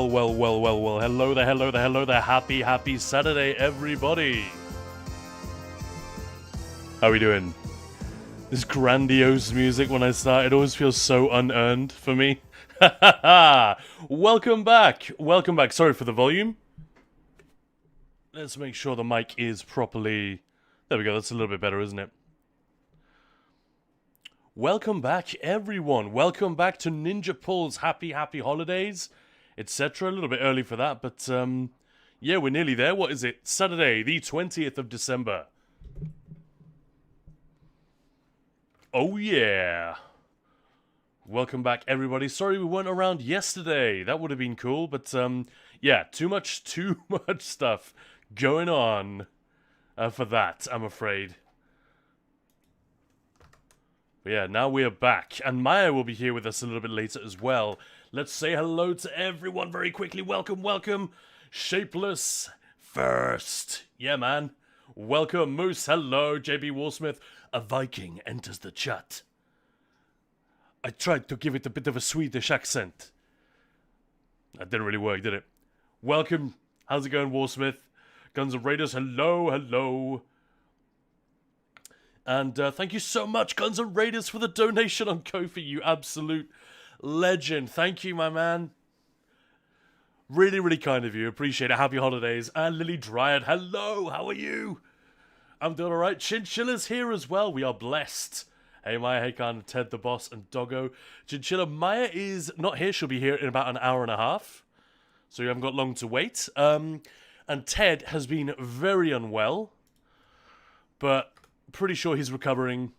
Well. Hello there. Happy Saturday, everybody. How are we doing? This grandiose music when I start, it always feels so unearned for me. Welcome back. Sorry for the volume. Let's make sure the mic is properly... There we go, that's a little bit better, isn't it? Welcome back, everyone. Welcome back to Ninja Paul's Happy Holidays, etc. A little bit early for that, but yeah, we're nearly there. What is it? Saturday, the 20th of December. Oh yeah. Welcome back, everybody. Sorry we weren't around yesterday. That would have been cool, but yeah, too much stuff going on for that, I'm afraid. But yeah, now we are back, and Maya will be here with us a little bit later as well. Let's say hello to everyone very quickly. Welcome. Shapeless first. Yeah, man. Welcome, Moose. Hello, JB Wallsmith. A Viking enters the chat. I tried to give it a bit of a Swedish accent. That didn't really work, did it? Welcome. How's it going, Wallsmith? Guns N' Raiders, hello. And thank you so much, Guns N' Raiders, for the donation on Ko-fi, you absolute legend. Thank you, my man. Really kind of you. Appreciate it. Happy holidays. And Lily Dryad, hello. How are you? I'm doing all right. Chinchilla's here as well. We are blessed. Hey, Maya, hey, Kaan, Ted the Boss, and Doggo. Chinchilla, Maya is not here. She'll be here in about an hour and a half. So you haven't got long to wait. And Ted has been very unwell. But... pretty sure he's recovering.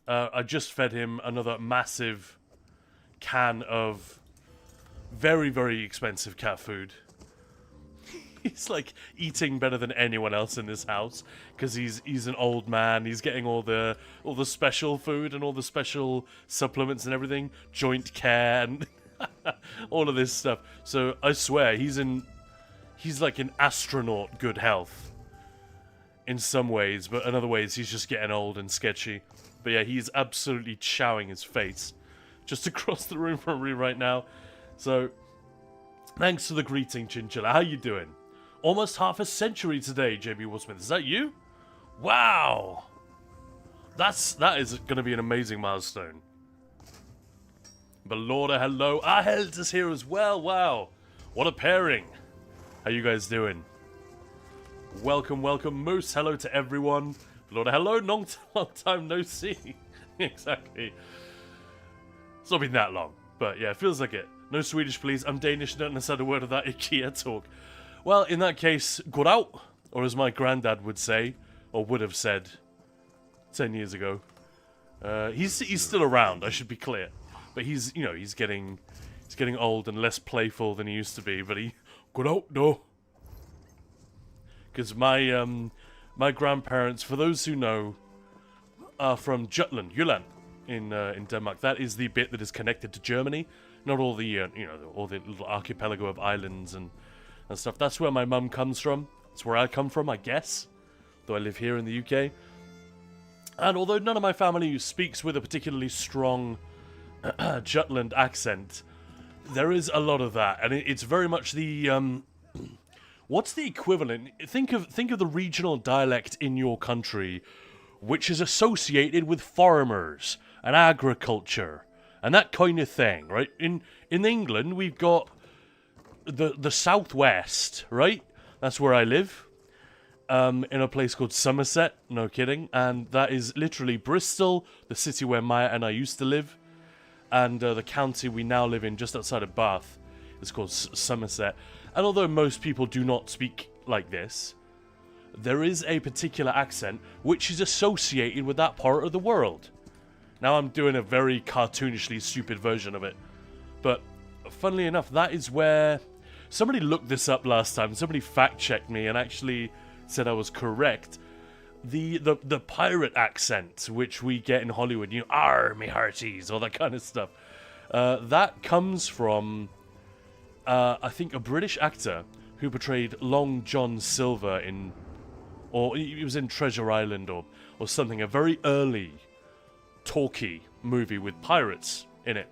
I just fed him another massive can of very expensive cat food. He's like eating better than anyone else in this house because he's an old man. He's getting all the special food and all the special supplements and everything, joint care and all of this stuff. So I swear he's like an astronaut good health. In some ways, but in other ways, he's just getting old and sketchy. But yeah, he's absolutely chowing his face just across the room from me right now. So, thanks for the greeting, Chinchilla. How you doing? Almost half a century today, JB Wallsmith. Is that you? Wow! That is going to be an amazing milestone. Belorda, hello. Ahelt is here as well. Wow. What a pairing. How you guys doing? Welcome, Moose. Hello to everyone. Lord, hello. Long time no see. Exactly. It's not been that long, but yeah, it feels like it. No Swedish, please. I'm Danish. Don't understand a word of that IKEA talk. Well, in that case, goddag, or as my granddad would say, or would have said 10 years ago. He's still around. I should be clear, but he's getting old and less playful than he used to be. But goddag, no. Because my grandparents, for those who know, are from Jutland, Jylland, in Denmark. That is the bit that is connected to Germany, not all the all the little archipelago of islands and stuff. That's where my mum comes from. That's where I come from, I guess. Though I live here in the UK. And although none of my family speaks with a particularly strong Jutland accent, there is a lot of that, and it's very much the what's the equivalent? Think of the regional dialect in your country, which is associated with farmers and agriculture and that kind of thing, right? In England, we've got the southwest, right? That's where I live, in a place called Somerset. No kidding, and that is literally Bristol, the city where Maya and I used to live, and the county we now live in, just outside of Bath, is called Somerset. And although most people do not speak like this, there is a particular accent which is associated with that part of the world. Now I'm doing a very cartoonishly stupid version of it, but funnily enough, that is where... Somebody looked this up last time, somebody fact-checked me and actually said I was correct. The pirate accent, which we get in Hollywood, "Arr, me hearties," all that kind of stuff, that comes from... I think a British actor who portrayed Long John Silver or he was in Treasure Island or something, a very early talkie movie with pirates in it.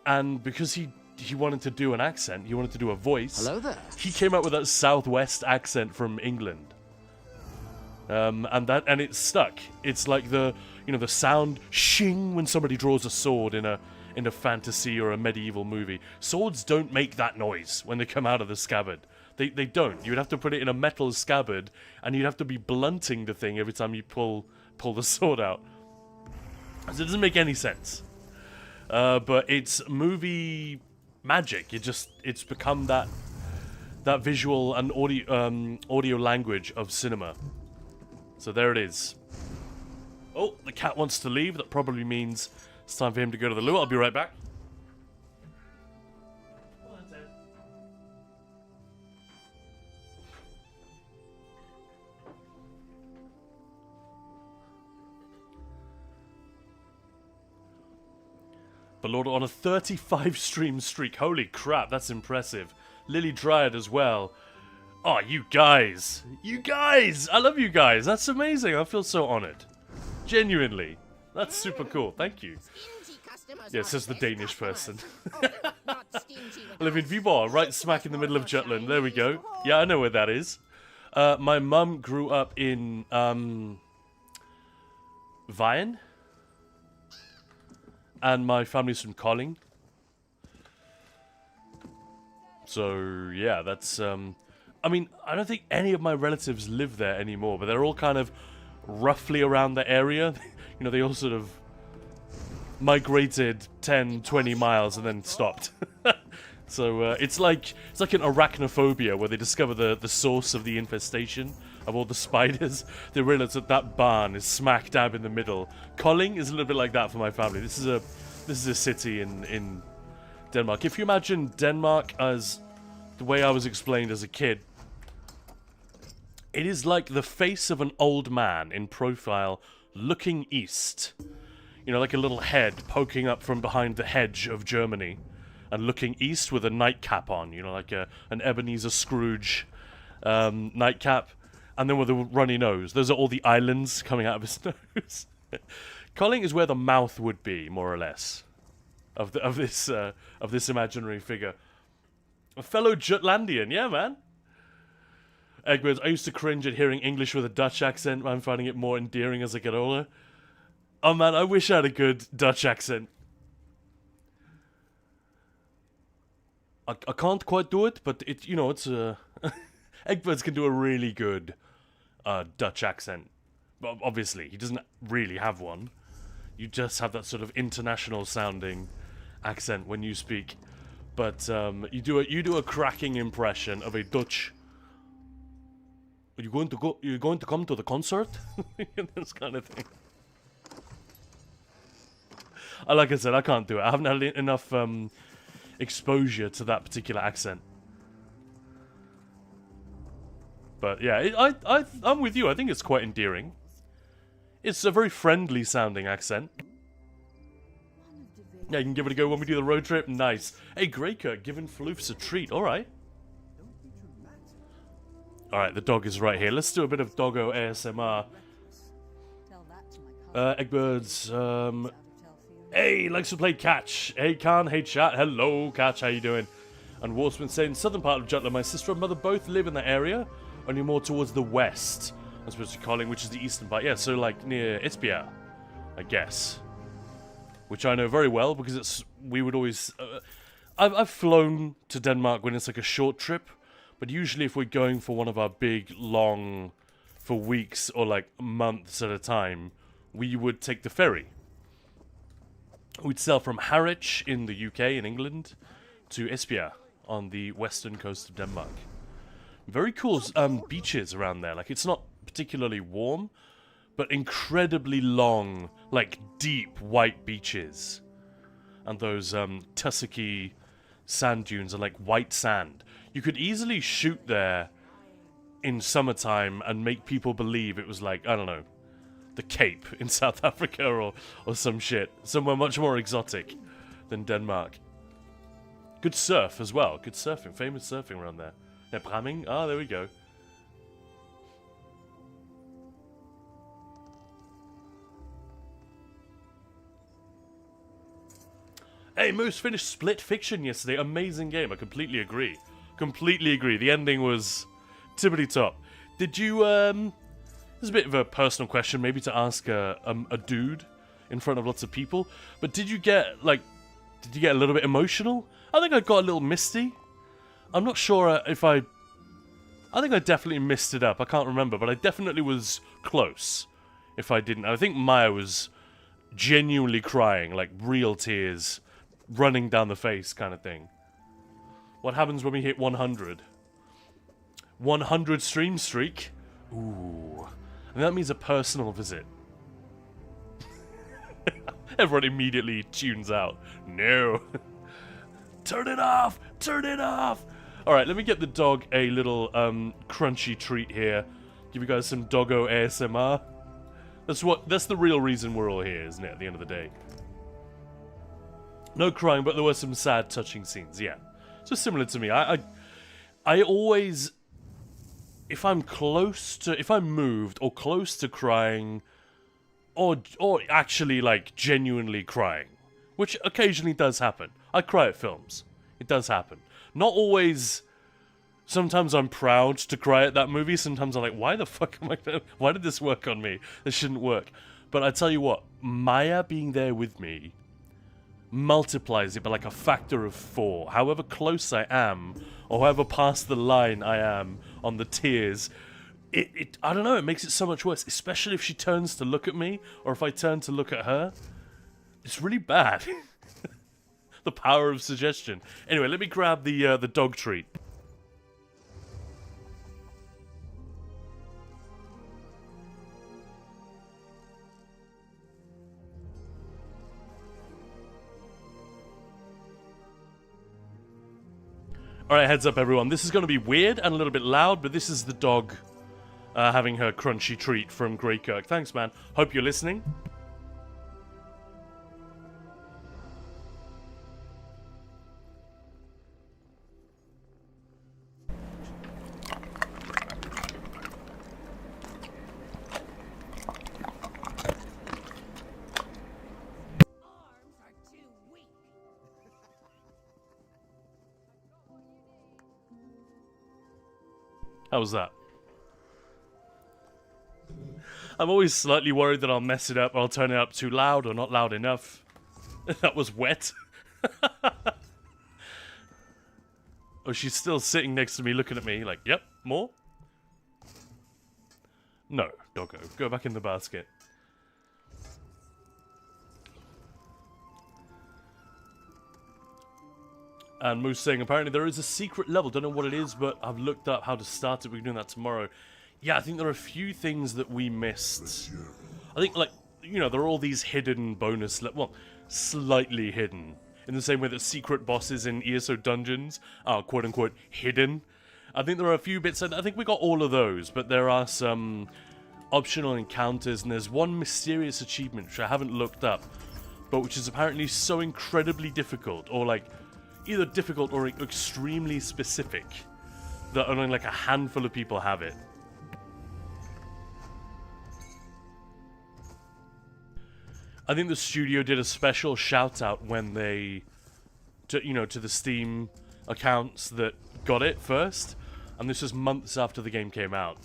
And because he he wanted to do an accent. He wanted to do a voice. Hello there. He came up with that Southwest accent from England. And it stuck. It's like the sound shing when somebody draws a sword in a fantasy or a medieval movie. Swords don't make that noise when they come out of the scabbard. They don't. You would have to put it in a metal scabbard, and you'd have to be blunting the thing every time you pull the sword out. So it doesn't make any sense. But it's movie magic. It's become that visual and audio language of cinema. So there it is. Oh, the cat wants to leave. That probably means it's time for him to go to the loo. I'll be right back. But Lord, on a 35 stream streak. Holy crap, that's impressive. Lily Dryad as well. Oh, you guys! You guys! I love you guys! That's amazing! I feel so honored. Genuinely. That's super cool. Thank you. Yeah, says the Danish person. I live in Viborg, right smack in the middle of Jutland. There we go. Yeah, I know where that is. My mum grew up in, Vejen. And my family's from Kolding. So, yeah, that's, I mean, I don't think any of my relatives live there anymore, but they're all kind of roughly around the area. You know, they all sort of migrated 10, 20 miles and then stopped. So, it's like an arachnophobia where they discover the source of the infestation of all the spiders. They realize that barn is smack dab in the middle. Kolding is a little bit like that for my family. This is a city in Denmark. If you imagine Denmark as the way I was explained as a kid, it is like the face of an old man in profile looking east. You know, like a little head poking up from behind the hedge of Germany and looking east with a nightcap on, you know, like an Ebenezer Scrooge nightcap. And then with a runny nose. Those are all the islands coming out of his nose. Kolding is where the mouth would be, more or less, of this imaginary figure. A fellow Jutlandian, yeah, man. Egbert, I used to cringe at hearing English with a Dutch accent. I'm finding it more endearing as I get older. Oh man, I wish I had a good Dutch accent. I can't quite do it, but it's Egberts can do a really good Dutch accent. But obviously, he doesn't really have one. You just have that sort of international sounding accent when you speak. But you do a cracking impression of a Dutch. Are you going to come to the concert? This kind of thing. Like I said, I can't do it. I haven't had enough exposure to that particular accent. But yeah, I'm with you. I think it's quite endearing. It's a very friendly sounding accent. Yeah, you can give it a go when we do the road trip. Nice. Hey, Greycoat, giving Floofs a treat. Alright. Alright, the dog is right here. Let's do a bit of doggo ASMR. Eggbirds, hey, likes to play catch. Hey, Kaan. Hey, chat. Hello, catch. How you doing? And Warsman saying, southern part of Jutland. My sister and mother both live in that area, only more towards the west. I'm supposed to be calling, which is the eastern part. Yeah, so like near Esbjerg, I guess. Which I know very well because we would always... I've flown to Denmark when it's like a short trip, but usually if we're going for one of our big, long, for weeks or like months at a time, we would take the ferry. We'd sail from Harwich in the UK, in England, to Esbjerg on the western coast of Denmark. Very cool beaches around there. Like, it's not particularly warm, but incredibly long, like, deep white beaches. And those tussocky sand dunes are like white sand. You could easily shoot there in summertime and make people believe it was like, I don't know, the Cape in South Africa or some shit. Somewhere much more exotic than Denmark. Good surf as well. Good surfing. Famous surfing around there. Yeah, Bramming. Ah, there we go. Hey, Moose finished Split Fiction yesterday. Amazing game. I completely agree. Completely agree. The ending was tippity top. Did you, this is a bit of a personal question, maybe to ask a dude in front of lots of people, but did you get, like, did you get a little bit emotional? I think I got a little misty. I'm not sure if I think I definitely missed it up. I can't remember, but I definitely was close if I didn't. I think Maya was genuinely crying, like real tears running down the face kind of thing. What happens when we hit 100? 100 stream streak? Ooh. And that means a personal visit. Everyone immediately tunes out. No. Turn it off! Turn it off! Alright, let me get the dog a little crunchy treat here. Give you guys some doggo ASMR. That's the real reason we're all here, isn't it, at the end of the day? No crying, but there were some sad, touching scenes, yeah. So similar to me. I always, if I'm moved or close to crying, or actually like genuinely crying, which occasionally does happen. I cry at films. It does happen. Not always. Sometimes I'm proud to cry at that movie. Sometimes I'm like, why the fuck am I? Why did this work on me? This shouldn't work. But I tell you what, Maya being there with me multiplies it by like a factor of 4. However close I am, or however past the line I am on the tears, I don't know, it makes it so much worse, especially if she turns to look at me, or if I turn to look at her. It's really bad. The power of suggestion. Anyway, let me grab the dog treat. Alright, heads up everyone. This is going to be weird and a little bit loud, but this is the dog having her crunchy treat from Greykirk. Thanks, man. Hope you're listening. How was that? I'm always slightly worried that I'll mess it up, or I'll turn it up too loud or not loud enough. That was wet. Oh, she's still sitting next to me looking at me like, yep, more? No, doggo. Go back in the basket. And Moose saying, apparently there is a secret level. Don't know what it is, but I've looked up how to start it. We're doing that tomorrow. Yeah, I think there are a few things that we missed. I think, like, you know, there are all these hidden bonus... well, slightly hidden. In the same way that secret bosses in ESO dungeons are, quote-unquote, hidden. I think there are a few bits... I think we got all of those, but there are some optional encounters, and there's one mysterious achievement, which I haven't looked up, but which is apparently so incredibly difficult, or, like... either difficult or extremely specific that only like a handful of people have it. I think the studio did a special shout out when they, to the Steam accounts that got it first, and this was months after the game came out.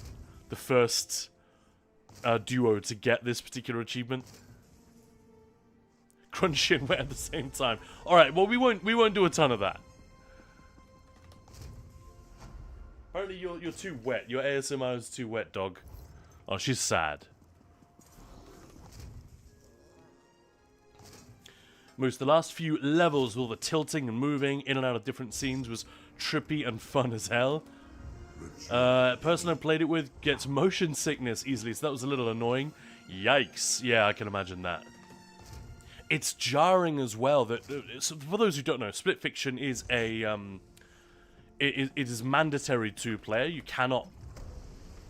The first duo to get this particular achievement. Crunchy and wet at the same time. Alright, well we won't do a ton of that. Apparently you're too wet. Your ASMR is too wet, dog. Oh, she's sad. Moose, the last few levels, all the tilting and moving in and out of different scenes was trippy and fun as hell. Person I played it with gets motion sickness easily, so that was a little annoying. Yikes. Yeah, I can imagine that. It's jarring as well that, for those who don't know, Split Fiction is a, it is mandatory to play. You cannot,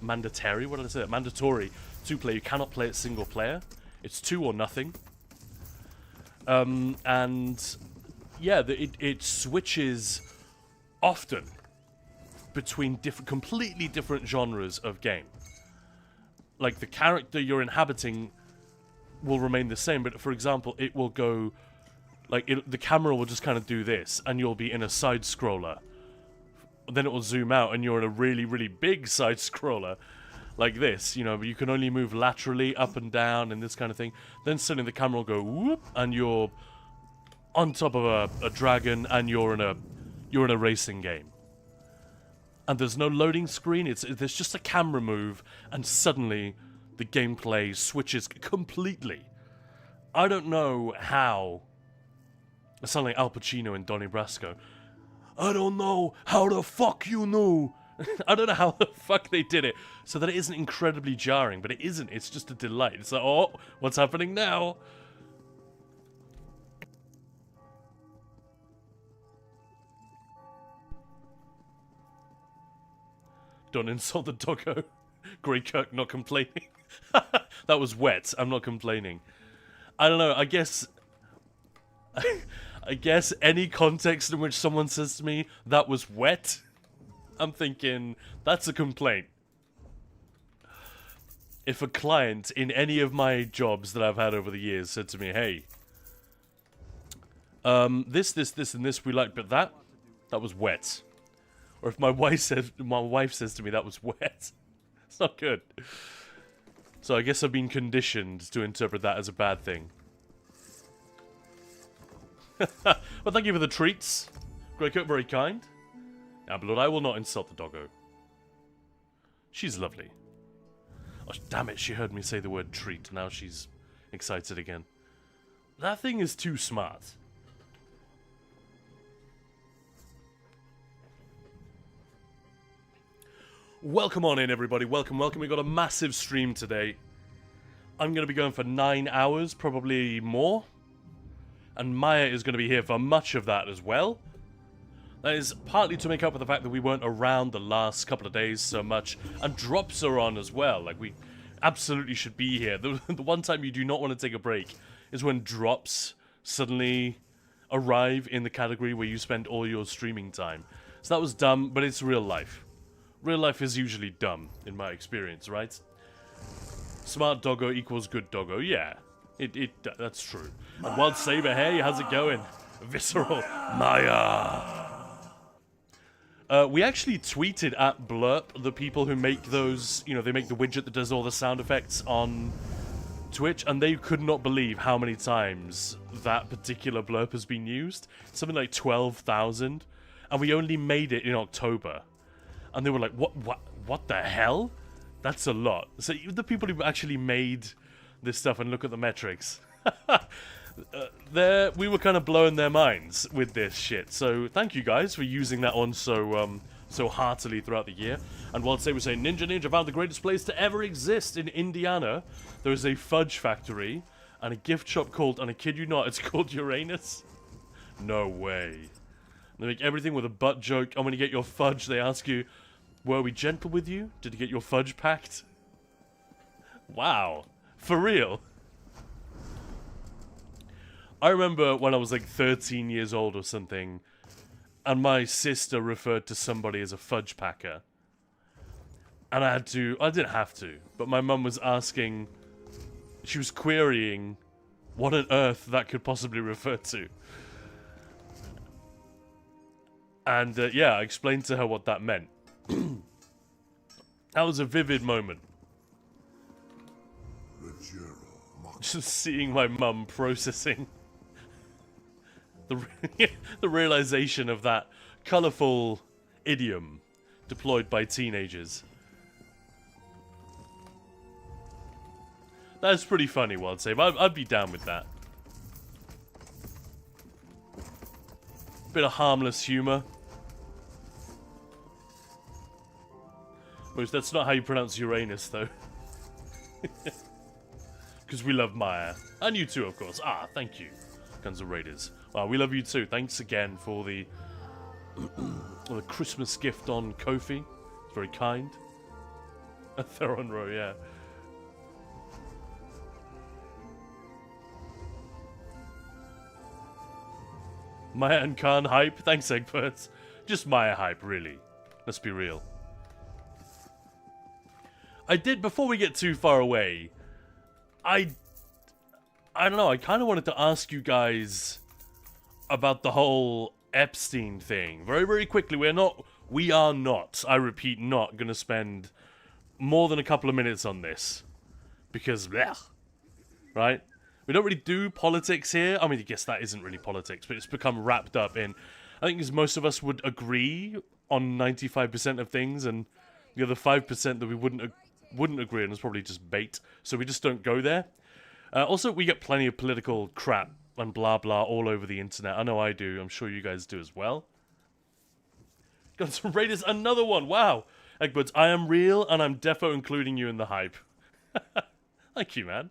mandatory, what did I say? Mandatory to play. You cannot play it single player. It's 2 or nothing. And yeah, it switches often between completely different genres of game. Like the character you're inhabiting will remain the same, but for example, it will go like, the camera will just kind of do this, and you'll be in a side scroller. Then it will zoom out, and you're in a really, really big side scroller, like this. You know, but you can only move laterally, up and down, and this kind of thing. Then suddenly the camera will go whoop, and you're on top of a dragon, and you're in a racing game. And there's no loading screen. There's just a camera move, and suddenly the gameplay switches completely. I don't know how. I sound like Al Pacino in Donnie Brasco. I don't know how the fuck you knew. I don't know how the fuck they did it so that it isn't incredibly jarring, but it isn't. It's just a delight. It's like, oh, what's happening now? Don't insult the doggo. Grey Kirk not complaining. That was wet. I'm not complaining. I don't know. I guess any context in which someone says to me, that was wet, I'm thinking, that's a complaint. If a client in any of my jobs that I've had over the years said to me, hey, this, and this we like, but that was wet. Or if my wife says to me that was wet, it's not good. So I guess I've been conditioned to interpret that as a bad thing. Well, thank you for the treats. Grey Coat, very kind. Yeah, but Lord, I will not insult the doggo. She's lovely. Oh, damn it, she heard me say the word treat. Now she's excited again. That thing is too smart. Welcome on in, everybody. Welcome, welcome. We've got a massive stream today. I'm going to be going for 9 hours, probably more. And Maya is going to be here for much of that as well. That is partly to make up for the fact that we weren't around the last couple of days so much. And drops are on as well. Like, we absolutely should be here. The one time you do not want to take a break is when drops suddenly arrive in the category where you spend all your streaming time. So that was dumb, but it's real life. Real life is usually dumb, in my experience, right? Smart doggo equals good doggo, yeah. That's true. And Wild Saber, hey, how's it going? Visceral Maya. We actually tweeted at Blurp, the people who make those, you know, they make the widget that does all the sound effects on Twitch, and they could not believe how many times that particular blurb has been used. Something like 12,000. And we only made it in October. And they were like, what the hell? That's a lot. So the people who actually made this stuff and look at the metrics, we were kind of blowing their minds with this shit. So thank you guys for using that on so heartily throughout the year. And while they were saying, Ninja found the greatest place to ever exist in Indiana. There is a fudge factory and a gift shop called, and I kid you not, it's called Uranus. No way. They make everything with a butt joke, and when you get your fudge, they ask you, were we gentle with you? Did you get your fudge packed? Wow. For real. I remember when I was like 13 years old or something, and my sister referred to somebody as a fudge packer. And I didn't have to, but my mum was asking, she was querying what on earth that could possibly refer to. And yeah, I explained to her what that meant. That was a vivid moment. Just seeing my mum processing the realization of that colourful idiom deployed by teenagers. That's pretty funny, Wild Save. I'd be down with that. Bit of harmless humour. Which, that's not how you pronounce Uranus, though. Because we love Maya. And you too, of course. Ah, thank you, Guns N' Raiders. Wow, we love you too. Thanks again for the Christmas gift on Ko-fi. It's very kind. A Theron row, yeah. Maya and Kaan hype. Thanks, Egbert. Just Maya hype, really. Let's be real. I did, before we get too far away, I don't know, I kind of wanted to ask you guys about the whole Epstein thing. Very, very quickly, we are not, I repeat, not going to spend more than a couple of minutes on this. Because, blech, right? We don't really do politics here. I mean, I guess that isn't really politics, but it's become wrapped up in... I think as most of us would agree on 95% of things, and the other 5% that we wouldn't agree on is probably just bait. So we just don't go there. Also, we get plenty of political crap and blah blah all over the internet. I know I do. I'm sure you guys do as well. Got some Raiders, another one. Wow. Eggbirds, I am real, and I'm defo including you in the hype. Thank you, man.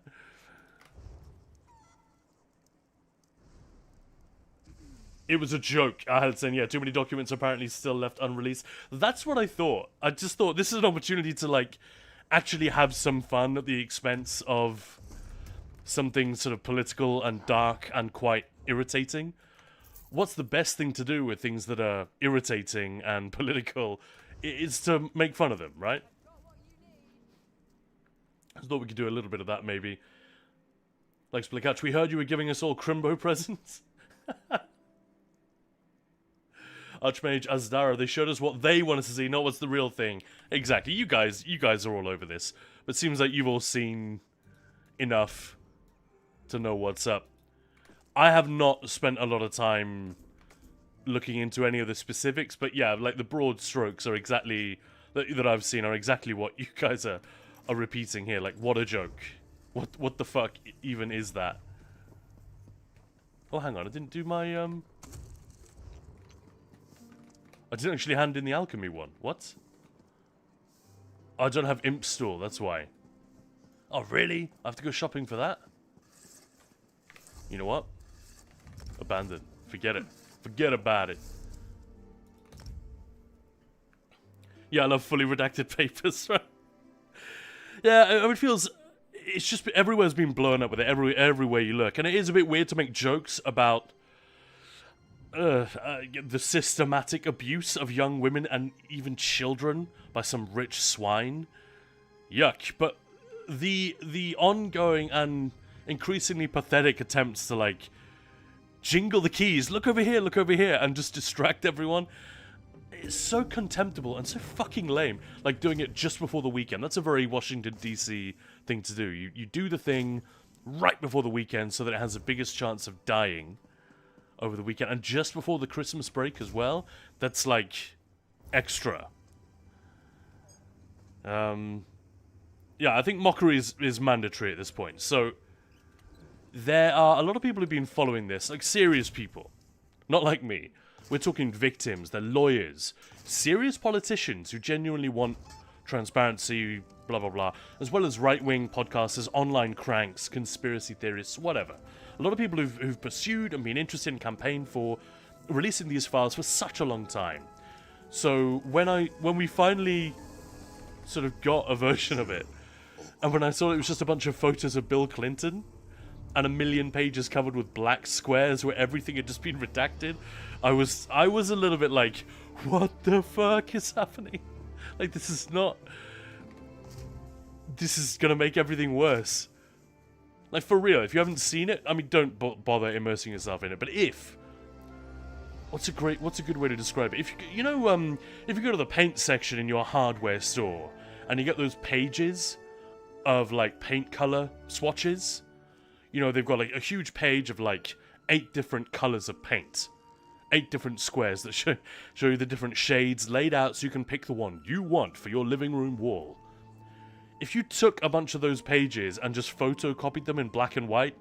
It was a joke. I had saying, yeah, too many documents apparently still left unreleased. That's what I thought. I just thought this is an opportunity to, like, actually have some fun at the expense of something sort of political and dark and quite irritating. What's the best thing to do with things that are irritating and political? It's to make fun of them, right? I thought we could do a little bit of that, maybe. Like Splikatch, we heard you were giving us all Crimbo presents. Archmage Azdara, they showed us what they wanted to see, not what's the real thing. Exactly. You guys are all over this. But it seems like you've all seen enough to know what's up. I have not spent a lot of time looking into any of the specifics, but yeah, like the broad strokes are exactly that I've seen are exactly what you guys are repeating here. Like, what a joke. What the fuck even is that? Oh, hang on, I didn't do my I didn't actually hand in the alchemy one. What? I don't have imp store, that's why. Oh, really? I have to go shopping for that? You know what? Abandon. Forget it. Forget about it. Yeah, I love fully redacted papers, right? Yeah, I mean, it feels... It's just... Everywhere's been blown up with it, everywhere you look. And it is a bit weird to make jokes about... the systematic abuse of young women and even children by some rich swine. Yuck. But the ongoing and increasingly pathetic attempts to, like, jingle the keys, look over here, and just distract everyone, it's so contemptible and so fucking lame. Like, doing it just before the weekend. That's a very Washington, D.C. thing to do. You do the thing right before the weekend so that it has the biggest chance of dying over the weekend, and just before the Christmas break as well. That's like extra. Yeah, I think mockery is mandatory at this point. So there are a lot of people who've been following this, like serious people, not like me. We're talking victims, they're lawyers, serious politicians who genuinely want transparency, blah blah blah, as well as right-wing podcasters, online cranks, conspiracy theorists, whatever. A lot of people who've pursued and been interested in campaign for releasing these files for such a long time. So when we finally sort of got a version of it, and when I saw it was just a bunch of photos of Bill Clinton and a million pages covered with black squares where everything had just been redacted, I was a little bit like, what the fuck is happening? Like, this is gonna make everything worse. Like, for real, if you haven't seen it, I mean, don't bother immersing yourself in it. But what's a good way to describe it? If you go to the paint section in your hardware store and you get those pages of like paint color swatches, you know, they've got like a huge page of like 8 different colors of paint, 8 different squares that show you the different shades laid out so you can pick the one you want for your living room wall. If you took a bunch of those pages and just photocopied them in black and white,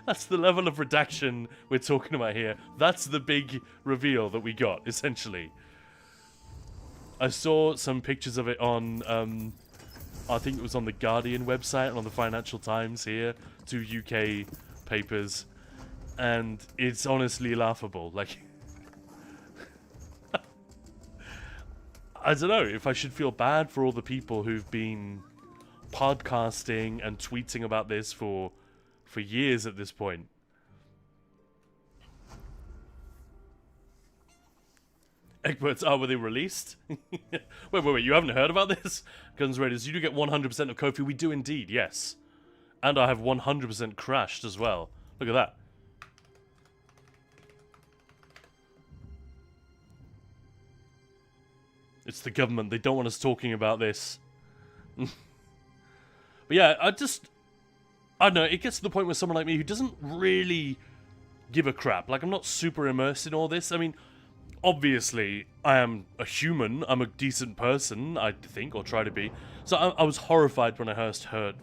that's the level of redaction we're talking about here. That's the big reveal that we got, essentially. I saw some pictures of it on, I think it was on the Guardian website and on the Financial Times here, 2 UK papers, and it's honestly laughable. Like, I don't know if I should feel bad for all the people who've been podcasting and tweeting about this for years at this point. Egberts, were they released? wait, you haven't heard about this? Guns Raiders, you do get 100% of Kofi. We do indeed, yes. And I have 100% crashed as well. Look at that. It's the government. They don't want us talking about this. But yeah, I don't know. It gets to the point where someone like me who doesn't really give a crap. Like, I'm not super immersed in all this. I mean, obviously, I am a human. I'm a decent person, I think, or try to be. So I was horrified when I first heard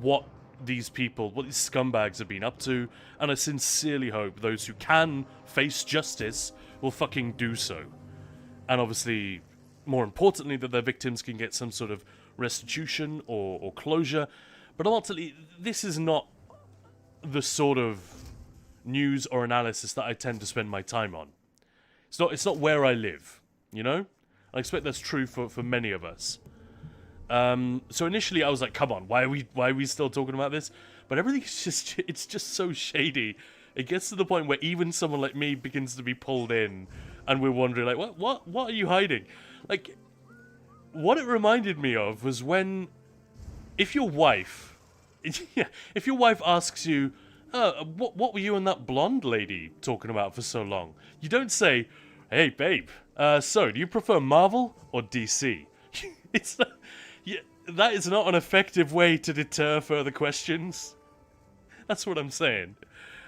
what these people, what these scumbags have been up to, and I sincerely hope those who can face justice will fucking do so. And obviously, more importantly, that their victims can get some sort of restitution or closure. But ultimately, this is not the sort of news or analysis that I tend to spend my time on. It's not where I live, you know? I expect that's true for many of us. So initially I was like, come on, why are we still talking about this? But it's just so shady. It gets to the point where even someone like me begins to be pulled in, and we're wondering like, what are you hiding? Like, what it reminded me of was when, if your wife asks you, what were you and that blonde lady talking about for so long? You don't say, hey babe, so do you prefer Marvel or DC? That is not an effective way to deter further questions. That's what I'm saying.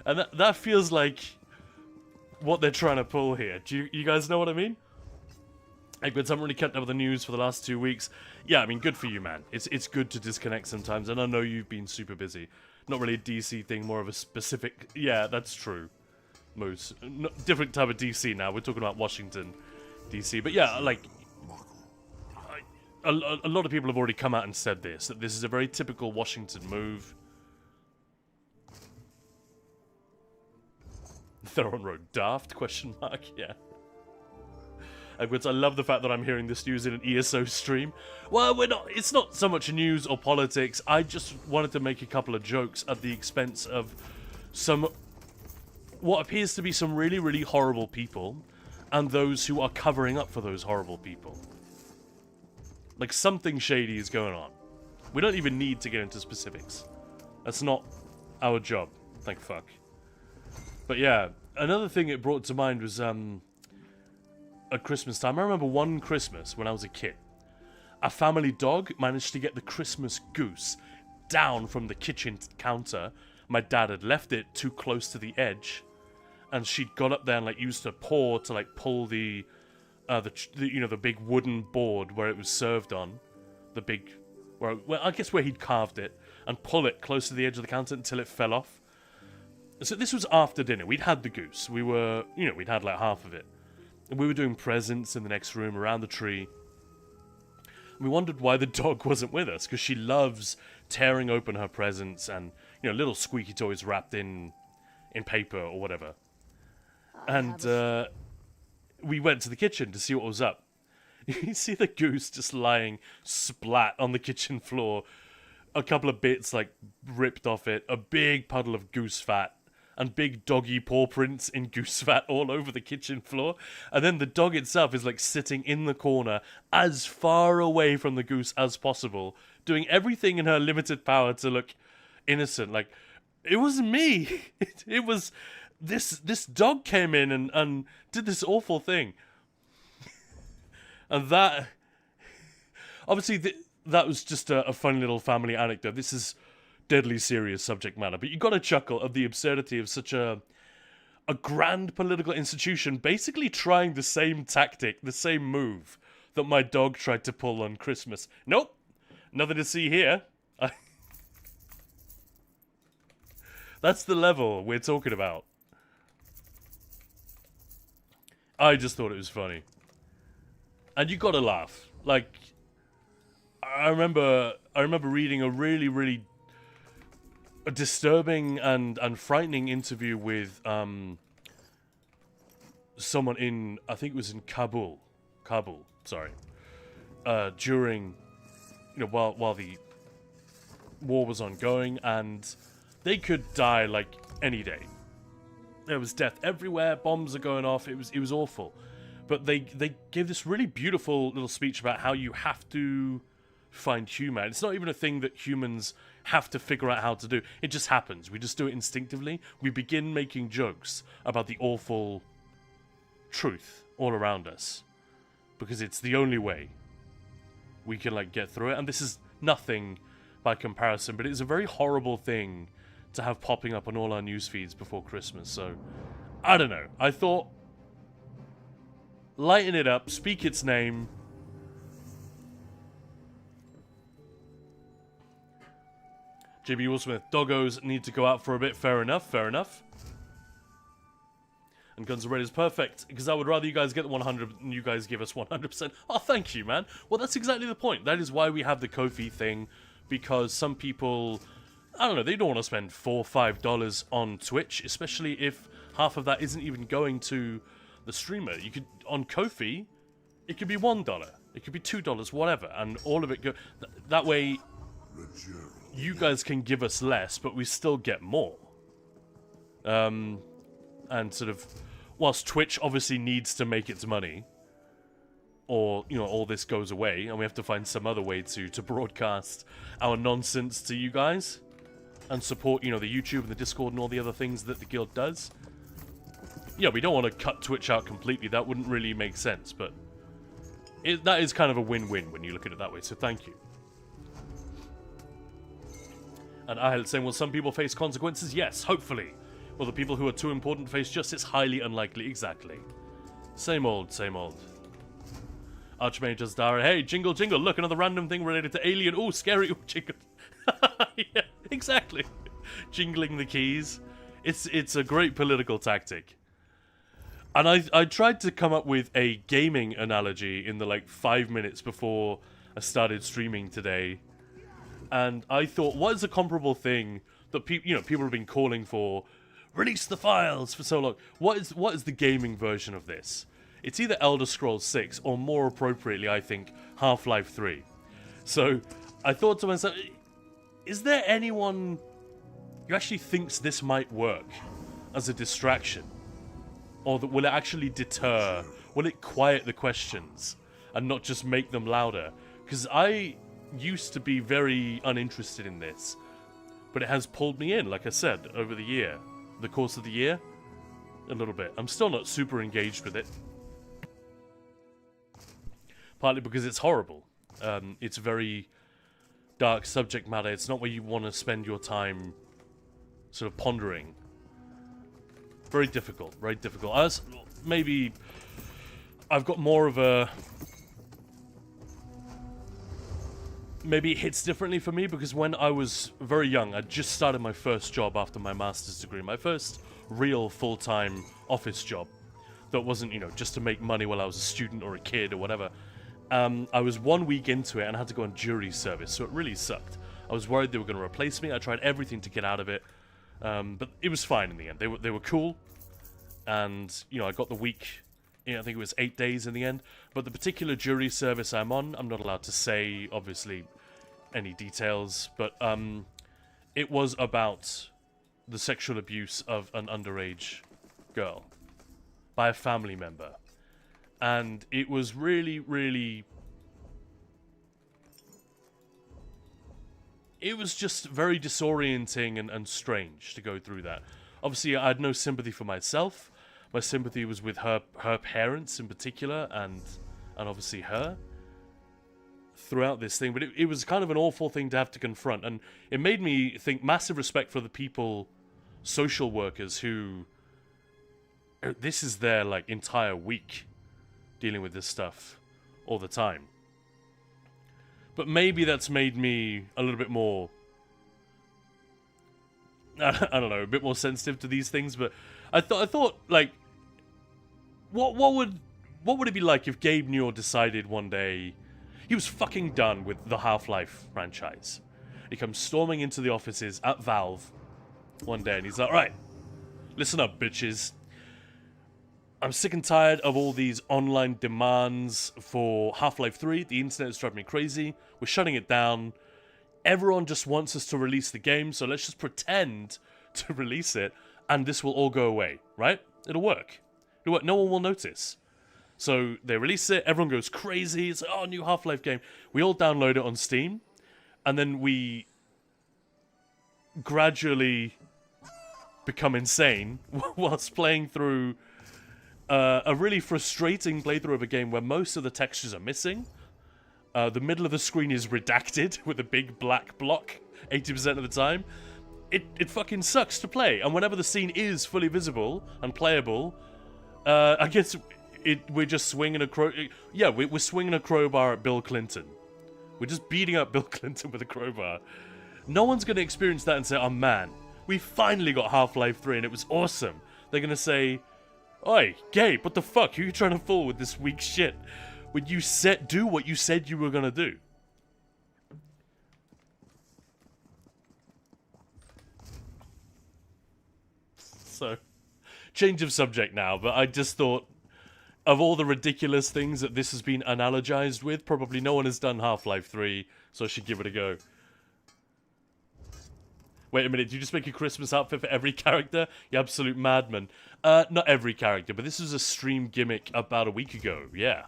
And that feels like what they're trying to pull here. Do you guys know what I mean? Like, but I haven't really kept up with the news for the last 2 weeks. Yeah, I mean, good for you, man. It's good to disconnect sometimes, and I know you've been super busy. Not really a DC thing, more of a specific... Yeah, that's true. Different type of DC now. We're talking about Washington, DC. But yeah, like... A lot of people have already come out and said this, that this is a very typical Washington move. Theron Road daft, question mark, yeah. Edwards, I love the fact that I'm hearing this news in an ESO stream. Well, it's not so much news or politics. I just wanted to make a couple of jokes at the expense of what appears to be some really, really horrible people, and those who are covering up for those horrible people. Like, something shady is going on. We don't even need to get into specifics. That's not our job, thank fuck. But yeah, another thing it brought to mind was, at Christmas time, I remember one Christmas when I was a kid, a family dog managed to get the Christmas goose down from the kitchen counter. My dad had left it too close to the edge, and she'd got up there and like used her paw to like pull the big wooden board where it was served on, I guess where he'd carved it, and pull it close to the edge of the counter until it fell off. So this was after dinner. We'd had the goose. We'd had like half of it. And we were doing presents in the next room around the tree. And we wondered why the dog wasn't with us, because she loves tearing open her presents and, little squeaky toys wrapped in paper or whatever. And we went to the kitchen to see what was up. You see the goose just lying splat on the kitchen floor. A couple of bits like ripped off it. A big puddle of goose fat. And big doggy paw prints in goose fat all over the kitchen floor. And then the dog itself is like sitting in the corner as far away from the goose as possible, doing everything in her limited power to look innocent. Like, it wasn't me. It was this dog came in and did this awful thing. And that... Obviously, that was just a funny little family anecdote. This is deadly serious subject matter, but you got to chuckle at the absurdity of such a grand political institution basically trying the same tactic, the same move that my dog tried to pull on Christmas. Nope, nothing to see here. That's the level we're talking about. I just thought it was funny. And you got to laugh. Like, I remember reading a really, really a disturbing and frightening interview with someone in, I think it was in Kabul, sorry, during, while the war was ongoing, and they could die like any day. There was death everywhere, bombs are going off, it was awful. But they gave this really beautiful little speech about how you have to find humor. It's not even a thing that humans have to figure out how to do. It just happens. We just do it instinctively. We begin making jokes about the awful truth all around us. because it's the only way we can like get through it. And this is nothing by comparison, but it's a very horrible thing to have popping up on all our news feeds before Christmas. So I don't know. I thought lighten it up, speak its name. JB Will-Smith, doggos need to go out for a bit. Fair enough, fair enough. And Guns N' Roses is perfect, because I would rather you guys get the 100 and you guys give us 100%. Oh, thank you, man. Well, that's exactly the point. That is why we have the Ko-fi thing, because some people, I don't know, they don't want to spend $4 or $5 on Twitch, especially if half of that isn't even going to the streamer. You could, on Ko-fi, it could be $1, it could be $2, whatever, and all of it go. That way, you guys can give us less, but we still get more. And sort of, whilst Twitch obviously needs to make its money, or, you know, all this goes away, and we have to find some other way to broadcast our nonsense to you guys, and support, you know, the YouTube and the Discord and all the other things that the guild does. Yeah, we don't want to cut Twitch out completely, that wouldn't really make sense, but that is kind of a win-win when you look at it that way, so thank you. And Ahel saying, will some people face consequences? Yes, hopefully. Will the people who are too important to face justice? Highly unlikely, exactly. Same old, same old. Archmage Dara, hey, jingle, jingle, look, another random thing related to Alien. Ooh, scary, ooh, jingle. Yeah, exactly. Jingling the keys. It's a great political tactic. And I tried to come up with a gaming analogy in the, like, 5 minutes before I started streaming today. And I thought, what is a comparable thing that people have been calling for? Release the files for so long. What is the gaming version of this? It's either Elder Scrolls 6 or, more appropriately, I think, Half-Life 3. So I thought to myself, is there anyone who actually thinks this might work as a distraction? Or that will it actually deter? Will it quiet the questions and not just make them louder? Because I used to be very uninterested in this, but it has pulled me in, like I said, over the course of the year, a little bit. I'm still not super engaged with it, partly because it's horrible. It's very dark subject matter. It's not where you want to spend your time sort of pondering. Very difficult, very difficult. Maybe I've got more of a... Maybe it hits differently for me, because when I was very young, I just started my first job after my master's degree. My first real full-time office job that wasn't, you know, just to make money while I was a student or a kid or whatever. I was 1 week into it and I had to go on jury service, so it really sucked. I was worried they were going to replace me. I tried everything to get out of it, but it was fine in the end. They were cool, and, you know, I got the week. I think it was 8 days in the end. But the particular jury service I'm on, I'm not allowed to say, obviously, any details. But it was about the sexual abuse of an underage girl by a family member. And it was really, really... It was just very disorienting and strange to go through that. Obviously, I had no sympathy for myself. My sympathy was with her parents in particular, and obviously her, throughout this thing. But it was kind of an awful thing to have to confront, and it made me think massive respect for the people, social workers, who... This is their, like, entire week dealing with this stuff all the time. But maybe that's made me a little bit more... I don't know, a bit more sensitive to these things, but I thought, like, what would it be like if Gabe Newell decided one day he was fucking done with the Half-Life franchise? He comes storming into the offices at Valve one day and he's like, "Right, listen up, bitches. I'm sick and tired of all these online demands for Half-Life 3. The internet is driving me crazy. We're shutting it down. Everyone just wants us to release the game, so let's just pretend to release it, and this will all go away, right? It'll work. It'll work. No one will notice." So they release it, everyone goes crazy, it's like, oh, new Half-Life game. We all download it on Steam, and then we gradually become insane whilst playing through a really frustrating playthrough of a game where most of the textures are missing. The middle of the screen is redacted with a big black block 80% of the time. It fucking sucks to play. And whenever the scene is fully visible and playable, I guess we're just swinging we're swinging a crowbar at Bill Clinton. We're just beating up Bill Clinton with a crowbar. No one's going to experience that and say, oh man, we finally got Half-Life 3 and it was awesome. They're going to say, oi, Gabe, what the fuck? Who are you trying to fool with this weak shit? When you do what you said you were going to do. So, change of subject now, but I just thought, of all the ridiculous things that this has been analogized with, probably no one has done Half-Life 3, so I should give it a go. Wait a minute, did you just make a Christmas outfit for every character? You absolute madman. Not every character, but this was a stream gimmick about a week ago, yeah.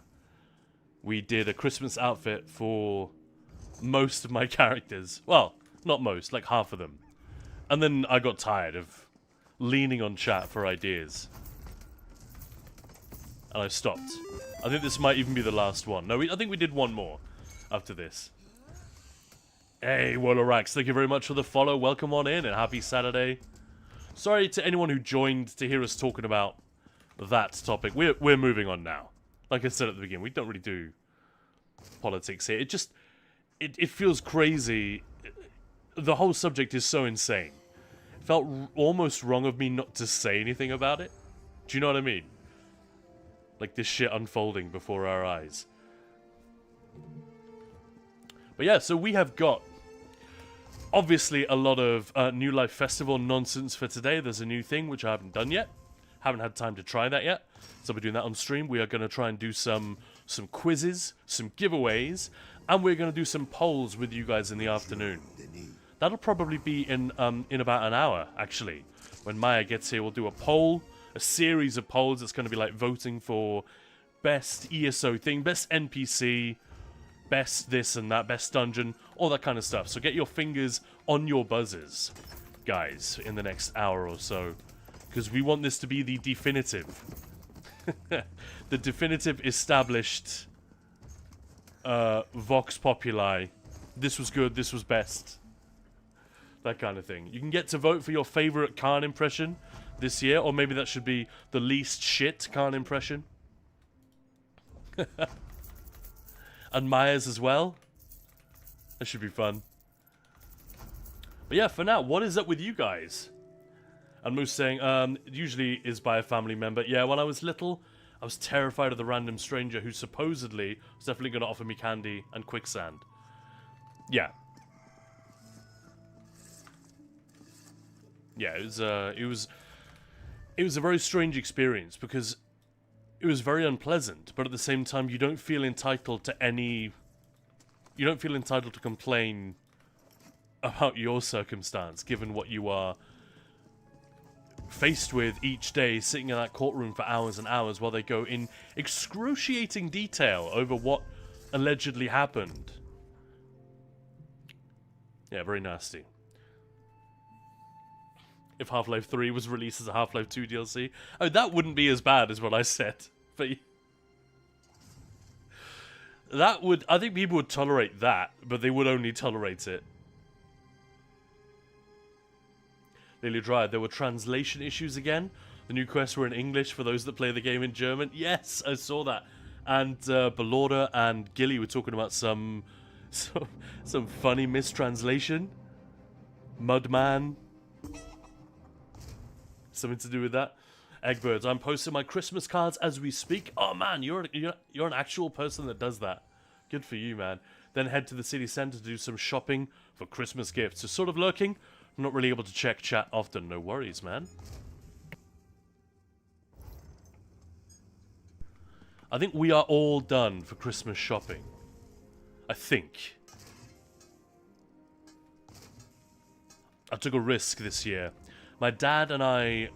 We did a Christmas outfit for most of my characters. Well, not most, like half of them. And then I got tired of leaning on chat for ideas. And I stopped. I think this might even be the last one. No, I think we did one more after this. Hey, Wolorax, thank you very much for the follow. Welcome on in and happy Saturday. Sorry to anyone who joined to hear us talking about that topic. We're moving on now. Like I said at the beginning, we don't really do politics here. It feels crazy. The whole subject is so insane. It felt almost wrong of me not to say anything about it. Do you know what I mean? Like this shit unfolding before our eyes. But yeah, so we have got obviously a lot of New Life Festival nonsense for today. There's a new thing which I haven't done yet. Haven't had time to try that yet. So we're doing that on stream. We are going to try and do some quizzes, some giveaways, and we're going to do some polls with you guys in the afternoon. That'll probably be in about an hour, actually. When Maya gets here, we'll do a poll, a series of polls. It's going to be like voting for best ESO thing, best NPC, best this and that, best dungeon, all that kind of stuff. So get your fingers on your buzzers, guys, in the next hour or so. Because we want this to be the definitive. The definitive established Vox Populi. This was good, this was best. That kind of thing. You can get to vote for your favorite Kaan impression this year, or maybe that should be the least shit Kaan impression. And Maya's as well. That should be fun. But yeah, for now, what is up with you guys? And Moose saying, it usually is by a family member. Yeah, when I was little, I was terrified of the random stranger who supposedly was definitely going to offer me candy and quicksand. Yeah. Yeah, it was a very strange experience because it was very unpleasant, but at the same time you don't feel entitled to complain about your circumstance given what you are faced with each day, sitting in that courtroom for hours and hours while they go in excruciating detail over what allegedly happened. Yeah, very nasty. If Half-Life 3 was released as a Half-Life 2 DLC. Oh, that wouldn't be as bad as what I said. But that would... I think people would tolerate that, but they would only tolerate it. Lily Dry, there were translation issues again. The new quests were in English for those that play the game in German. Yes, I saw that. And Belorda and Gilly were talking about some funny mistranslation. Mudman. Something to do with that. Eggbirds, I'm posting my Christmas cards as we speak. Oh man, you're an actual person that does that. Good for you, man. Then head to the city centre to do some shopping for Christmas gifts. So sort of lurking. I'm not really able to check chat often. No worries, man. I think we are all done for Christmas shopping. I think. I took a risk this year. My dad and I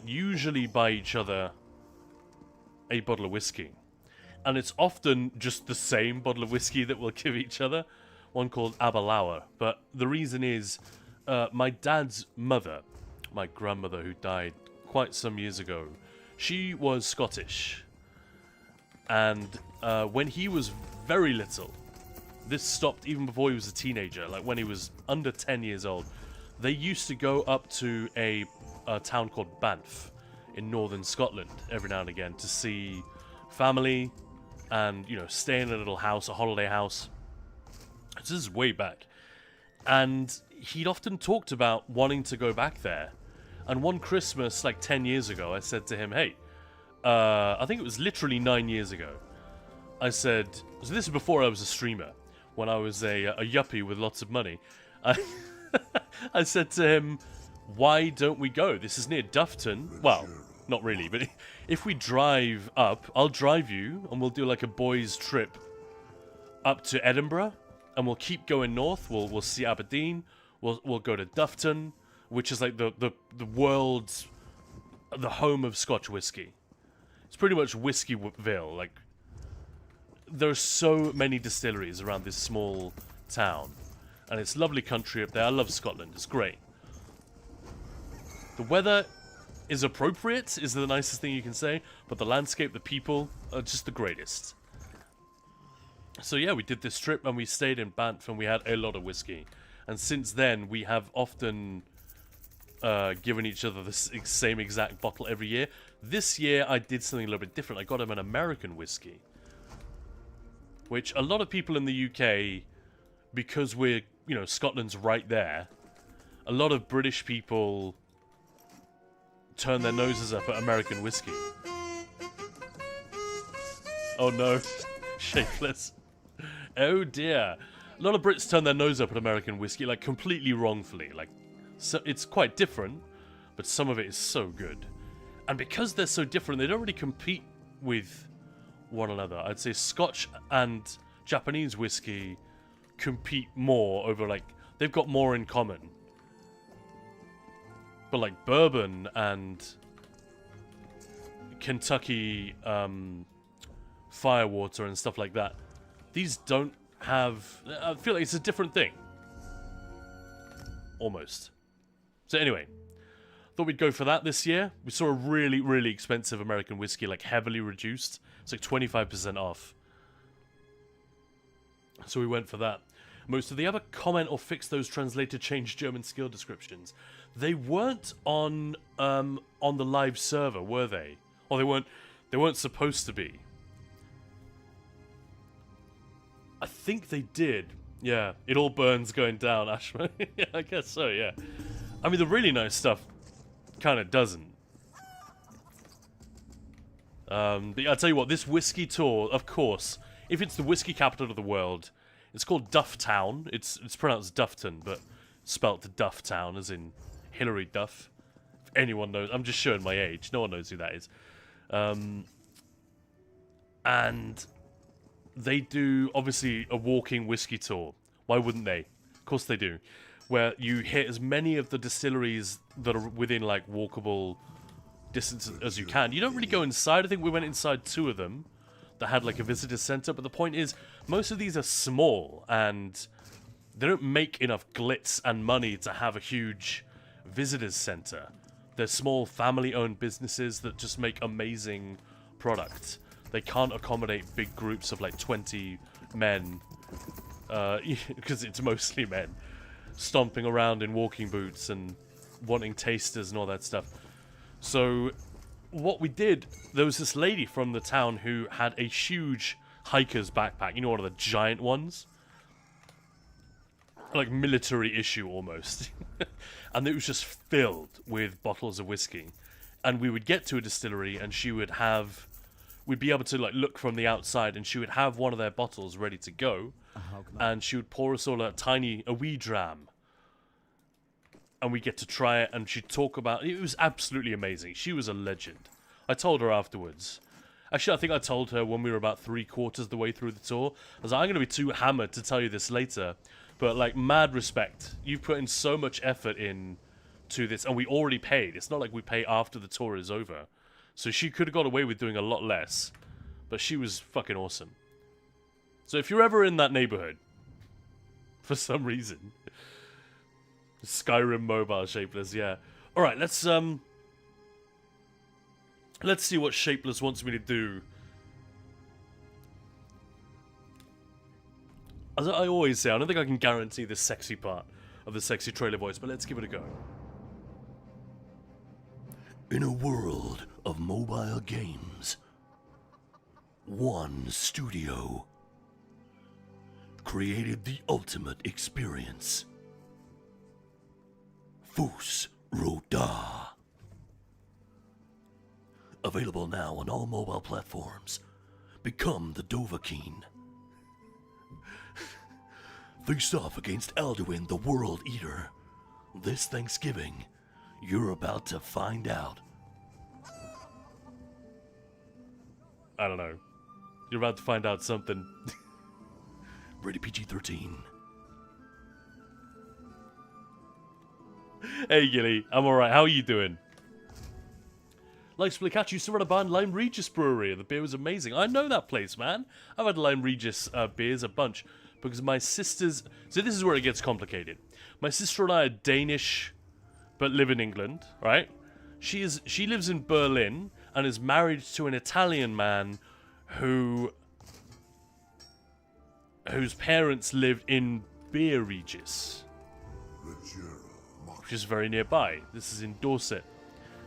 usually buy each other a bottle of whiskey. And it's often just the same bottle of whiskey that we'll give each other. One called Aberlour. But the reason is, my dad's mother, my grandmother who died quite some years ago, She was Scottish. And when he was very little, this stopped even before he was a teenager, like when he was under 10 years old, they used to go up to a town called Banff in northern Scotland every now and again to see family and, you know, stay in a little house, a holiday house. This is way back. And he'd often talked about wanting to go back there. And one Christmas, like 10 years ago, I said to him, hey, I think it was literally 9 years ago. I said, so this is before I was a streamer, when I was a yuppie with lots of money. I said to him, why don't we go? This is near Duffton. Well, not really, but if we drive up, I'll drive you, and we'll do like a boys' trip up to Edinburgh, and we'll keep going north. We'll see Aberdeen. We'll go to Duffton, which is like the world's, the home of Scotch whiskey. It's pretty much Whiskeyville. Like, there's so many distilleries around this small town, and it's lovely country up there. I love Scotland. It's great. The weather is appropriate, is the nicest thing you can say, but the landscape, the people, are just the greatest. So yeah, we did this trip, and we stayed in Banff, and we had a lot of whiskey. And since then, we have often given each other the same exact bottle every year. This year, I did something a little bit different. I got him an American whiskey, which a lot of people in the UK, because we're, you know, Scotland's right there, a lot of British people turn their noses up at American whiskey. Oh no, shapeless. Oh dear. A lot of Brits turn their nose up at American whiskey, like completely wrongfully. Like, so it's quite different, but some of it is so good. And because they're so different, they don't really compete with one another. I'd say Scotch and Japanese whiskey compete more over, like, they've got more in common. But like bourbon and Kentucky firewater and stuff like that, these don't have... I feel like it's a different thing. Almost. So anyway, thought we'd go for that this year. We saw a really, really expensive American whiskey, like heavily reduced. It's like 25% off. So we went for that. Most of the other comment or fix those translated change German skill descriptions. They weren't on the live server, were they? Or they weren't supposed to be. I think they did. Yeah, it all burns going down, Ashma. Yeah, I guess so, yeah. I mean, the really nice stuff kind of doesn't. But I'll tell you what, this whiskey tour, of course, if it's the whiskey capital of the world, it's called Dufftown. It's pronounced Duffton, but spelt to Dufftown, as in Hilary Duff. If anyone knows, I'm just showing my age. No one knows who that is. And they do, obviously, a walking whiskey tour. Why wouldn't they? Of course they do. Where you hit as many of the distilleries that are within, like, walkable distance as you can. You don't really go inside. I think we went inside 2 of them that had, like, a visitor center. But the point is, most of these are small, and they don't make enough glitz and money to have a huge visitors center. They're small family-owned businesses that just make amazing product. They can't accommodate big groups of like 20 men, because it's mostly men, stomping around in walking boots and wanting tasters and all that stuff. So what we did, there was this lady from the town who had a huge hiker's backpack, you know, one of the giant ones? Like military issue almost. And it was just filled with bottles of whiskey. And we would get to a distillery and she would have... We'd be able to like look from the outside and she would have one of their bottles ready to go. And she would pour us all a wee dram. And we get to try it and she'd talk about... It was absolutely amazing. She was a legend. I told her afterwards. Actually, I think I told her when we were about 3/4 of the way through the tour. I was like, I'm going to be too hammered to tell you this later. But like, mad respect. You've put in so much effort in to this. And we already paid. It's not like we pay after the tour is over. So she could have got away with doing a lot less. But she was fucking awesome. So if you're ever in that neighborhood, for some reason, Skyrim mobile shapeless, yeah. Alright, let's Let's see what Shapeless wants me to do. As I always say, I don't think I can guarantee the sexy part of the sexy trailer voice, but let's give it a go. In a world of mobile games, one studio created the ultimate experience. Fus Roda. Available now on all mobile platforms. Become the Dovahkiin. Face off against Alduin, the World Eater. This Thanksgiving, you're about to find out. I don't know. You're about to find out something. Rated PG-13. Hey Gilly, I'm alright, how are you doing? Like Splicatch used to run a bar in Lime Regis Brewery, and the beer was amazing. I know that place, man. I've had Lime Regis beers a bunch, because my sister's... So this is where it gets complicated. My sister and I are Danish, but live in England, right? She lives in Berlin, and is married to an Italian man whose parents lived in Beer Regis, which is very nearby. This is in Dorset.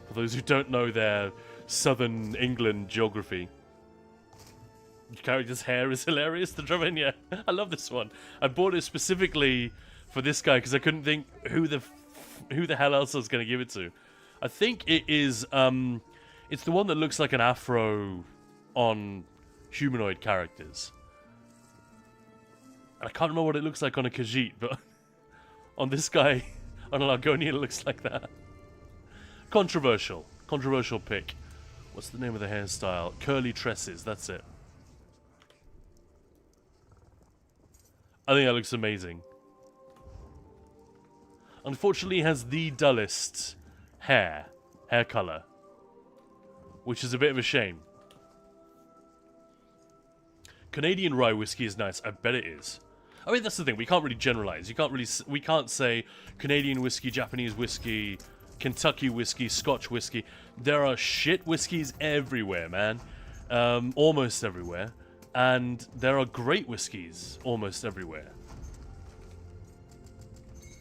For those who don't know their southern England geography. The character's hair is hilarious. The drum in, yeah. I love this one. I bought it specifically for this guy because I couldn't think who the hell else I was going to give it to. I think it is, it's the one that looks like an afro on humanoid characters. And I can't remember what it looks like on a Khajiit, but on this guy, on an Argonian, it looks like that. Controversial. Controversial pick. What's the name of the hairstyle? Curly tresses, that's it. I think that looks amazing. Unfortunately, he has the dullest hair color, which is a bit of a shame. Canadian rye whiskey is nice. I bet it is. I mean, that's the thing. We can't really generalize. We can't say Canadian whiskey, Japanese whiskey, Kentucky whiskey, Scotch whiskey. There are shit whiskeys everywhere, man. Almost everywhere. And there are great whiskeys almost everywhere.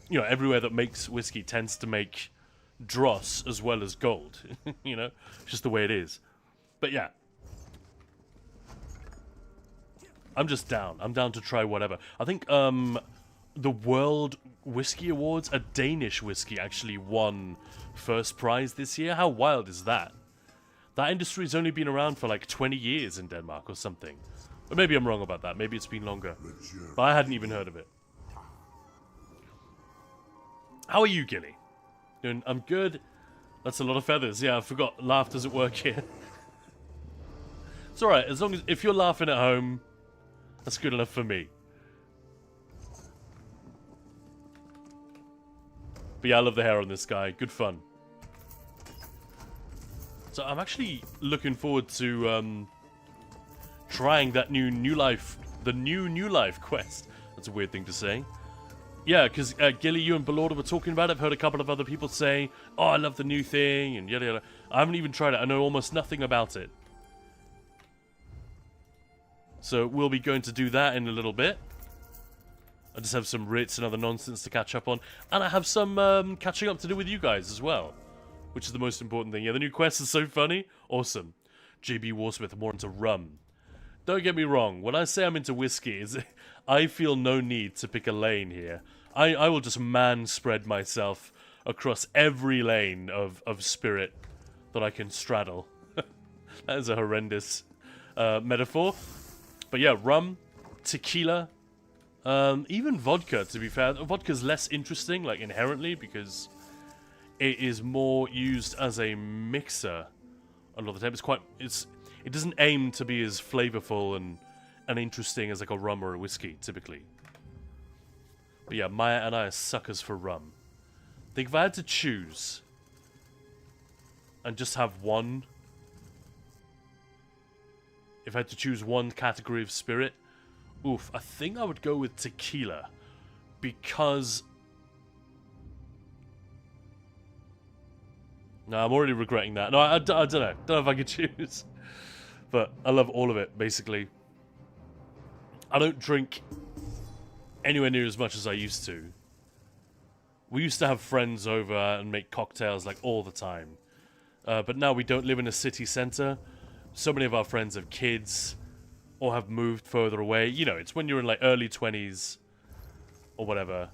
You know, everywhere that makes whiskey tends to make dross as well as gold. You know, it's just the way it is. But yeah. I'm just down. I'm down to try whatever. I think the World Whiskey Awards, a Danish whiskey actually won first prize this year. How wild is that? That industry's only been around for like 20 years in Denmark or something. But maybe I'm wrong about that. Maybe it's been longer. But I hadn't even heard of it. How are you, Gilly? I'm good. That's a lot of feathers. Yeah, I forgot. Laugh doesn't work here. It's alright. As long as... If you're laughing at home, that's good enough for me. But yeah, I love the hair on this guy. Good fun. So I'm actually looking forward to trying that the new New Life quest. That's a weird thing to say. Yeah, because Gilly, you and Belorda were talking about it. I've heard a couple of other people say, oh, I love the new thing, and yada yada. I haven't even tried it. I know almost nothing about it. So we'll be going to do that in a little bit. I just have some writs and other nonsense to catch up on. And I have some catching up to do with you guys as well. Which is the most important thing. Yeah, the new quest is so funny. Awesome. JB Warsmith, more into rum. Don't get me wrong. When I say I'm into whiskey, I feel no need to pick a lane here. I will just man-spread myself across every lane of spirit that I can straddle. That is a horrendous metaphor. But yeah, rum, tequila, even vodka, to be fair. Vodka's less interesting, like, inherently, because it is more used as a mixer a lot of the time. It doesn't aim to be as flavorful and interesting as, like, a rum or a whiskey, typically. But yeah, Maya and I are suckers for rum. I think if I had to choose and just have one... If I had to choose one category of spirit, oof, I think I would go with tequila. Because No, I'm already regretting that. No, I don't know. Don't know if I could choose. But I love all of it, basically. I don't drink anywhere near as much as I used to. We used to have friends over and make cocktails like all the time. But now we don't live in a city centre. So many of our friends have kids or have moved further away. You know, it's when you're in like early 20s or whatever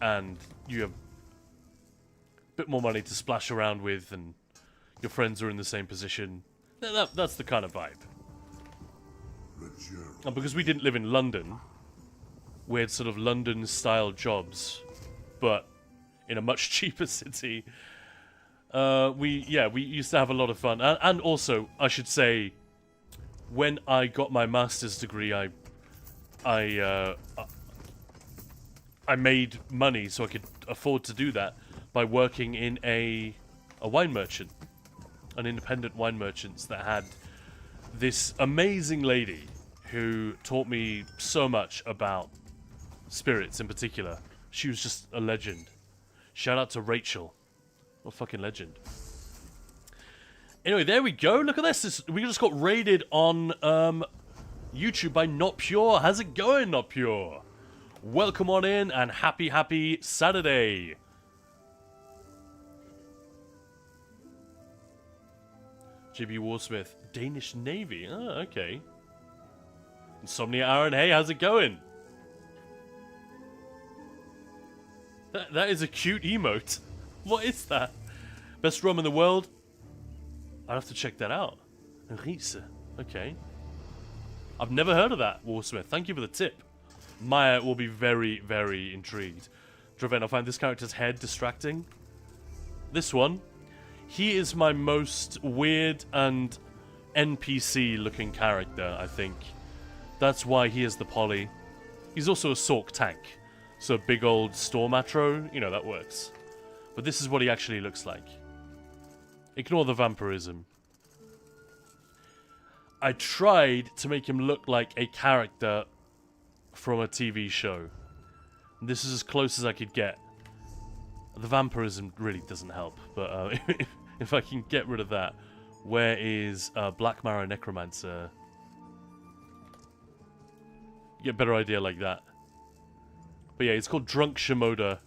and you have a bit more money to splash around with and your friends are in the same position. That's the kind of vibe. And because we didn't live in London, we had sort of London-style jobs, but in a much cheaper city. We used to have a lot of fun. And also, I should say, when I got my master's degree, I made money so I could afford to do that by working in a wine merchant, an independent wine merchant that had this amazing lady who taught me so much about spirits in particular. She was just a legend. Shout out to Rachel. What a fucking legend. Anyway, there we go. Look at this. We just got raided on YouTube by Not Pure. How's it going, Not Pure? Welcome on in and happy Saturday. JB Warsmith, Danish Navy. Oh, okay. Insomnia Aaron, hey, how's it going? That is a cute emote. What is that? Best rum in the world? I'd have to check that out. Riese. Okay. I've never heard of that, Warsmith. Thank you for the tip. Maya will be very, very intrigued. Draven, I find this character's head distracting. This one. He is my most weird and NPC-looking character, I think. That's why he is the poly. He's also a Sork tank. So a big old storm atro, you know, that works. But this is what he actually looks like. Ignore the vampirism. I tried to make him look like a character from a TV show. This is as close as I could get. The vampirism really doesn't help, but if I can get rid of that, where is Black Marrow Necromancer? Get a better idea like that. But yeah, it's called Drunk Shimoda.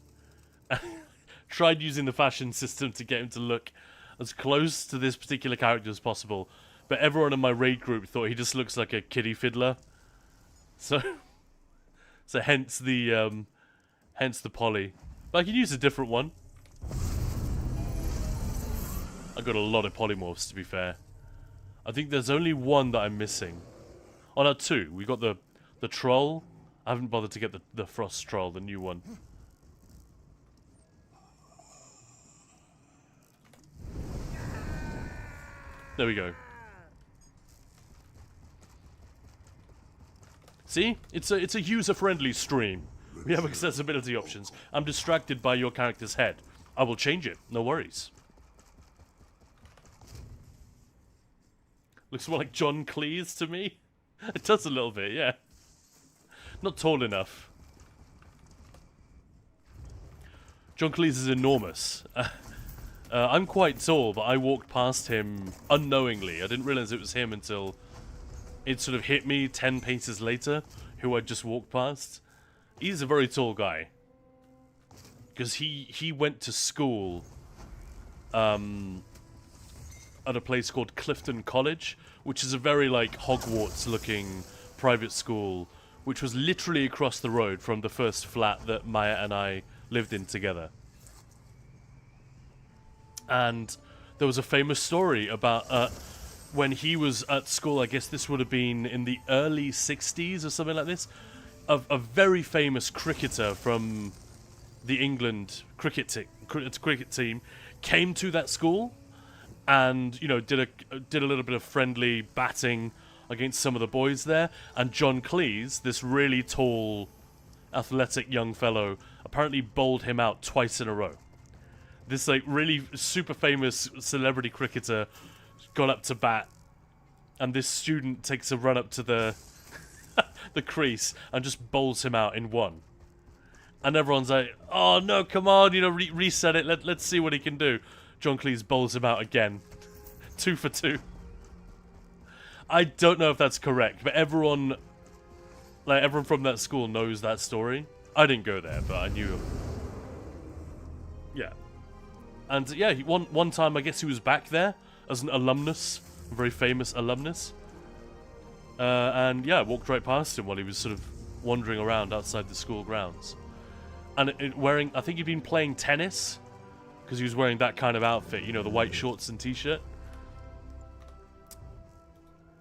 Tried using the fashion system to get him to look as close to this particular character as possible, but everyone in my raid group thought he just looks like a kiddie fiddler. So hence the poly. But I can use a different one. I got a lot of polymorphs, to be fair. I think there's only one that I'm missing. Oh no, two. We got the troll. I haven't bothered to get the frost troll, the new one. There we go. See? It's a user-friendly stream. We have accessibility options. I'm distracted by your character's head. I will change it. No worries. Looks more like John Cleese to me. It does a little bit, yeah. Not tall enough. John Cleese is enormous. I'm quite tall, but I walked past him unknowingly. I didn't realize it was him until it sort of hit me 10 paces later, who I just walked past. He's a very tall guy. Because he went to school at a place called Clifton College, which is a very, like, Hogwarts-looking private school, which was literally across the road from the first flat that Maya and I lived in together. And there was a famous story about when he was at school, I guess this would have been in the early 60s or something like this, a very famous cricketer from the England cricket team came to that school and, you know, did a little bit of friendly batting against some of the boys there, and John Cleese, this really tall, athletic young fellow, apparently bowled him out twice in a row. This, like, really super famous celebrity cricketer got up to bat, and this student takes a run up to the the crease and just bowls him out in one. And everyone's like, oh no, come on, you know, reset it, let's see what he can do. John Cleese bowls him out again. 2 for 2. I don't know if that's correct, but everyone from that school knows that story. I didn't go there, but I knew. Yeah. And yeah, one time I guess he was back there as an alumnus, a very famous alumnus. And yeah, I walked right past him while he was sort of wandering around outside the school grounds. And wearing, I think he'd been playing tennis, because he was wearing that kind of outfit, you know, the white shorts and t-shirt.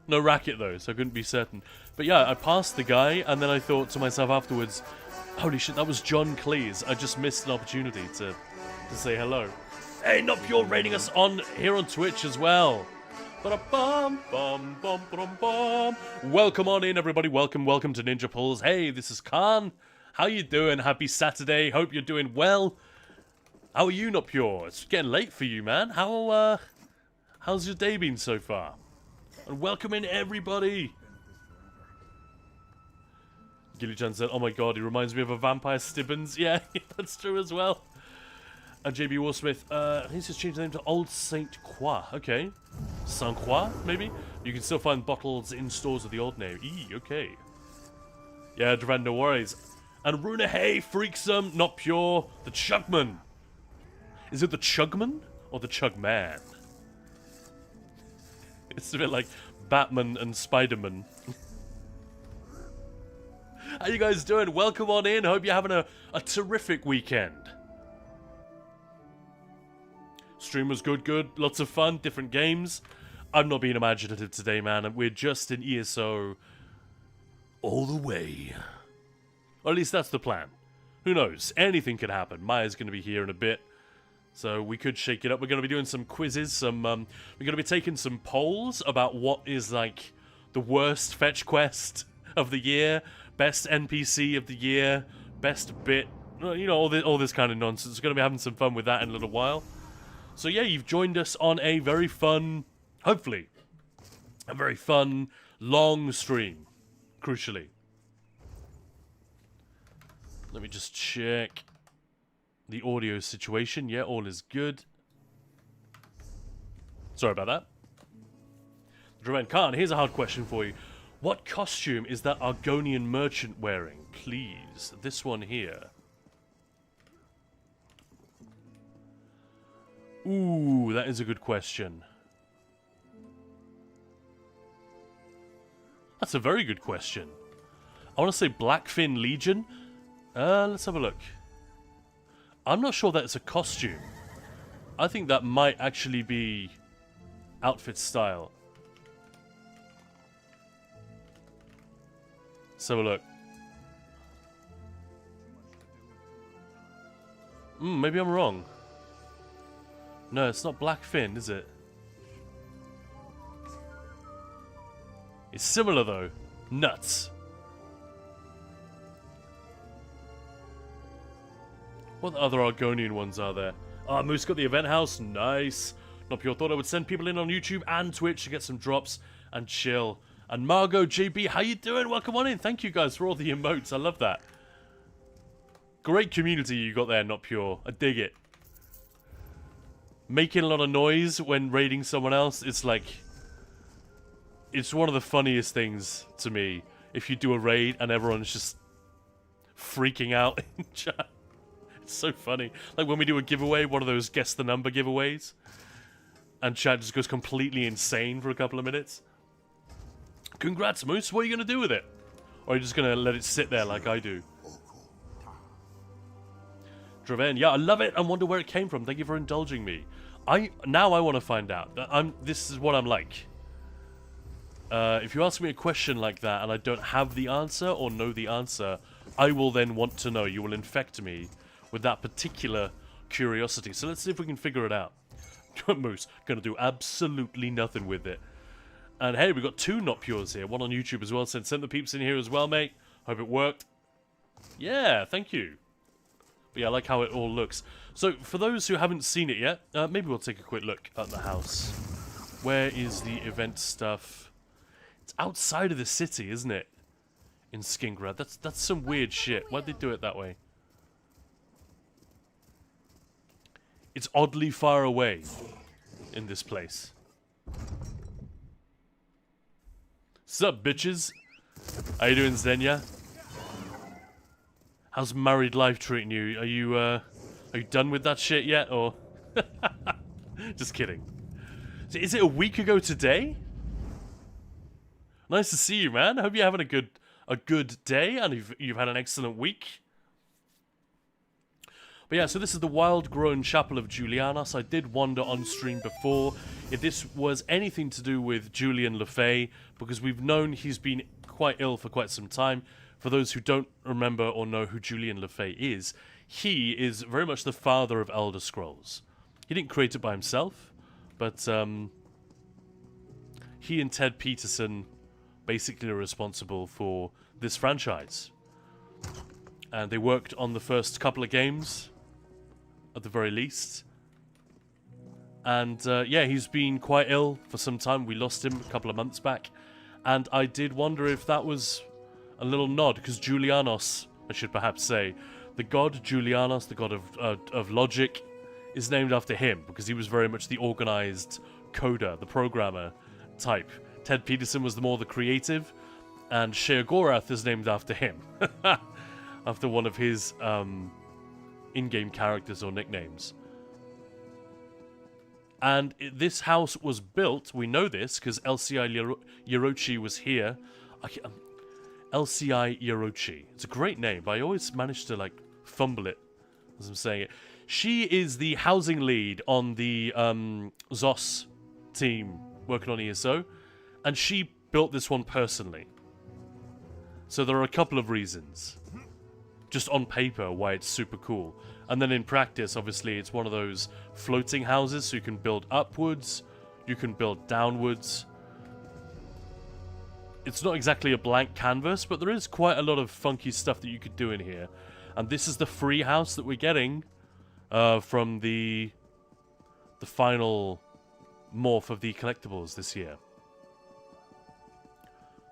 No racket though, so I couldn't be certain. But yeah, I passed the guy, and then I thought to myself afterwards, holy shit, that was John Cleese. I just missed an opportunity to say hello. Hey, Nopure rating us on here on Twitch as well. Ba-da-bum, bum, bum, bum, bum. Welcome on in, everybody. Welcome to Ninja Pulls. Hey, this is Kaan. How you doing? Happy Saturday. Hope you're doing well. How are you, Nopure? It's getting late for you, man. How's your day been so far? And welcome in, everybody. Gilly-chan said, oh my god, he reminds me of a Vampire Stibbins. Yeah, that's true as well. And JB Warsmith, he's just changed the name to Old Saint Croix. Okay. Saint Croix, maybe? You can still find bottles in stores with the old name. Okay. Yeah, Duran, no worries. And Runa, hey, Freaksome, Not Pure, the Chugman. Is it the Chugman or the Chugman? It's a bit like Batman and Spider-Man. How you guys doing? Welcome on in. Hope you're having a terrific weekend. Stream was good. Lots of fun, different games. I'm not being imaginative today, man. We're just in ESO all the way. Or at least that's the plan. Who knows? Anything could happen. Maya's going to be here in a bit. So we could shake it up. We're going to be doing some quizzes. We're going to be taking some polls about what is like the worst fetch quest of the year, best NPC of the year, best bit. You know, all this kind of nonsense. We're going to be having some fun with that in a little while. So yeah, you've joined us on a very fun, hopefully, a very fun, long stream, crucially. Let me just check the audio situation. Yeah, all is good. Sorry about that. Draven Khan, here's a hard question for you. What costume is that Argonian merchant wearing? Please, this one here. Ooh, that is a good question. That's a very good question. I want to say Blackfin Legion. Let's have a look. I'm not sure that's a costume. I think that might actually be outfit style. Let's have a look. Maybe I'm wrong. No, it's not Blackfin, is it? It's similar though. Nuts. What other Argonian ones are there? Ah, Moose got the event house. Nice. Not pure. Thought I would send people in on YouTube and Twitch to get some drops and chill. And Margot JB, how you doing? Welcome on in. Thank you guys for all the emotes. I love that. Great community you got there, Not Pure. I dig it. Making a lot of noise when raiding someone else, it's like... It's one of the funniest things to me. If you do a raid and everyone's just freaking out in chat. It's so funny. Like when we do a giveaway, one of those guess the number giveaways. And chat just goes completely insane for a couple of minutes. Congrats, Moose. What are you going to do with it? Or are you just going to let it sit there like I do? Draven, yeah, I love it. I wonder where it came from. Thank you for indulging me. Now I want to find out. This is what I'm like. If you ask me a question like that and I don't have the answer or know the answer, I will then want to know. You will infect me with that particular curiosity. So let's see if we can figure it out. Moose, gonna do absolutely nothing with it. And hey, we've got 2 Not Pures here. One on YouTube as well. Send the peeps in here as well, mate. Hope it worked. Yeah, thank you. But yeah, I like how it all looks. So, for those who haven't seen it yet, maybe we'll take a quick look at the house. Where is the event stuff? It's outside of the city, isn't it? In Skingrad. That's some weird shit. Why'd they do it that way? It's oddly far away in this place. Sup, bitches? How you doing, Xenia? How's married life treating you? Are you done with that shit yet, or? Just kidding. So is it a week ago today? Nice to see you, man. I hope you're having a good day and you've had an excellent week. But yeah, so this is the wild-grown chapel of Julianos. I did wonder on stream before if this was anything to do with Julian Le Fay, because we've known he's been quite ill for quite some time. For those who don't remember or know who Julian Le Fay is, he is very much the father of Elder Scrolls. He didn't create it by himself, but he and Ted Peterson basically are responsible for this franchise. And they worked on the first couple of games, at the very least. And yeah, he's been quite ill for some time. We lost him a couple of months back. And I did wonder if that was a little nod, because Julianos, I should perhaps say, the god Julianos, the god of logic, is named after him, because he was very much the organized coder, the programmer type. Ted Peterson was the creative, and Sheogorath is named after him. After one of his in-game characters or nicknames. And this house was built, we know this, because LCI Yorochi was here. LCI Yorochi. It's a great name, but I always manage to, like, fumble it as I'm saying it. She is the housing lead on the ZOS team working on ESO, and she built this one personally. So there are a couple of reasons, just on paper, why it's super cool. And then in practice, obviously, it's one of those floating houses, so you can build upwards, you can build downwards. It's not exactly a blank canvas, but there is quite a lot of funky stuff that you could do in here. And this is the free house that we're getting from the final morph of the collectibles this year.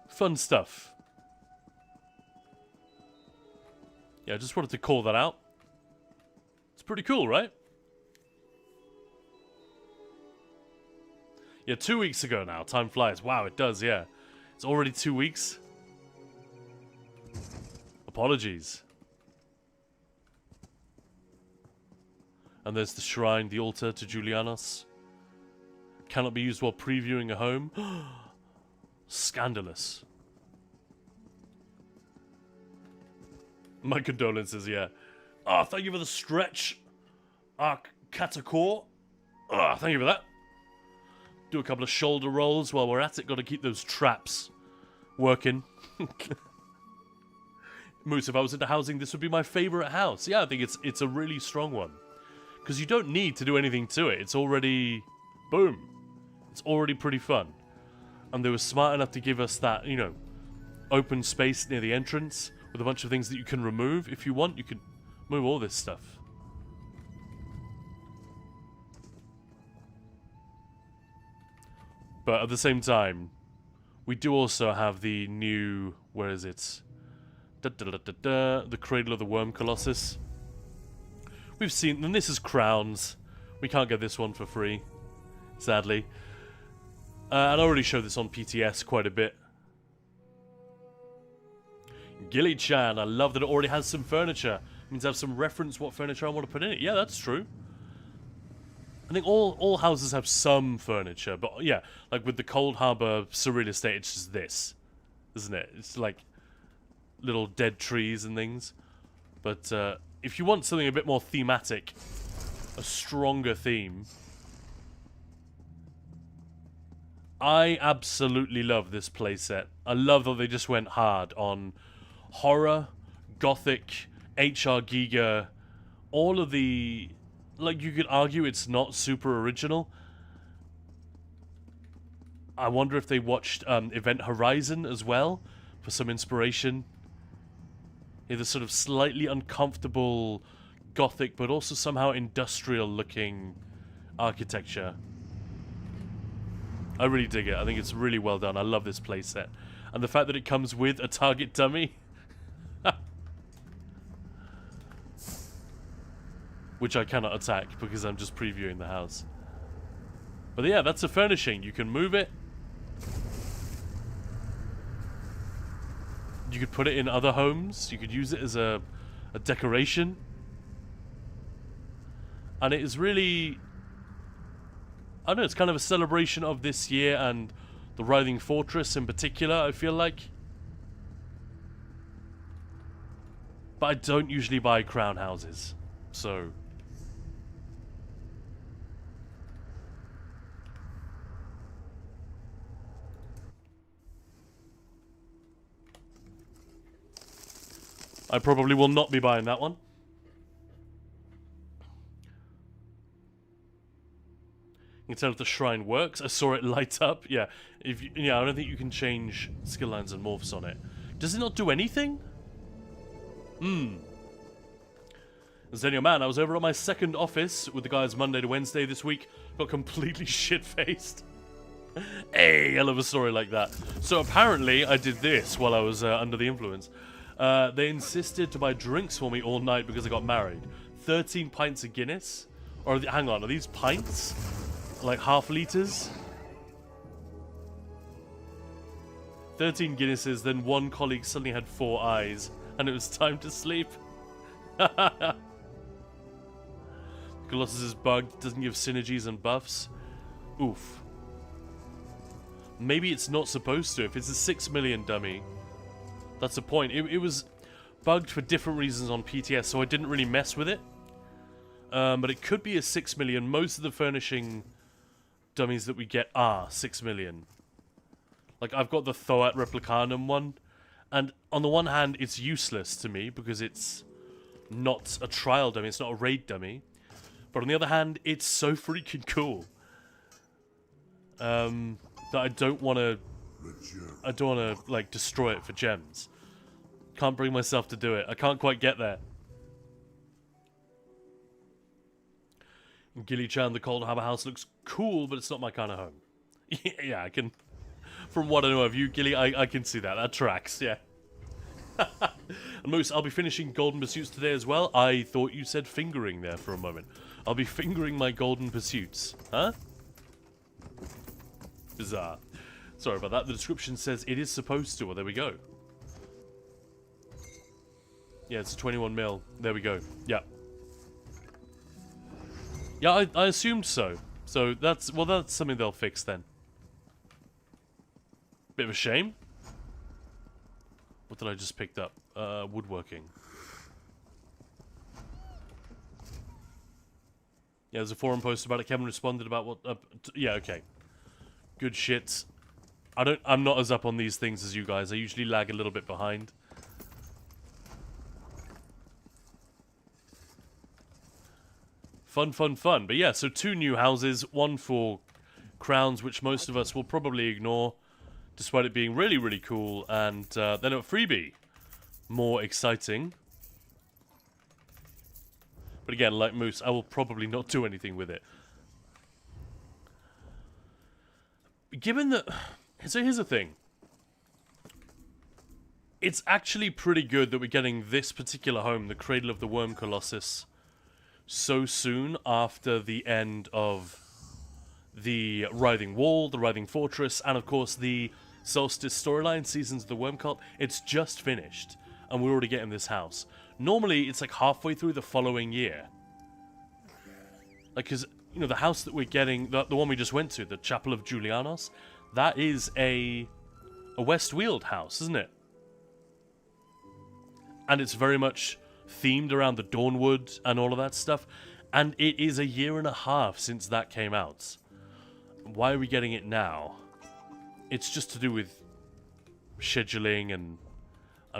Fun stuff. Yeah, I just wanted to call that out. It's pretty cool, right? Yeah, 2 weeks ago now. Time flies. Wow, it does, yeah. It's already 2 weeks. Apologies. And there's the shrine, the altar to Julianos. Cannot be used while previewing a home. Scandalous. My condolences, yeah. Ah, thank you for the stretch. Katakor. Ah, thank you for that. Do a couple of shoulder rolls while we're at it. Got to keep those traps working. Moose, if I was into housing, this would be my favorite house. Yeah, I think it's a really strong one. Because you don't need to do anything to it. It's already... boom. It's already pretty fun. And they were smart enough to give us that, you know, open space near the entrance with a bunch of things that you can remove. If you want, you can move all this stuff. But at the same time, we do also have the new... where is it? The Cradle of the Worm Colossus. We've seen... and this is crowns. We can't get this one for free, sadly. And I already showed this on PTS quite a bit. Gilly-chan, I love that it already has some furniture. It means I have some reference what furniture I want to put in it. Yeah, that's true. I think all houses have some furniture, but yeah, like with the Cold Harbor Surreal Estate, it's just this, isn't it? It's like little dead trees and things. But if you want something a bit more thematic, a stronger theme, I absolutely love this playset. I love that they just went hard on horror, gothic, HR Giga, all of the... like, you could argue it's not super original. I wonder if they watched Event Horizon as well for some inspiration. Yeah, the sort of slightly uncomfortable gothic, but also somehow industrial-looking architecture. I really dig it. I think it's really well done. I love this playset. And the fact that it comes with a target dummy. which I cannot attack because I'm just previewing the house. But yeah, that's a furnishing. You can move it. You could put it in other homes. You could use it as a decoration. And it is really... I don't know, it's kind of a celebration of this year and the Writhing Fortress in particular, I feel like. But I don't usually buy crown houses, so... I probably will not be buying that one. You can tell if the shrine works. I saw it light up. Yeah, I don't think you can change skill lines and morphs on it. Does it not do anything? Zenio man, I was over at my second office with the guys Monday to Wednesday this week. Got completely shit-faced. Hey, I love a story like that. So apparently I did this while I was under the influence. They insisted to buy drinks for me all night because I got married. 13 pints of Guinness? Or, hang on, are these pints? Like half liters? 13 Guinnesses, then one colleague suddenly had 4 eyes, and it was time to sleep. Colossus is bugged, doesn't give synergies and buffs. Oof. Maybe it's not supposed to. If it's a 6 million dummy, that's the point. It was bugged for different reasons on PTS, so I didn't really mess with it. But it could be a 6 million. Most of the furnishing dummies that we get are 6 million. Like, I've got the Thoat Replicanum one, and on the one hand, it's useless to me because it's not a trial dummy, it's not a raid dummy. But on the other hand, it's so freaking cool that I don't want to, like, destroy it for gems. Can't bring myself to do it. I can't quite get there. Gilly-chan, the Cold Harbor House looks cool, but it's not my kind of home. Yeah, I can... From what I know of you, Gilly, I can see that. That tracks, yeah. And Moose, I'll be finishing Golden Pursuits today as well. I thought you said fingering there for a moment. I'll be fingering my Golden Pursuits. Huh? Bizarre. Sorry about that. The description says it is supposed to. Well, there we go. Yeah, it's 21 mil. There we go. Yeah. Yeah, I assumed so. So that's something they'll fix then. Bit of a shame. What did I just pick up? Woodworking. Yeah, there's a forum post about it. Kevin responded about what... yeah, okay. Good shit. I'm not as up on these things as you guys. I usually lag a little bit behind. Fun, fun, fun. But yeah, so 2 new houses. One for crowns, which most of us will probably ignore, despite it being really, really cool. And then a freebie. More exciting. But again, like Moose, I will probably not do anything with it. Given that... So here's the thing. It's actually pretty good that we're getting this particular home, the Cradle of the Worm Colossus, so soon after the end of the Writhing Wall, the Writhing Fortress, and of course the Solstice storyline, Seasons of the Worm Cult. It's just finished, and we're already getting this house. Normally, it's like halfway through the following year. Like, because, you know, the house that we're getting, the one we just went to, the Chapel of Julianos, that is a West Weald house, isn't it? And it's very much themed around the Dawnwood and all of that stuff. And it is a year and a half since that came out. Why are we getting it now? It's just to do with scheduling and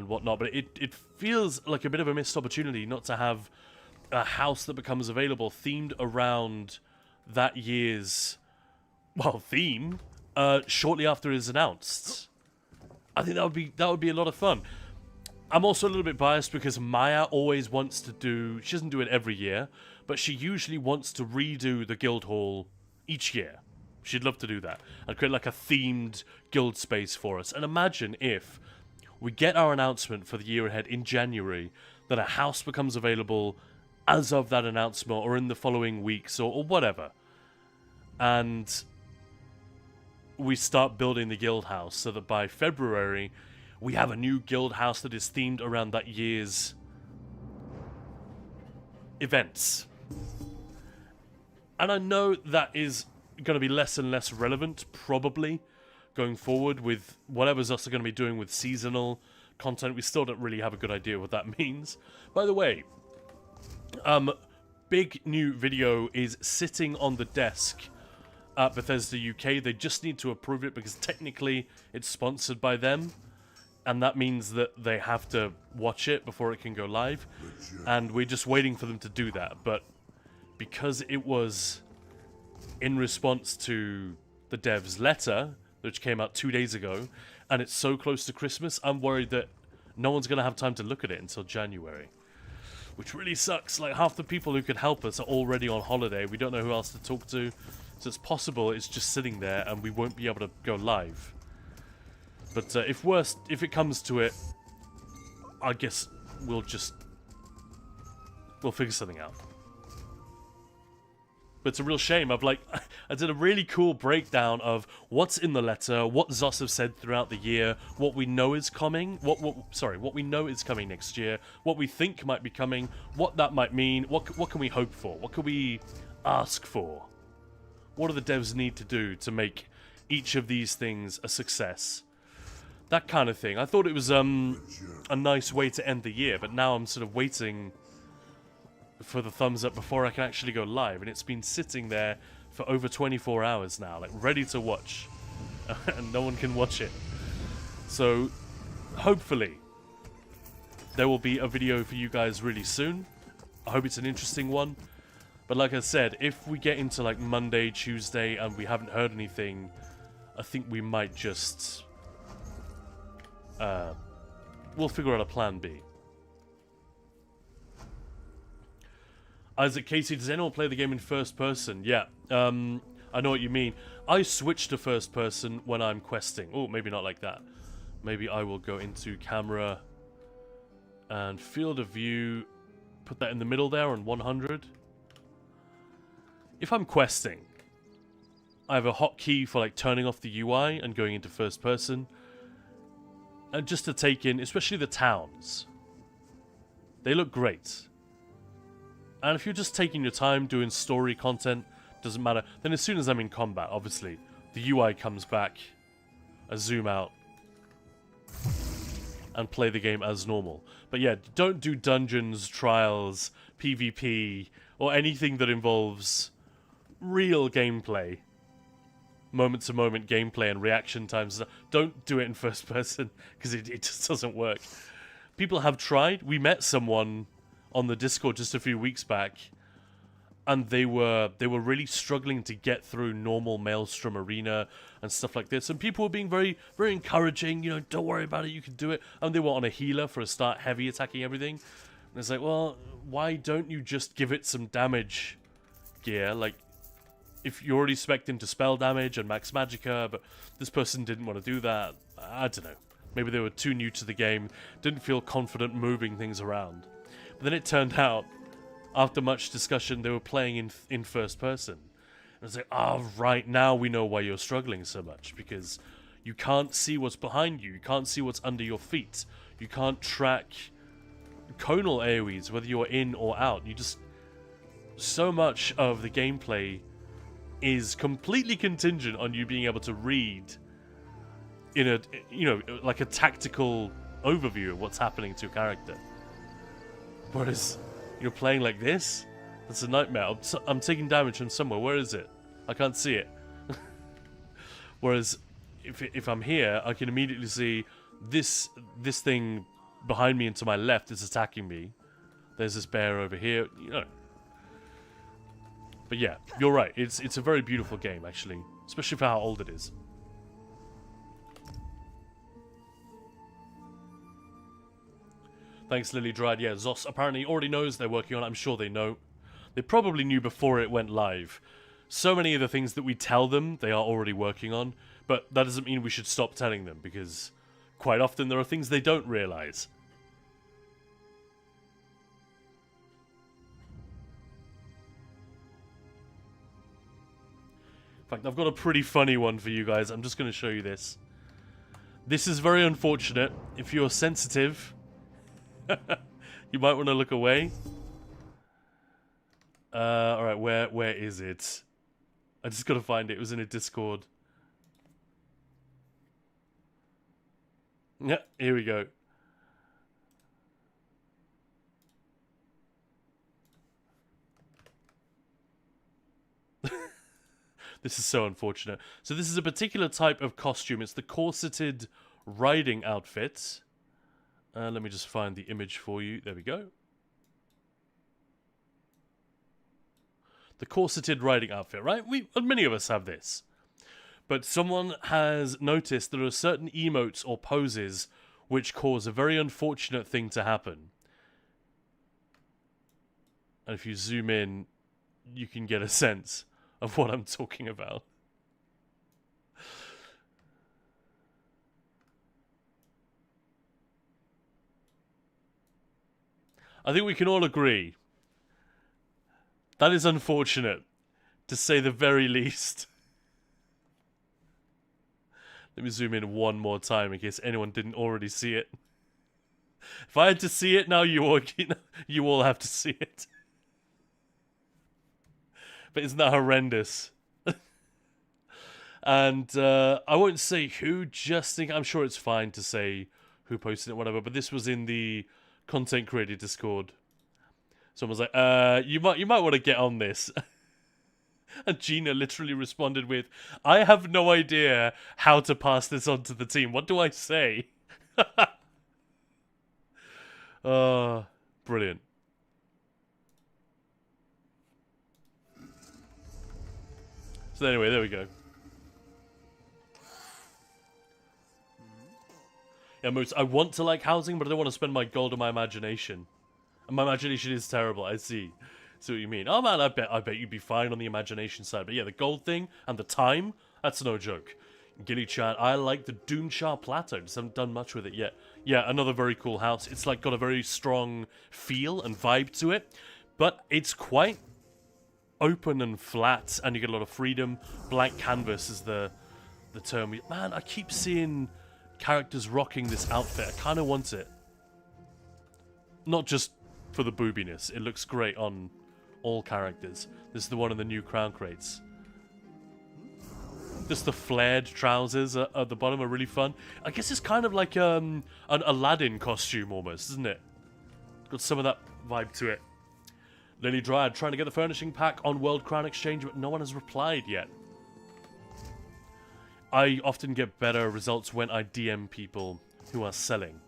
whatnot. But it feels like a bit of a missed opportunity not to have a house that becomes available themed around that year's, well, theme shortly after it is announced. I think that would be a lot of fun. I'm also a little bit biased because Maya always wants to do... She doesn't do it every year, but she usually wants to redo the guild hall each year. She'd love to do that and create like a themed guild space for us. And imagine if we get our announcement for the year ahead in January, then a house becomes available as of that announcement or in the following weeks or whatever. And we start building the guild house so that by February we have a new guild house that is themed around that year's events. And I know that is going to be less and less relevant, probably, going forward with whatever Zos are going to be doing with seasonal content. We still don't really have a good idea what that means. By the way, big new video is sitting on the desk at Bethesda UK. They just need to approve it because technically it's sponsored by them. And that means that they have to watch it before it can go live. And we're just waiting for them to do that. But because it was in response to the dev's letter, which came out 2 days ago, and it's so close to Christmas, I'm worried that no one's going to have time to look at it until January. Which really sucks. Like, half the people who could help us are already on holiday. We don't know who else to talk to. So it's possible it's just sitting there and we won't be able to go live. But if it comes to it, I guess we'll figure something out. But it's a real shame. I did a really cool breakdown of what's in the letter, what Zos have said throughout the year, what we know is coming, what we know is coming next year, what we think might be coming, what that might mean, what can we hope for, what can we ask for, what do the devs need to do to make each of these things a success. That kind of thing. I thought it was a nice way to end the year, but now I'm sort of waiting for the thumbs up before I can actually go live, and it's been sitting there for over 24 hours now, like ready to watch, and no one can watch it. So hopefully there will be a video for you guys really soon. I hope it's an interesting one. But like I said, if we get into like Monday, Tuesday, and we haven't heard anything, I think we might just we'll figure out a plan B. Isaac Casey, does anyone play the game in first person? Yeah, I know what you mean. I switch to first person when I'm questing. Oh, maybe not like that. Maybe I will go into camera and field of view, put that in the middle there on 100. If I'm questing, I have a hotkey for like turning off the UI and going into first person. And just to take in, especially the towns. They look great. And if you're just taking your time doing story content, doesn't matter. Then as soon as I'm in combat, obviously, the UI comes back. I zoom out. And play the game as normal. But yeah, don't do dungeons, trials, PvP, or anything that involves real gameplay. Moment-to-moment gameplay and reaction times. Don't do it in first person, because it just doesn't work. People have tried. We met someone on the Discord just a few weeks back, and they were really struggling to get through normal Maelstrom Arena and stuff like this. And people were being very, very encouraging. You know, don't worry about it. You can do it. And they were on a healer for a start, heavy attacking everything. And it's like, well, why don't you just give it some damage gear? Like, if you're already spec'd into spell damage and max magicka, but this person didn't want to do that. I don't know. Maybe they were too new to the game, didn't feel confident moving things around. But then it turned out, after much discussion, they were playing in first person. And it's like, oh, right, now we know why you're struggling so much. Because you can't see what's behind you. You can't see what's under your feet. You can't track conal AoEs, whether you're in or out. You just... So much of the gameplay is completely contingent on you being able to read in a, you know, like a tactical overview of what's happening to your character. Whereas you're playing like this, that's a nightmare. I'm taking damage from somewhere. Where is it? I can't see it. Whereas if I'm here, I can immediately see this thing behind me and to my left is attacking me. There's this bear over here, you know. But yeah, you're right. It's a very beautiful game, actually. Especially for how old it is. Thanks, Lily Dried. Yeah, Zos apparently already knows they're working on it. I'm sure they know. They probably knew before it went live. So many of the things that we tell them, they are already working on. But that doesn't mean we should stop telling them, because quite often there are things they don't realize. fact, I've got a pretty funny one for you guys. I'm just going to show you this. This is very unfortunate. If you're sensitive, you might want to look away. Alright, where is it? I just got to find it. It was in a Discord. Yeah, here we go. This is so unfortunate. So this is a particular type of costume. It's the corseted riding outfit. Let me just find the image for you. There we go. The corseted riding outfit, right? Many of us have this. But someone has noticed there are certain emotes or poses which cause a very unfortunate thing to happen. And if you zoom in, you can get a sense of what I'm talking about. I think we can all agree that is unfortunate, to say the very least. Let me zoom in one more time in case anyone didn't already see it. If I had to see it now, you all have to see it. But isn't that horrendous? And I won't say who, just think I'm sure it's fine to say who posted it, whatever. But this was in the content creator Discord. Someone's like, you might want to get on this. And Gina literally responded with, I have no idea how to pass this on to the team. What do I say? Brilliant. So anyway, there we go. Yeah, Moose, I want to like housing, but I don't want to spend my gold on my imagination. And my imagination is terrible, I see. See what you mean. Oh man, I bet you'd be fine on the imagination side. But yeah, the gold thing and the time, that's no joke. Gilly Chat, I like the Doomchar Plateau. Just haven't done much with it yet. Yeah, another very cool house. It's like got a very strong feel and vibe to it. But it's quite open and flat, and you get a lot of freedom. Blank canvas is the term. Man, I keep seeing characters rocking this outfit. I kind of want it. Not just for the boobiness. It looks great on all characters. This is the one in the new crown crates. Just the flared trousers at the bottom are really fun. I guess it's kind of like an Aladdin costume almost, isn't it? Got some of that vibe to it. Lily Dryad trying to get the furnishing pack on World Crown Exchange, but no one has replied yet. I often get better results when I DM people who are selling.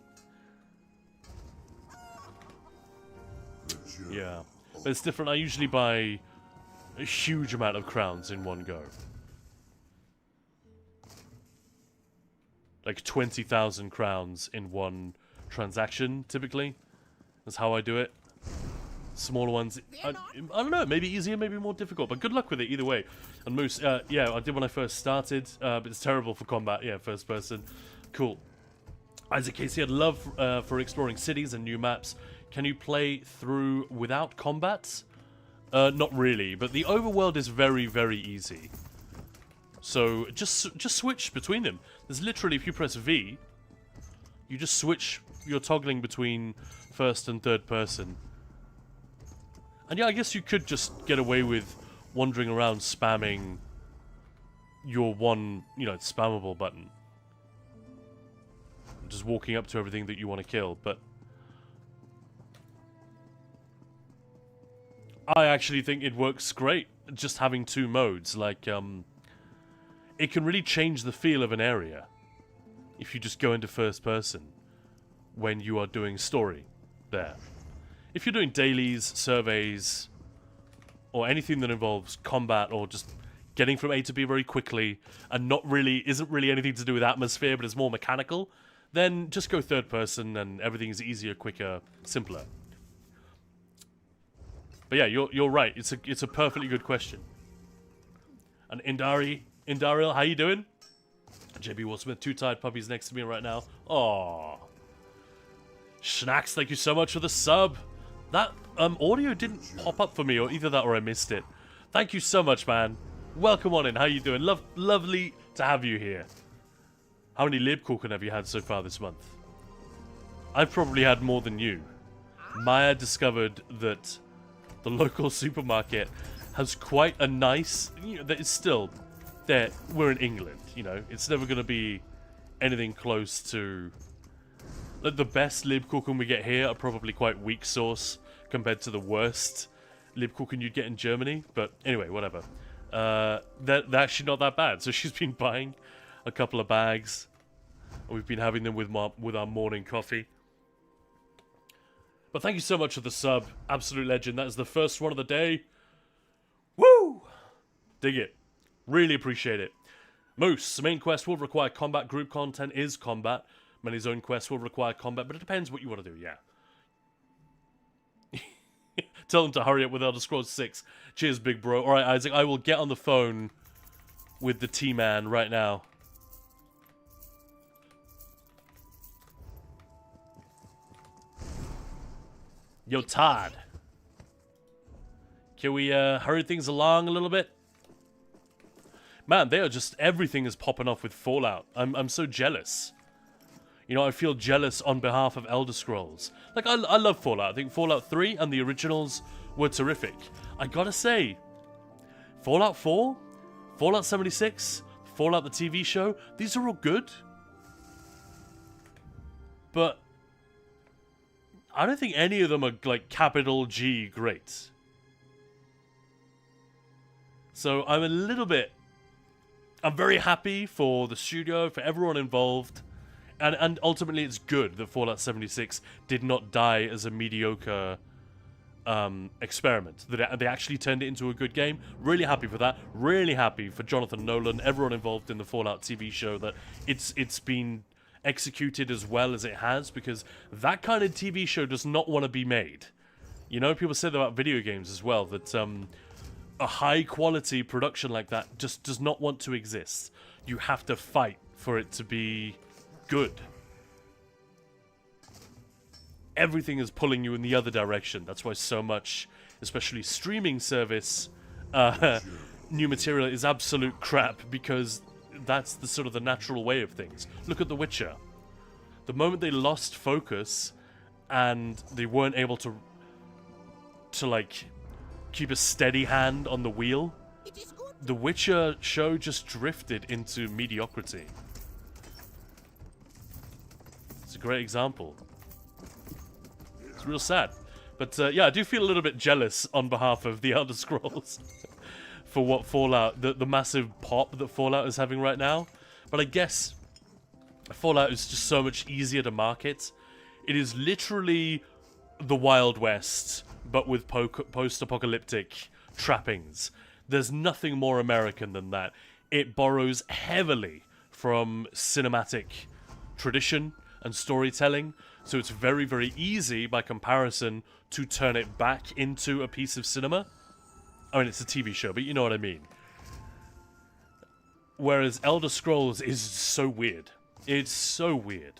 Yeah. But it's different. I usually buy a huge amount of crowns in one go. Like 20,000 crowns in one transaction, typically. That's how I do it. Smaller ones, I don't know, maybe easier, maybe more difficult, but good luck with it either way. And Moose, yeah, I did when I first started, but it's terrible for combat, yeah, first person. Cool. Isaac Casey had love for exploring cities and new maps. Can you play through without combat? Not really, but the overworld is very, very easy. So just switch between them. There's literally, if you press V, you just switch, you're toggling between first and third person. And yeah, I guess you could just get away with wandering around spamming your one, spammable button. Just walking up to everything that you want to kill, but I actually think it works great, just having two modes. Like, it can really change the feel of an area if you just go into first person when you are doing story there. If you're doing dailies, surveys, or anything that involves combat or just getting from A to B very quickly and isn't really anything to do with atmosphere, but it's more mechanical, then just go third person and everything's easier, quicker, simpler. But yeah, you're right. It's a perfectly good question. And Indariel, how you doing? JB Watsmith, two tired puppies next to me right now. Aww. Schnacks, thank you so much for the sub. That audio didn't pop up for me, or either that or I missed it. Thank you so much, man. Welcome on in. How you doing? Lovely to have you here. How many Lebkuchen have you had so far this month? I've probably had more than you. Maya discovered that the local supermarket has quite a nice... You know, that is still... There, we're in England, you know. It's never going to be anything close to... Like, the best Lebkuchen we get here are probably quite weak sauce compared to the worst Lebkuchen you'd get in Germany. But anyway, whatever. They're actually not that bad. So she's been buying a couple of bags. And we've been having them with our morning coffee. But thank you so much for the sub. Absolute legend. That is the first one of the day. Woo! Dig it. Really appreciate it. Moose, the main quest will require combat. Group content is combat. Many zone quests will require combat, but it depends what you want to do, yeah. Tell them to hurry up with Elder Scrolls 6. Cheers, big bro. Alright, Isaac, I will get on the phone with the T-Man right now. Yo, Todd. Can we hurry things along a little bit? Man, they are just... Everything is popping off with Fallout. I'm so jealous. You know, I feel jealous on behalf of Elder Scrolls. Like, I love Fallout. I think Fallout 3 and the originals were terrific. I gotta say, Fallout 4, Fallout 76, Fallout the TV show, these are all good. But I don't think any of them are, like, capital G great. So I'm a little bit... I'm very happy for the studio, for everyone involved. And ultimately it's good that Fallout 76 did not die as a mediocre experiment. That they actually turned it into a good game. Really happy for that. Really happy for Jonathan Nolan, everyone involved in the Fallout TV show, that it's been executed as well as it has, because that kind of TV show does not want to be made. You know, people say that about video games as well, that a high quality production like that just does not want to exist. You have to fight for it to be good. Everything is pulling you in the other direction. That's why so much, especially streaming service, new material is absolute crap, because that's the sort of the natural way of things. Look at The Witcher. The moment they lost focus and they weren't able to like keep a steady hand on the wheel, The Witcher show just drifted into mediocrity. It's a great example. It's real sad. But yeah, I do feel a little bit jealous on behalf of the Elder Scrolls for what Fallout, the massive pop that Fallout is having right now. But I guess Fallout is just so much easier to market. It is literally the Wild West, but with post-apocalyptic trappings. There's nothing more American than that. It borrows heavily from cinematic tradition and storytelling, so it's very, very easy, by comparison, to turn it back into a piece of cinema. I mean, it's a TV show, but you know what I mean. Whereas Elder Scrolls is so weird. It's so weird.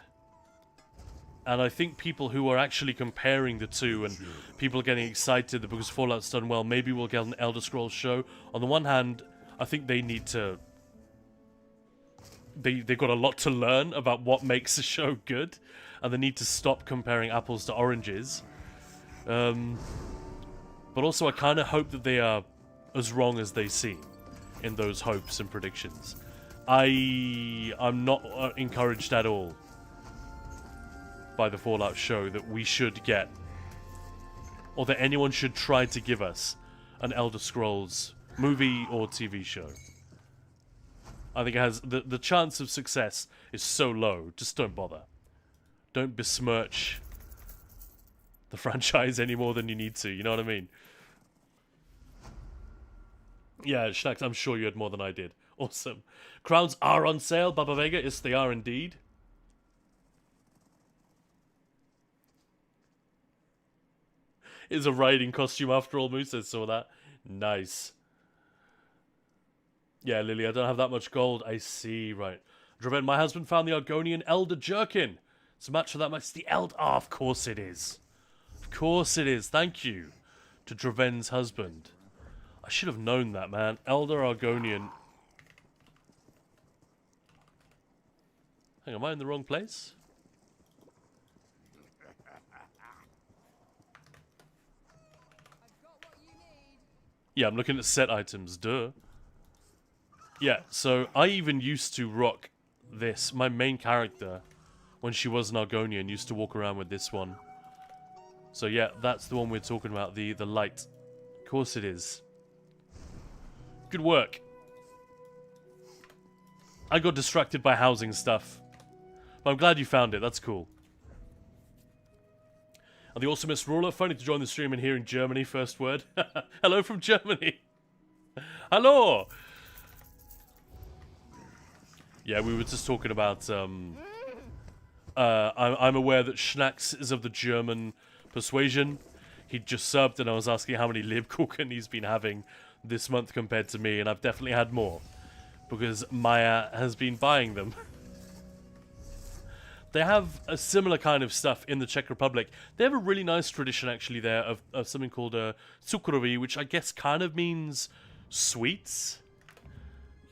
And I think people who are actually comparing the two, and people getting excited because Fallout's done well, maybe we'll get an Elder Scrolls show. On the one hand, I think they need to... They've got a lot to learn about what makes a show good, and they need to stop comparing apples to oranges. But also, I kind of hope that they are as wrong as they seem in those hopes and predictions. I'm not encouraged at all by the Fallout show that we should get, or that anyone should try to give us, an Elder Scrolls movie or TV show. I think it has the chance of success is so low. Just don't bother. Don't besmirch the franchise any more than you need to. You know what I mean? Yeah, Schnack, I'm sure you had more than I did. Awesome. Crowns are on sale, Baba Vega. Yes, they are indeed. It's a riding costume after all, Moose. I saw that. Nice. Yeah, Lily, I don't have that much gold. I see, right. Draven, my husband found the Argonian Elder Jerkin. It's a match for that much. It's the Eld... Oh, of course it is. Of course it is. Thank you to Draven's husband. I should have known that, man. Elder Argonian. Hang on, am I in the wrong place? Yeah, I'm looking at set items, duh. Yeah, so I even used to rock this. My main character, when she was an Argonian, used to walk around with this one. So yeah, that's the one we're talking about, the light. Of course it is. Good work. I got distracted by housing stuff. But I'm glad you found it, that's cool. And the awesomest ruler, funny to join the stream and here in Germany, first word. Hello from Germany. Hello. Yeah, we were just talking about, I'm aware that Schnacks is of the German persuasion. He just subbed and I was asking how many Lebkuchen he's been having this month compared to me, and I've definitely had more. Because Maya has been buying them. They have a similar kind of stuff in the Czech Republic. They have a really nice tradition, actually, there of something called cukroví, which I guess kind of means sweets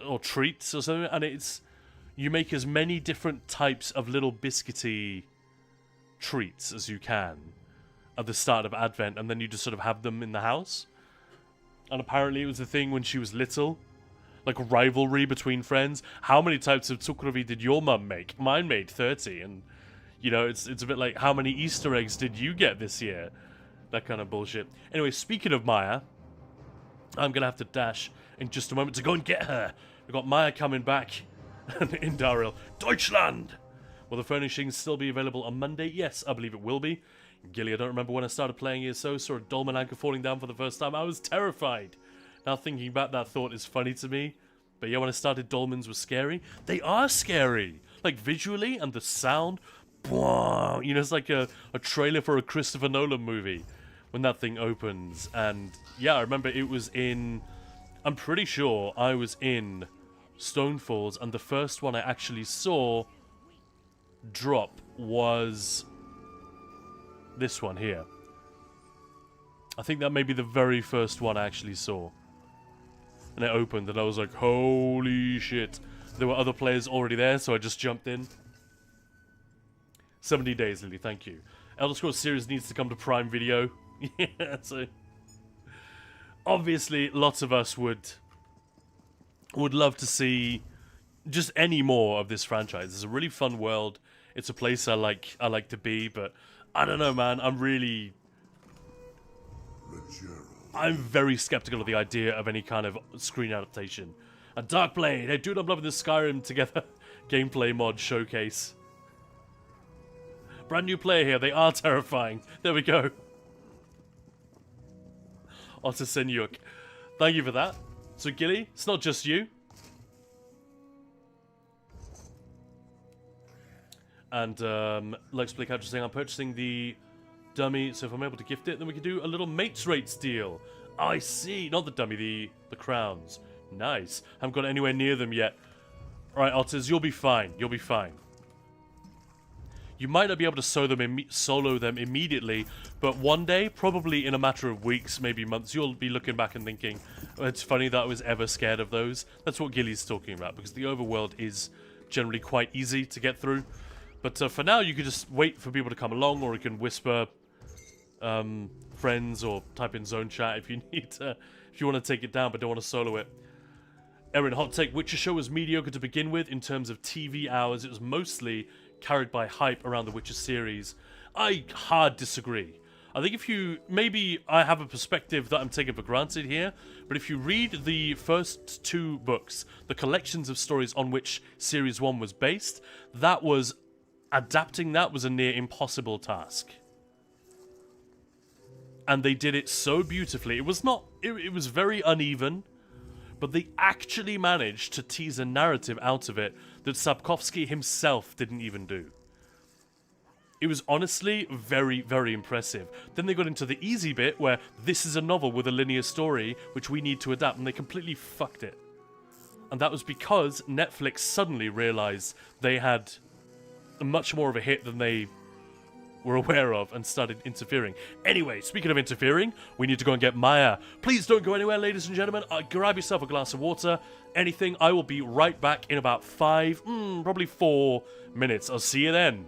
or treats or something. And it's, you make as many different types of little biscuity treats as you can at the start of Advent, and then you just sort of have them in the house. And apparently it was a thing when she was little. Like rivalry between friends. How many types of cukroví did your mum make? Mine made 30, and you know, it's a bit like, how many Easter eggs did you get this year? That kind of bullshit. Anyway, speaking of Maya, I'm gonna have to dash in just a moment to go and get her. We've got Maya coming back in Darrell. Deutschland! Will the furnishings still be available on Monday? Yes, I believe it will be. Gilly, I don't remember when I started playing ESO, saw a dolmen anchor falling down for the first time. I was terrified. Now thinking about that thought is funny to me. But yeah, when I started, dolmens were scary. They are scary! Like, visually, and the sound. Bwah, you know, it's like a trailer for a Christopher Nolan movie. When that thing opens. And yeah, I remember it was in... I'm pretty sure I was in Stonefalls. And the first one I actually saw drop was this one here. I think that may be the very first one I actually saw. And it opened, and I was like, holy shit. There were other players already there, so I just jumped in. 70 days, Lily, thank you. Elder Scrolls series needs to come to Prime Video. Yeah, so... Obviously, lots of us would love to see just any more of this franchise. It's a really fun world. It's a place I like to be, but I don't know, man. I'm very skeptical of the idea of any kind of screen adaptation. A Darkblade! Hey dude, I'm loving the Skyrim together gameplay mod showcase. Brand new player here, they are terrifying. There we go. Otter Senyuk. Thank you for that. So Gilly, it's not just you. And Lex Blake Couch saying I'm purchasing the dummy, so if I'm able to gift it, then we can do a little mates rates deal. I see. Not the dummy, the crowns. Nice. Haven't got anywhere near them yet. Alright, Otters, you'll be fine. You'll be fine. You might not be able to solo them immediately, but one day, probably in a matter of weeks, maybe months, you'll be looking back and thinking, oh, it's funny that I was ever scared of those. That's what Gilly's talking about, because the overworld is generally quite easy to get through. But for now, you can just wait for people to come along, or you can whisper friends, or type in zone chat if you need to, if you want to take it down but don't want to solo it. Erin, hot take, Witcher show was mediocre to begin with in terms of TV hours. It was mostly carried by hype around the Witcher series. I hard disagree. I think if you, maybe I have a perspective that I'm taking for granted here, but if you read the first two books, the collections of stories on which Series 1 was based, adapting that was a near impossible task. And they did it so beautifully. It was very uneven, but they actually managed to tease a narrative out of it that Sapkowski himself didn't even do. It was honestly very, very impressive. Then they got into the easy bit where this is a novel with a linear story which we need to adapt, and they completely fucked it. And that was because Netflix suddenly realized they had much more of a hit than they were aware of and started interfering. Anyway, speaking of interfering, we need to go and get Maya. Please don't go anywhere, ladies and gentlemen. Grab yourself a glass of water, anything. I will be right back in about 5, probably 4 minutes. I'll see you then.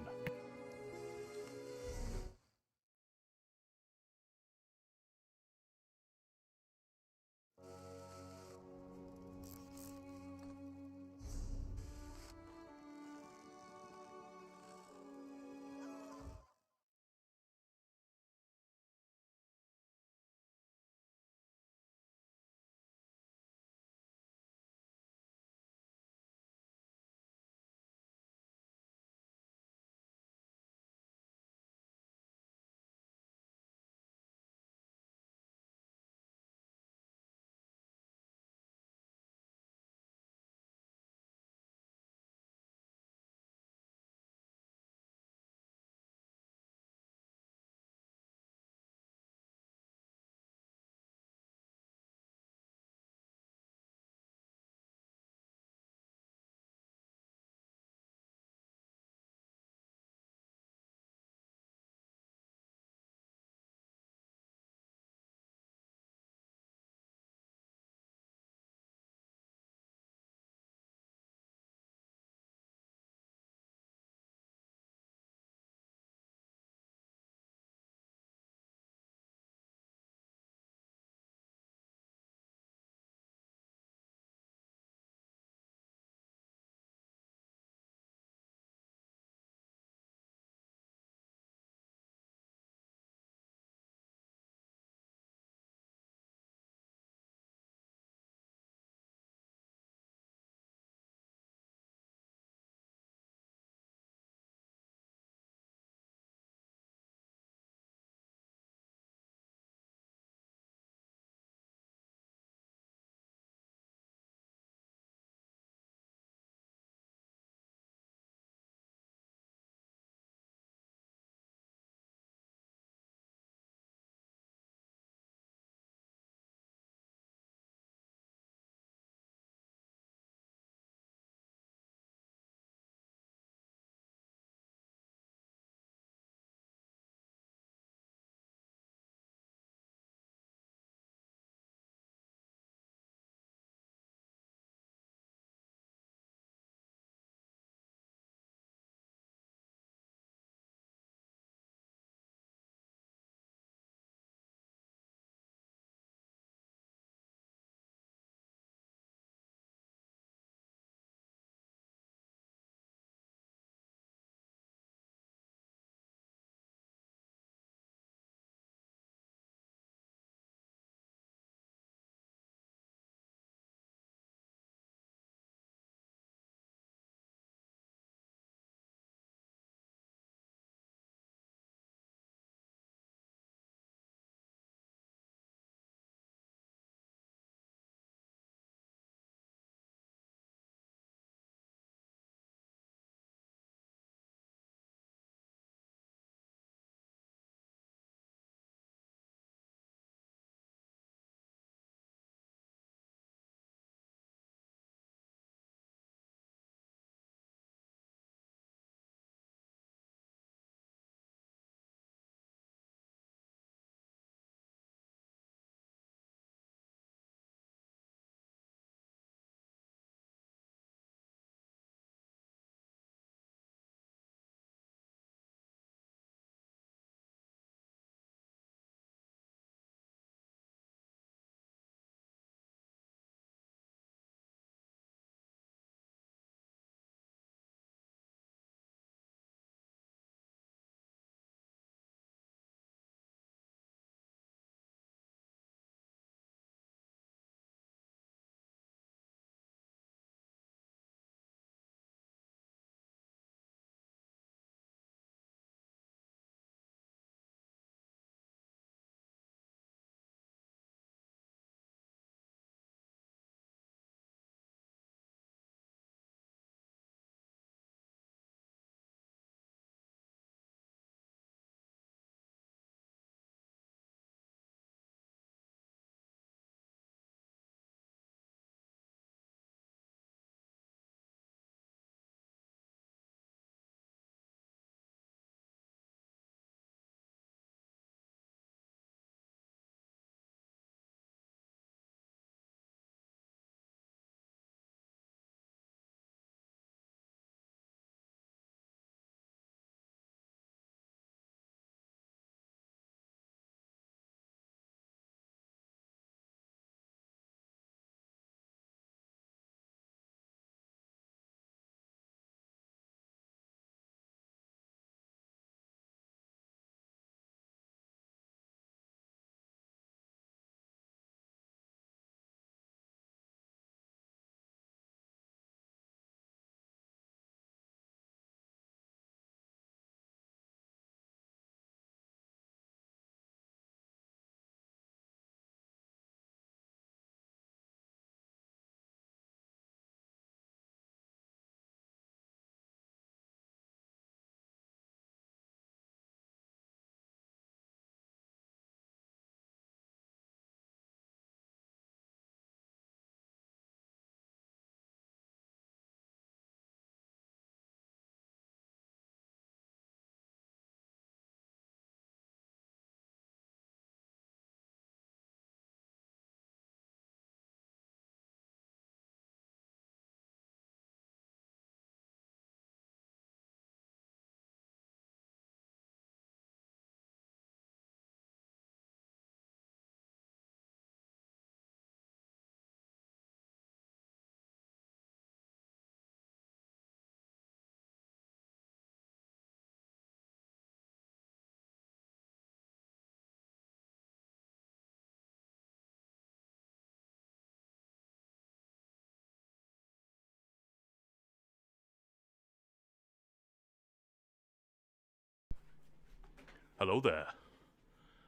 Hello there.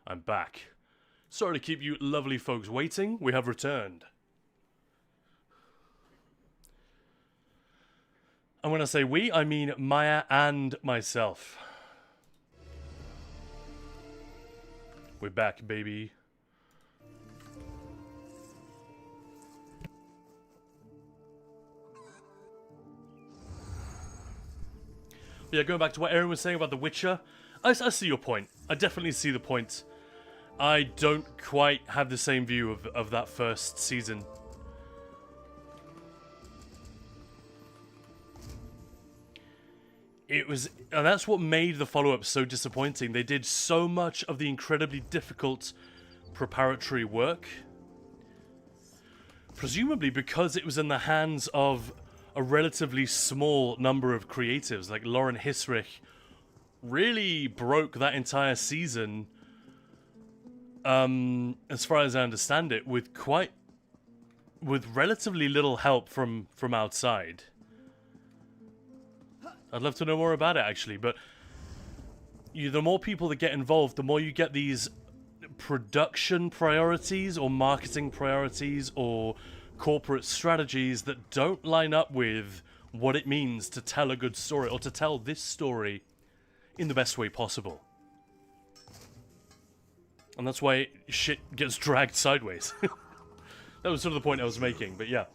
I'm back. Sorry to keep you lovely folks waiting. We have returned. And when I say we, I mean Maya and myself. We're back, baby. But yeah, going back to what Aaron was saying about The Witcher, I see your point. I definitely see the point. I don't quite have the same view of that first season. It was, and that's what made the follow-up so disappointing. They did so much of the incredibly difficult preparatory work. Presumably because it was in the hands of a relatively small number of creatives, like Lauren Hissrich really broke that entire season, as far as I understand it, with relatively little help from outside. I'd love to know more about it, actually, but the more people that get involved, the more you get these production priorities or marketing priorities or corporate strategies that don't line up with what it means to tell a good story or to tell this story in the best way possible. And that's why shit gets dragged sideways. That was sort of the point I was making, but yeah.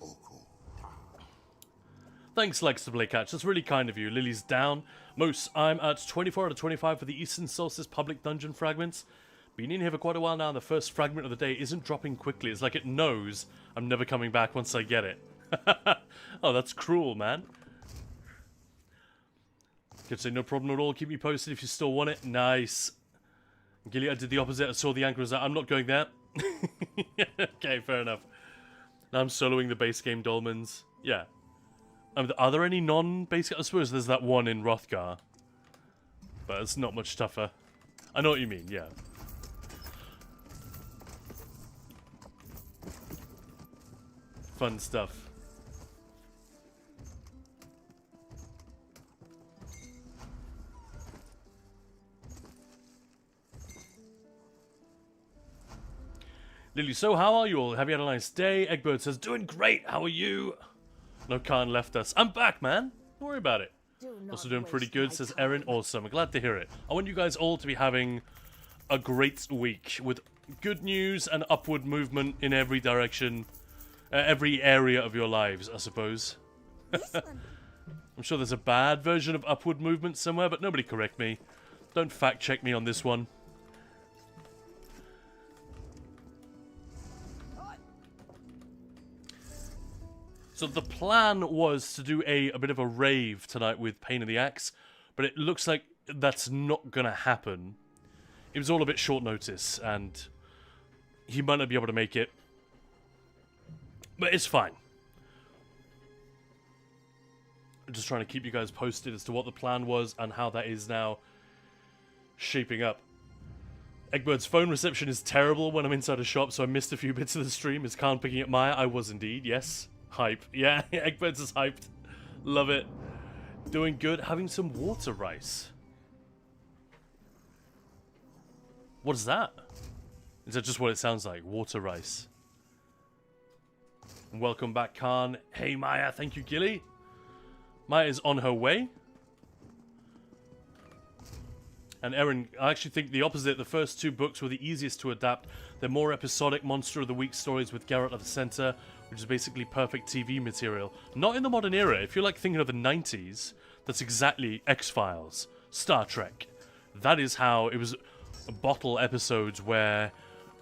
Thanks, Lex to Play Catch. That's really kind of you. Lily's down. Moose, I'm at 24 out of 25 for the Eastern Solstice public dungeon fragments. Been in here for quite a while now, and the first fragment of the day isn't dropping quickly. It's like it knows I'm never coming back once I get it. Oh, that's cruel, man. Could say no problem at all. Keep me posted if you still want it. Nice. Gilly, I did the opposite. I saw the anchor as that. I'm not going there. Okay, fair enough. Now I'm soloing the base game Dolmens. Yeah. Are there any non-base? I suppose there's that one in Hrothgar. But it's not much tougher. I know what you mean, yeah. Fun stuff. Lily, so how are you all? Have you had a nice day? Eggbird says, doing great, how are you? No, Kaan left us. I'm back, man. Don't worry about it. Also doing pretty good, says Erin. Awesome. I'm glad to hear it. I want you guys all to be having a great week with good news and upward movement in every direction. Every area of your lives, I suppose. I'm sure there's a bad version of upward movement somewhere, but nobody correct me. Don't fact check me on this one. So the plan was to do a bit of a rave tonight with Pain in the Axe, but it looks like that's not gonna happen. It was all a bit short notice, and he might not be able to make it. But it's fine. I'm just trying to keep you guys posted as to what the plan was and how that is now shaping up. Eggbird's phone reception is terrible when I'm inside a shop, so I missed a few bits of the stream. Is Kaan picking up Maya? I was indeed, yes. Hype. Yeah, Eggbird's is hyped. Love it. Doing good. Having some water rice. What is that? Is that just what it sounds like? Water rice. Welcome back, Kaan. Hey, Maya. Thank you, Gilly. Maya is on her way. And Erin, I actually think the opposite. The first two books were the easiest to adapt. They're more episodic Monster of the Week stories with Garrett at the center, which is basically perfect TV material. Not in the modern era. If you're like thinking of the 90s, that's exactly X-Files, Star Trek. That is how it was. Bottle episodes where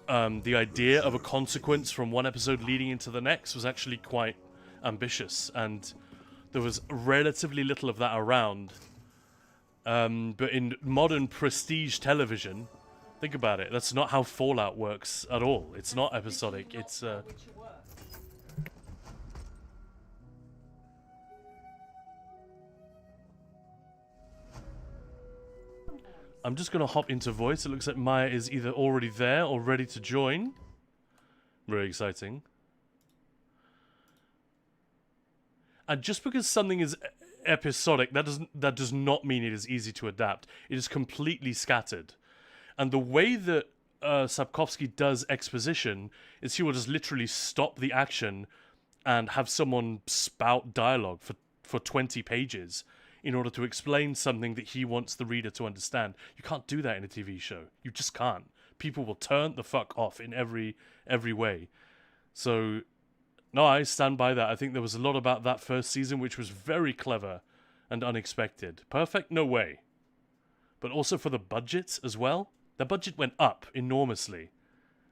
the idea of a consequence from one episode leading into the next was actually quite ambitious, and there was relatively little of that around. But in modern prestige television, think about it, that's not how Fallout works at all. It's not episodic, it's I'm just going to hop into voice. It looks like Maya is either already there or ready to join. Very exciting. And just because something is episodic, that does not mean it is easy to adapt. It is completely scattered. And the way that Sapkowski does exposition is he will just literally stop the action and have someone spout dialogue for 20 pages in order to explain something that he wants the reader to understand. You can't do that in a TV show. You just can't. People will turn the fuck off in every way. So, no, I stand by that. I think there was a lot about that first season which was very clever and unexpected. Perfect? No way. But also for the budget as well. The budget went up enormously.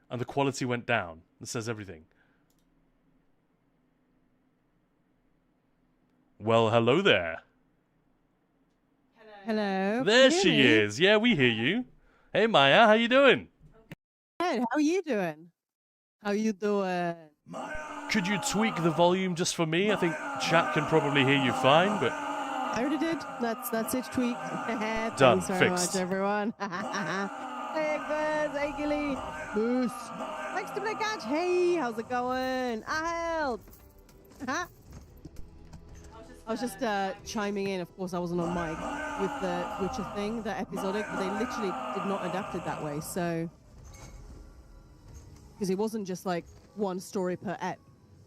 And the quality went down. That says everything. Well, hello there. Hello. There she is. Yeah, we hear you. Hey, Maya, how you doing? Good. How are you doing? How you doing? Could you tweak the volume just for me? I think chat can probably hear you fine, but... I already did. That's it, tweaked. Done. Thanks very Fixed. much, everyone. Hey, Buzz. Hey, Gilly. Moose. Thanks to Black Catch. Hey, how's it going? I help. I was just chiming in. Of course, I wasn't on mic with the Witcher thing, the episodic, but they literally did not adapt it that way. So, because it wasn't just like one story per ep,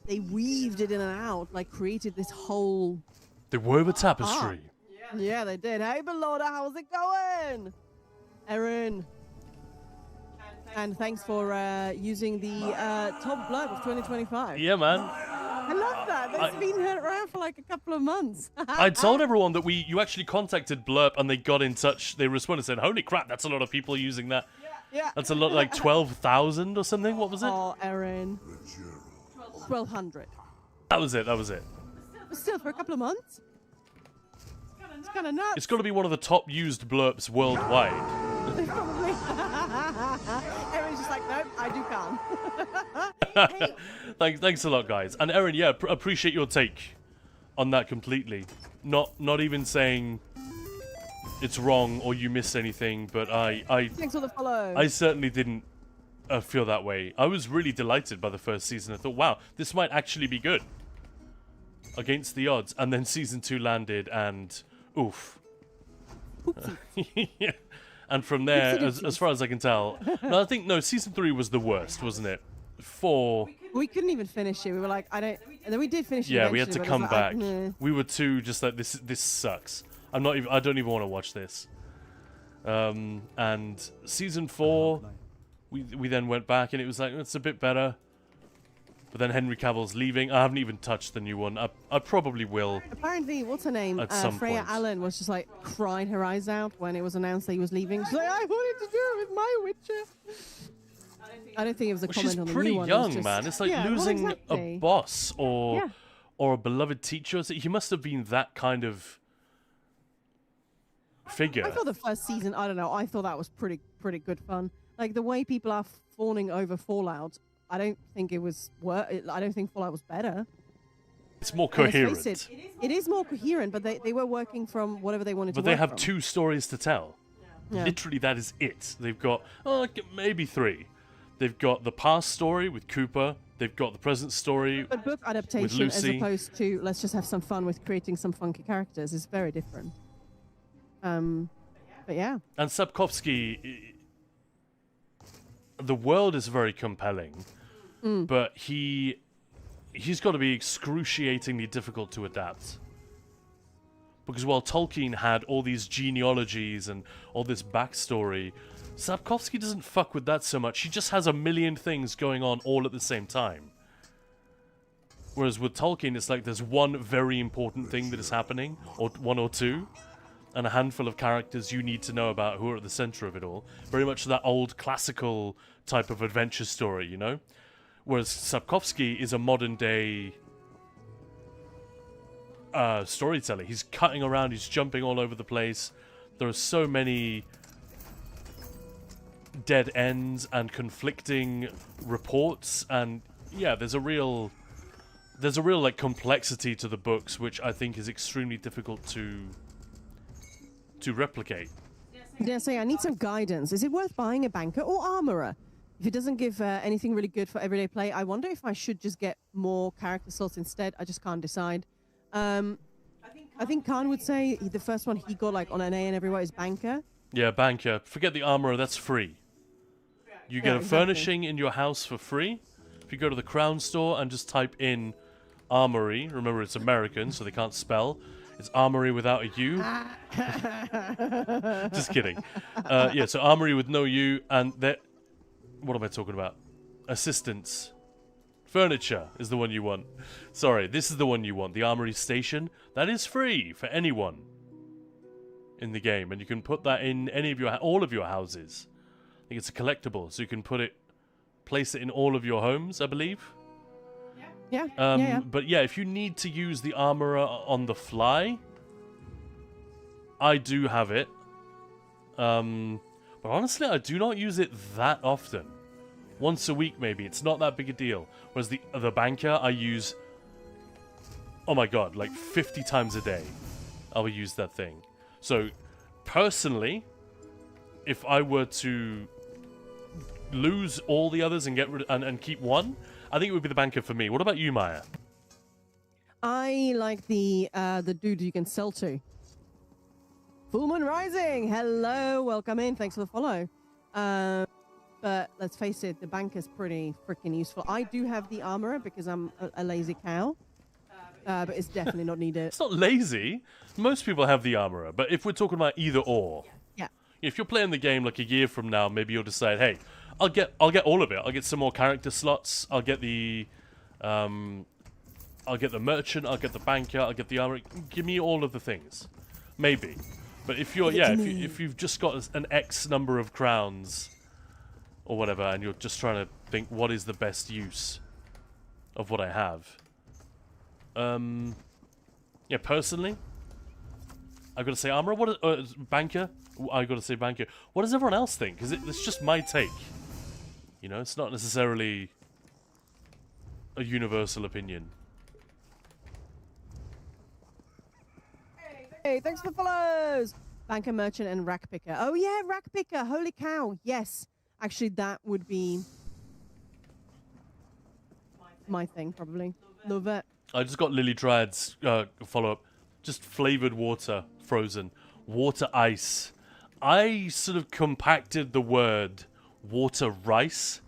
they weaved it in and out, like created this whole. They wove a tapestry. Yeah, they did. Hey, Belloda, how's it going? Erin. And thanks for using the top blurb of 2025. Yeah, man. I love that. That's been around for like a couple of months. I told everyone that you actually contacted Blurp and they got in touch. They responded and said, holy crap, that's a lot of people using that. Yeah. That's a lot, like 12,000 or something. What was it? Oh, Erin. 1,200. That was it. But still, for a couple of months. It's kind of nuts. It's got to be one of the top used blurps worldwide. Probably. Erin's just like, nope, I do Kaan. Thanks a lot, guys. And Erin, yeah, appreciate your take on that completely. Not even saying it's wrong or you missed anything, but Thanks for the follow. I certainly didn't feel that way. I was really delighted by the first season. I thought, wow, this might actually be good against the odds. And then season 2 landed, and oof. Yeah. And from there, as far as I can tell, no, I think season 3 was the worst, wasn't it? We couldn't even finish it. We were like, I don't. And then we did finish it. Yeah, we had to come back. Nah. We were too just like this sucks. I don't even want to watch this. And season 4, we then went back and it was like it's a bit better. But then Henry Cavill's leaving. I haven't even touched the new one. I probably will. Apparently, what's her name? At some Freya point. Allen was just like crying her eyes out when it was announced that he was leaving. She's like, I wanted to do it with my Witcher. I don't think it was a comment on the pretty new one. young, it was just, man. It's like yeah, losing well, exactly. a boss or a beloved teacher. He must have been that kind of figure. I thought the first season, I don't know, I thought that was pretty good fun. Like the way people are fawning over Fallout, I don't think it was I don't think Fallout was better. It's more coherent. It is more coherent, but they were working from whatever they wanted to But they work have from. 2 stories to tell. Yeah. Literally, that is it. They've got maybe 3. They've got the past story with Cooper. They've got the present story But book adaptation, as Lucy. opposed to let's just have some fun with creating some funky characters, is very different. But yeah. And Sapkowski, the world is very compelling, but he's got to be excruciatingly difficult to adapt. Because while Tolkien had all these genealogies and all this backstory, Sapkowski doesn't fuck with that so much. He just has a million things going on all at the same time. Whereas with Tolkien, it's like there's one very important thing that is happening, or 1 or 2, and a handful of characters you need to know about who are at the center of it all. Very much that old classical type of adventure story, you know? Whereas Sapkowski is a modern day storyteller. He's cutting around, he's jumping all over the place. There are so many dead ends and conflicting reports, and yeah, there's a real like complexity to the books, which I think is extremely difficult to replicate. Dare say I need some guidance. Is it worth buying a banker or armorer? If it doesn't give anything really good for everyday play, I wonder if I should just get more character slots instead. I just can't decide. I think Kaan would say the first one he got like on an A and everywhere is banker. Yeah, banker. Forget the armorer. That's free. You get Yeah, a exactly. furnishing in your house for free. If you go to the Crown store and just type in armory, remember it's American, so they can't spell. It's armory without a U. Just kidding. Yeah, so armory with no U, and that. What am I talking about? Assistance. Furniture is the one you want. Sorry, this is the one you want. The armory station. That is free for anyone in the game, and you can put that in any of your all of your houses. I think it's a collectible, so you can place it in all of your homes, I believe. Yeah. Yeah. But yeah, if you need to use the armorer on the fly, I do have it. But honestly, I do not use it that often. Once a week, maybe. It's not that big a deal. Whereas the banker, I use, oh my god, like 50 times a day. I will use that thing. So, personally, if I were to lose all the others and get rid and keep one, I think it would be the banker for me. What about you, Maya? I like the dude you can sell to. Full Moon Rising, hello, welcome in, thanks for the follow. But let's face it, the banker's pretty freaking useful. I do have the armorer because I'm a lazy cow, but it's definitely not needed. It's not lazy. Most people have the armorer, but if we're talking about either or, Yeah. if you're playing the game like a year from now, maybe you'll decide, hey, I'll get all of it. I'll get some more character slots. I'll get the merchant. I'll get the banker. I'll get the armorer. Give me all of the things, maybe. But if you're if you've just got an X number of crowns or whatever, and you're just trying to think what is the best use of what I have, yeah, personally, I've got to say armorer. Banker? I got to say banker. What does everyone else think? Because it's just my take. You know, it's not necessarily a universal opinion. Hey, thanks for the follows! Banker, merchant, and rack picker. Oh yeah, rack picker, holy cow, yes. Actually, that would be my thing, probably. Love it. I just got Lily Dryad's follow-up. Just flavored water, frozen. Water ice. I sort of compacted the word water rice.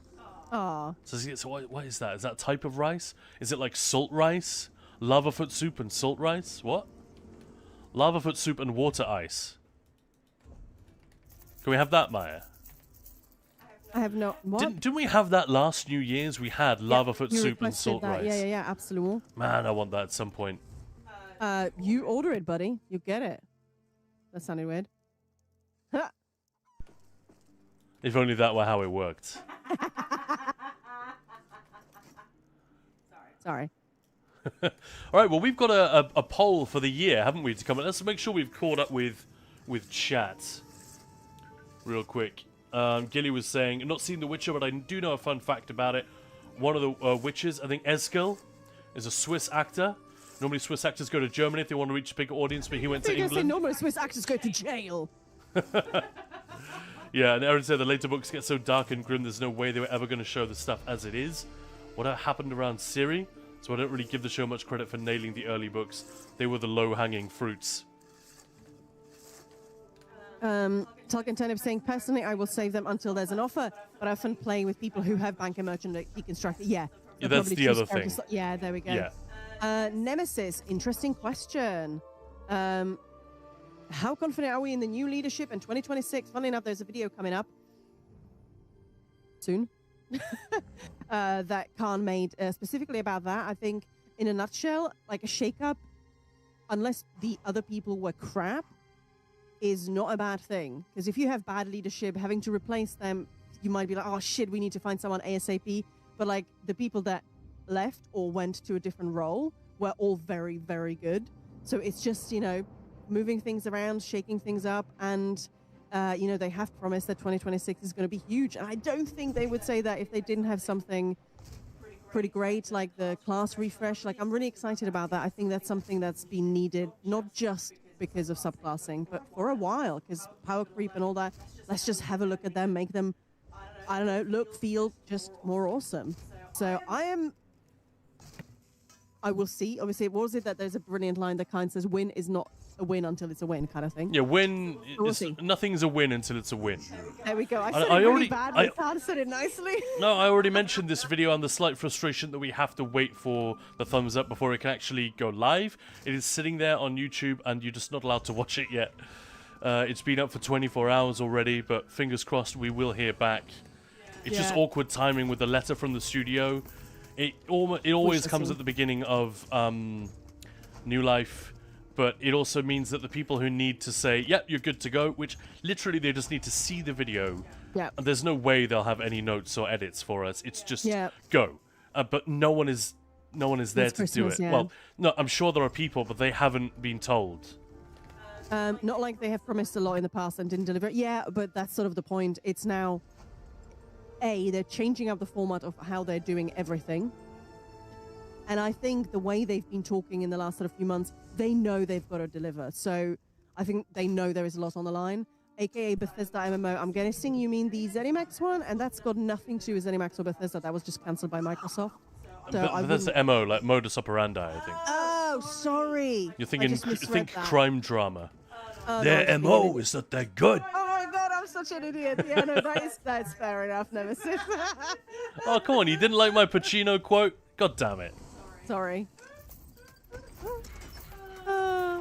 Aw. So what is that? Is that a type of rice? Is it like salt rice? Lava foot soup and salt rice? What? Lava foot soup and water ice. Can we have that, Maya? I have no... What? Didn't we have that last New Year's? We had lava foot You soup and requested salt that. rice. Yeah, absolutely. Man, I want that at some point. You order it, buddy. You get it. That sounded weird. If only that were how it worked. Sorry. All right, well, we've got a poll for the year, haven't we, to come? Let's make sure we've caught up with chat real quick. Gilly was saying, not seen The Witcher, but I do know a fun fact about it. One of the witches, I think Eskel, is a Swiss actor. Normally Swiss actors go to Germany if they want to reach a bigger audience, but he went to England. Normally Swiss actors go to jail. Yeah, and Aaron said the later books get so dark and grim, there's no way they were ever going to show the stuff as it is. What happened around Ciri? So I don't really give the show much credit for nailing the early books. They were the low-hanging fruits. Talking Turnip saying, personally, I will save them until there's an offer, but I often play with people who have banker merchant deconstructed. Yeah. Yeah, that's the other thing. Yeah, there we go. Yeah. Nemesis, interesting question. How confident are we in the new leadership in 2026? Funnily enough, there's a video coming up soon that Kaan made specifically about that. I think, in a nutshell, like a shakeup, unless the other people were crap, is not a bad thing. Because if you have bad leadership, having to replace them, you might be like, oh shit, we need to find someone ASAP. But like the people that left or went to a different role were all very, very good. So it's just, moving things around, shaking things up, and they have promised that 2026 is going to be huge. And I don't think they would say that if they didn't have something pretty great, like the class refresh. Like, I'm really excited about that. I think that's something that's been needed, not just because of subclassing, but for a while, because power creep and all that. Let's just have a look at them, make them, I don't know, look, feel just more awesome. So I will see. Obviously, what was it that there's a brilliant line that kind of says, win is not a win until it's a win kind of thing. Yeah, win. We'll see. Nothing's a win until it's a win. There we go. I I- said I it really already- badly. I- Kaan said it nicely. No, I already mentioned this video and the slight frustration that we have to wait for the thumbs up before it can actually go live. It is sitting there on YouTube and you're just not allowed to watch it yet. It's been up for 24 hours already, but fingers crossed we will hear back. It's just Yeah. awkward timing with the letter from the studio. It always comes see. at the beginning of New Life, but it also means that the people who need to say, yep, you're good to go, which literally they just need to see the video. Yeah. And there's no way they'll have any notes or edits for us. It's just Yeah. go. But no one is there It's to do Christmas, it. yeah. Well, no, I'm sure there are people, but they haven't been told. Not like they have promised a lot in the past and didn't deliver. Yeah, but that's sort of the point. It's now, they're changing up the format of how they're doing everything. And I think the way they've been talking in the last sort of few months, they know they've got to deliver. So I think they know there is a lot on the line. AKA Bethesda MMO. I'm guessing you mean the ZeniMax one, and that's got nothing to do with ZeniMax or Bethesda. That was just cancelled by Microsoft. So But that's the MO, like modus operandi, I think. Oh, sorry. You're thinking, I just misread that. crime drama. Oh, no, Their it's MO really- is not that good. Oh my god, I'm such an idiot. Yeah, no, that's fair enough, Nemesis. Oh, come on, you didn't like my Pacino quote? God damn it. Sorry.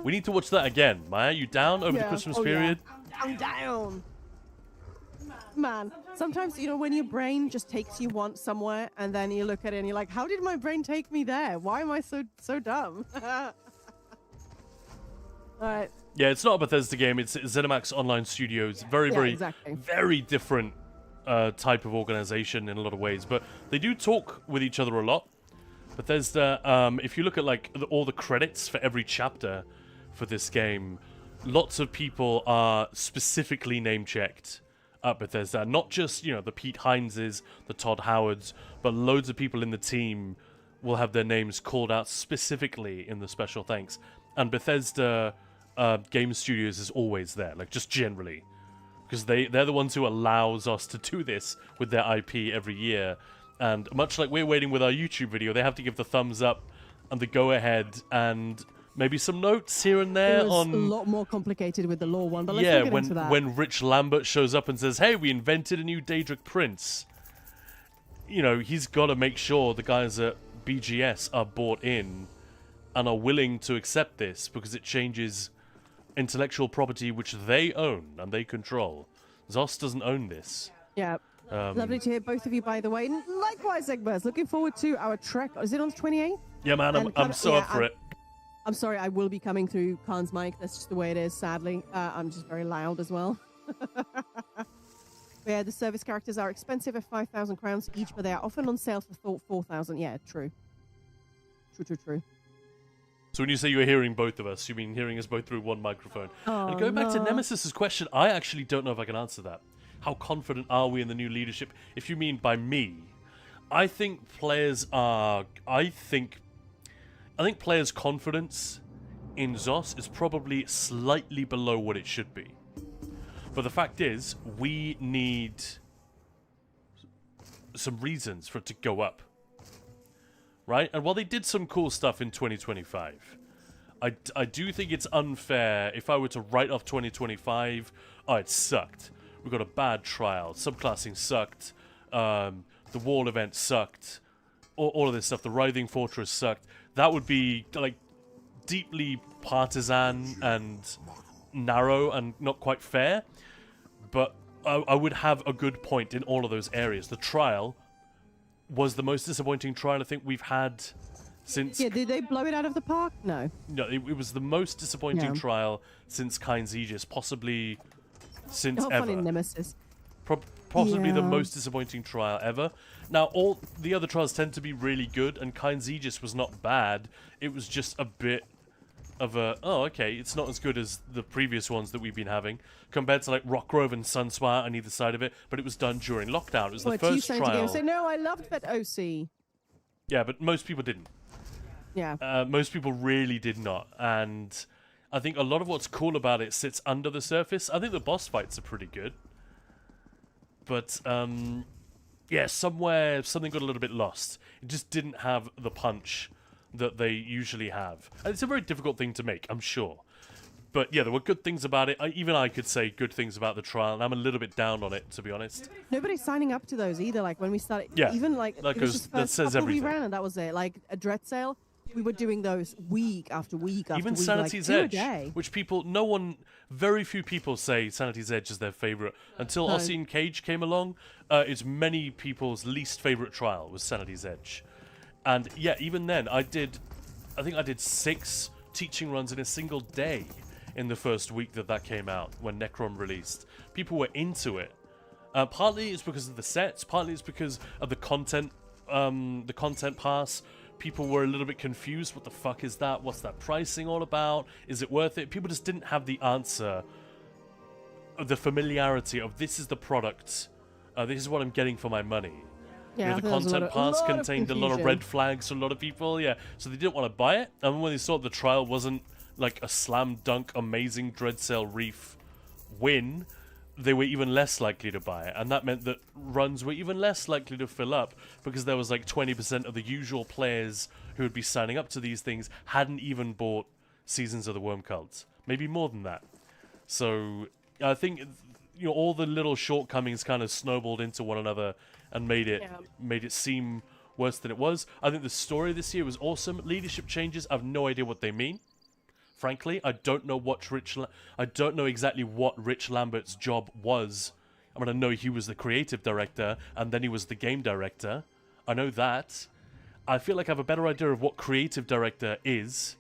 We need to watch that again. Maya, you down over the Yeah. Christmas Oh, yeah. period? I'm down. Man, sometimes, when your brain just takes you once somewhere and then you look at it and you're like, how did my brain take me there? Why am I so dumb? All right. Yeah, it's not a Bethesda game. It's ZeniMax Online Studios. Very, Yeah, very, exactly. very different type of organization in a lot of ways. But they do talk with each other a lot. Bethesda, if you look at all the credits for every chapter for this game, lots of people are specifically name-checked at Bethesda. Not just, the Pete Hineses, the Todd Howards, but loads of people in the team will have their names called out specifically in the special thanks. And Bethesda Game Studios is always there, just generally. Because they're the ones who allows us to do this with their IP every year. And much like we're waiting with our YouTube video, they have to give the thumbs up and the go-ahead and maybe some notes here and there It was on... a lot more complicated with the law one, but let's yeah, not get into that. when Rich Lambert shows up and says, hey, we invented a new Daedric Prince. He's got to make sure the guys at BGS are bought in and are willing to accept this because it changes intellectual property which they own and they control. Zos doesn't own this. Yeah. Lovely to hear both of you, by the way. And likewise, Egbers, looking forward to our trek. Is it on the 28th? Yeah, man, I'm so up for it. I'm sorry, I will be coming through Kaan's mic. That's just the way it is, sadly. I'm just very loud as well. Yeah, the service characters are expensive at 5,000 crowns each, but they are often on sale for 4,000. Yeah, true. True. So when you say you're hearing both of us, you mean hearing us both through one microphone. Oh, And going back to no. Nemesis's question, I actually don't know if I can answer that. How confident are we in the new leadership? If you mean by me, I think players are... I think players' confidence in ZOS is probably slightly below what it should be. But the fact is, we need some reasons for it to go up. Right? And while they did some cool stuff in 2025, I do think it's unfair if I were to write off 2025, it sucked. We got a bad trial, subclassing sucked, the wall event sucked, all of this stuff, the Writhing Fortress sucked. That would be, deeply partisan and narrow and not quite fair. But I would have a good point in all of those areas. The trial was the most disappointing trial I think we've had since... Yeah, did they blow it out of the park? No. No, it was the most disappointing Yeah. trial since Kain's Aegis, possibly since Not ever. fun in Nemesis. Possibly the Yeah. most disappointing trial ever. Now, all the other trials tend to be really good, and Kain's Aegis was not bad. It was just a bit of a, okay, it's not as good as the previous ones that we've been having, compared to Rockgrove and Sunswire on either side of it, but it was done during lockdown. It was the Well, first trial. Say, no, I loved that OC. Yeah, but most people didn't. Yeah. Most people really did not, and I think a lot of what's cool about it sits under the surface. I think the boss fights are pretty good, but yeah, somewhere something got a little bit lost. It just didn't have the punch that they usually have, and it's a very difficult thing to make, I'm sure. But yeah, there were good things about it. Even I could say good things about the trial, and I'm a little bit down on it, to be honest. Nobody's signing up to those either. Like when we started, Yeah, even like that it was goes- just that first says couple we everything. ran, and that was it. Like a dread sale, we were doing those week after week after Even week, Sanity's like 2 a Edge, day. which very few people say Sanity's Edge is their favorite. Until No. Aussie and Cage came along, it's many people's least favorite trial was Sanity's Edge. And yeah, even then, I think I did 6 teaching runs in a single day in the first week that came out when Necron released. People were into it. Partly it's because of the sets, partly it's because of the content pass. People were a little bit confused. What the fuck is that? What's that pricing all about? Is it worth it? People just didn't have the answer. The familiarity of this is the product. This is what I'm getting for my money. Yeah, The there was content pass lot of contained a lot of confusion. red flags for a lot of people. Yeah, so they didn't want to buy it. And when they saw the trial wasn't like a slam dunk amazing Dreadsail Reef win, they were even less likely to buy it, and that meant that runs were even less likely to fill up because there was like 20% of the usual players who would be signing up to these things hadn't even bought Seasons of the Worm Cult, maybe more than that. So I think all the little shortcomings kind of snowballed into one another and made it seem worse than it was. I think the story this year was awesome. Leadership changes, I have no idea what they mean. Frankly, I don't know exactly what Rich Lambert's job was. I mean, I know he was the creative director, and then he was the game director. I know that. I feel like I have a better idea of what creative director is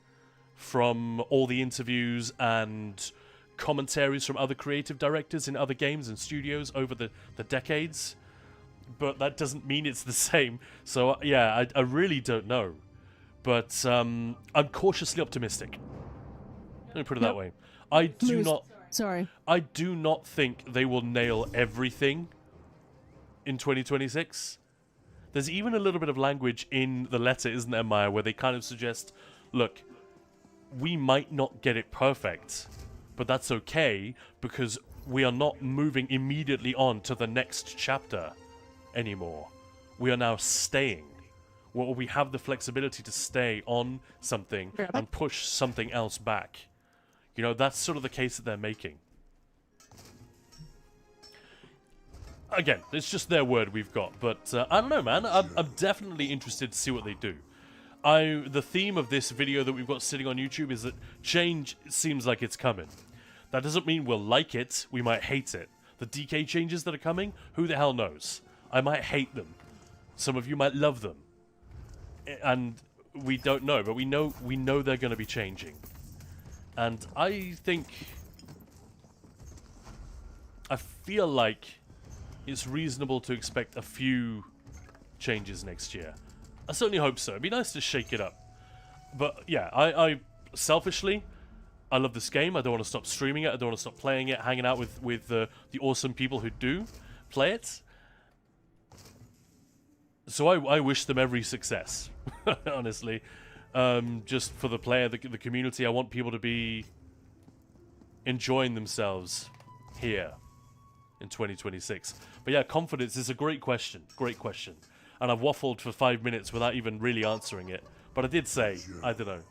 from all the interviews and commentaries from other creative directors in other games and studios over the decades. But that doesn't mean it's the same. So, yeah, I really don't know. But I'm cautiously optimistic. Let me put it that way. I do not think they will nail everything in 2026. There's even a little bit of language in the letter, isn't there, Maya, where they kind of suggest, look, we might not get it perfect, but that's okay because we are not moving immediately on to the next chapter anymore. We are now staying. Well, we have the flexibility to stay on something and push something else back. That's sort of the case that they're making. Again, it's just their word we've got, but I don't know, man. I'm definitely interested to see what they do. The theme of this video that we've got sitting on YouTube is that change seems like it's coming. That doesn't mean we'll like it. We might hate it. The DK changes that are coming, who the hell knows? I might hate them. Some of you might love them. And we don't know, but we know they're going to be changing. And I feel like it's reasonable to expect a few changes next year. I certainly hope so. It'd be nice to shake it up. But yeah, I selfishly, I love this game. I don't want to stop streaming it. I don't want to stop playing it, hanging out with the awesome people who do play it. So I wish them every success, honestly. Just for the player, the community, I want people to be enjoying themselves here in 2026. But yeah, confidence is a great question. Great question. And I've waffled for 5 minutes without even really answering it. But I did say, I don't know.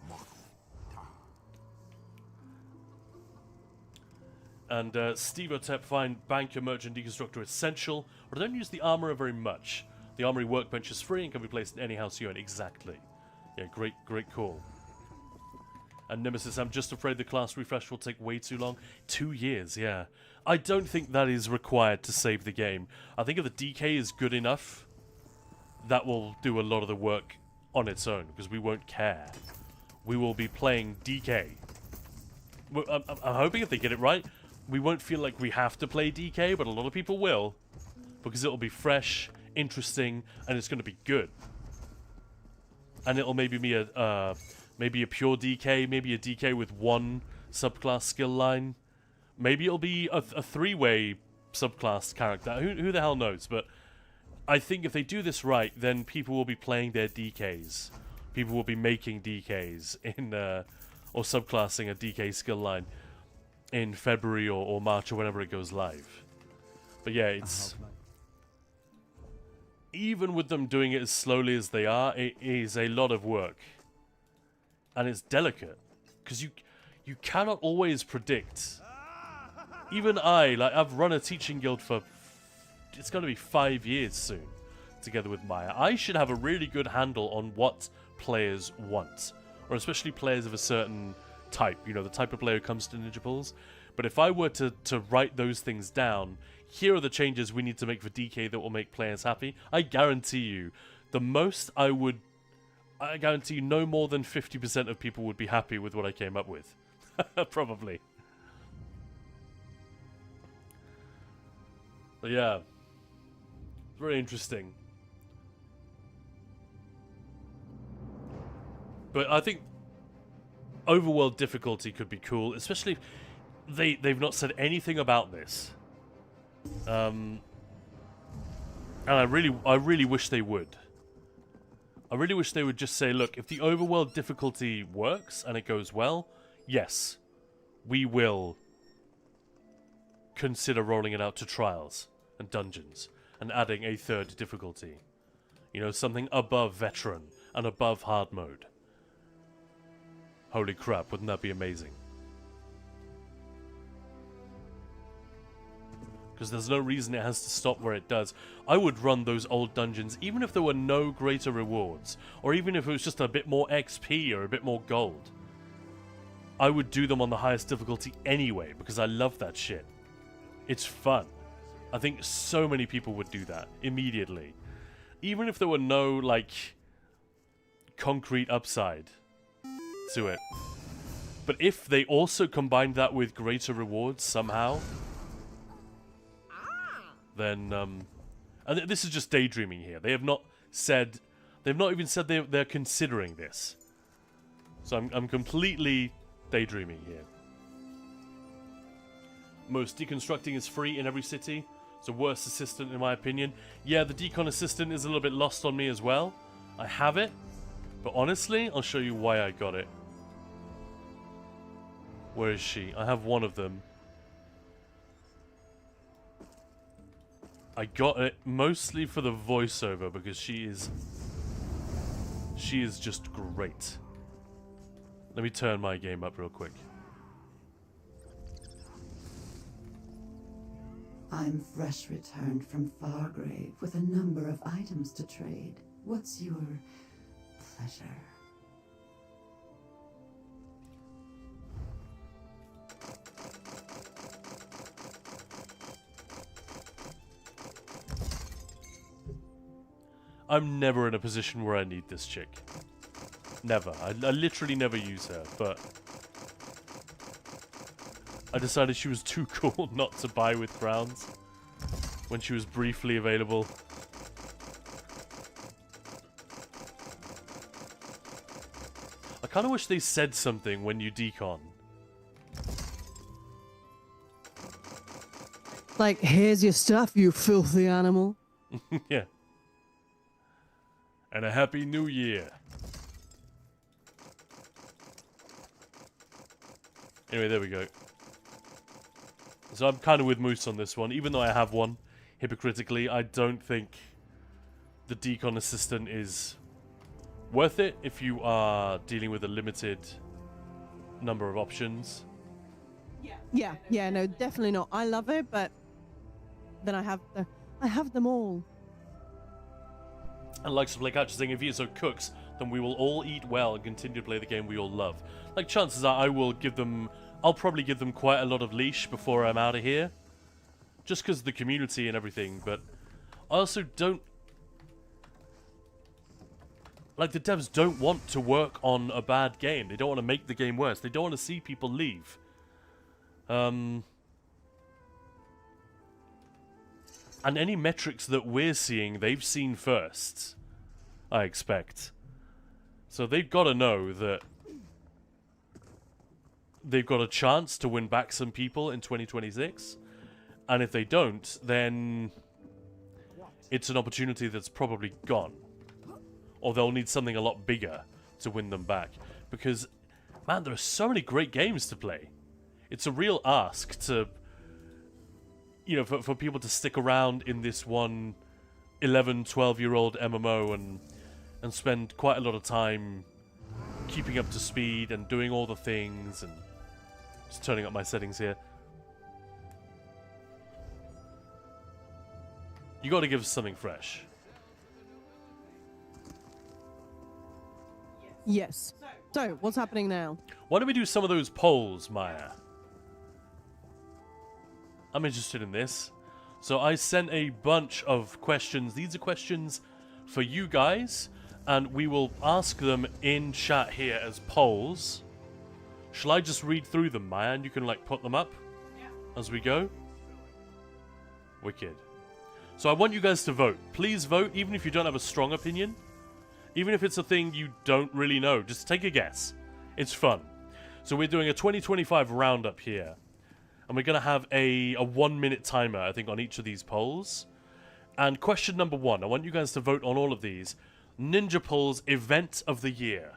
And Steve Otep find banker, merchant, deconstructor essential, but I don't use the armorer very much. The armory workbench is free and can be placed in any house you own. Exactly. Yeah, great call. And Nemesis, I'm just afraid the class refresh will take way too long. 2 years, yeah. I don't think that is required to save the game. I think if the DK is good enough, that will do a lot of the work on its own, because we won't care. We will be playing DK. I'm hoping if they get it right, we won't feel like we have to play DK, but a lot of people will, because it'll be fresh, interesting, and it's going to be good. And it'll maybe be a pure DK, maybe a DK with one subclass skill line. Maybe it'll be a 3-way subclass character. Who the hell knows? But I think if they do this right, then people will be playing their DKs. People will be making DKs in or subclassing a DK skill line in February or March or whenever it goes live. But yeah, it's even with them doing it as slowly as they are, it is a lot of work. And it's delicate, because you you cannot always predict. Even I've run a teaching guild for, it's going to be 5 years soon, together with Maya. I should have a really good handle on what players want, or especially players of a certain type, you know, the type of player who comes to Ninja Pulls. But if I were to write those things down, here are the changes we need to make for DK that will make players happy, I guarantee you, I guarantee you no more than 50% of people would be happy with what I came up with. Probably. But yeah. Very interesting. But I think overworld difficulty could be cool, especially if they've not said anything about this. And I really wish they would. I really wish they would just say, look, if the overworld difficulty works and it goes well, yes, we will consider rolling it out to trials and dungeons and adding a third difficulty. You know, something above veteran and above hard mode. Holy crap, wouldn't that be amazing? Because there's no reason it has to stop where it does. I would run those old dungeons even if there were no greater rewards, or even if it was just a bit more XP or a bit more gold. I would do them on the highest difficulty anyway, because I love that shit. It's fun. I think so many people would do that immediately. Even if there were no, like, concrete upside to it. But if they also combined that with greater rewards somehow, then, and this is just daydreaming here. They have not said, they've not even said they're considering this. So I'm completely daydreaming here. Most deconstructing is free in every city. It's a worse assistant in my opinion. Yeah, the decon assistant is a little bit lost on me as well. I have it, but honestly, I'll show you why I got it. Where is she? I have one of them. I got it mostly for the voiceover because she is just great. Let me turn my game up real quick. I'm fresh returned from Fargrave with a number of items to trade. What's your pleasure? I'm never in a position where I need this chick. Never. I literally never use her, but I decided she was too cool not to buy with crowns when she was briefly available. I kind of wish they said something when you decon. Like, here's your stuff, you filthy animal. Yeah. And a happy new year. Anyway, there we go. So I'm kind of with Moose on this one. Even though I have one, hypocritically, I don't think the decon assistant is worth it if you are dealing with a limited number of options. Yeah, no, definitely not. I love it, but then I have them all. And like Supply Catcher saying, if he so cooks, then we will all eat well and continue to play the game we all love. Like, chances are I'll probably give them quite a lot of leash before I'm out of here. Just because of the community and everything, but I also don't... Like, the devs don't want to work on a bad game. They don't want to make the game worse. They don't want to see people leave. And any metrics that we're seeing, they've seen first, I expect. So they've got to know that they've got a chance to win back some people in 2026. And if they don't, then it's an opportunity that's probably gone. Or they'll need something a lot bigger to win them back. Because, man, there are so many great games to play. It's a real ask to... You know, for people to stick around in this one 11, 12-year-old MMO and spend quite a lot of time keeping up to speed and doing all the things and Just turning up my settings here. You got to give us something fresh. Yes. So, what's happening now? Why don't we do some of those polls, Maya? I'm interested in this. So I sent a bunch of questions. These are questions for you guys, and we will ask them in chat here as polls. Shall I just read through them, Maya, and you can like put them up as we go? Wicked. So I want you guys to vote. Please vote, even if you don't have a strong opinion. Even if it's a thing you don't really know. Just take a guess. It's fun. So we're doing a 2025 roundup here. And we're going to have a 1-minute timer, I think, on each of these polls. And question number 1. I want you guys to vote on all of these. Ninja Pull's event of the year.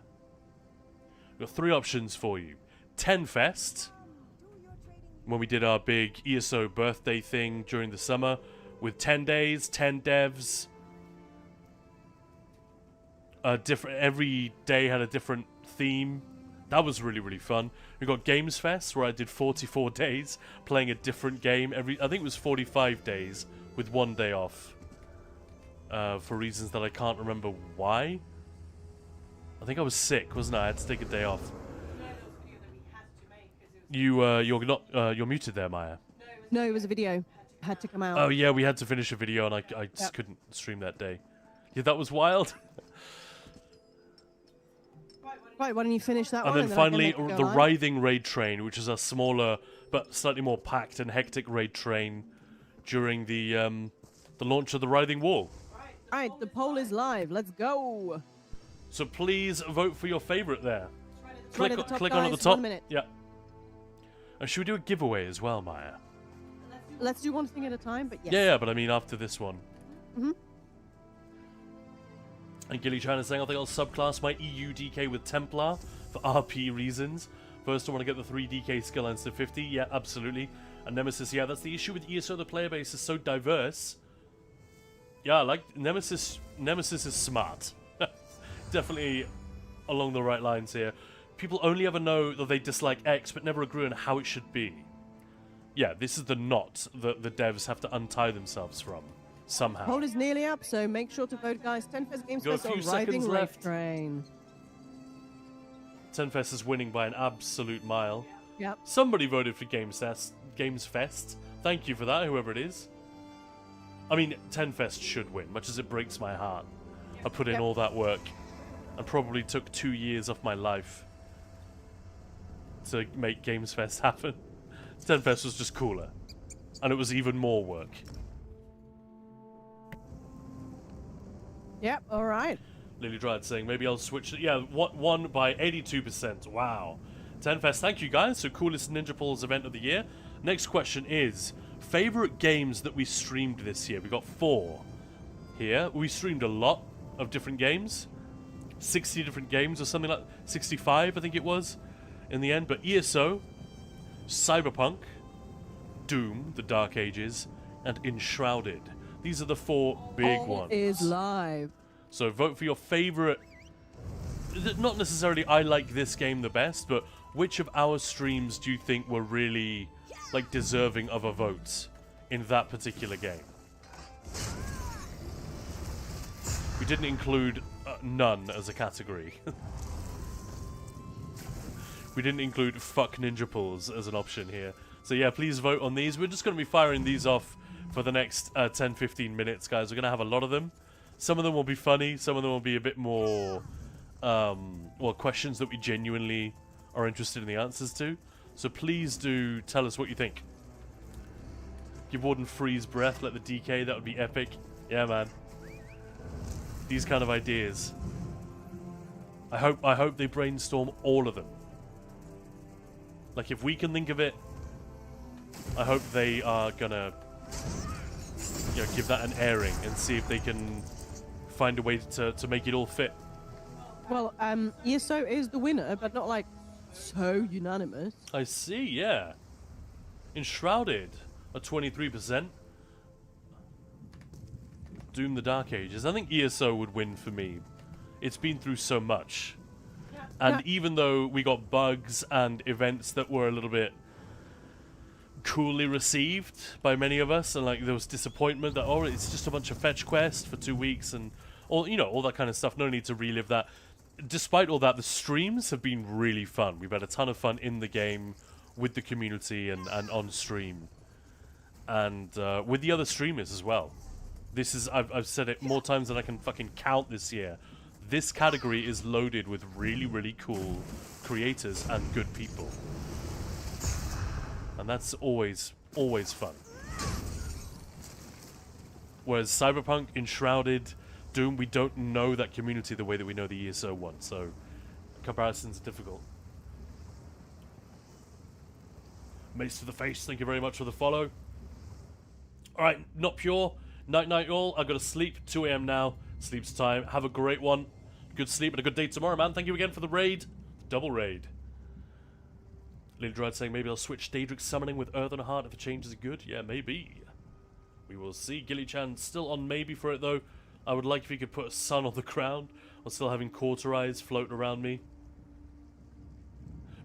We've got 3 options for you. 10 Fest. When we did our big ESO birthday thing during the summer. With 10 days, 10 devs. Every day had a different theme. That was really, really fun. We got Games Fest, where I did 44 days playing a different game. I think it was 45 days with 1 day off. For reasons that I can't remember why. I think I was sick, wasn't I? I had to take a day off. You're muted there, Maya. No, it was a video. Had to come out. Oh yeah, we had to finish a video and I just couldn't stream that day. Yeah, that was wild. Right, why don't you finish that and one? Then finally, I can the Writhing Raid Train, which is a smaller but slightly more packed and hectic raid train during the launch of the Writhing Wall. Right, the poll is live. Let's go. So please vote for your favorite there. Right at the top, Click on at the guys, top. 1 minute. Yeah. And should we do a giveaway as well, Maya? Let's do one thing at a time, but yes. Yeah, but I mean after this one. Mhm. And Gilly China saying, I think I'll subclass my EU DK with Templar for RP reasons. First, I want to get the 3 DK skill lines to 50. Yeah, absolutely. And Nemesis, yeah, that's the issue with ESO. The player base is so diverse. Yeah, I like Nemesis. Nemesis is smart. Definitely along the right lines here. People only ever know that they dislike X, but never agree on how it should be. Yeah, this is the knot that the devs have to untie themselves from. Somehow. Poll is nearly up, so make sure to vote, guys. 10 Fest Games Got a Fest or few Writhing seconds Raid left. Train. 10 Fest is winning by an absolute mile. Yep. Somebody voted for Games Fest. Thank you for that, whoever it is. I mean, 10 Fest should win, much as it breaks my heart. I put in all that work and probably took 2 years off my life to make Games Fest happen. 10 Fest was just cooler. And it was even more work. Yep, alright. Lily Dryad saying, maybe I'll switch it. Yeah, won by 82%. Wow. 10 Fest, thank you guys. So, coolest Ninja Pulls event of the year. Next question is, favorite games that we streamed this year? We got 4 here. We streamed a lot of different games. 60 different games or something like 65, I think it was, in the end. But ESO, Cyberpunk, Doom, The Dark Ages, and Enshrouded. These are the 4 big ones. Is live. So vote for your favorite. Not necessarily I like this game the best, but which of our streams do you think were really like deserving of a vote in that particular game? We didn't include none as a category. We didn't include fuck Ninja Pulls as an option here. So yeah, please vote on these. We're just going to be firing these off for the next 10-15 minutes, guys. We're going to have a lot of them. Some of them will be funny. Some of them will be a bit more, well, questions that we genuinely are interested in the answers to. So please do tell us what you think. Give Warden freeze breath, let the DK, that would be epic. Yeah, man. These kind of ideas. I hope they brainstorm all of them. Like, if we can think of it, I hope they are gonna, you know, give that an airing and see if they can find a way to make it all fit. Well, ESO is the winner, but not like so unanimous. I see, yeah. Enshrouded at 23%. Doom the Dark Ages. I think ESO would win for me. It's been through so much. And even though we got bugs and events that were a little bit coolly received by many of us, and like there was disappointment that, oh, it's just a bunch of fetch quests for 2 weeks and all, you know, all that kind of stuff. No need to relive that. Despite all that, the streams have been really fun. We've had a ton of fun in the game with the community and on stream, and with the other streamers as well. This is, I've said it more times than I can fucking count this year. This category is loaded with really, really cool creators and good people. And that's always, always fun. Whereas Cyberpunk, Enshrouded, Doom, we don't know that community the way that we know the ESO one, so comparisons are difficult. Mace to the face, thank you very much for the follow. Alright, not pure. Night night all. I've got to sleep. 2 AM now. Sleep's time. Have a great one. Good sleep and a good day tomorrow, man. Thank you again for the raid. Double raid. Lily Dread saying maybe I'll switch Daedric summoning with Earth and Heart if the changes are good. Yeah, maybe. We will see. Gilly-chan still on maybe for it though. I would like if you could put a sun on the ground. I'm still having cauterize floating around me.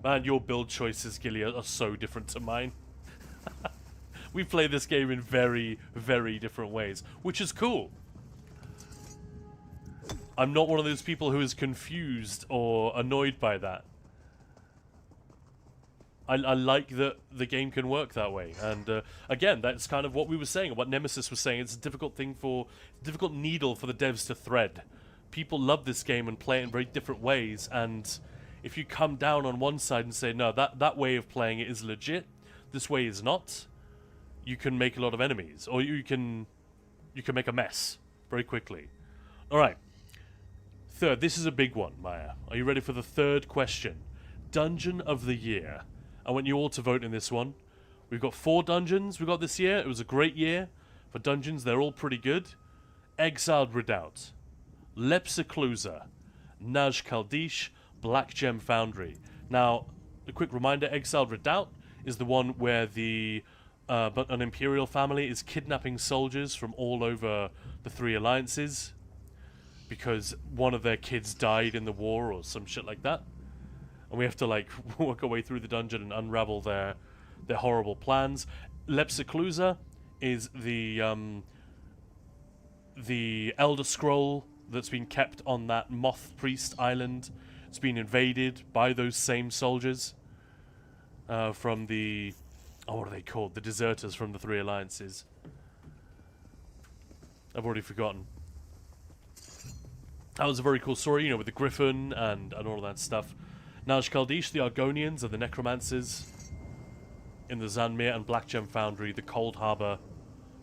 Man, your build choices, Gilly, are so different to mine. We play this game in very, very different ways, which is cool. I'm not one of those people who is confused or annoyed by that. I like that the game can work that way, and again, that's kind of what we were saying, what Nemesis was saying. It's a difficult needle for the devs to thread. People love this game and play it in very different ways, and if you come down on one side and say, no, that way of playing it is legit, this way is not, you can make a lot of enemies, or you can make a mess very quickly. All right. Third, this is a big one, Maya. Are you ready for the third question? Dungeon of the Year. I want you all to vote in this one. We've got 4 dungeons we got this year. It was a great year for dungeons. They're all pretty good. Exiled Redoubt, Lepseclusa, Naj Kaldish, Black Gem Foundry. Now, a quick reminder, Exiled Redoubt is the one where an Imperial family is kidnapping soldiers from all over the 3 alliances because one of their kids died in the war or some shit like that. And we have to, like, work our way through the dungeon and unravel their horrible plans. Lepseclusa is the Elder Scroll that's been kept on that Moth Priest island. It's been invaded by those same soldiers from the... Oh, what are they called? The deserters from the 3 alliances. I've already forgotten. That was a very cool story, you know, with the Griffin and all that stuff. Naj Kaldish, the Argonians, are the Necromancers in the Zanmir, and Black Gem Foundry, the Cold Harbor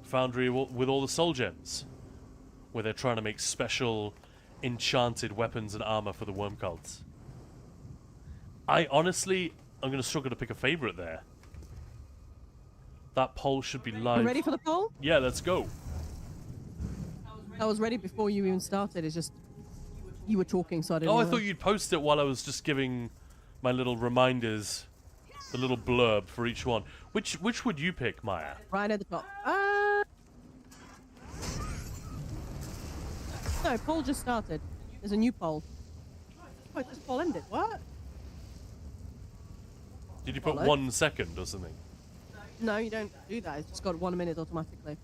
Foundry with all the Soul Gems, where they're trying to make special enchanted weapons and armor for the Worm Cults. I'm going to struggle to pick a favorite there. That poll should be live. You ready for the poll? Yeah, let's go. I was ready before you even started. It's just you were talking, so I didn't. Oh, I thought you'd post it while I was just giving my little reminders, the little blurb for each one. Which would you pick, Maya? Right at the top. No, poll just started. There's a new poll. Oh, this poll ended. What? Did you put Follow. 1 second or something? No, you don't do that. It's just got 1 minute automatically.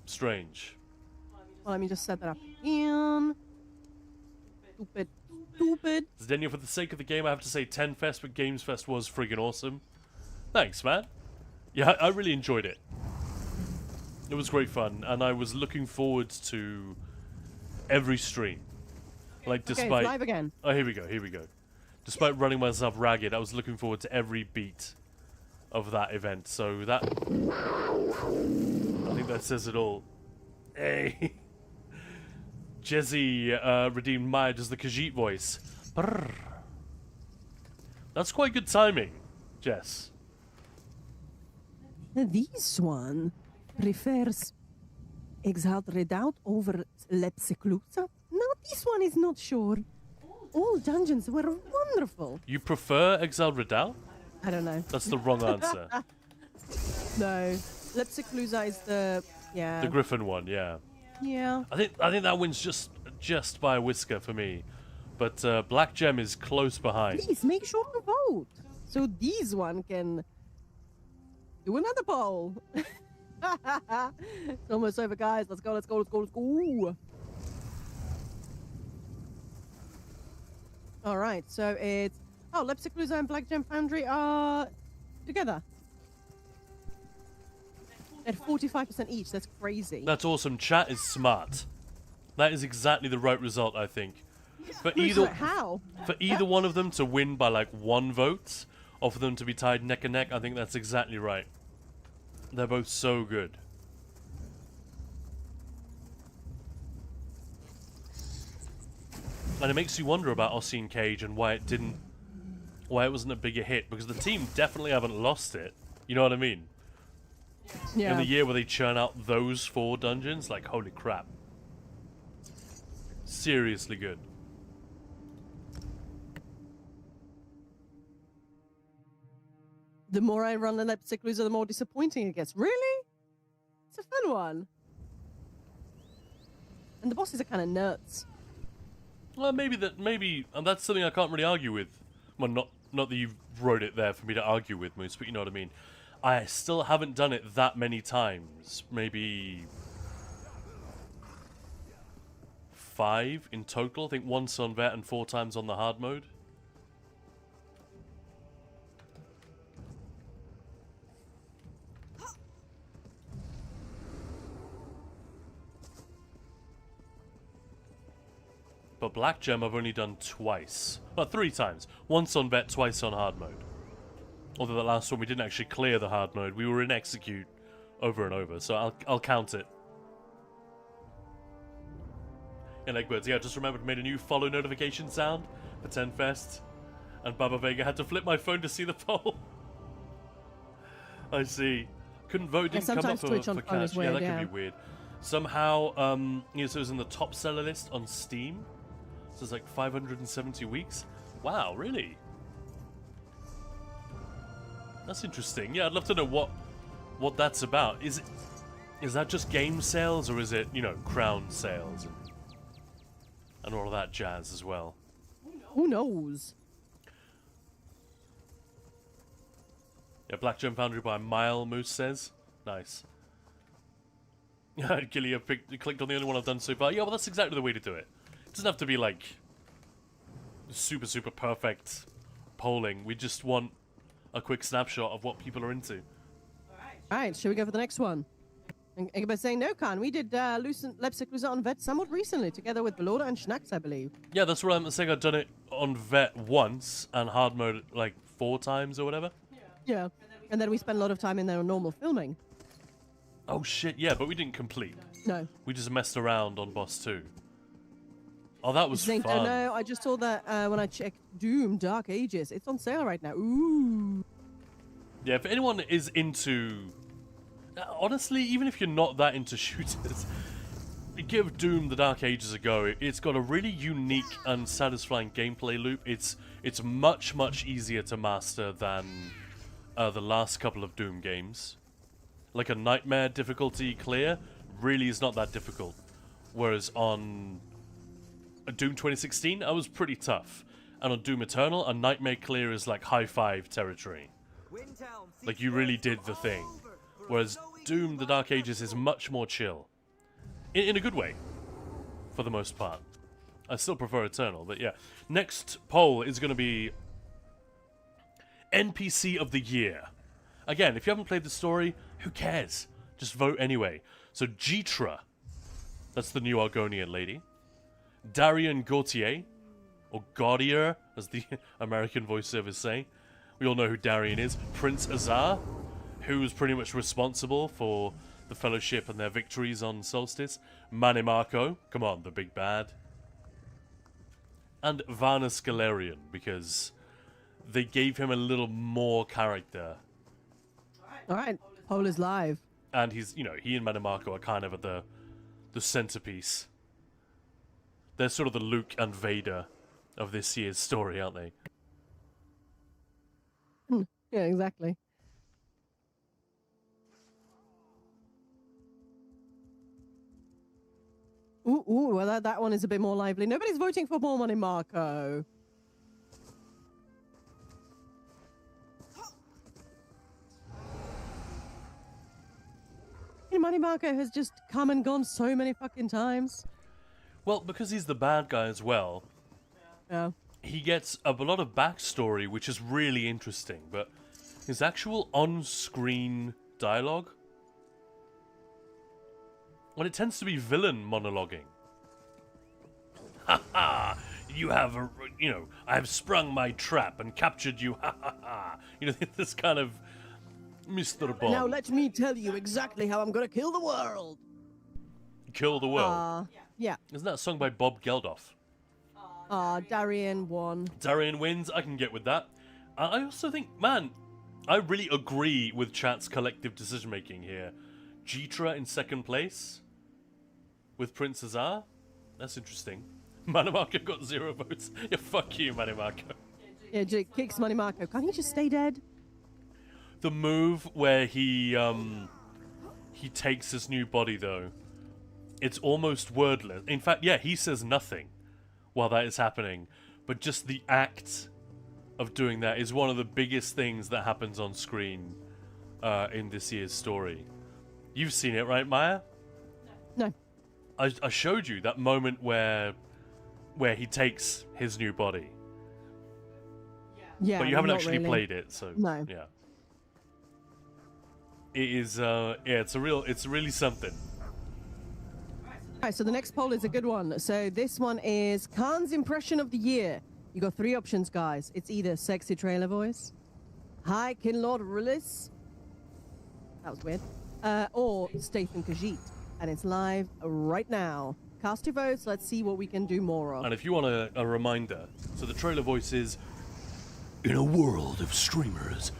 Strange. Well, let me just set that up again. Stupid. Zdenia, for the sake of the game, I have to say 10 Fest, but Games Fest was friggin' awesome. Thanks, man. Yeah, I really enjoyed it. It was great fun, and I was looking forward to every stream. Like, despite... Okay, it's live again. Oh, here we go. Despite running myself ragged, I was looking forward to every beat of that event, so that... I think that says it all. Hey! Jezzy redeemed Maya does the Khajiit voice. Brrr. That's quite good timing, Jess. This one prefers Exiled Redoubt over Lepseclusa? No, this one is not sure. All dungeons were wonderful. You prefer Exiled Redoubt? I don't know. That's the wrong answer. No. Lepseclusa is the... Yeah. The Griffin one, yeah. Yeah. I think that wins just by a whisker for me. But Black Gem is close behind. Please, make sure to vote. So this one can Do another poll. It's almost over, guys. Let's go, let's go, let's go, let's go. All right, so it's... Oh, Lepsiclusa and Black Gem Foundry are together. At 45% each. That's crazy. That's awesome. Chat is smart. That is exactly the right result, I think. For either How? For either one of them to win by like 1 vote, or for them to be tied neck and neck, I think that's exactly right. They're both so good. And it makes you wonder about Aussie and Cage and why it wasn't a bigger hit, because the team definitely haven't lost it. You know what I mean? Yeah. In the year where they churn out those 4 dungeons, like, holy crap. Seriously good. The more I run the Lepsiclusa, the more disappointing it gets. Really? It's a fun one. And the bosses are kind of nuts. Well, maybe and that's something I can't really argue with. Well, not that you wrote it there for me to argue with, Moose, but you know what I mean. I still haven't done it that many times. Maybe 5 in total. I think once on vet and 4 times on the hard mode. But Black Gem I've only done twice. Well, 3 times. Once on vet, twice on hard mode. Although the last one we didn't actually clear the hard mode. We were in execute over and over, so I'll count it. And Eggbirds, yeah, just remembered made a new follow notification sound for 10 Fest. And Baba Vega had to flip my phone to see the poll. I see. Couldn't vote, didn't come up Twitch for on phone cash. is weird, Yeah, that could be weird. Somehow, so it was in the top seller list on Steam. So it's like 570 weeks. Wow, really? That's interesting. Yeah, I'd love to know what that's about. Is that just game sales, or is it, you know, crown sales and all of that jazz as well? Who knows? Yeah, Black Gem Foundry by a mile, Moose says. Nice. Gillia clicked on the only one I've done so far. Yeah, well, that's exactly the way to do it. It doesn't have to be like super, super perfect polling. We just want a quick snapshot of what people are into. Alright, shall we go for the next one? Everybody's saying no, Kaan. We did Lepsiclusa on vet somewhat recently, together with Belora and Schnacks, I believe. Yeah, that's what I'm saying. I've done it on vet once and hard mode like 4 times or whatever. Yeah. And then we spent a lot of time in there on normal filming. Oh shit, yeah, but we didn't complete. No. We just messed around on boss 2. Oh, that was fun. Oh no, I just saw that when I checked Doom Dark Ages. It's on sale right now. Ooh. Yeah, if anyone is into... honestly, even if you're not that into shooters, give Doom the Dark Ages a go. It's got a really unique and satisfying gameplay loop. It's much, much easier to master than the last couple of Doom games. Like a Nightmare difficulty clear really is not that difficult. Whereas on Doom 2016, I was pretty tough. And on Doom Eternal, a Nightmare clear is like high 5 territory. Like you really did the thing. Whereas Doom the Dark Ages is much more chill. In a good way. For the most part. I still prefer Eternal, but yeah. Next poll is going to be NPC of the Year. Again, if you haven't played the story, who cares? Just vote anyway. So Jeetra, that's the new Argonian lady. Darian Gautier, or Gaudier, as the American voiceovers say. We all know who Darian is. Prince Azar, who was pretty much responsible for the Fellowship and their victories on Solstice. Manimarco, come on, the big bad. And Varna Scalarian, because they gave him a little more character. Alright, poll is live. And he's, you know, he and Manimarco are kind of at the centerpiece. They're sort of the Luke and Vader of this year's story, aren't they? Yeah, exactly. Ooh, well, that one is a bit more lively. Nobody's voting for more money, Marco. reckon Money Marco has just come and gone so many fucking times? Well, because he's the bad guy as well, Yeah. he gets a lot of backstory, which is really interesting, but his actual on-screen dialogue, well, it tends to be villain monologuing. Ha ha! You have, I have sprung my trap and captured you. Ha ha ha! This kind of Mr. Bond. Now let me tell you exactly how I'm gonna kill the world. Kill the world. Yeah. Isn't that a song by Bob Geldof? Darien won. Darien wins. I can get with that. I also think, man, I really agree with chat's collective decision making here. Jitra in second place with Prince Azar. That's interesting. Manimarco got 0 votes. Yeah, fuck you, Manimarco. Yeah, Jake kicks Money Marco. Can't he just stay dead? The move where he takes his new body, though, it's almost wordless. In fact, yeah, he says nothing while that is happening, but just the act of doing that is one of the biggest things that happens on screen in this year's story. You've seen it, right, Maya? No. I showed you that moment where he takes his new body. Yeah. But you haven't not actually really. played it, so No. yeah. It is it's really something. Alright, so the next poll is a good one. So this one is Kaan's impression of the year. You got 3 options, guys. It's either sexy trailer voice, Hi Kinlord Rillis, that was weird, or Statham Khajiit. And it's live right now. Cast your votes, let's see what we can do more of. And if you want a reminder, so the trailer voice is, in a world of streamers,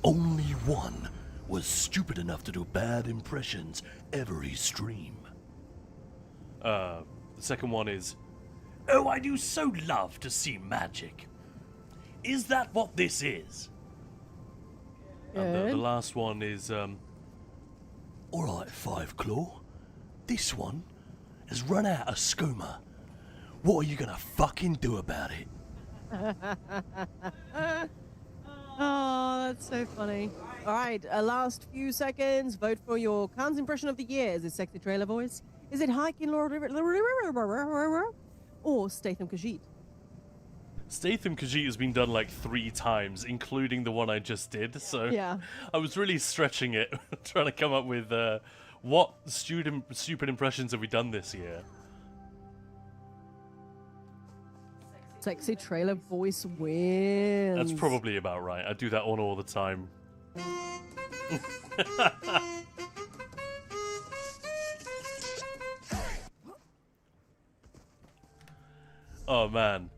only one was stupid enough to do bad impressions every stream. The second one is, oh, I do so love to see magic. Is that what this is? And the last one is, alright, Five Claw. This one has run out of skooma. What are you gonna fucking do about it? Oh, that's so funny. All right, last few seconds. Vote for your Kaan's impression of the year. Is it sexy trailer voice? Is it Hi Kinlord or Statham Khajiit? Statham Khajiit has been done like 3 times, including the one I just did, so Yeah. I was really stretching it, trying to come up with what stupid impressions have we done this year. Sexy trailer voice wins. That's probably about right. I do that one all the time. Oh man.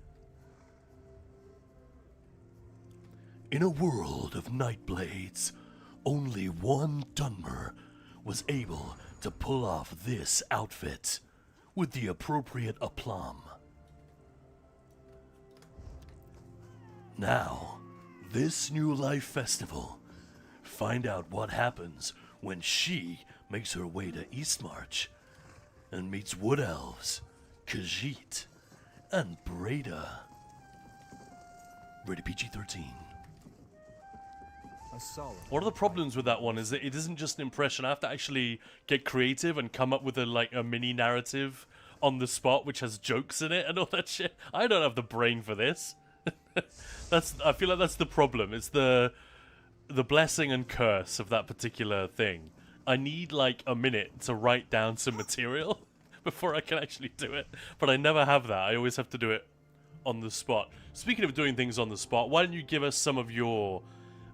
In a world of Nightblades, only one Dunmer was able to pull off this outfit with the appropriate aplomb. Now, this New Life Festival, find out what happens when she makes her way to Eastmarch and meets Wood Elves, Khajiit, and Breda. Rated PG-13. One of the problems with that one is that it isn't just an impression. I have to actually get creative and come up with a mini narrative on the spot which has jokes in it and all that shit. I don't have the brain for this. I feel like that's the problem. It's the blessing and curse of that particular thing. I need like a minute to write down some material before I can actually do it. But I never have that. I always have to do it on the spot. Speaking of doing things on the spot, why don't you give us some of your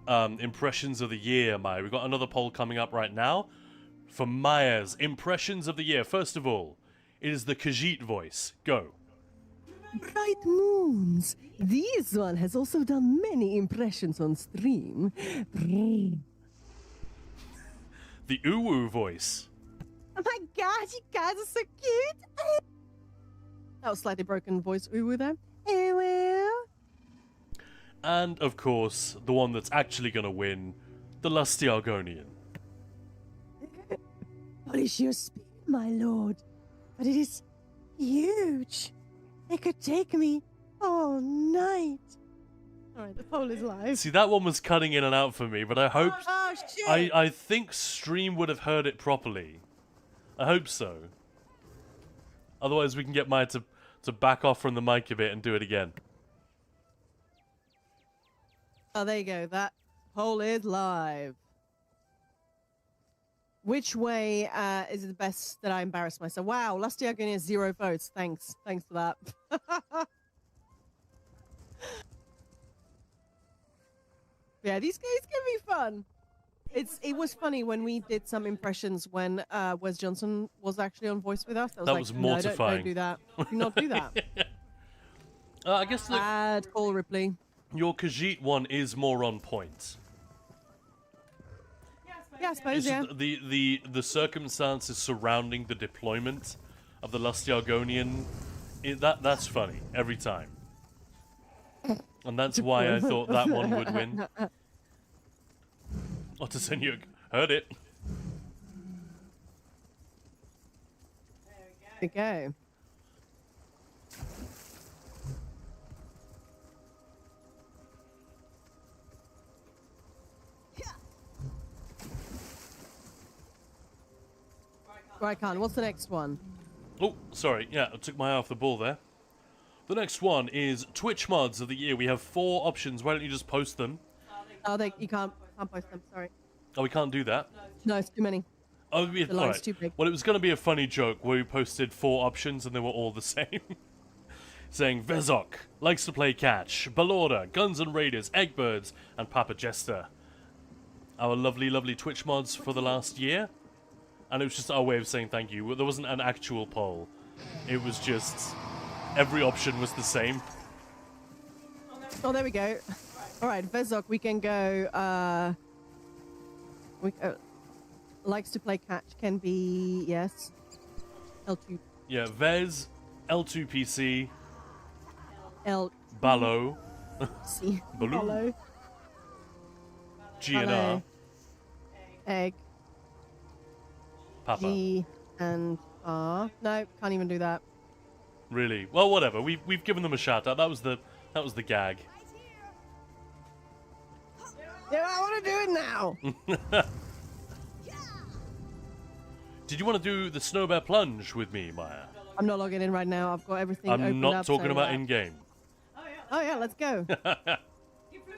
impressions of the year, Maya? We've got another poll coming up right now for Maya's impressions of the year. First of all, it is the Khajiit voice. Go. Bright moons. This one has also done many impressions on stream. The Uwu voice. Oh my god, you guys are so cute. That was slightly broken voice Uwu there. Uwu. And, of course, the one that's actually going to win, the Lusty Argonian. Polish your speed, my lord. But it is huge. It could take me all night. Alright, the poll is live. See, that one was cutting in and out for me, but I hope... Oh, shit! I think stream would have heard it properly. I hope so. Otherwise, we can get Maya to back off from the mic a bit and do it again. Oh, there you go. That poll is live. Which way is it the best that I embarrass myself? Wow, last year I got 0 votes. Thanks. Thanks for that. Yeah, these games can be fun. It was funny when we did some impressions when Wes Johnson was actually on voice with us. I was That like, was no, mortifying. don't do that. Do not do that. I guess Bad call, Ripley. your Khajiit one is more on point. Yeah, I suppose, It's yeah. the circumstances surrounding the deployment of the Lusty Argonian, that's funny every time. And that's why I thought that one would win. Otasenyuk heard it. There we go. Right, Kaan, what's the next one? Oh, sorry. Yeah, I took my eye off the ball there. The next one is Twitch mods of the year. We have 4 options. Why don't you just post them? Oh, you can't post them, sorry. Oh, we can't do that? No, it's too many. Oh, yeah, The line's alright. too big. Well, it was going to be a funny joke where we posted 4 options and they were all the same. Saying Vezok likes to play catch, Balorda, Guns and Raiders, Eggbirds, and Papa Jester. Our lovely, lovely Twitch mods for the last year. And it was just our way of saying thank you. There wasn't an actual poll. It was just... every option was the same. Oh, there we go. All right, Vezok, we can go. Likes to play catch can be yes. L2. Yeah, Vez, L2PC, L. Balo, C. Baloo. Follow. GNR, Follow. Egg. Papa. G and R. No, can't even do that. Really? Well, whatever. We've given them a shout out. That was the gag. Yeah, I want to do it now. Did you want to do the snow bear plunge with me, Maya? I'm not logging in right now. I've got everything open I'm not up, talking so, about in game. Oh yeah, let's go.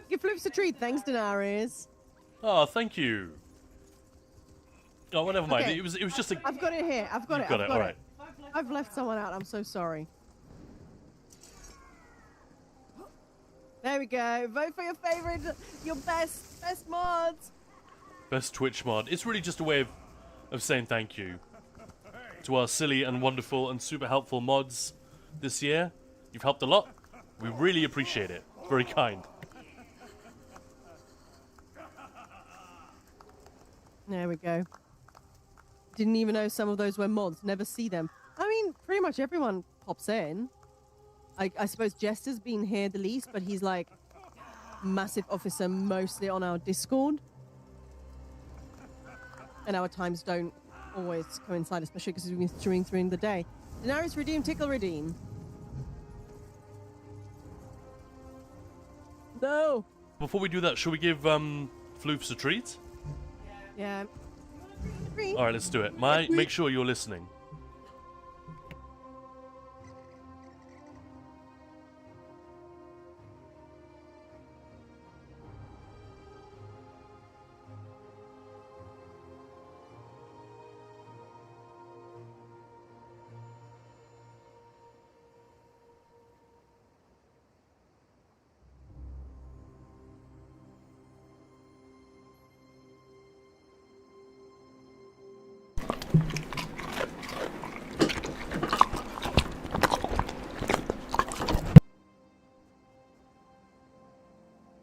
Give Floops a treat. Thanks, Daenerys. Oh, thank you. Oh, well, never mind. Okay. It was just a. I've got it here. I've got You've it. got I've it. got All it. right. I've left someone out. I'm so sorry. There we go. Vote for your favorite, your best mods. Best Twitch mod. It's really just a way of saying thank you to our silly and wonderful and super helpful mods this year. You've helped a lot. We really appreciate it. Very kind. There we go. Didn't even know some of those were mods. Never see them. I mean, pretty much everyone pops in. I suppose Jester's been here the least, but he's like massive officer mostly on our Discord. And our times don't always coincide, especially because we've been streaming during the day. Daenerys redeem, tickle redeem. No! Before we do that, should we give Floofs a treat? Yeah. All right, let's do it. Make sure you're listening.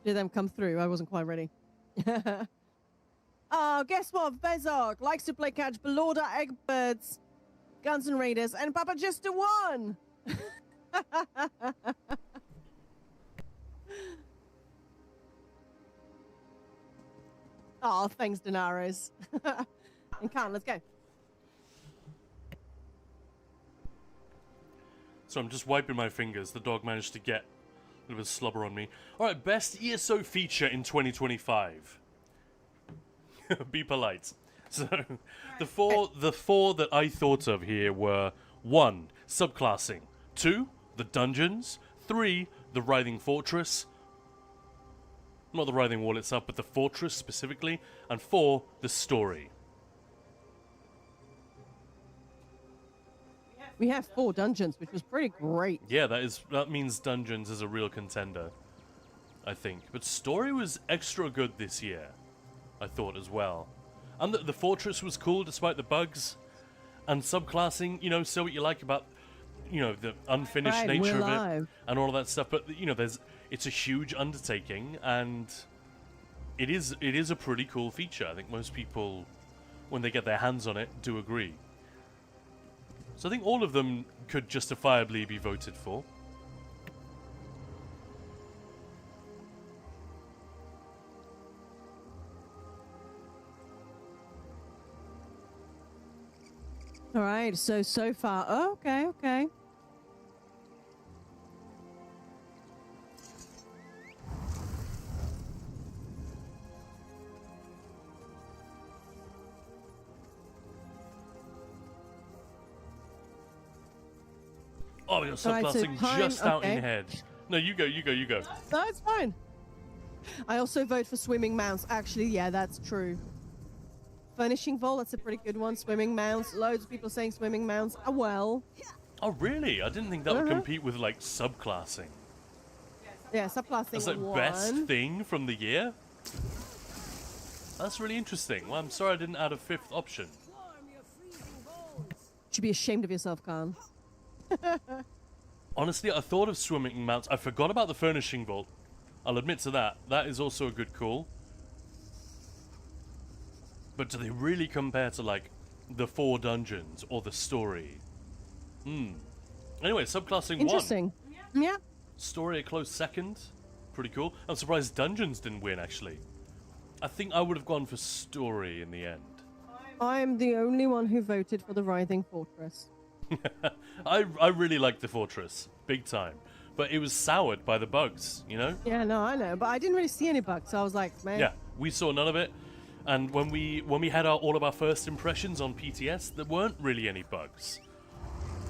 Did them come through? I wasn't quite ready. Oh, guess what? Vezok likes to play catch, Balorda, Eggbirds, Guns and Raiders, and Papa Jester won! Oh, thanks, Daenerys. And Kaan, let's go. So I'm just wiping my fingers. The dog managed to get little bit of slobber on me. All right, best ESO feature in 2025. Be polite. So, the four that I thought of here were 1. Subclassing, 2. The dungeons, 3. The Writhing Fortress, not the Writhing Wall itself, but the fortress specifically, and 4. The story. We have 4 dungeons, which was pretty great. Yeah, that means dungeons is a real contender, I think. But story was extra good this year, I thought as well. And the fortress was cool despite the bugs. And subclassing, you know, so what you like about, you know, the unfinished nature of it and all of that stuff. But, you know, it's a huge undertaking, and it is a pretty cool feature. I think most people, when they get their hands on it, do agree. So I think all of them could justifiably be voted for. All right, so far. Oh, okay. Oh, you're subclassing just out in head. No, you go. No, it's fine. I also vote for swimming mounts. Actually, yeah, that's true. Furnishing Vault, that's a pretty good one. Swimming mounts, loads of people saying swimming mounts. Oh, well. Oh, really? I didn't think that would compete with, like, subclassing. Yeah, subclassing That's like one. best thing from the year? That's really interesting. Well, I'm sorry I didn't add a 5th option. You should be ashamed of yourself, Kaan. Honestly, I thought of swimming mounts. I forgot about the Furnishing Vault. I'll admit to that. That is also a good call. But do they really compare to, like, the 4 dungeons or the story? Anyway, subclassing 1. Interesting. Yeah. Story a close second. Pretty cool. I'm surprised dungeons didn't win, actually. I think I would have gone for story in the end. I'm the only one who voted for the Writhing Fortress. I really liked the fortress. Big time. But it was soured by the bugs, you know? Yeah, no, I know. But I didn't really see any bugs, so I was like, man. Yeah, we saw none of it. And when we had all of our first impressions on PTS, there weren't really any bugs.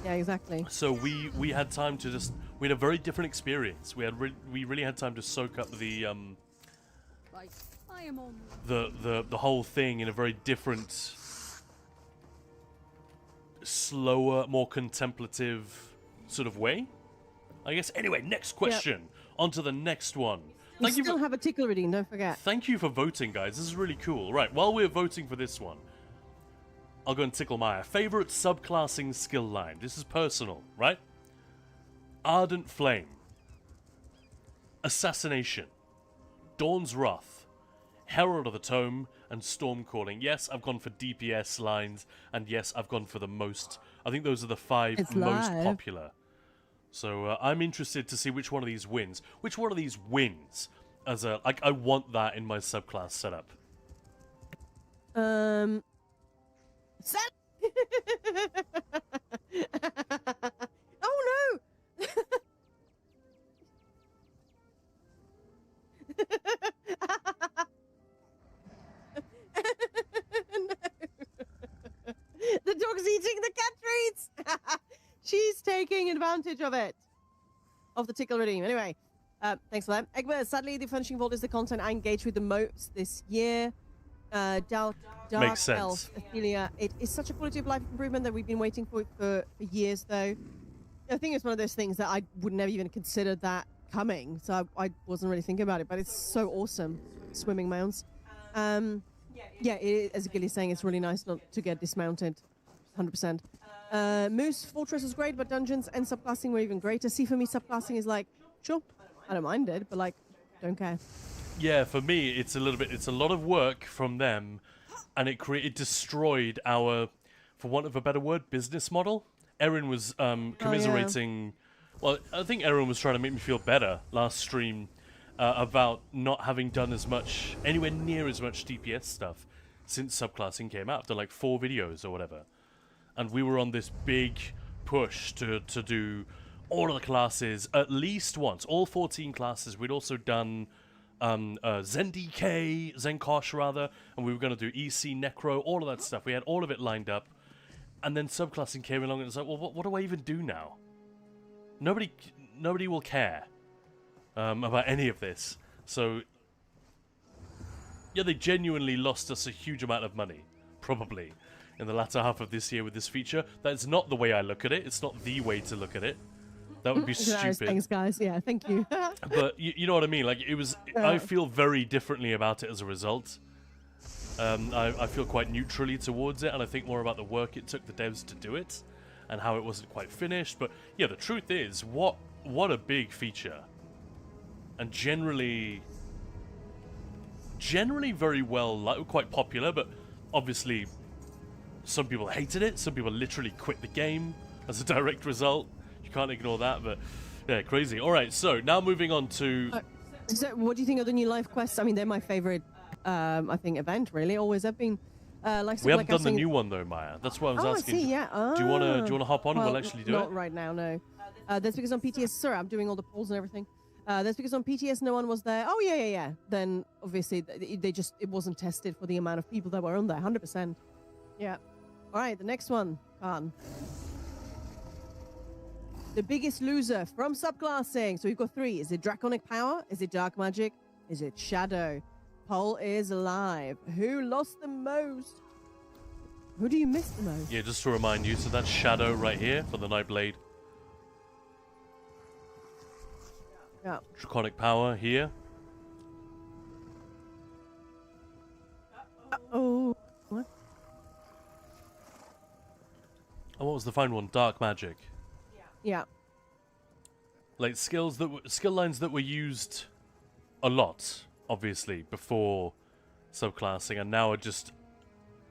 Yeah, exactly. So we had time to we had a very different experience. We really had time to soak up the whole thing in a very different, slower, more contemplative sort of way, I guess. Anyway, next question. Yep. On to the next one. We still have a tickle reading, don't forget. Thank you for voting, guys. This is really cool. Right, while we're voting for this one, I'll go and tickle Maya. Favorite subclassing skill line. This is personal, right? Ardent Flame. Assassination. Dawn's Wrath. Herald of the Tome. And Storm Calling. Yes, I've gone for DPS lines. And yes, I've gone for the most. I think those are the 5 most popular. So I'm interested to see which one of these wins. Which one of these wins? As a I want that in my subclass setup. Oh no! No. The dog's eating the cat treats. She's taking advantage of it. Of the tickle redeem. Anyway, thanks for that. Egbert, sadly, the Furnishing Vault is the content I engaged with the most this year. Dark Elf, Ophelia. It is such a quality of life improvement that we've been waiting for years, though. I think it's one of those things that I would never even consider that coming, so I wasn't really thinking about it, but it's so awesome. Swimming mounts. Yeah, as Gilly's saying, it's really nice not to get dismounted. 100%. Moose Fortress was great, but dungeons and subclassing were even greater. See, for me, subclassing is like, sure, I don't mind it, but like, don't care. Yeah, for me, it's a lot of work from them, and it destroyed our, for want of a better word, business model. Erin was commiserating. Well, I think Erin was trying to make me feel better last stream about not having done anywhere near as much DPS stuff since subclassing came out. I've done like 4 videos or whatever. And we were on this big push to do all of the classes at least once. All 14 classes. We'd also done ZenDK, Zenkosh rather, and we were going to do EC, Necro, all of that stuff. We had all of it lined up. And then subclassing came along and it's like, well, what do I even do now? Nobody will care about any of this. So, yeah, they genuinely lost us a huge amount of money, probably, in the latter half of this year with this feature. That's not the way I look at it. It's not the way to look at it. That would be stupid. Thanks, guys. Yeah, thank you. But you know what I mean? Like, it was. I feel very differently about it as a result. I feel quite neutrally towards it, and I think more about the work it took the devs to do it, and how it wasn't quite finished. But yeah, the truth is, what a big feature, and generally very well, quite popular. But obviously, some people hated it. Some people literally quit the game as a direct result. You can't ignore that. But yeah, crazy. All right, so now moving on to. So, what do you think of the new life quests? I mean, they're my favorite. I think event really always have been. We haven't done the new one though, Maya. That's why I was asking. I see, yeah. Do you wanna hop on? We'll actually do it. Not right now, no. That's because on PTS. Sorry, I'm doing all the polls and everything. That's because on PTS no one was there. Oh yeah. Then obviously it wasn't tested for the amount of people that were on there. 100%. Yeah. All right, the next one, Kaan. The biggest loser from subclassing. So we've got 3. Is it Draconic Power? Is it Dark Magic? Is it Shadow? Poll is live. Who lost the most? Who do you miss the most? Yeah, just to remind you, so that's Shadow right here for the Nightblade. Yeah. Draconic Power here. Oh. What? And what was the final one? Dark Magic. Yeah. Like skill lines that were used a lot, obviously, before subclassing, and now are just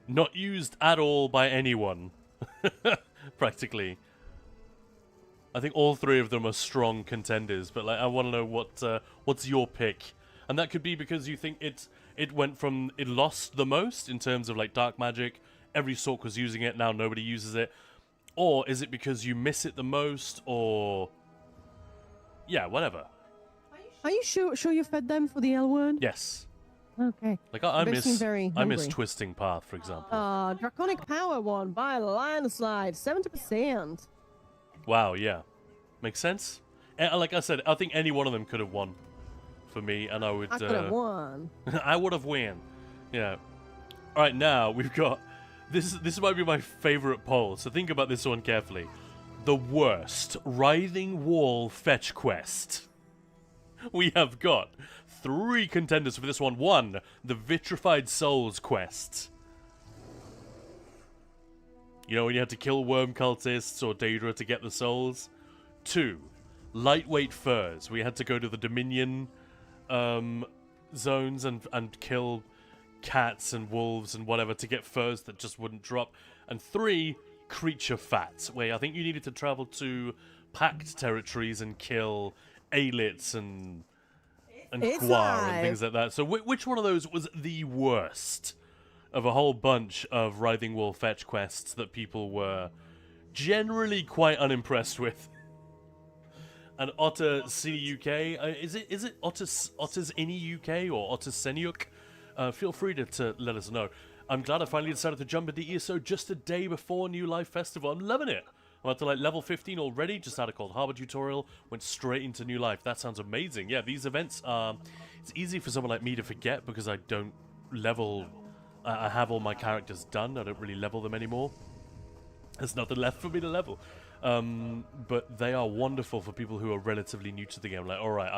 not used at all by anyone, practically. I think all 3 of them are strong contenders, but like I want to know what's your pick, and that could be because you think it lost the most in terms of like Dark Magic. Every Sork was using it, now nobody uses it, or is it because you miss it the most, or yeah, whatever. Are you sure you fed them for the L word? Yes. Okay. Like I miss hungry. Twisting Path, for example. Draconic Power won by a landslide, 70%. Wow, yeah. Makes sense. And like I said, I think any one of them could have won for me, and I would... I could have won. I would have won. Yeah. All right, now we've got... This might be my favorite poll, so think about this one carefully. The worst Writhing Wall fetch quest. We have got 3 contenders for this one. 1, the Vitrified Souls quest. You know, when you had to kill worm cultists or Daedra to get the souls. 2, Lightweight Furs. We had to go to the Dominion zones and kill cats and wolves and whatever to get furs that just wouldn't drop. And 3, Creature Fat, where I think you needed to travel to Pact territories and kill Aelits and Quar and things like that. So which one of those was the worst of a whole bunch of Writhing Wall fetch quests that people were generally quite unimpressed with? And Otter Cine UK, is it Otters Ini UK or Otter Seniuk? Feel free to let us know. I'm glad I finally decided to jump into ESO just a day before New Life Festival. I'm loving it. I'm up to like level 15 already, just had a Cold Harbor tutorial, went straight into New Life. That sounds amazing. Yeah, these events are... It's easy for someone like me to forget because I don't level... I have all my characters done. I don't really level them anymore. There's nothing left for me to level. But they are wonderful for people who are relatively new to the game. Like, alright,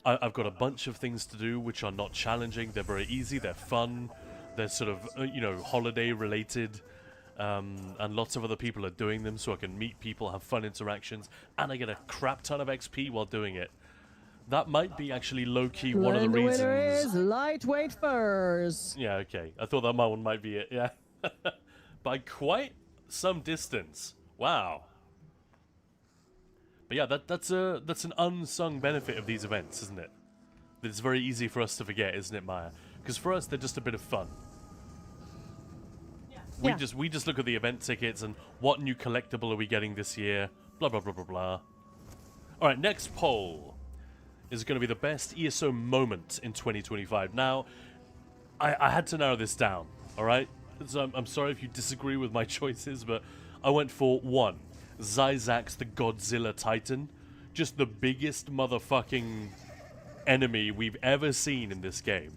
I've got a bunch of things to do which are not challenging. They're very easy, they're fun, they're sort of, holiday related. And lots of other people are doing them, so I can meet people, have fun interactions, and I get a crap ton of XP while doing it. That might be actually low-key one of the reasons. The winner is Lightweight Furs. Yeah, okay. I thought that one might be it, yeah. By quite some distance. Wow. But yeah, that's an unsung benefit of these events, isn't it? That it's very easy for us to forget, isn't it, Maya? Because for us, they're just a bit of fun. We just look at the event tickets and what new collectible are we getting this year, blah blah blah blah blah. All right, next poll is going to be the best ESO moment in 2025. Now, I had to narrow this down, all right? So I'm sorry if you disagree with my choices, but I went for 1, Zyzax the Godzilla Titan. Just the biggest motherfucking enemy we've ever seen in this game.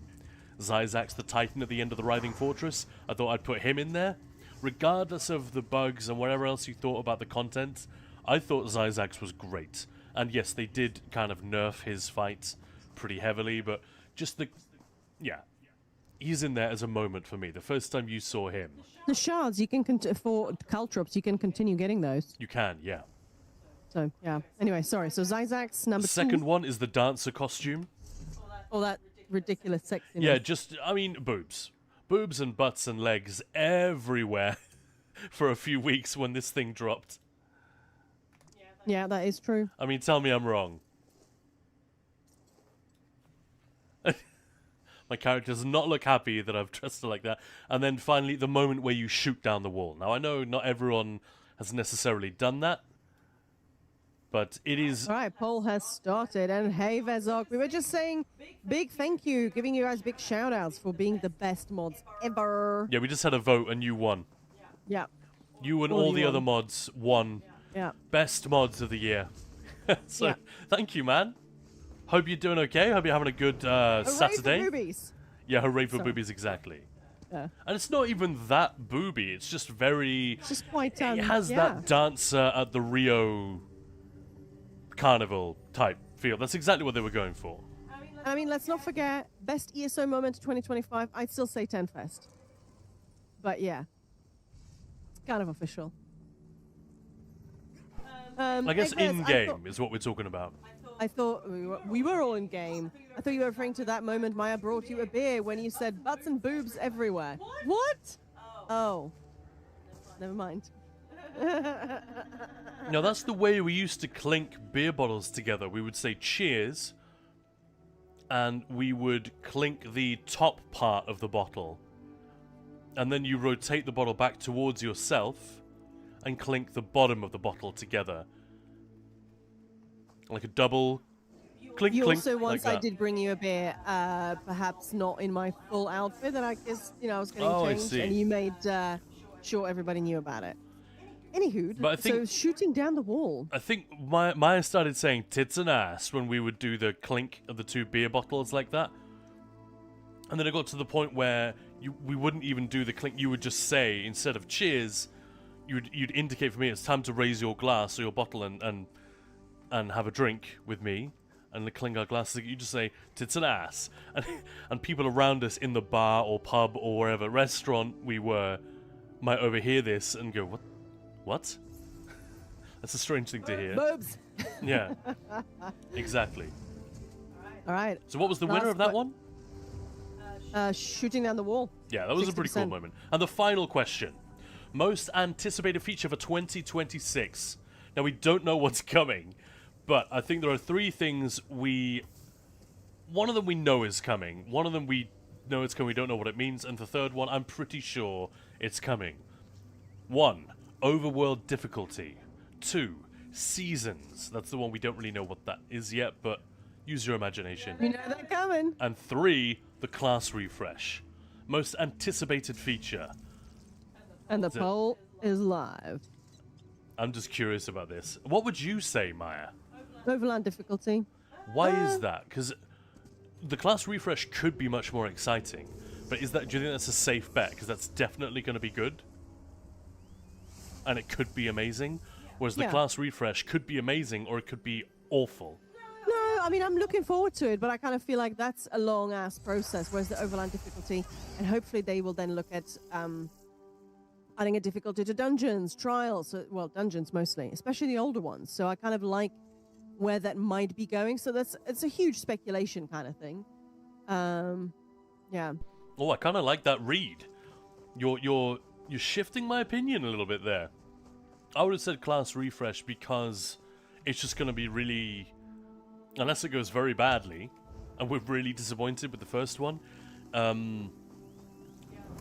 Zyzax the Titan at the end of the Writhing Fortress. I thought I'd put him in there. Regardless of the bugs and whatever else you thought about the content, I thought Zyzax was great. And yes, they did kind of nerf his fight pretty heavily, but just the... yeah. He's in there as a moment for me. The first time you saw him. The shards, you can, for Caltrops, you can continue getting those. You can, yeah. So, yeah. Anyway, sorry. So, Zyzax, number 2. The second one is the dancer costume. All that ridiculous sexiness. Yeah, just, I mean, boobs. Boobs and butts and legs everywhere for a few weeks when this thing dropped. Yeah, that is true. I mean, tell me I'm wrong. My character does not look happy that I've dressed her like that. And then finally, the moment where you shoot down the wall. Now, I know not everyone has necessarily done that, but it is... All right, poll has started. And hey, Vezok, we were just saying big thank you, giving you guys big shout-outs for being the best mods ever. Yeah, we just had a vote and you won. Yeah. You and All all you the won. other mods won. Yeah. Best mods of the year. So, Yeah. thank you, man. Hope you're doing okay. Hope you're having a good Hooray Saturday. for boobies. Yeah, hooray for Sorry. boobies, exactly. Yeah. And it's not even that booby. It's just very... It's just quite, it has yeah. that dancer at the Rio carnival type feel. That's exactly what they were going for. I mean, let's not forget, best ESO moment of 2025, I'd still say 10 Fest. But yeah, it's kind of official. I guess Hey, Vez, in-game is what we're talking about. I thought we were all in game. I thought you were referring to that moment Maya brought you a beer when you said butts and boobs everywhere. What? Oh. Never mind. Now, that's the way we used to clink beer bottles together. We would say cheers, and we would clink the top part of the bottle. And then you rotate the bottle back towards yourself and clink the bottom of the bottle together. Like a double clink, You clink. also once like I that. did bring you a beer, perhaps not in my full outfit, and I guess I was getting Oh, I changed, see. and you made sure everybody knew about it. Anywho, But I so think- shooting down the wall. I think Maya started saying tits and ass when we would do the clink of the two beer bottles like that. And then it got to the point where we wouldn't even do the clink. You would just say, instead of cheers, you'd indicate for me it's time to raise your glass or your bottle and have a drink with me and clink our glasses. You just say tits and ass. And people around us in the bar or pub or wherever restaurant we were might overhear this and go, What? That's a strange thing to hear. Boobs. Yeah, exactly. All right. So what was the winner Last of that que- one? Shooting down the wall. Yeah, that was a pretty cool 60%. moment. And the final question. Most anticipated feature for 2026. Now, we don't know what's coming, but I think there are 3 things one of them we know is coming. One of them we know it's coming, we don't know what it means. And the third one, I'm pretty sure it's coming. 1, overworld difficulty. 2, seasons. That's the one we don't really know what that is yet, but use your imagination. You know they're coming. And 3, the class refresh. Most anticipated feature. And the it. poll is live. I'm just curious about this. What would you say, Maya? Overland difficulty. Why is that? Because the class refresh could be much more exciting. But do you think that's a safe bet? Because that's definitely going to be good. And it could be amazing. Whereas the Yeah. class refresh could be amazing or it could be awful. No, I mean, I'm looking forward to it, but I kind of feel like that's a long-ass process, whereas the Overland difficulty, and hopefully they will then look at adding a difficulty to dungeons, trials, well, dungeons mostly, especially the older ones. So I kind of like where that might be going. So it's a huge speculation kind of thing. Yeah. Oh, I kind of like that read. You're shifting my opinion a little bit there. I would have said class refresh because it's just going to be really, unless it goes very badly, and we're really disappointed with the first one.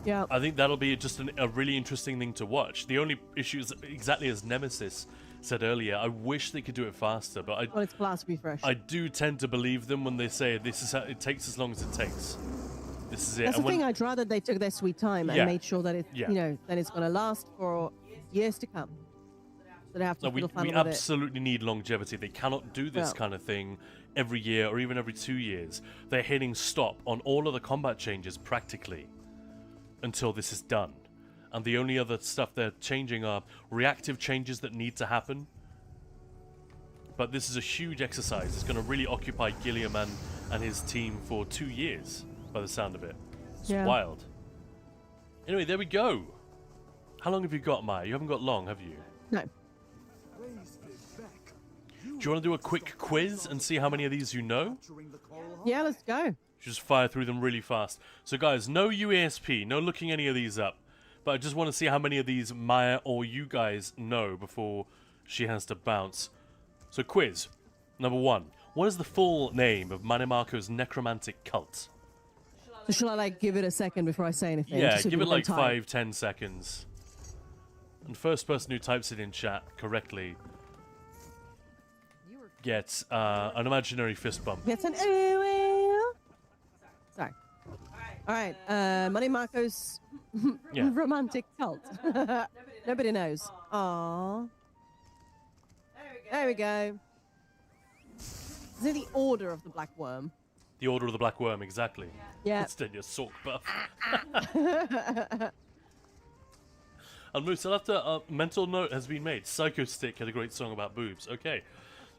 Yeah. I think that'll be just a really interesting thing to watch. The only issue is exactly as Nemesis said earlier, I wish they could do it faster, but Well, it's class refresh. I do tend to believe them when they say this is how it takes as long as it takes. This is it. That's And the thing. I'd rather they took their sweet time and Yeah. made sure that it, Yeah. you know, that it's going to last for years to come. So they have to No, we fiddle faddle with it. absolutely need longevity. They cannot do this Well. kind of thing every year or even every 2 years. They're hitting stop on all of the combat changes practically until this is done. And the only other stuff they're changing are reactive changes that need to happen. But this is a huge exercise. It's going to really occupy Gilliam and his team for 2 years, by the sound of it. It's Yeah. wild. Anyway, there we go. How long have you got, Maya? You haven't got long, have you? No. Do you want to do a quick quiz and see how many of these you know? Yeah, let's go. Just fire through them really fast. So guys, no UASP, no looking any of these up. But I just want to see how many of these Maya or you guys know before she has to bounce. So quiz, number 1. What is the full name of Manimarco's necromantic cult? So shall I like give it a second before I say anything? Yeah, Just so give it people like can type? 5-10 seconds. And first person who types it in chat correctly gets an imaginary fist bump. Gets an Sorry. All right. Money Marco's Yeah. romantic cult. Nobody knows. Aww. There we go. Is it the Order of the Black Worm? The Order of the Black Worm, exactly. Yeah. Instead, your Sork buff. And Moose, after a mental note has been made, Psycho Stick had a great song about boobs. Okay.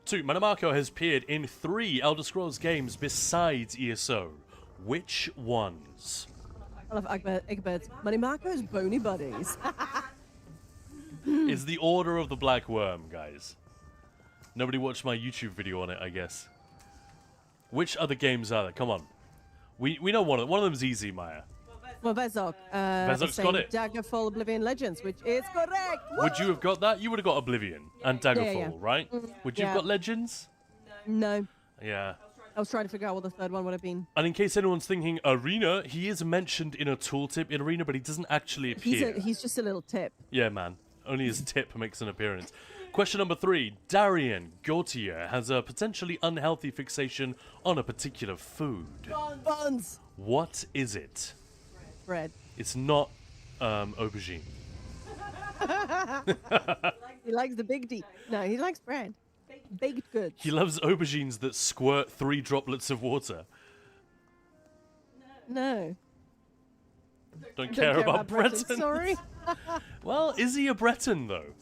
2. Manimarco has appeared in 3 Elder Scrolls games besides ESO. Which ones? I love Egbert's Money Marco's bony buddies. It's the Order of the Black Worm, guys. Nobody watched my YouTube video on it, I guess. Which other games are there? Come on. We know one of them. One of them's easy, Maya. Well, Vezok. Vezok's got it. Daggerfall Oblivion Legends, which is correct. Would you have got that? You would have got Oblivion and Daggerfall, yeah. right? Would you have Yeah. got Legends? No. Yeah. I was trying to figure out what the third one would have been. And in case anyone's thinking Arena, he is mentioned in a tooltip in Arena, but he doesn't actually appear. He's just a little tip. Yeah, man. Only his tip makes an appearance. Question number 3. Darian Gautier has a potentially unhealthy fixation on a particular food. Buns. What is it? Bread. It's not aubergine. He likes the big D. No, he likes bread. Baked goods. He loves aubergines that squirt 3 droplets of water. No. Don't care about Breton, Breton. Sorry. Well, is he a Breton, though?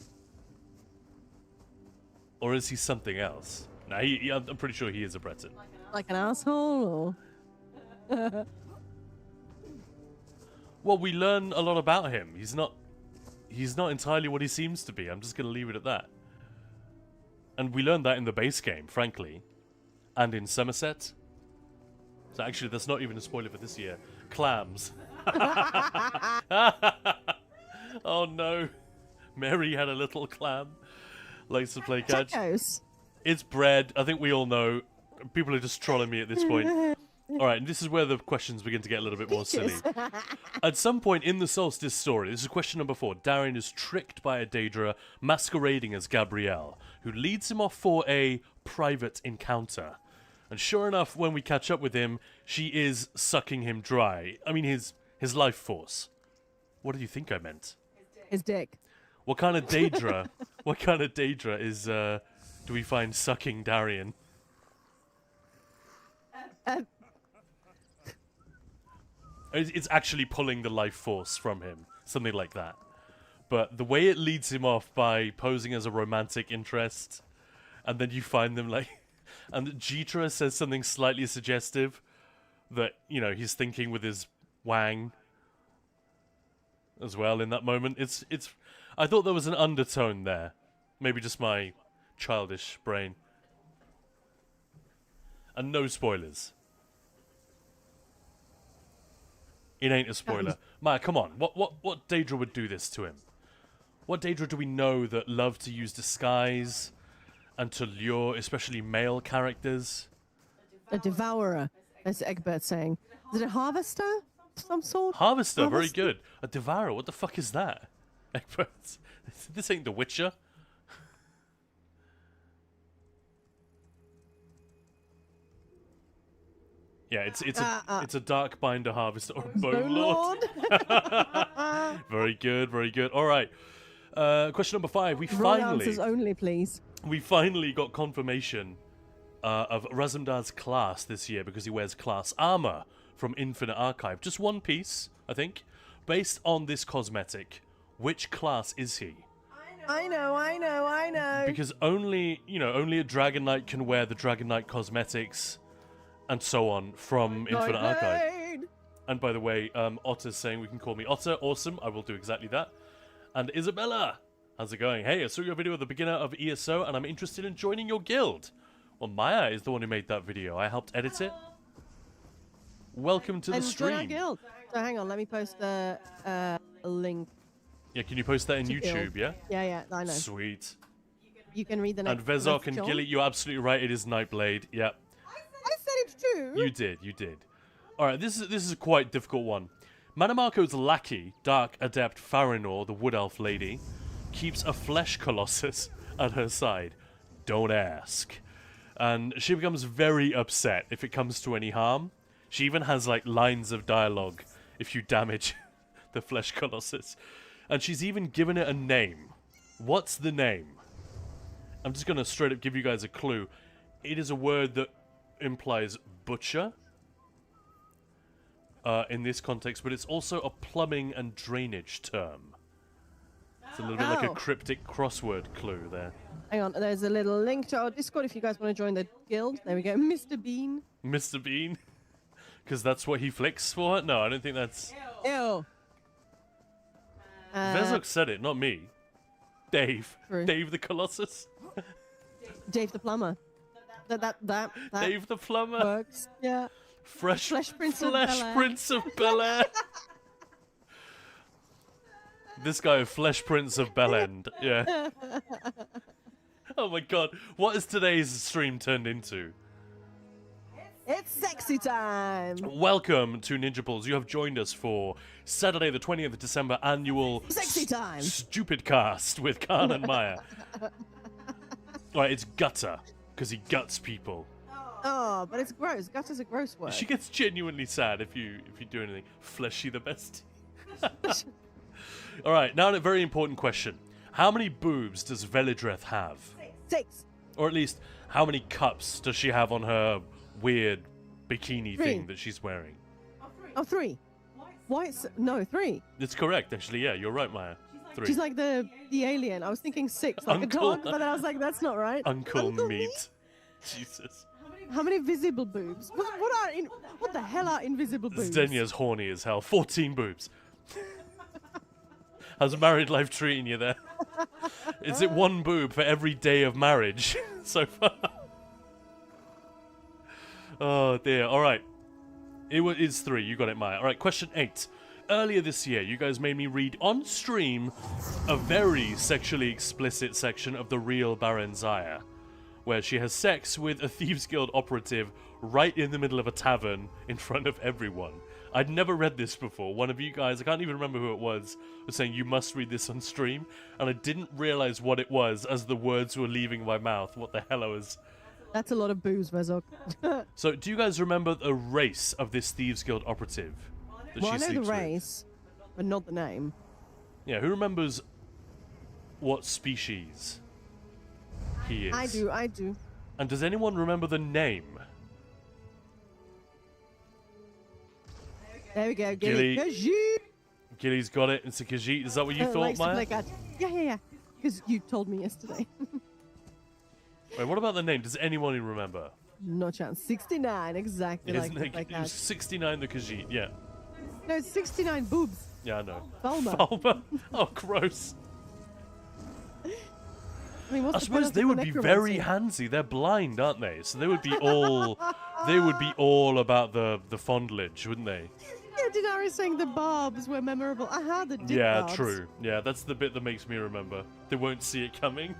Or is he something else? No, I'm pretty sure he is a Breton. Like an asshole, or Well, we learn a lot about him. He's not entirely what he seems to be. I'm just going to leave it at that. And we learned that in the base game, frankly. And in Somerset. So actually, that's not even a spoiler for this year. Clams. Oh no. Mary had a little clam. Likes to play catch. tacos. It's bread. I think we all know. People are just trolling me at this point. All right, and this is where the questions begin to get a little bit more silly. At some point in the Solstice story, this is question number 4, Darian is tricked by a Daedra masquerading as Gabrielle, who leads him off for a private encounter. And sure enough, when we catch up with him, she is sucking him dry. I mean, his life force. What did you think I meant? His dick. What kind of Daedra? What kind of Daedra is do we find sucking Darian? It's actually pulling the life force from him, something like that. But the way it leads him off by posing as a romantic interest, and then you find them like, and Jitra says something slightly suggestive that, you know, he's thinking with his wang as well in that moment. It's. I thought there was an undertone there, maybe just my childish brain. And no spoilers. It ain't a spoiler. Maya, come on. What Daedra would do this to him? What Daedra do we know that love to use disguise and to lure especially male characters? A devourer, as Egbert saying. Is it a harvester of some sort? Harvester, very good. A devourer, what the fuck is that? Experts. This ain't The Witcher. Yeah, it's a dark binder harvester or a bone Bone lord. Lord. Very good, very good. All right. Question number 5. Wrong answers only, please. We finally got confirmation of Razumdar's class this year because he wears class armor from Infinite Archive. Just one piece, I think. Based on this cosmetic, which class is he? I know. Because only a Dragon Knight can wear the Dragon Knight cosmetics and so on from Infinite Archive. And by the way, Otter's saying we can call me Otter. Awesome, I will do exactly that. And Isabella, how's it going? Hey, I saw your video of the beginner of ESO and I'm interested in joining your guild. Well, Maya is the one who made that video. I helped edit it. Welcome to the stream. Join our guild. So hang on, let me post a link. Yeah, can you post that in to YouTube, guild. yeah? Yeah, I know. Sweet. You can read the next. And Vezok and John? Gilly, you're absolutely right. It is Nightblade. Yep. I said it too. You did. All right, this is a quite difficult one. Manamako's lackey, Dark Adept Farinor, the Wood Elf lady, keeps a flesh colossus at her side. Don't ask. And she becomes very upset if it comes to any harm. She even has like lines of dialogue if you damage the flesh colossus. And she's even given it a name. What's the name? I'm just going to straight up give you guys a clue. It is a word that implies butcher in this context, but it's also a plumbing and drainage term. It's a little bit like a cryptic crossword clue there. Hang on, there's a little link to our Discord if you guys want to join the guild. There we go, Mr. Bean. Mr. Bean? Because that's what he flicks for? No, I don't think that's... Ew. Vezok said it, not me. Dave. True. Dave the Colossus. Dave the Plumber. That Dave the Plumber. works. Yeah. Flesh Prince of Bel-Air. Prince of Bel-Air. This guy, Flesh Prince of Bellend. Yeah. Oh my god. What has today's stream turned into? It's sexy time. Welcome to Ninja Pulls. You have joined us for Saturday the 20th of December annual Sexy time. Stupid Cast with Kaan and Maya. Alright, it's gutter, because he guts people. Oh, but it's gross. Gutter's a gross word. She gets genuinely sad if you do anything. Fleshy the best. Alright, now a very important question. How many boobs does Velidreth have? 6. Or at least, how many cups does she have on her weird bikini 3. thing that she's wearing? Oh, 3. Why? No, 3. It's correct, actually. Yeah, you're right, Maya. 3. She's like the alien. I was thinking 6, like Uncle- a dog, but then I was like, that's not right. Uncle Meat. Jesus. How many visible boobs? What the hell are invisible boobs? Zdenya's horny as hell. 14 boobs. How's married life treating you there? Is it 1 boob for every day of marriage so far? Oh dear. All right. It's 3. You got it, Maya. All right. Question 8. Earlier this year, you guys made me read on stream a very sexually explicit section of the real Barenzaya, where she has sex with a Thieves Guild operative right in the middle of a tavern in front of everyone. I'd never read this before. One of you guys, I can't even remember who it was saying you must read this on stream, and I didn't realize what it was as the words were leaving my mouth. What the hell I was... That's a lot of booze, Vezok. So, do you guys remember the race of this Thieves Guild operative that Well, she I know sleeps the with? race, but not the name. Yeah, who remembers what species he is? I do. And does anyone remember the name? There we go, Gilly. Gilly. Gilly's got it. It's a Khajiit. Is that what you thought, Likes to Maya? play catch. Yeah. Because you told me yesterday. Wait, what about the name? Does anyone even remember? No chance. 69, exactly like Isn't to play it? It was catch. 69 the Khajiit, yeah. No, it's 69 boobs. Yeah, I know. Bulma. Bulma. Oh, gross. I mean, what's I the suppose penalty they for would be very necromancy? handsy. They're blind, aren't they? So they would be all about the fondlage, wouldn't they? Yeah, Dinara saying the barbs were memorable. Aha, the dick Yeah, barbs. true. Yeah, that's the bit that makes me remember. They won't see it coming.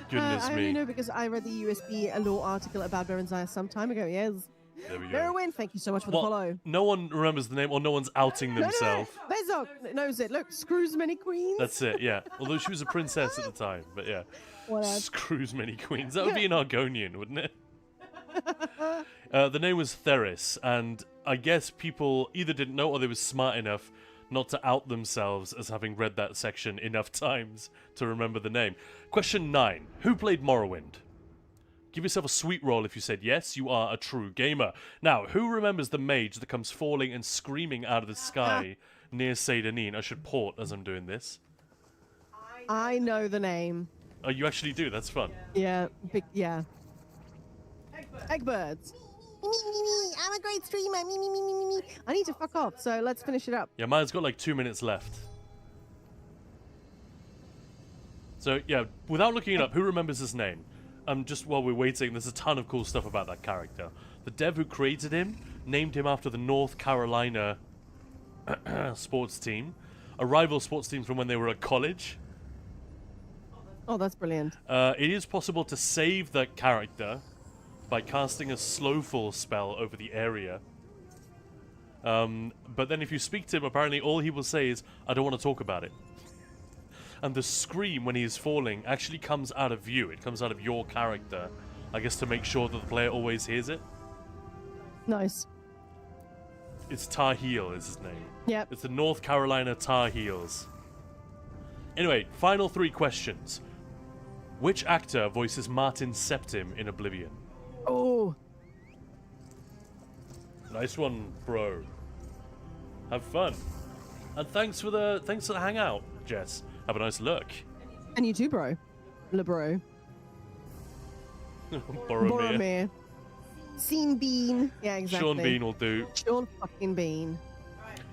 Goodness I me. only know because I read the USB law article about Berenzaya some time ago, yes. There we go. Merwin, thank you so much for the Well, follow. no one remembers the name, or no one's outing themselves. Bezok knows it. Look, screws many queens. That's it, yeah. Although she was a princess at the time, but yeah. Whatever. Screws many queens. That would be an Argonian, wouldn't it? The name was Theris, and I guess people either didn't know or they were smart enough not to out themselves as having read that section enough times to remember the name. Question 9. Who played Morrowind? Give yourself a sweet roll if you said yes, you are a true gamer. Now, who remembers the mage that comes falling and screaming out of the sky near Seydanin? I should port as I'm doing this. I know the name. Oh, you actually do? That's fun. Yeah, yeah. Eggbirds. I'm a great streamer. I need to fuck off, so let's finish it up. Yeah, mine's got like 2 minutes left. So, yeah, without looking it up, who remembers his name? Just while we're waiting, there's a ton of cool stuff about that character. The dev who created him named him after the North Carolina sports team, a rival sports team from when they were at college. Oh, that's brilliant. It is possible to save that character by casting a slowfall spell over the area. But then if you speak to him, apparently all he will say is, I don't want to talk about it. And the scream when he is falling actually comes out of you. It comes out of your character, I guess, to make sure that the player always hears it. Nice. It's Tar Heel is his name. Yep. It's the North Carolina Tar Heels. Anyway, final 3 questions. Which actor voices Martin Septim in Oblivion? Oh. Nice one, bro. Have fun. And thanks for the hangout, Jess. Have a nice look. And you too, bro. LeBro. Boromir. Sean Bean. Yeah, exactly. Sean Bean will do. Sean fucking Bean.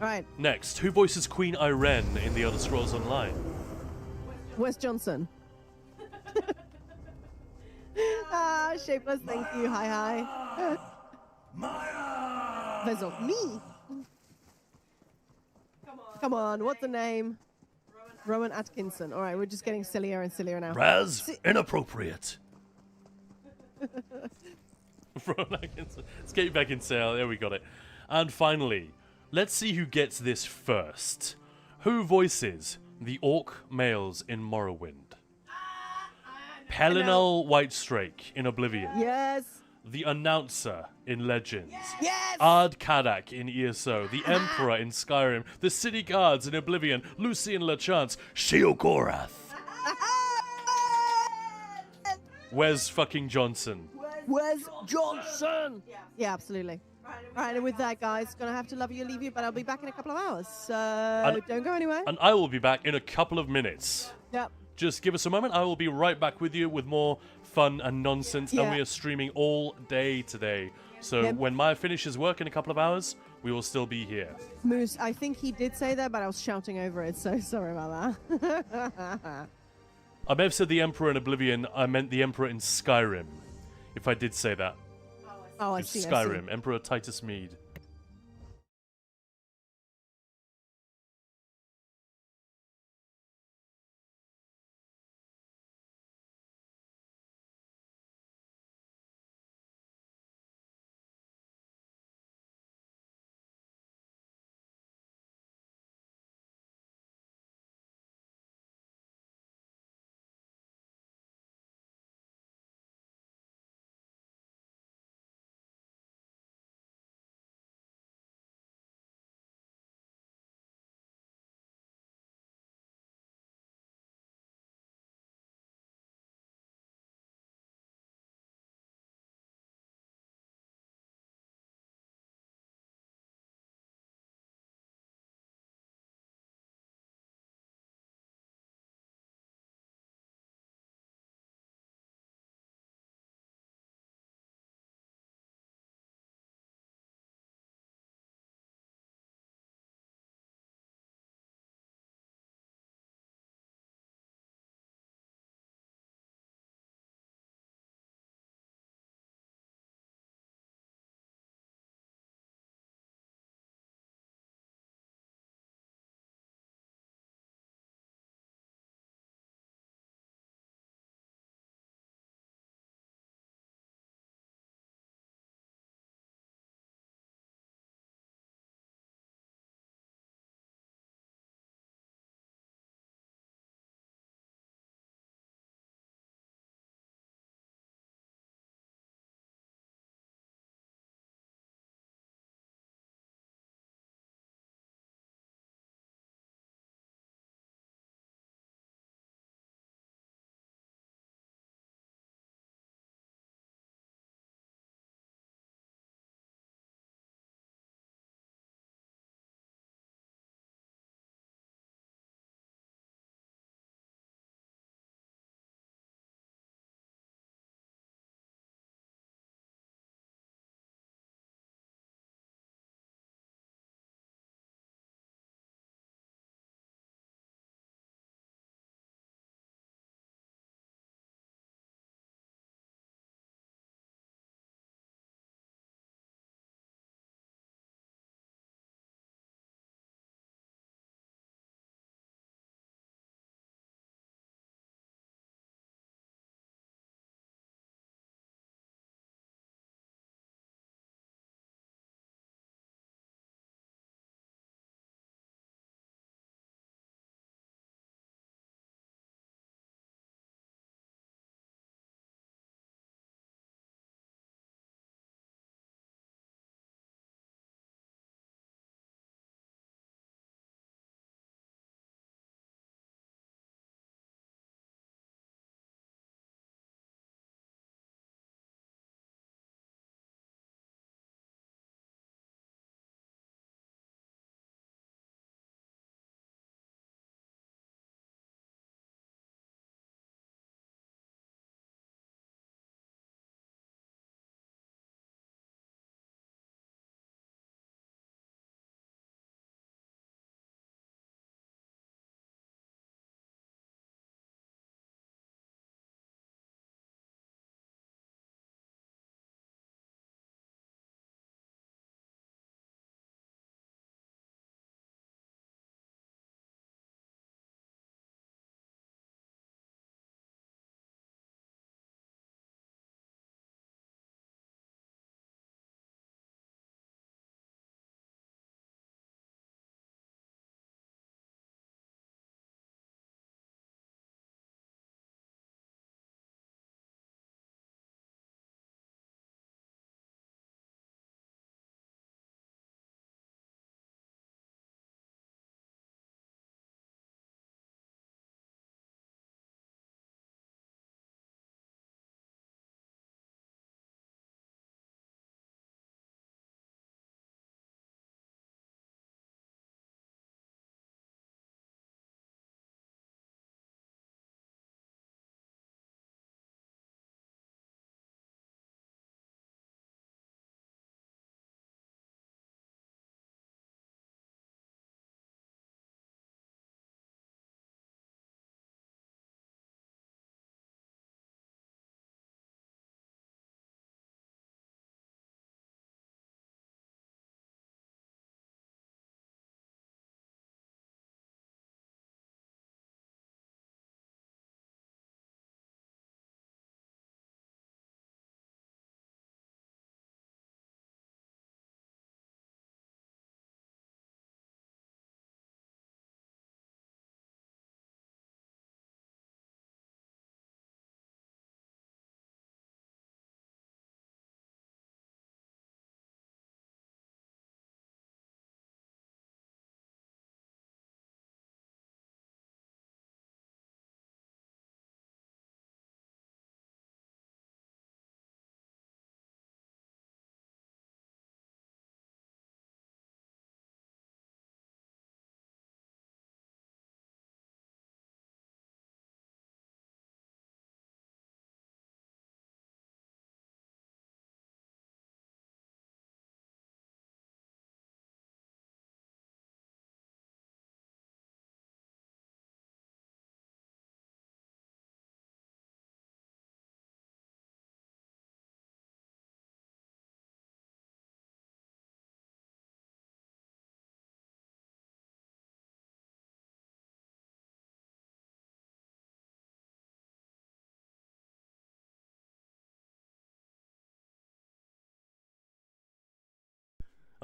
Right. Next, who voices Queen Irene in The Elder Scrolls Online? Wes Johnson. Shapeless, thank you. Hi. There's of me. Come on, what's the name? Rowan Atkinson. All right, we're just getting sillier and sillier now. Raz, inappropriate. Rowan Atkinson. Let's get you back in sale. There we got it. And finally, let's see who gets this first. Who voices the orc males in Morrowind? Pelinal Whitestrake in Oblivion. Yes. The Announcer in Legends. Yes. Ard Kadak in ESO. The Emperor in Skyrim. The City Guards in Oblivion. Lucian LeChance. Sheogorath. Wes fucking Johnson. Wes Johnson. Yeah, absolutely. All right, and with that, guys, gonna have to leave you, but I'll be back in a couple of hours. So don't go anywhere. And I will be back in a couple of minutes. Yep. Just give us a moment. I will be right back with you with more fun and nonsense. Yeah. And we are streaming all day today. So when Maya finishes work in a couple of hours, we will still be here. Moose, I think he did say that, but I was shouting over it, so sorry about that. I may have said the Emperor in Oblivion. I meant the Emperor in Skyrim. If I did say that. Oh, I It's see. Skyrim. Emperor Titus Mead.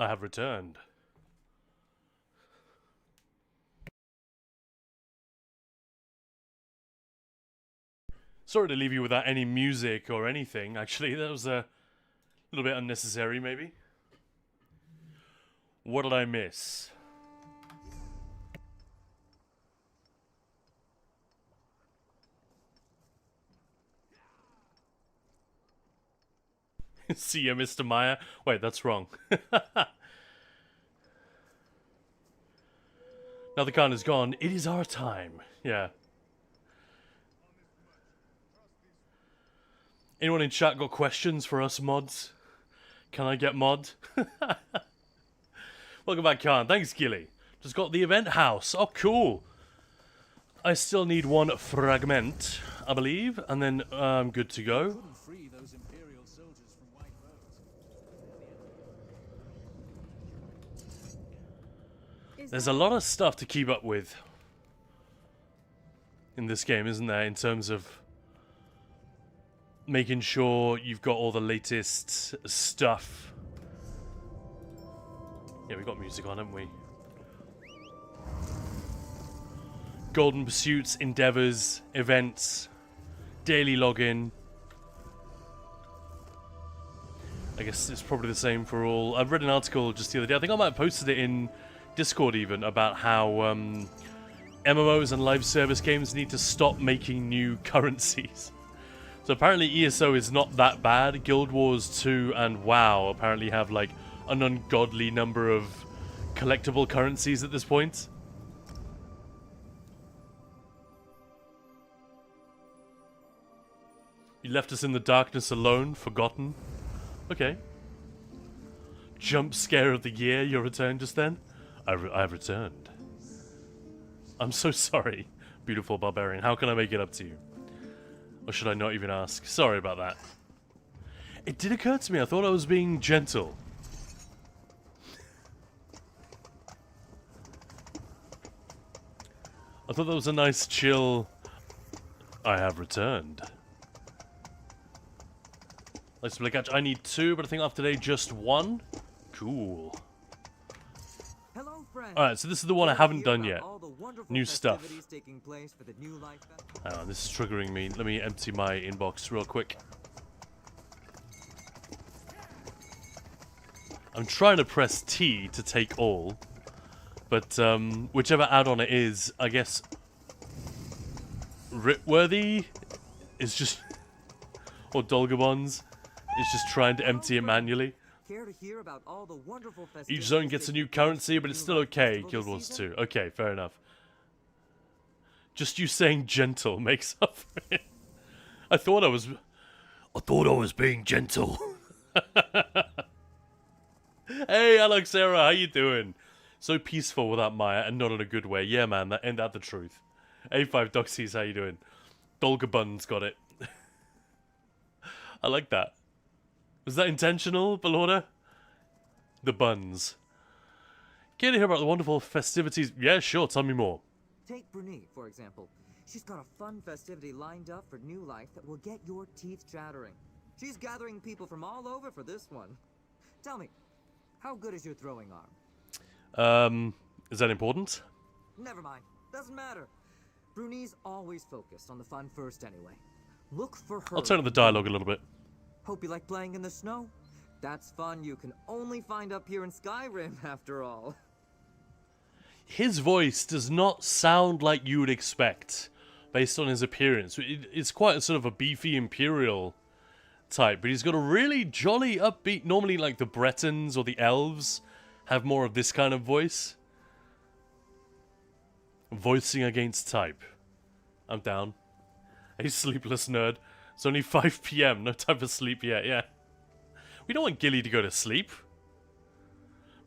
I have returned. Sorry to leave you without any music or anything, actually. That was a little bit unnecessary, maybe. What did I miss? See ya, Mr. Meyer. Wait, that's wrong. Now the Kaan is gone, it is our time. Yeah. Anyone in chat got questions for us mods? Can I get mod? Welcome back, Kaan. Thanks, Gilly. Just got the event house. Oh, cool. I still need one fragment, I believe, and then I'm good to go. There's a lot of stuff to keep up with in this game, isn't there, in terms of making sure you've got all the latest stuff. Yeah, we've got music on, haven't we? Golden pursuits, endeavors, events, daily login. I guess it's probably the same for all. I've read an article just the other day. I think I might have posted it in Discord even, about how MMOs and live service games need to stop making new currencies. So apparently ESO is not that bad. Guild Wars 2 and WoW apparently have like an ungodly number of collectible currencies at this point. You left us in the darkness alone, forgotten. Okay. Jump scare of the year, your return just then? I've returned. I'm so sorry, beautiful barbarian. How can I make it up to you? Or should I not even ask? Sorry about that. It did occur to me, I thought I was being gentle. I thought that was a nice chill... I have returned. Nice to catch. I need 2, but I think after today just 1. Cool. Alright, so this is the one I haven't done yet. New stuff. Hang on, this is triggering me. Let me empty my inbox real quick. I'm trying to press T to take all. But, whichever add-on it is, I guess... Ripworthy is just... or Dolgabons is just trying to empty it manually. Each zone gets a new currency, but it's still okay. Guild Wars 2. Okay, fair enough. Just you saying gentle makes up for it. I thought I was being gentle. Hey, Alexera, how you doing? So peaceful without Maya, and not in a good way. Yeah, man, that ain't that the truth. A5 Doxies, how you doing? Dolgabuns got it. I like that. Was that intentional, Belorda? The buns. Care to hear about the wonderful festivities? Yeah, sure, tell me more. Take Bruni, for example. She's got a fun festivity lined up for New Life that will get your teeth chattering. She's gathering people from all over for this one. Tell me, how good is your throwing arm? Is that important? Never mind. Doesn't matter. Bruni's always focused on the fun first anyway. Look for her. I'll turn up the dialogue a little bit. Hope you like playing in the snow. That's fun you can only find up here in Skyrim, after all. His voice does not sound like you would expect, based on his appearance. It's quite a sort of a beefy Imperial type, but he's got a really jolly, upbeat... Normally, like, the Bretons or the Elves have more of this kind of voice. Voicing against type. I'm down. Hey, sleepless nerd. It's only 5 PM, no time for sleep yet, yeah. We don't want Gilly to go to sleep.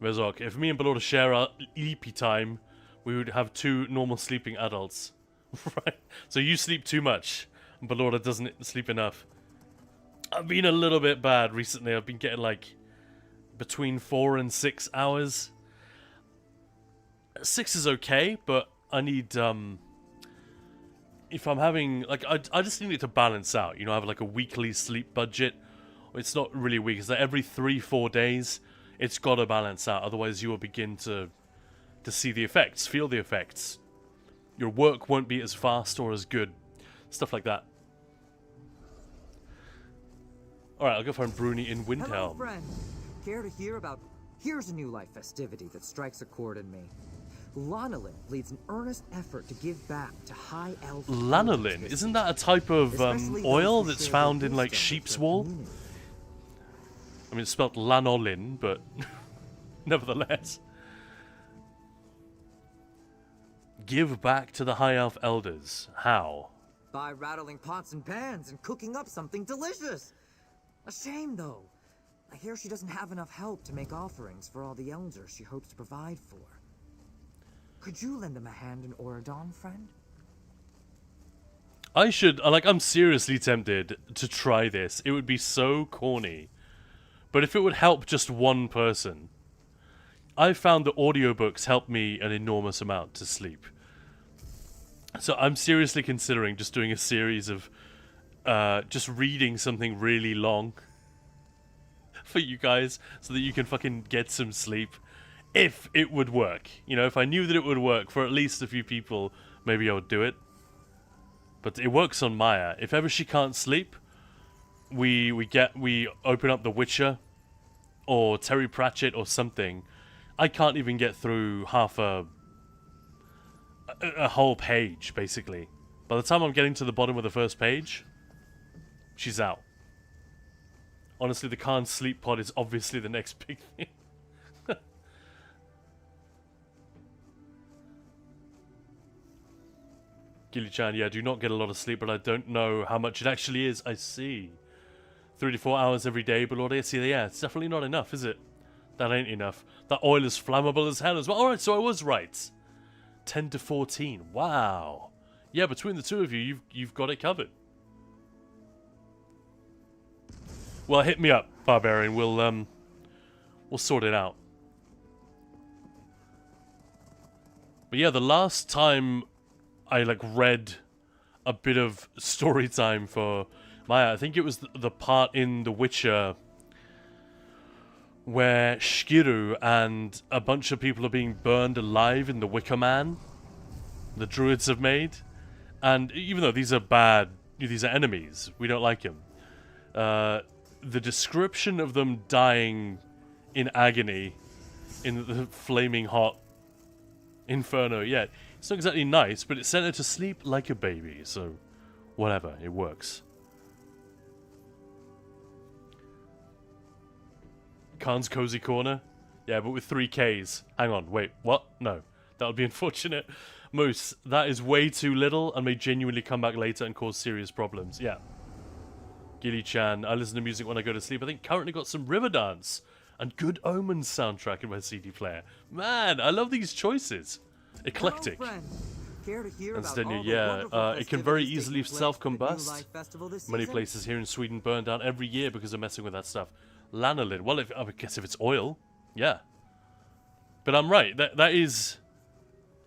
Rezok, if me and Belorda share our sleepy time, we would have 2 normal sleeping adults. Right? So you sleep too much, and Belorda doesn't sleep enough. I've been a little bit bad recently. I've been getting, like, between 4 and 6 hours. 6 is okay, but I need, if I'm having, like, I just need it to balance out. You know, I have, like, a weekly sleep budget. It's not really a week. It's like every 3-4 days, It's got to balance out, otherwise you will begin to see the effects, feel the effects. Your work won't be as fast or as good. Stuff like that. Alright, I'll go find Bruni in Hello, Windhelm. friend. Care to hear about... Here's a new life festivity that strikes a chord in me. Lanolin leads an earnest effort to give back to high elf... Lanolin? Isn't that a type of oil that's found in, like, sheep's wool? Community. I mean, it's spelled lanolin, but nevertheless. Give back to the High Elf Elders. How? By rattling pots and pans and cooking up something delicious. A shame, though. I hear she doesn't have enough help to make offerings for all the elders she hopes to provide for. Could you lend them a hand in Oradon, friend? I should, like, I'm seriously tempted to try this. It would be so corny. But if it would help just one person... I've found that audiobooks help me an enormous amount to sleep. So I'm seriously considering just doing a series of just reading something really long for you guys so that you can fucking get some sleep. If it would work. You know, if I knew that it would work for at least a few people, maybe I would do it. But it works on Maya. If ever she can't sleep, we open up The Witcher or Terry Pratchett or something. I can't even get through half a whole page, basically. By the time I'm getting to the bottom of the first page, she's out. Honestly, the Kaan sleep pod is obviously the next big thing. Gilly-chan, yeah, I do not get a lot of sleep, but I don't know how much it actually is. I see. 3 to 4 hours every day, but Lord, see, yeah, it's definitely not enough, is it? That ain't enough. That oil is flammable as hell as well. Alright, so I was right. 10 to 14. Wow. Yeah, between the two of you, you've got it covered. Well, hit me up, Barbarian. We'll sort it out. But yeah, the last time I read a bit of story time for Maya, I think it was the part in The Witcher where Shikiru and a bunch of people are being burned alive in the Wicker Man the druids have made. And even though these are bad, these are enemies, we don't like them. The description of them dying in agony in the flaming hot inferno, yeah, it's not exactly nice, but it sent her to sleep like a baby, so whatever, it works. Kaan's Cozy Corner? Yeah, but with 3 Ks. Hang on, wait, what? No, that would be unfortunate. Moose, that is way too little and may genuinely come back later and cause serious problems. Yeah. Gilly-chan, I listen to music when I go to sleep. I think currently got some Riverdance and Good Omens soundtrack in my CD player. Man, I love these choices. Eclectic. Hello, friend. Care to hear And about Stenya, all the yeah, wonderful it can very festivities easily taking place at the New self-combust. Life Festival this Many season? places here in Sweden burn down every year because of messing with that stuff. Lanolin, well, I guess if it's oil, yeah. But I'm right, that is...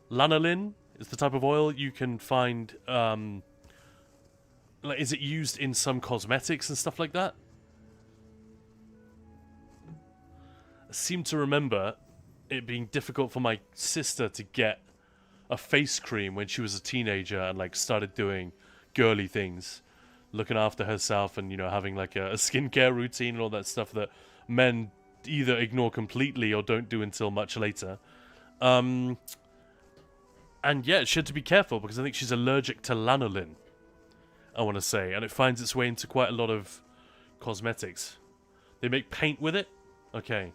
Lanolin is the type of oil you can find, is it used in some cosmetics and stuff like that? I seem to remember it being difficult for my sister to get a face cream when she was a teenager and started doing girly things, looking after herself and having a skincare routine and all that stuff that men either ignore completely or don't do until much later. And yeah, she had to be careful because I think she's allergic to lanolin, I want to say, and it finds its way into quite a lot of cosmetics. They make paint with it? Okay.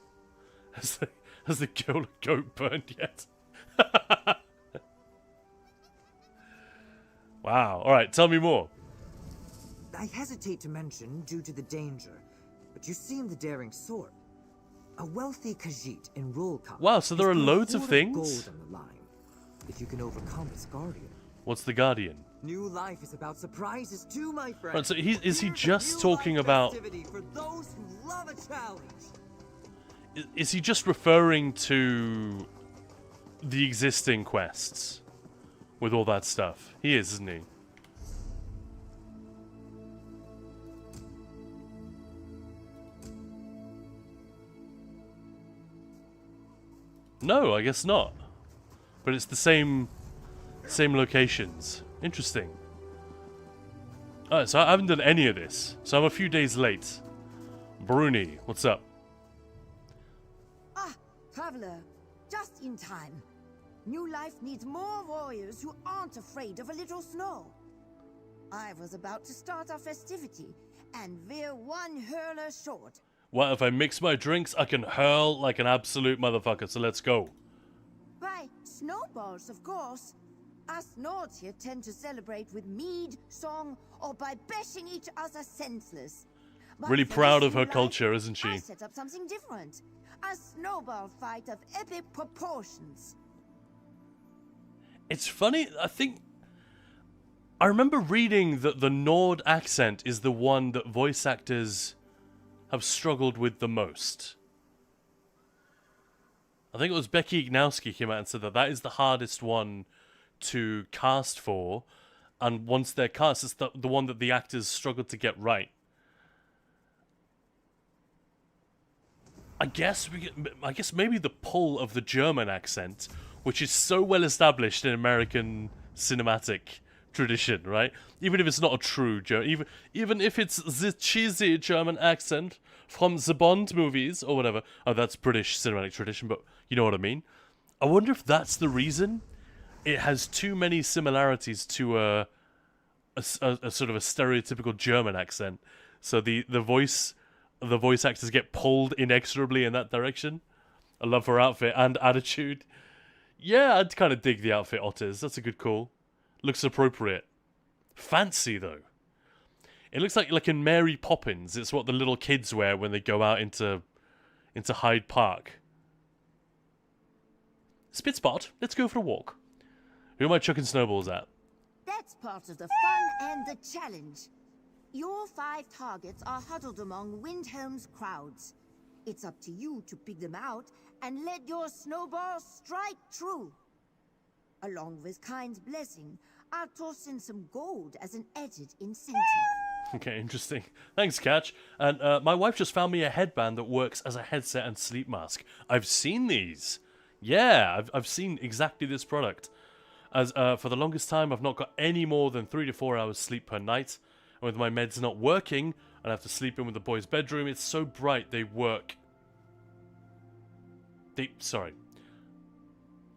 Has the goat burned yet? Wow. Alright, tell me more. I hesitate to mention due to the danger, but you seem the daring sort. A wealthy Khajiit in Rolka. Wow, so there are loads of Gold things? on the line. If you can overcome its guardian. What's the Guardian? New life is about surprises too, my friend. Right, so is he Here's a just new talking life about... festivity for those who love a challenge. Is he just referring to the existing quests with all that stuff? He is, isn't he? No, I guess not. But it's the same locations. Interesting. Alright, so I haven't done any of this. So I'm a few days late. Bruni, what's up? Ah, traveler, just in time. New Life needs more warriors who aren't afraid of a little snow. I was about to start our festivity, and we're one hurler short. Well, if I mix my drinks, I can hurl like an absolute motherfucker, so let's go. By snowballs, of course. Us Nords here tend to celebrate with mead, song, or by bashing each other senseless. But Really for proud this of her New Life, culture, isn't she? I set up something different. A snowball fight of epic proportions. It's funny, I remember reading that the Nord accent is the one that voice actors have struggled with the most. I think it was Becky Ignowski came out and said that that is the hardest one to cast for, and once they're cast, it's the one that the actors struggled to get right. I guess maybe the pull of the German accent, which is so well established in American cinematic tradition, right? Even if it's not a true German, even if it's the cheesy German accent from the Bond movies or whatever. Oh, that's British cinematic tradition, but you know what I mean. I wonder if that's the reason. It has too many similarities to a sort of a stereotypical German accent, so the voice actors get pulled inexorably in that direction. I love her outfit and attitude. Yeah, I'd kind of dig the outfit, Otters. That's a good call. Looks appropriate. Fancy, though. It looks like in Mary Poppins, it's what the little kids wear when they go out into Hyde Park. Spitspot, let's go for a walk. Who am I chucking snowballs at? That's part of the fun and the challenge. Your 5 targets are huddled among Windhelm's crowds. It's up to you to pick them out and let your snowball strike true. Along with Kaan's blessing, I'll toss in some gold as an added incentive. Okay, interesting. Thanks, Catch. And my wife just found me a headband that works as a headset and sleep mask. I've seen these. Yeah, I've seen exactly this product. As for the longest time, I've not got any more than 3 to 4 hours sleep per night. And with my meds not working, and I have to sleep in with the boys' bedroom, it's so bright they work. Sorry.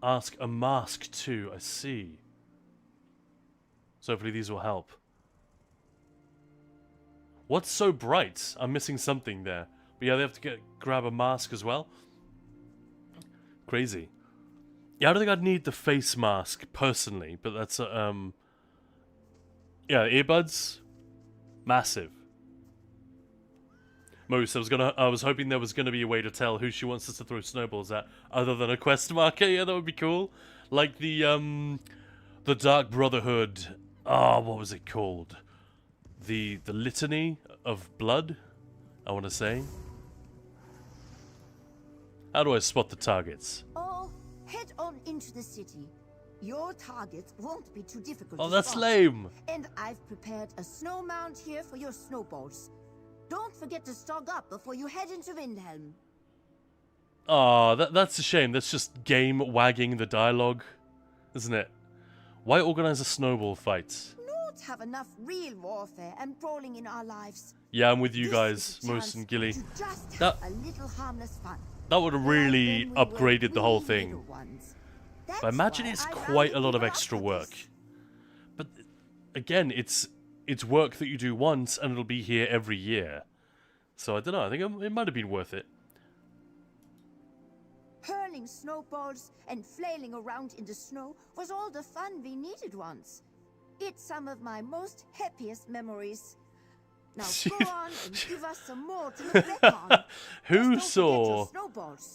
Ask a mask too, I see. So hopefully these will help. What's so bright? I'm missing something there. But yeah, they have to grab a mask as well. Crazy. Yeah, I don't think I'd need the face mask personally, but that's yeah, earbuds, massive. Moose, I was hoping there was gonna be a way to tell who she wants us to throw snowballs at, other than a quest marker. Yeah, that would be cool. Like the Dark Brotherhood. Oh, what was it called? The Litany of Blood, I want to say. How do I spot the targets? Oh, head on into the city. Your targets won't be too difficult Oh, to that's spot. lame. And I've prepared a snow mound here for your snowballs. Don't forget to stock up before you head into Windhelm. Oh, that's a shame. That's just game wagging the dialogue, isn't it? Why organize a snowball fight? Not have enough real warfare and brawling in our lives. Yeah, I'm with you This guys, is a Moose chance and Gilly. to just That- have a little harmless fun. That would have really Like when we were upgraded the whole wee thing. little ones. But That's imagine why it's I quite a rounded lot of people up extra for work. this. But again, it's work that you do once and it'll be here every year. So I don't know, I think it might have been worth it. Hurling snowballs and flailing around in the snow was all the fun we needed once. It's some of my most happiest memories. Now go on and give us some more to look back on. Just Who don't forget saw your snowballs.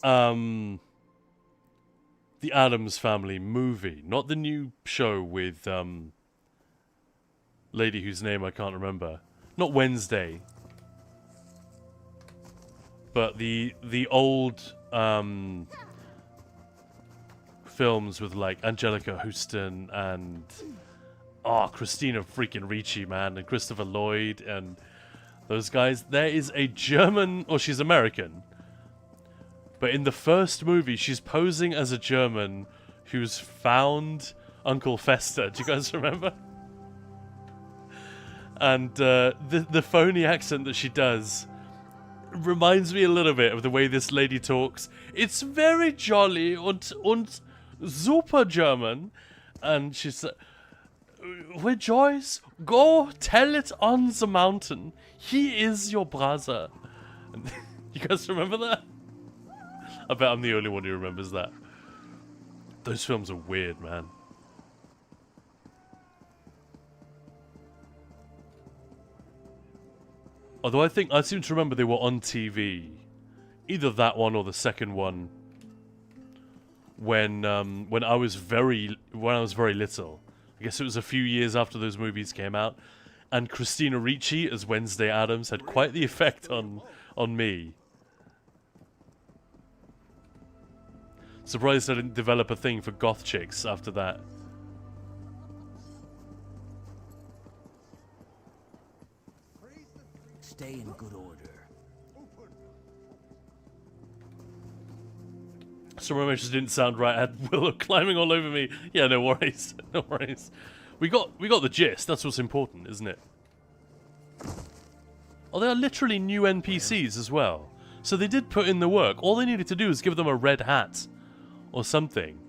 the Addams Family movie, not the new show with lady whose name I can't remember. Not Wednesday. But the old films with like Angelica Houston and Christina freaking Ricci, man, and Christopher Lloyd and those guys. There is a German, or she's American, But in the first movie, she's posing as a German who's found Uncle Fester. Do you guys remember? And the phony accent that she does reminds me a little bit of the way this lady talks. It's very jolly und super German. And she's rejoice, go tell it on the mountain. He is your brother. And you guys remember that? I bet I'm the only one who remembers that. Those films are weird, man. Although I seem to remember they were on TV. Either that one or the second one. When I was very little. I guess it was a few years after those movies came out. And Christina Ricci as Wednesday Addams had quite the effect on me. Surprised I didn't develop a thing for goth chicks after that. Stay in good order. Some just didn't sound right. I had Willow climbing all over me. Yeah, no worries. No worries. We got the gist. That's what's important, isn't it? Oh, they are literally new NPCs as well. So they did put in the work. All they needed to do was give them a red hat. Or something.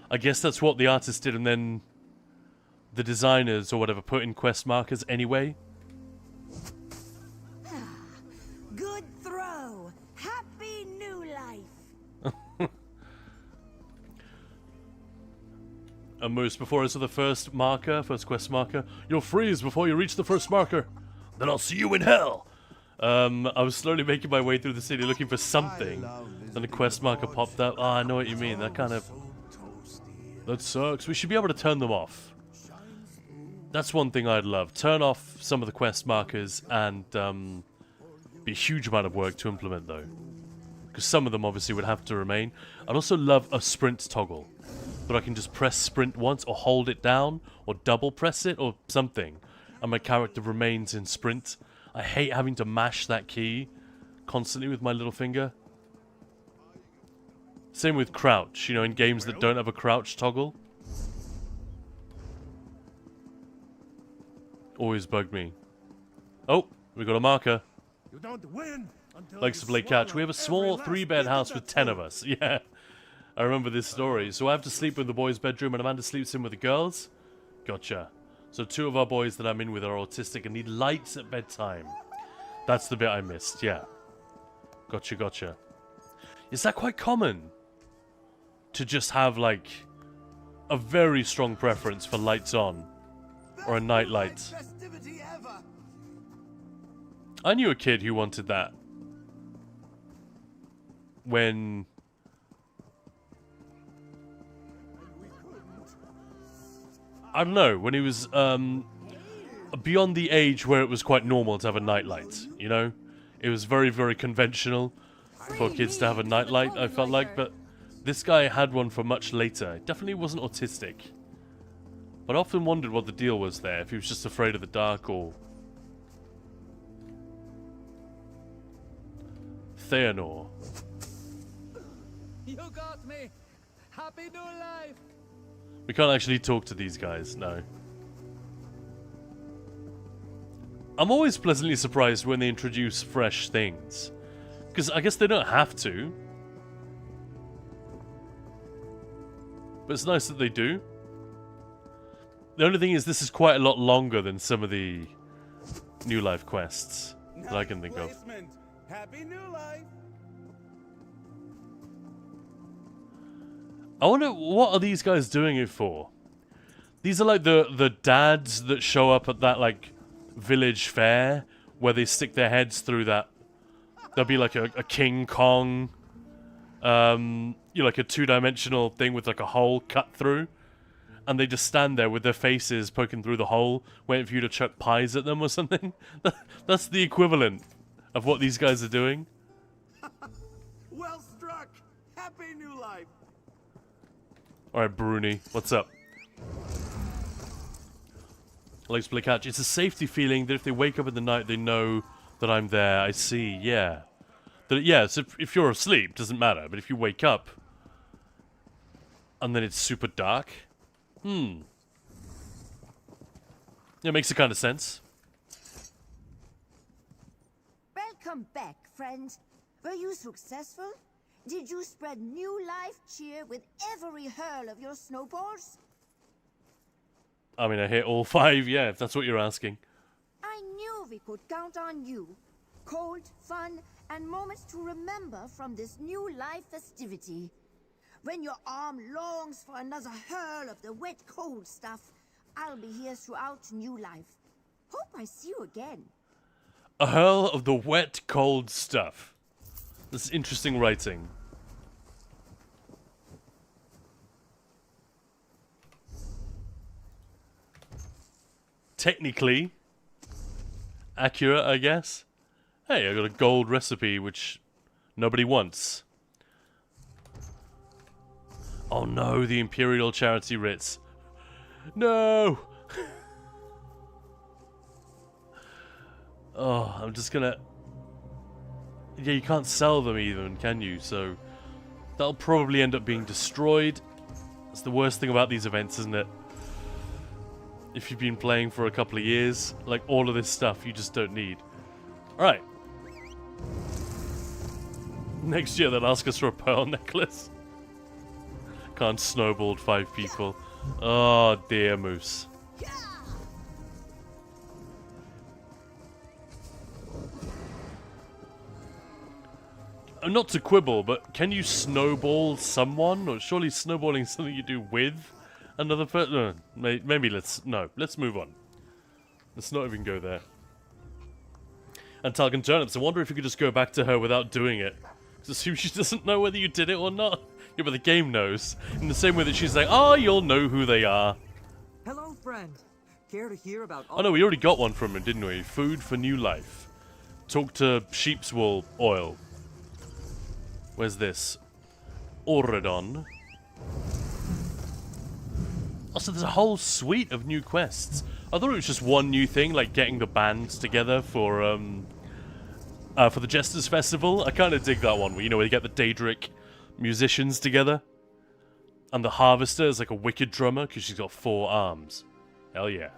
I guess that's what the artist did, and then the designers or whatever put in quest markers anyway. Good throw. Happy new life. And Moose, before I saw the first quest marker, you'll freeze before you reach the first marker. Then I'll see you in hell. I was slowly making my way through the city looking for something. Then a quest marker popped up. Oh, I know what you mean. That kind of... That sucks. We should be able to turn them off. That's one thing I'd love. Turn off some of the quest markers and be a huge amount of work to implement though. Because some of them obviously would have to remain. I'd also love a sprint toggle. But I can just press sprint once or hold it down or double press it or something. And my character remains in sprint. I hate having to mash that key constantly with my little finger. Same with crouch, you know, in games that don't have a crouch toggle. Always bugged me. Oh, we got a marker. You don't win until Likes to play catch. We have a small 3-bed house with 10 of us. Yeah, I remember this story. So I have to sleep in the boys' bedroom and Amanda sleeps in with the girls. Gotcha. So 2 of our boys that I'm in with are autistic and need lights at bedtime. That's the bit I missed, yeah. Gotcha, gotcha. Is that quite common? To just have, like, a very strong preference for lights on. Or a night light. I knew a kid who wanted that. When... I don't know, when he was beyond the age where it was quite normal to have a nightlight, you know? It was very, very conventional for kids to have a nightlight, I felt like, but this guy had one for much later. It definitely wasn't autistic. But I often wondered what the deal was there, if he was just afraid of the dark or... Theanor. You got me! Happy new life! We can't actually talk to these guys, no. I'm always pleasantly surprised when they introduce fresh things. Because I guess they don't have to. But it's nice that they do. The only thing is this is quite a lot longer than some of the New Life quests that I can think of. Happy new life. I wonder, what are these guys doing it for? These are like the dads that show up at that, like, village fair where they stick their heads through that. There'll be like a King Kong, you know, like a 2-dimensional thing with like a hole cut through. And they just stand there with their faces poking through the hole, waiting for you to chuck pies at them or something. That's the equivalent of what these guys are doing. Well struck. Happy new life. Alright, Bruni, what's up? Likes to play catch. It's a safety feeling that if they wake up in the night, they know that I'm there. I see, yeah. Yeah, so if you're asleep, doesn't matter. But if you wake up and then it's super dark, yeah, makes a kind of sense. Welcome back, friends. Were you successful? Did you spread new life cheer with every hurl of your snowballs? I mean, I hit all 5, yeah, if that's what you're asking. I knew we could count on you. Cold, fun, and moments to remember from this new life festivity. When your arm longs for another hurl of the wet, cold stuff, I'll be here throughout new life. Hope I see you again. A hurl of the wet, cold stuff. This is interesting writing. Technically accurate, I guess. Hey, I got a gold recipe, which nobody wants. Oh no, the Imperial Charity Writs. No! Oh, I'm just gonna... Yeah, you can't sell them even, can you? So, that'll probably end up being destroyed. That's the worst thing about these events, isn't it? If you've been playing for a couple of years, like, all of this stuff you just don't need. Alright. Next year they'll ask us for a pearl necklace. Can't snowballed 5 people. Oh dear, Moose. Not to quibble, but can you snowball someone? Or surely snowballing is something you do with another person? Maybe let's move on. Let's not even go there. And Talcon Turnips, I wonder if you could just go back to her without doing it. Because assume she doesn't know whether you did it or not. Yeah, but the game knows. In the same way that she's like, oh, you'll know who they are. Hello, friend. Care to hear about all... Oh no, we already got one from her, didn't we? Food for new life. Talk to sheep's wool oil. Where's this? Auradon. Also, there's a whole suite of new quests. I thought it was just one new thing, like getting the bands together for the Jesters Festival. I kind of dig that one, where, you know, where you get the Daedric musicians together. And the Harvester is like a wicked drummer, because she's got 4 arms. Hell yeah.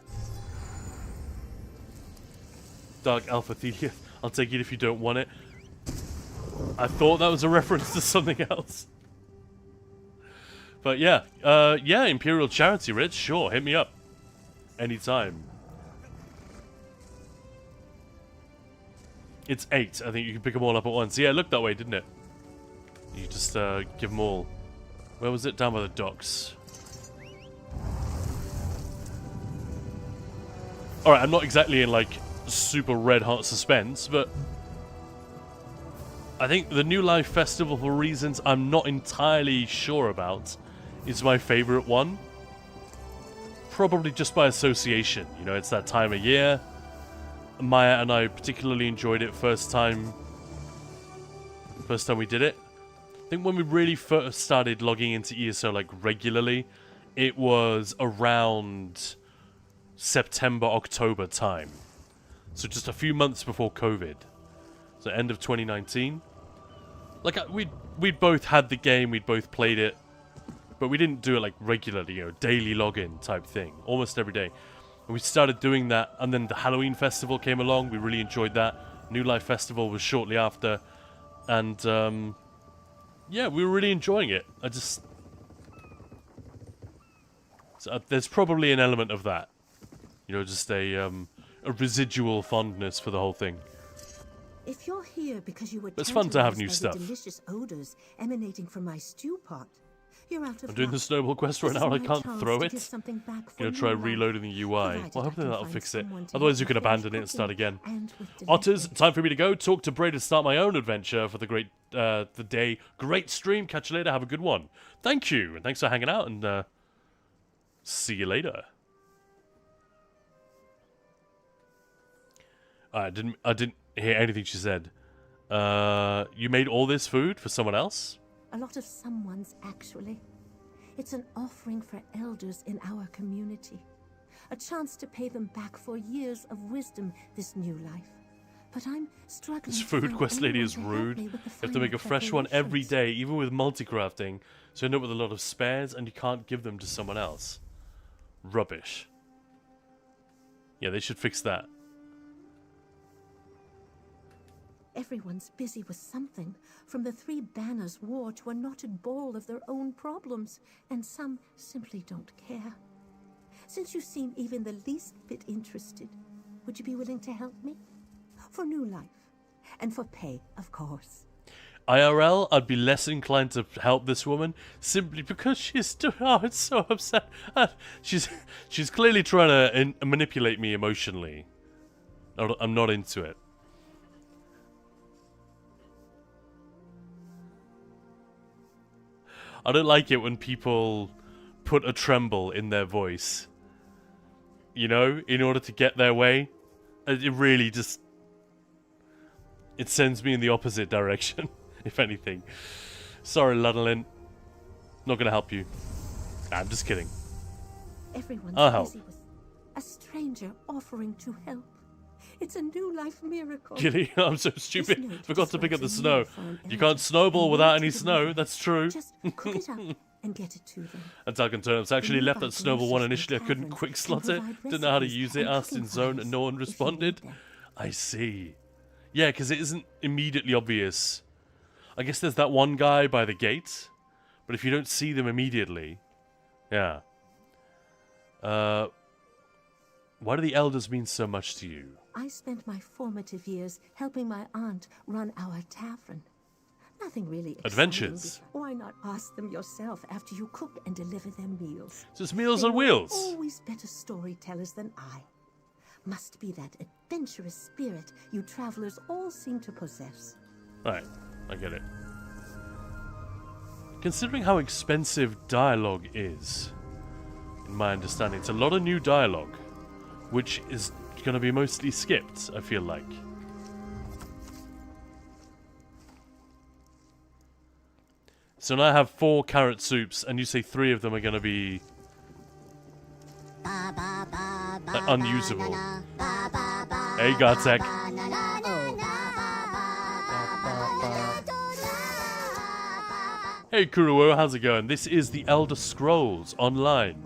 Dark Alpha Thelia. I'll take it if you don't want it. I thought that was a reference to something else. But yeah, yeah, Imperial Charity Writs, sure, hit me up. Anytime. It's 8, I think you can pick them all up at once. Yeah, it looked that way, didn't it? You just give them all. Where was it? Down by the docks. Alright, I'm not exactly in like super red hot suspense, but I think the New Life Festival, for reasons I'm not entirely sure about, is my favorite one. Probably just by association. You know, it's that time of year. Maya and I particularly enjoyed it first time we did it. I think when we really first started logging into ESO like regularly, it was around September, October time. So just a few months before COVID. So end of 2019. Like, we'd both had the game, we'd both played it, but we didn't do it, like, regularly, you know, daily login type thing, almost every day. And we started doing that, and then the Halloween Festival came along, we really enjoyed that. New Life Festival was shortly after, and, yeah, we were really enjoying it. There's probably an element of that. You know, just a residual fondness for the whole thing. If you're here because you were It's fun to have new tantalized by stuff. the delicious odors emanating from my stew pot, you're out of I'm doing the luck. snowball quest right This now is and I my can't chance throw to it. give something back for Gonna try new life, reloading the UI. provided Well, I hopefully can that'll find fix it. someone to Otherwise help you can me finish abandon it and start cooking, again. and with Otters, delivery. time for me to go. Talk to Bray to start my own adventure for the day. Great stream. Catch you later. Have a good one. Thank you. And thanks for hanging out and see you later. I didn't hear anything she said. You made all this food for someone else? A lot of someone's, actually. It's an offering for elders in our community. A chance to pay them back for years of wisdom this new life. but I'm struggling. This to food find quest lady anyone is to help rude. me You with the have to final make a fresh one every preparations. day, even with multi-crafting, so you end up with a lot of spares and you can't give them to someone else. Rubbish. Yeah, they should fix that. Everyone's busy with something, from the Three Banners War to a knotted ball of their own problems, and some simply don't care. Since you seem even the least bit interested, would you be willing to help me? For new life. And for pay, of course. IRL, I'd be less inclined to help this woman simply because she's oh, it's so upset. She's clearly trying to manipulate me emotionally. I'm not into it. I don't like it when people put a tremble in their voice. You know, in order to get their way. It really just... It sends me in the opposite direction, if anything. Sorry, Ludolin. Not gonna help you. Nah, I'm just kidding. Everyone's I'll help. busy with a stranger offering to help. It's a new life miracle. Giddy, I'm so This stupid. note Forgot to pick up the describes a snow. meal for an You elder can't snowball and without need any to snow. deliver. That's true. Just cook it up and get it to them. And Talcon Turnips. I actually The left that nearby snowball one groceries initially. I and couldn't taverns quick can slot it. provide Didn't know how to recipes use it. and Asked cooking in zone and files no one if you need responded. them. I see. Yeah, because it isn't immediately obvious. I guess there's that one guy by the gate. But if you don't see them immediately... Yeah. Why do the elders mean so much to you? I spent my formative years helping my aunt run our tavern. Nothing really exciting. Adventures. Why not ask them yourself after you cook and deliver them meals? So it's Meals They on were Wheels. Always better storytellers than I. Must be that adventurous spirit you travelers all seem to possess. Right, I get it. Considering how expensive dialogue is, in my understanding, it's a lot of new dialogue, which is going to be mostly skipped, I feel like. So now I have 4 carrot soups, and you say 3 of them are going to be like, unusable. Hey, Gartek. Hey, Kuruo, how's it going? This is the Elder Scrolls Online,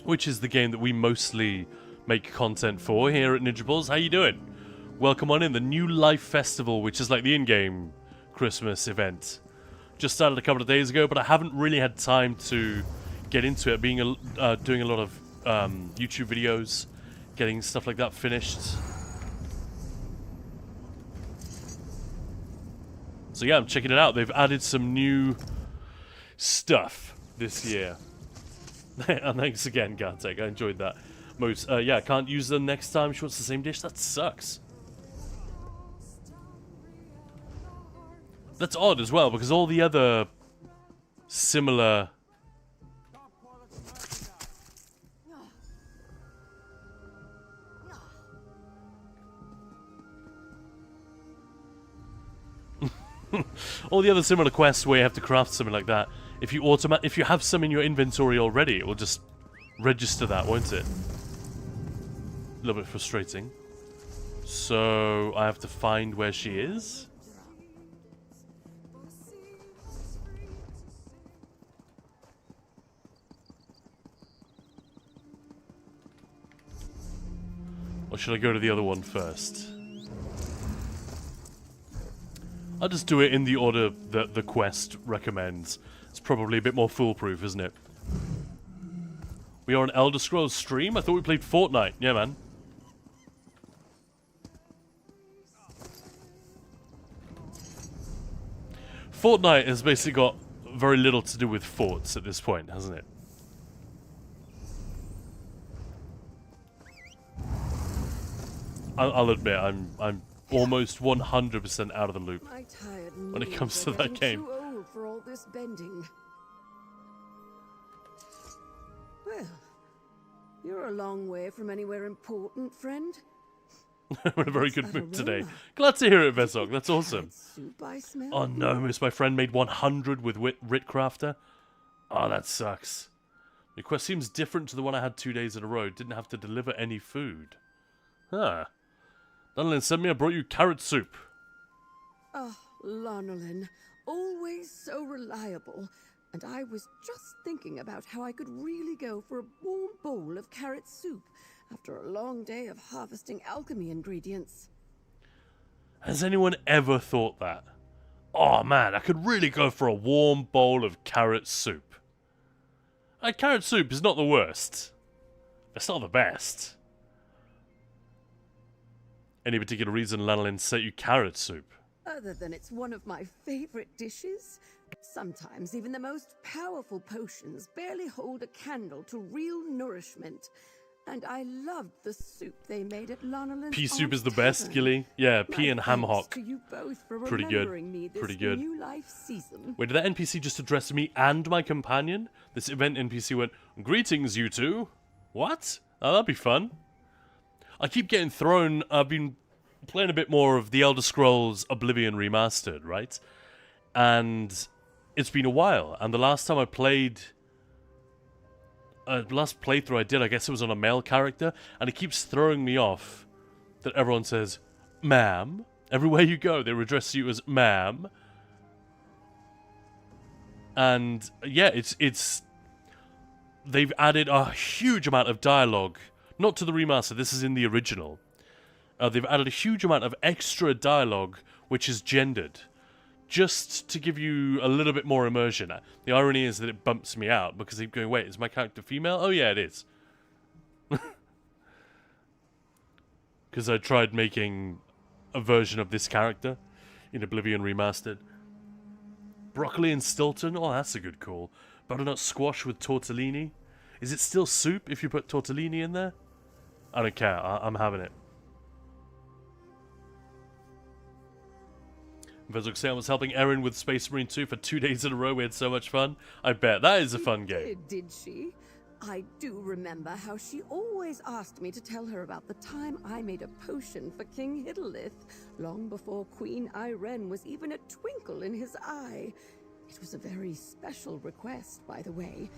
which is the game that we mostly make content for here at Ninja Balls. How you doing? Welcome on in. The New Life Festival, which is like the in-game Christmas event, just started a couple of days ago, but I haven't really had time to get into it, being doing a lot of YouTube videos, getting stuff like that finished. So yeah, I'm checking it out. They've added some new stuff this year. And thanks again, Gartek. I enjoyed that. Most, yeah, can't use them next time she wants the same dish. That sucks. That's odd as well, because all the other similar... all the other similar quests where you have to craft something like that, if you have some in your inventory already, it will just register that, won't it? A little bit frustrating. So I have to find where she is. Or should I go to the other one first? I'll just do it in the order that the quest recommends. It's probably a bit more foolproof, isn't it? We are an Elder Scrolls stream? I thought we played Fortnite. Yeah, man. Fortnite has basically got very little to do with forts at this point, hasn't it? I'll admit, I'm almost 100% out of the loop My tired when it knees comes are to that getting game. Too old for all this bending. Well, you're a long way from anywhere important, friend. We're in a very What's good that mood today. aroma? Glad to hear it, Vesok. That's awesome. That soup I smell? Oh no, miss, my friend made 100 with Ritcrafter. Oh, that sucks. The quest seems different to the one I had 2 days in a row. Didn't have to deliver any food. Huh. Lanolin sent me, I brought you carrot soup. Oh, Lanolin, always so reliable. And I was just thinking about how I could really go for a warm bowl of carrot soup after a long day of harvesting alchemy ingredients. Has anyone ever thought that? Oh man, I could really go for a warm bowl of carrot soup. Carrot soup is not the worst. It's not the best. Any particular reason Lanolin sent you carrot soup? Other than it's one of my favorite dishes, sometimes even the most powerful potions barely hold a candle to real nourishment. And I loved the soup they made at Lanolin's Pea soup Aunt is the best, Tavern. Gilly. Yeah, pea and ham Thanks hock. to you both for Pretty good. remembering me this Pretty good. New life season. Wait, did that NPC just address me and my companion? This event NPC went, "Greetings, you two." What? Oh, that'd be fun. I keep getting thrown. I've been playing a bit more of the Elder Scrolls Oblivion Remastered, right? And it's been a while. And the last time I played... last playthrough I did, I guess it was on a male character. And it keeps throwing me off that everyone says, "Ma'am." Everywhere you go, they address you as "ma'am." And yeah, it's they've added a huge amount of dialogue. Not to the remaster, this is in the original. They've added a huge amount of extra dialogue which is gendered. Just to give you a little bit more immersion. The irony is that it bumps me out because I'm going, wait, is my character female? Oh yeah, it is. Because I tried making a version of this character in Oblivion Remastered. Broccoli and Stilton? Oh, that's a good call. Butternut squash with tortellini? Is it still soup if you put tortellini in there? I don't care. I'm having it. Vezok I was helping Erin with Space Marine 2 for 2 days in a row. We had so much fun. I bet. That is a fun game. Did she? I do remember how she always asked me to tell her about the time I made a potion for King Hiddleth, long before Queen Irene was even a twinkle in his eye. It was a very special request, by the way,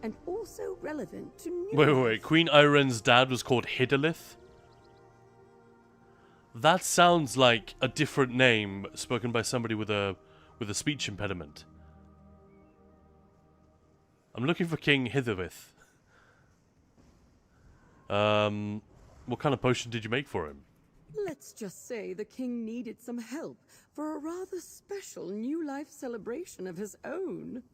and also relevant to new Wait. Queen Irene's dad was called Hiddleth? That sounds like a different name spoken by somebody with a speech impediment. I'm looking for King Hiddleth. What kind of potion did you make for him? Let's just say the king needed some help for a rather special new life celebration of his own.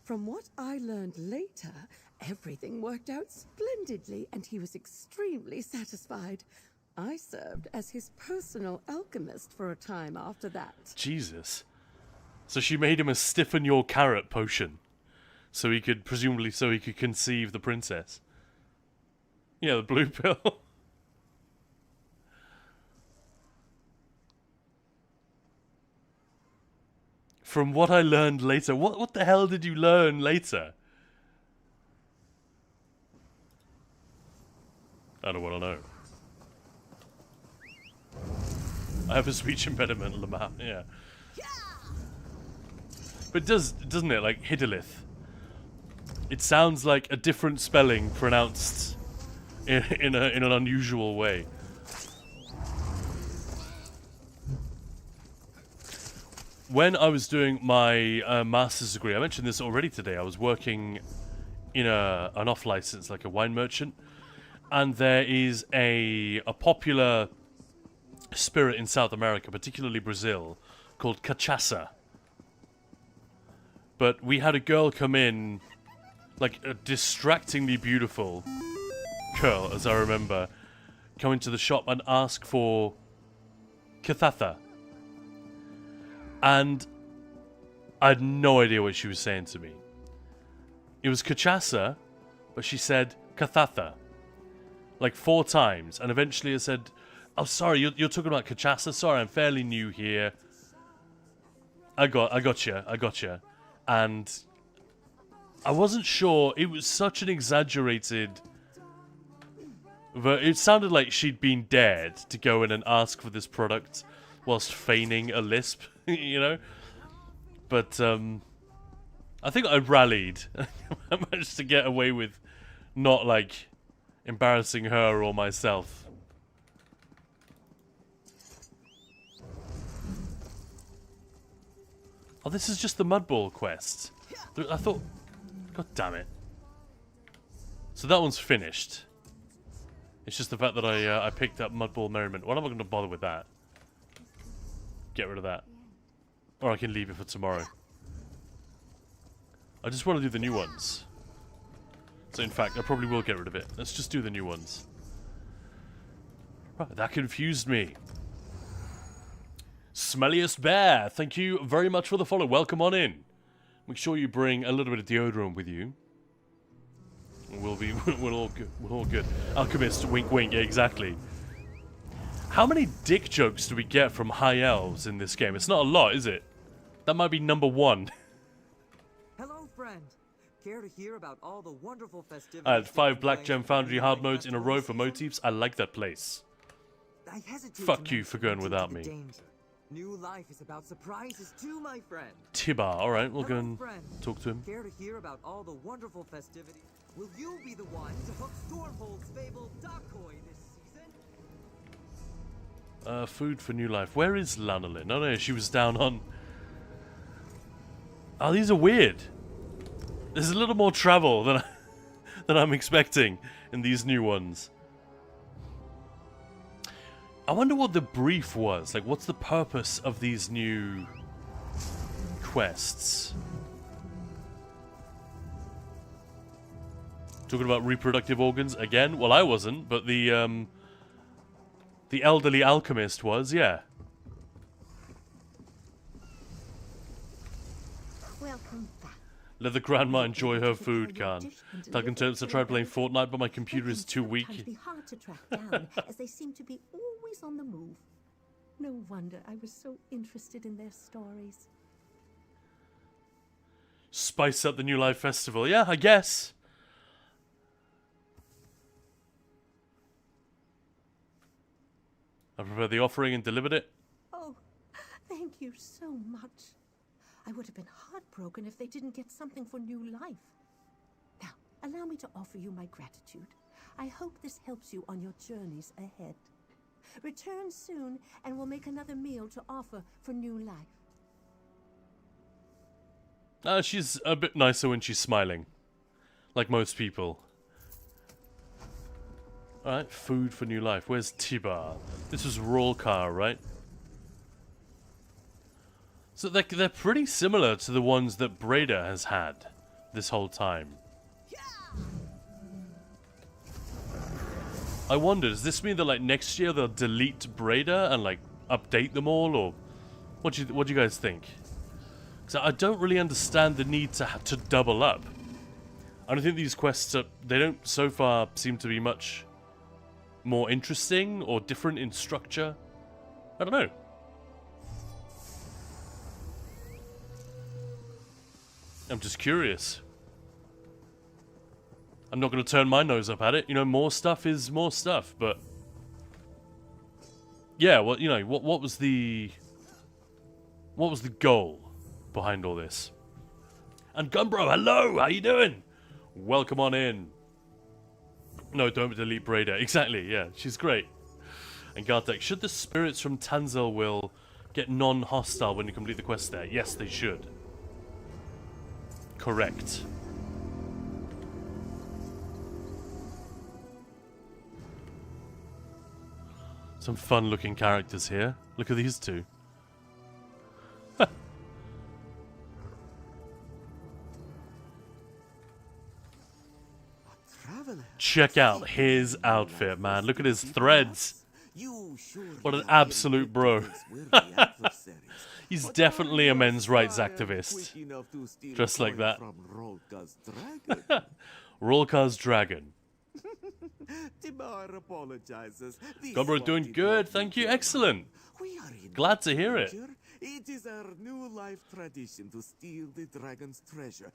From what I learned later, everything worked out splendidly and he was extremely satisfied. I served as his personal alchemist for a time after that. Jesus. So she made him a stiffen your carrot potion. So he could, presumably, conceive the princess. Yeah, the blue pill. From what I learned later. What the hell did you learn later? I don't want to know. I have a speech impediment, Lamar. Yeah. But doesn't it, like Hiddleth? It sounds like a different spelling pronounced in an unusual way. When I was doing my master's degree, I mentioned this already today. I was working in an off license, like a wine merchant, and there is a popular spirit in South America, particularly Brazil, called cachaça. But we had a girl come in, like a distractingly beautiful girl, as I remember, come into the shop and ask for cachaça. And I had no idea what she was saying to me. It was cachaça, but she said cachaça like 4 times, and eventually I said, "Oh, sorry, you're talking about cachaça. Sorry, I'm fairly new here. I gotcha." And I wasn't sure. It was such an exaggerated. It sounded like she'd been dared to go in and ask for this product whilst feigning a lisp, you know. But I think I rallied. I managed to get away with not like embarrassing her or myself Oh, this is just the Mud Ball quest. I thought... God damn it. So that one's finished. It's just the fact that I picked up Mud Ball Merriment. Well, I'm not going to bother with that. Get rid of that. Or I can leave it for tomorrow. I just want to do the new ones. So in fact, I probably will get rid of it. Let's just do the new ones. Right, that confused me. Smelliest Bear, thank you very much for the follow. Welcome on in. Make sure you bring a little bit of deodorant with you. We're all good. We're all good. Alchemist, wink, wink. Yeah, exactly. How many dick jokes do we get from high elves in this game? It's not a lot, is it? That might be number 1. Hello, friend. Care to hear about all the wonderful festivities? I had 5 taking Black place Gem in the Foundry New hard Life modes in a Festival row for season? motifs. I like that place. I hesitate Fuck to you for mention going due to without the me. danger. New Life is about surprises too, my friend. Tibar, alright, we'll go Hello, and friend. talk to him. Care to hear about all the wonderful festivities? Will you be the one to hook Stormhold's fabled Dacoy this season? Food for new life. Where is Lanolin? Oh no, she was down on... Oh, these are weird. There's a little more travel than than I'm expecting in these new ones. I wonder what the brief was. Like, what's the purpose of these new quests? Talking about reproductive organs again? Well, I wasn't, but the elderly alchemist was, yeah. Welcome back. Let the grandma enjoy her food, Kaan. Talking terms, I tried playing Fortnite, but my computer is too weak. Sometimes be hard to track down, as they seem to be always on the move. No wonder I was so interested in their stories. Spice up the New Life Festival. Yeah, I guess. I prepared the offering and delivered it. Oh, thank you so much. I would have been heartbroken if they didn't get something for new life. Now, allow me to offer you my gratitude. I hope this helps you on your journeys ahead. Return soon, and we'll make another meal to offer for new life. She's a bit nicer when she's smiling. Like most people. Alright, food for new life. Where's Tibar? This was Rolkar, right? So they're pretty similar to the ones that Breda has had this whole time. I wonder, does this mean that like next year they'll delete Breda and like update them all, or what do you guys think? Because I don't really understand the need to double up. I don't think these quests they don't so far seem to be much more interesting or different in structure. I don't know. I'm just curious. I'm not going to turn my nose up at it. You know, more stuff is more stuff, but... Yeah, well, you know, what was the goal behind all this? And Gunbro, hello! How you doing? Welcome on in. No, don't delete Breda. Exactly, yeah, she's great. And Gartek, should the spirits from Tanzel will get non-hostile when you complete the quest there? Yes, they should. Correct. Some fun-looking characters here. Look at these two. Check out his outfit, man. Look at his threads. What an absolute bro. He's definitely a men's rights activist. Just like that. Rolkar's dragon. Gobro doing good, thank you. Excellent. Glad to hear it. It is our new life tradition to steal the dragon's treasure.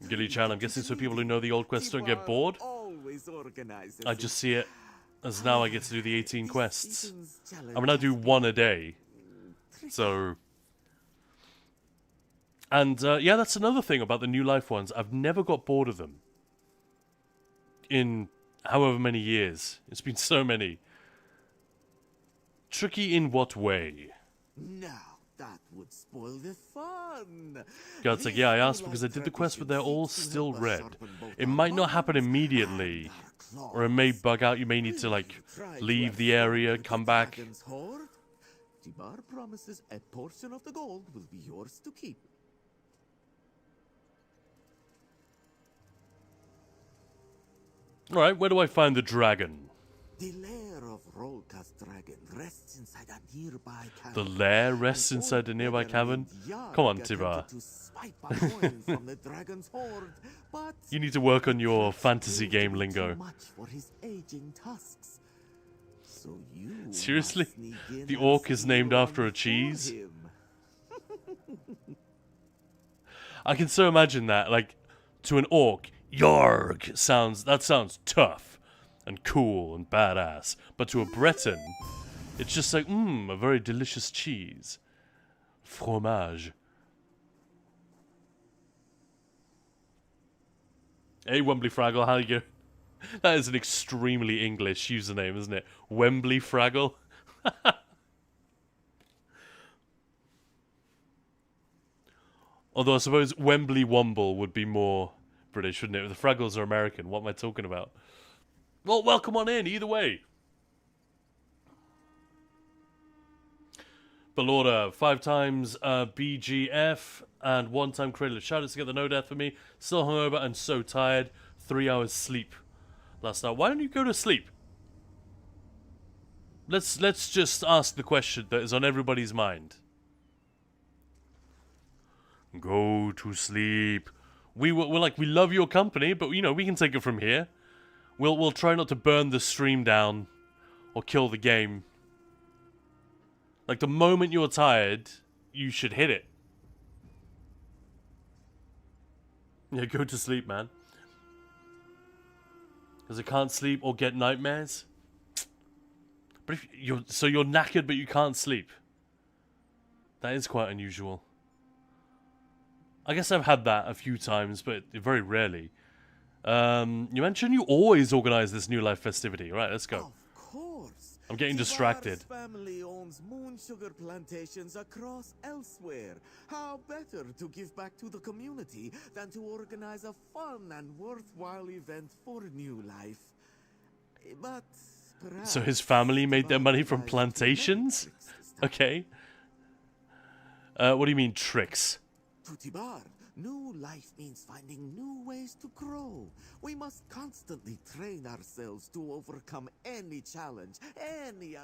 Gilly-chan, I'm guessing so people who know the old quests don't get bored. I just see it as now I get to do the 18 quests. I mean, I do one a day. So... And, yeah, that's another thing about the new life ones. I've never got bored of them. In however many years. It's been so many. Tricky in what way? Now That would spoil the fun. God's like, yeah, I asked because I did the quest, but they're all still red. It might not happen immediately, or it may bug out. You may need to, like, leave the area, come back. Tibar promises a portion of the gold will be yours to keep. Alright, where do I find the dragon? The lair of Rolka's dragon rests inside a nearby cavern. The lair rests inside a nearby cavern? Come on, Tibar. You need to work on your fantasy game lingo. Seriously? The orc is named after a cheese? I can so imagine that, like, to an orc, Yarg sounds tough and cool and badass. But to a Breton, it's just like, a very delicious cheese. Fromage. Hey, Wembley Fraggle, how you go? That is an extremely English username, isn't it? Wembley Fraggle. Although I suppose Wembley Womble would be more British, wouldn't it? The Fraggles are American. What am I talking about? Well, welcome on in, either way. Belorda, 5 times BGF and 1 time Cradle of Shadows to get the no death for me. Still hungover and so tired. 3 hours sleep last night. Why don't you go to sleep? Let's just ask the question that is on everybody's mind. Go to sleep. We're like, we love your company, but you know, we can take it from here. We'll try not to burn the stream down or kill the game. Like, the moment you're tired, you should hit it. Yeah, go to sleep, man. Because I can't sleep or get nightmares. But if you're knackered, but you can't sleep. That is quite unusual. I guess I've had that a few times, but very rarely. You mentioned you always organize this New Life festivity. Right, let's go. Of course. I'm getting distracted. Tibar's family owns moon sugar plantations across elsewhere. How better to give back to the community than to organize a fun and worthwhile event for New Life? But so his family made their money from plantations? Okay. What do you mean, tricks? To Tibar, new life means finding new ways to grow. We must constantly train ourselves to overcome any challenge, any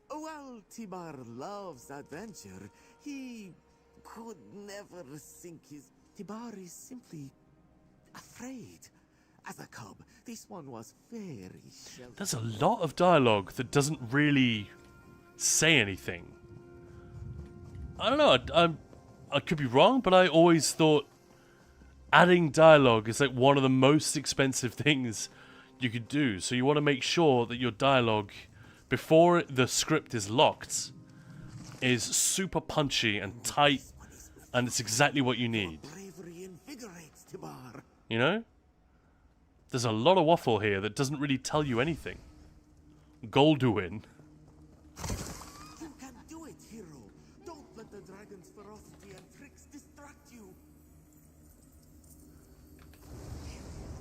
While Tibar loves adventure, he could never sink his... Tibar is simply afraid. As a cub, this one was very sheltered. There's a lot of dialogue that doesn't really say anything. I don't know, I could be wrong, but I always thought adding dialogue is like one of the most expensive things you could do. So you want to make sure that your dialogue, before the script is locked, is super punchy and tight, and it's exactly what you need. You know? There's a lot of waffle here that doesn't really tell you anything. Golduin. You can do it, hero. Don't let the dragon's ferocity and tricks distract you.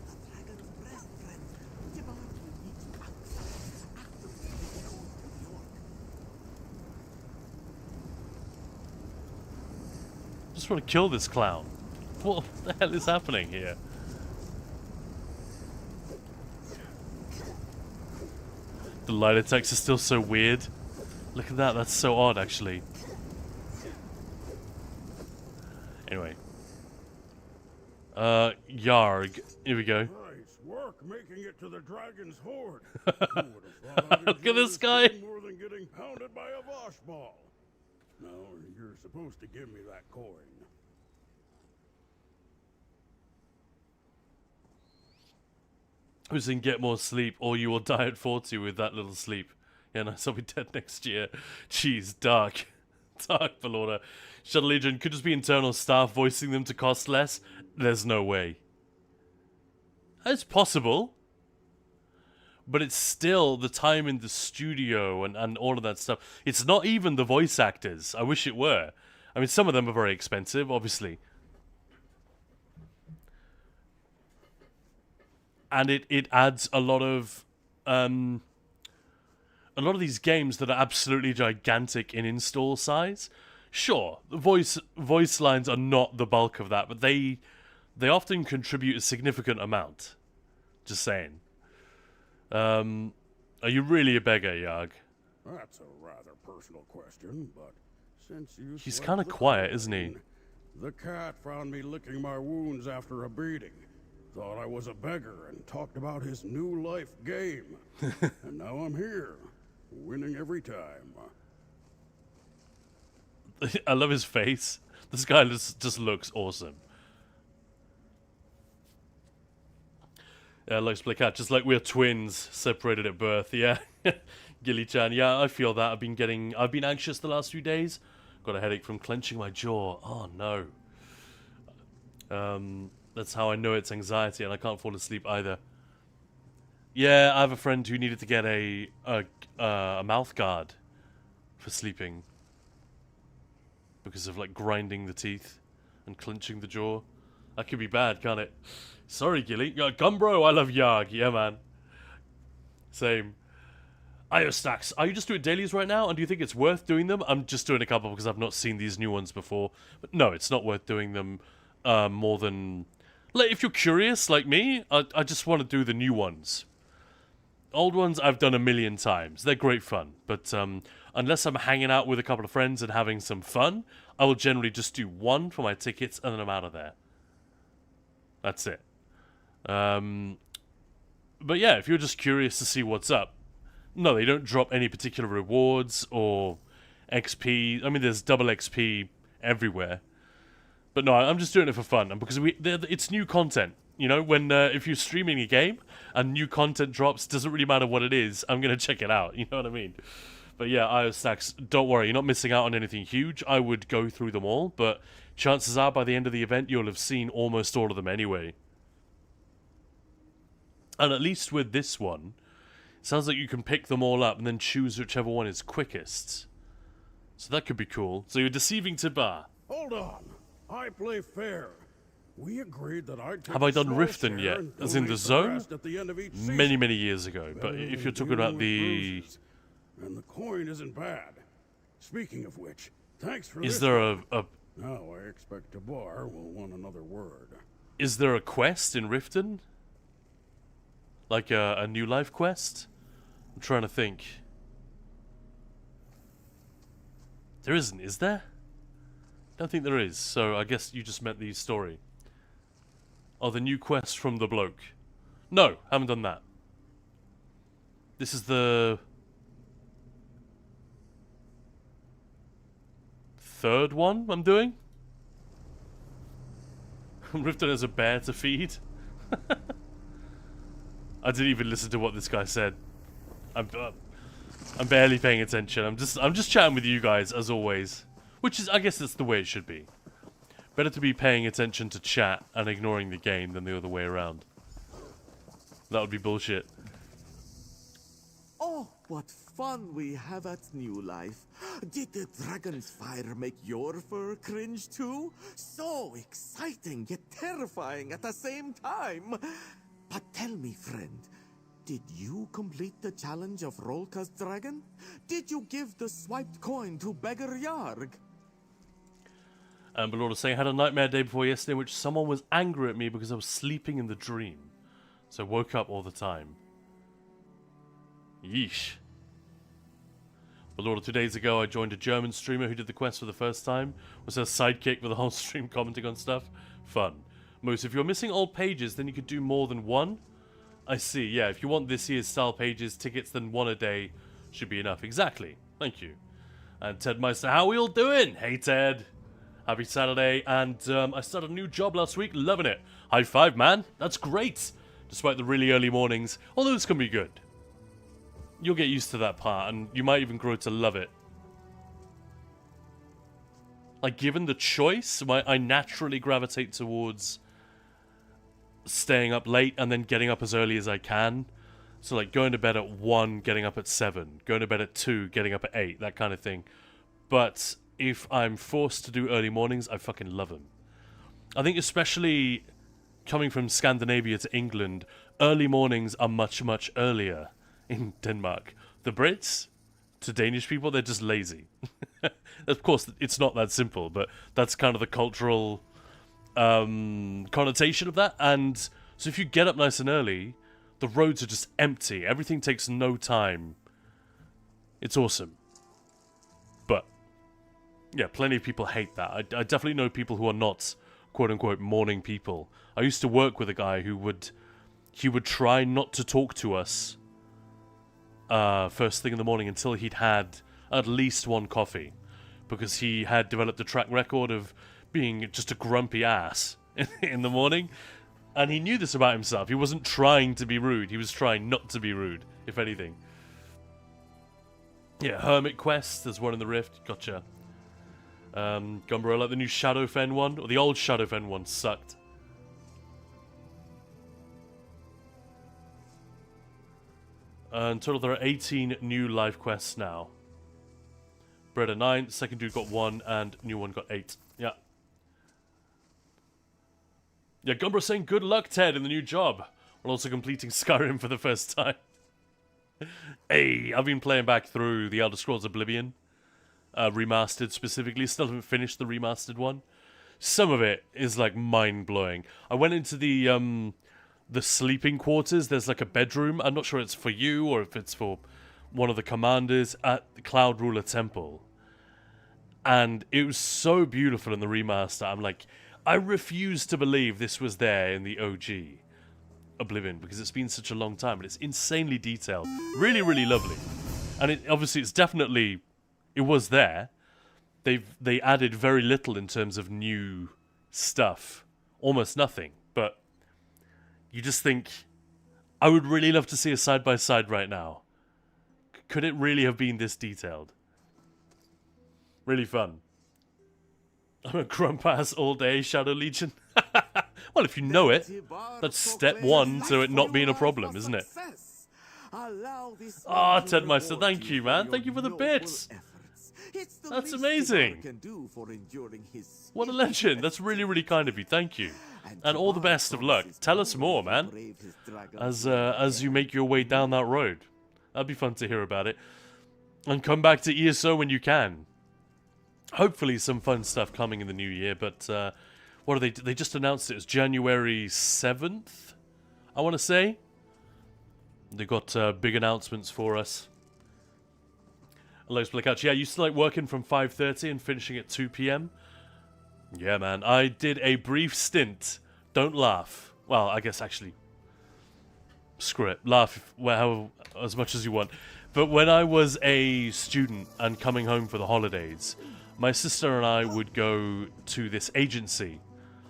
The dragon's breast friend. Tibar will meet you outside after we return to New York. Just want to kill this clown. What the hell is happening here? The light attacks are still so weird. Look at that, that's so odd actually. Anyway. Yarg. Here we go. Nice work making it to the dragon's hoard. Look at this guy. More than getting pounded by a Vosh ball. Now you're supposed to give me that coin. Who's in get more sleep, or you will die at 40 with that little sleep. Yeah, no, so I'll be dead next year. Jeez, dark. Dark, Belorda. Shuttle Legion could just be internal staff voicing them to cost less. There's no way. It's possible. But it's still the time in the studio and all of that stuff. It's not even the voice actors. I wish it were. I mean, some of them are very expensive, obviously. And it adds a lot of these games that are absolutely gigantic in install size. Sure, the voice lines are not the bulk of that, but they often contribute a significant amount. Just saying. Are you really a beggar, Yarg? That's a rather personal question, but since you He's kind of quiet, isn't he? The cat found me licking my wounds after a beating. Thought I was a beggar and talked about his new life game. And now I'm here, winning every time. I love his face. This guy just looks awesome. Yeah, likes to play cat, just like we're twins, separated at birth. Yeah, Gilly-chan. Yeah, I feel that. I've been anxious the last few days. Got a headache from clenching my jaw. Oh no. That's how I know it's anxiety, and I can't fall asleep either. Yeah, I have a friend who needed to get a mouth guard for sleeping because of like grinding the teeth and clenching the jaw. That could be bad, can't it? Sorry, Gilly. Gumbro, I love Yarg. Yeah, man. Same. IO Stacks, are you just doing dailies right now? And do you think it's worth doing them? I'm just doing a couple because I've not seen these new ones before. But no, it's not worth doing them more than... Like, if you're curious, like me, I just want to do the new ones. Old ones I've done a million times. They're great fun. But unless I'm hanging out with a couple of friends and having some fun, I will generally just do one for my tickets and then I'm out of there. That's it. But yeah, if you're just curious to see what's up, no, they don't drop any particular rewards or XP. I mean, there's double XP everywhere. But no, I'm just doing it for fun, and because it's new content. You know, when if you're streaming a game and new content drops, doesn't really matter what it is. I'm gonna check it out. You know what I mean? But yeah, IO Stacks, don't worry, you're not missing out on anything huge. I would go through them all, but chances are by the end of the event, you'll have seen almost all of them anyway. And at least with this one, it sounds like you can pick them all up and then choose whichever one is quickest. So that could be cool. So you're deceiving Tibar. Hold on. I play fair. We agreed that I'd take Have I done small Riften share yet? and As in the donate zone? rest at the end of each season. Many years ago. But Better if than you're talking dealing about with the... bruises. And the coin isn't bad. Speaking of which, thanks for Is this there one. a... Now I expect Tabar will want another word. Is there a quest in Riften? Like a New Life quest? I'm trying to think. There isn't, is there? Don't think there is, so I guess you just meant the story. Oh, the new quest from the bloke. No, haven't done that. This is the... third one I'm doing? Riften has a bear to feed? I didn't even listen to what this guy said. I'm barely paying attention. I'm just chatting with you guys as always, which is, I guess, that's the way it should be. Better to be paying attention to chat and ignoring the game than the other way around. That would be bullshit. Oh, what fun we have at New Life. Did the dragon's fire make your fur cringe too? So exciting yet terrifying at the same time. But tell me, friend, did you complete the challenge of Rolka's dragon? Did you give the swiped coin to Beggar Yarg? And Belord is saying, I had a nightmare day before yesterday in which someone was angry at me because I was sleeping in the dream. So I woke up all the time. Yeesh. Belord, 2 days ago I joined a German streamer who did the quest for the first time. Was her sidekick for the whole stream commenting on stuff. Fun. Moose, if you're missing old pages, then you could do more than one. I see, yeah, if you want this year's style pages, tickets, then one a day should be enough. Exactly. Thank you. And Ted Meister, how are we all doing? Hey, Ted. Happy Saturday. And I started a new job last week. Loving it. High five, man. That's great. Despite the really early mornings. Although it's going to be good. You'll get used to that part, and you might even grow to love it. Like, given the choice, I naturally gravitate towards staying up late and then getting up as early as I can. So, like, going to bed at 1, getting up at 7. Going to bed at 2, getting up at 8. That kind of thing. But if I'm forced to do early mornings, I fucking love them. I think especially coming from Scandinavia to England, early mornings are much, much earlier in Denmark. The Brits, to Danish people, they're just lazy. Of course, it's not that simple, but that's kind of the cultural connotation of that. And so if you get up nice and early, the roads are just empty. Everything takes no time. It's awesome. But, yeah, plenty of people hate that. I definitely know people who are not, quote-unquote, morning people. I used to work with a guy who would try not to talk to us first thing in the morning until he'd had at least one coffee, because he had developed a track record of being just a grumpy ass in the morning, and he knew this about himself. He wasn't trying to be rude, he was trying not to be rude, if anything. Yeah, Hermit Quest, there's one in the Rift, gotcha. Gumbro, I like the new Shadowfen one, or the old Shadowfen one sucked. In total, there are 18 new live quests now. Breda 9, second dude got 1, and new one got 8. Yeah. Yeah, Gumbro saying good luck, Ted, in the new job. While also completing Skyrim for the first time. Hey, I've been playing back through the Elder Scrolls Oblivion. Remastered specifically. Still haven't finished the remastered one. Some of it is, like, mind-blowing. I went into the sleeping quarters. There's, like, a bedroom. I'm not sure it's for you or if it's for one of the commanders at the Cloud Ruler Temple. And it was so beautiful in the remaster. I'm like, I refuse to believe this was there in the OG Oblivion, because it's been such a long time, but it's insanely detailed. Really, really lovely. And obviously it's definitely, it was there. They added very little in terms of new stuff. Almost nothing. But you just think, I would really love to see a side-by-side right now. Could it really have been this detailed? Really fun. I'm a grump ass all day, Shadow Legion. Well, if you know it, that's step one to it not being a problem, isn't it? Ah, Ted Meister, thank you, man. Thank you for the bits. That's amazing. What a legend. That's really, really kind of you. Thank you. And all the best of luck. Tell us more, man, as you make your way down that road. That'd be fun to hear about it. And come back to ESO when you can. Hopefully some fun stuff coming in the new year, but what are they just announced it as January 7th, I want to say. They got big announcements for us. Alex Blackouch, yeah, I used to like working from 5:30 and finishing at 2 p.m. Yeah, man, I did a brief stint. Don't laugh. Well, I guess actually, screw it. Laugh as much as you want. But when I was a student and coming home for the holidays, my sister and I would go to this agency.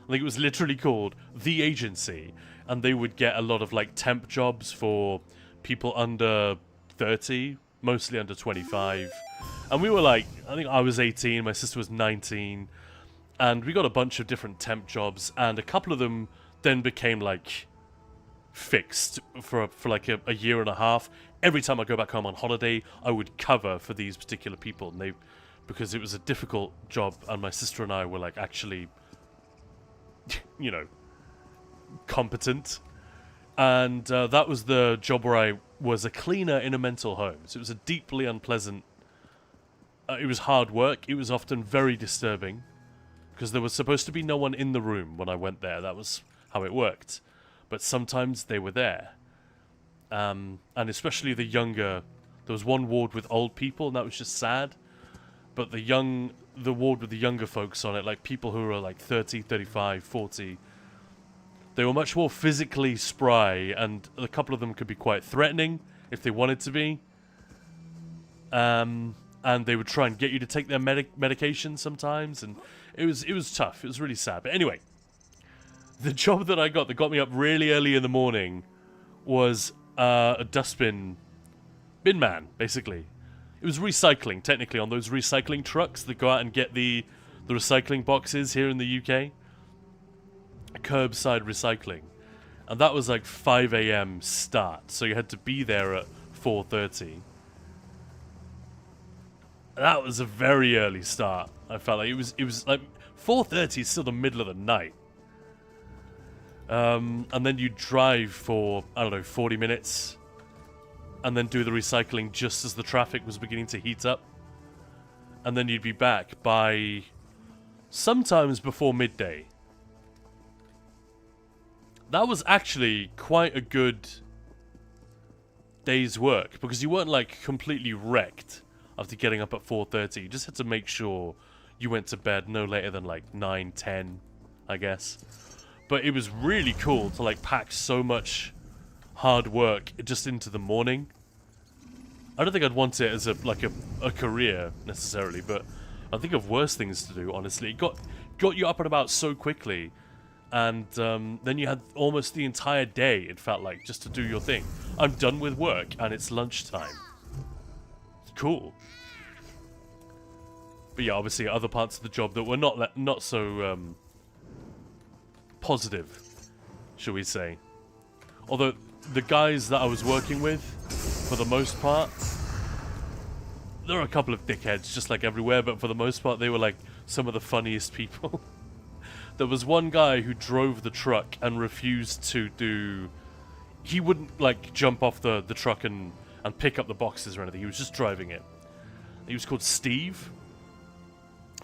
I think it was literally called The Agency. And they would get a lot of like temp jobs for people under 30, mostly under 25. And we were like, I think I was 18, my sister was 19. And we got a bunch of different temp jobs. And a couple of them then became like fixed for like a year and a half. Every time I go back home on holiday, I would cover for these particular people. And because it was a difficult job, and my sister and I were like actually, you know, competent. And that was the job where I was a cleaner in a mental home. So it was a deeply unpleasant, it was hard work. It was often very disturbing because there was supposed to be no one in the room when I went there. That was how it worked. But sometimes they were there. And especially the younger, there was one ward with old people, and that was just sad. But the ward with the younger folks on it, like people who were like 30, 35, 40, they were much more physically spry, and a couple of them could be quite threatening if they wanted to be. And they would try and get you to take their medication sometimes, and it was tough. It was really sad. But anyway, the job that I got that got me up really early in the morning was a bin man, basically. It was recycling, technically, on those recycling trucks that go out and get the recycling boxes here in the UK. Curbside recycling. And that was like 5 a.m. start, so you had to be there at 4:30. That was a very early start. I felt like it was like 4:30 is still the middle of the night. And then you drive for, I don't know, 40 minutes. And then do the recycling just as the traffic was beginning to heat up. And then you'd be back by sometimes before midday. That was actually quite a good day's work, because you weren't like completely wrecked after getting up at 4:30. You just had to make sure you went to bed no later than like 9, 10, I guess. But it was really cool to like pack so much hard work just into the morning. I don't think I'd want it as a career necessarily, but I think of worse things to do, honestly. It got you up and about so quickly, and then you had almost the entire day, it felt like, just to do your thing. I'm done with work and it's lunchtime. It's cool. But yeah, obviously other parts of the job that were not so positive, shall we say. Although the guys that I was working with, for the most part, there are a couple of dickheads just like everywhere, but for the most part they were like some of the funniest people. There was one guy who drove the truck and refused to do... He wouldn't like jump off the truck and pick up the boxes or anything. He was just driving it. He was called Steve.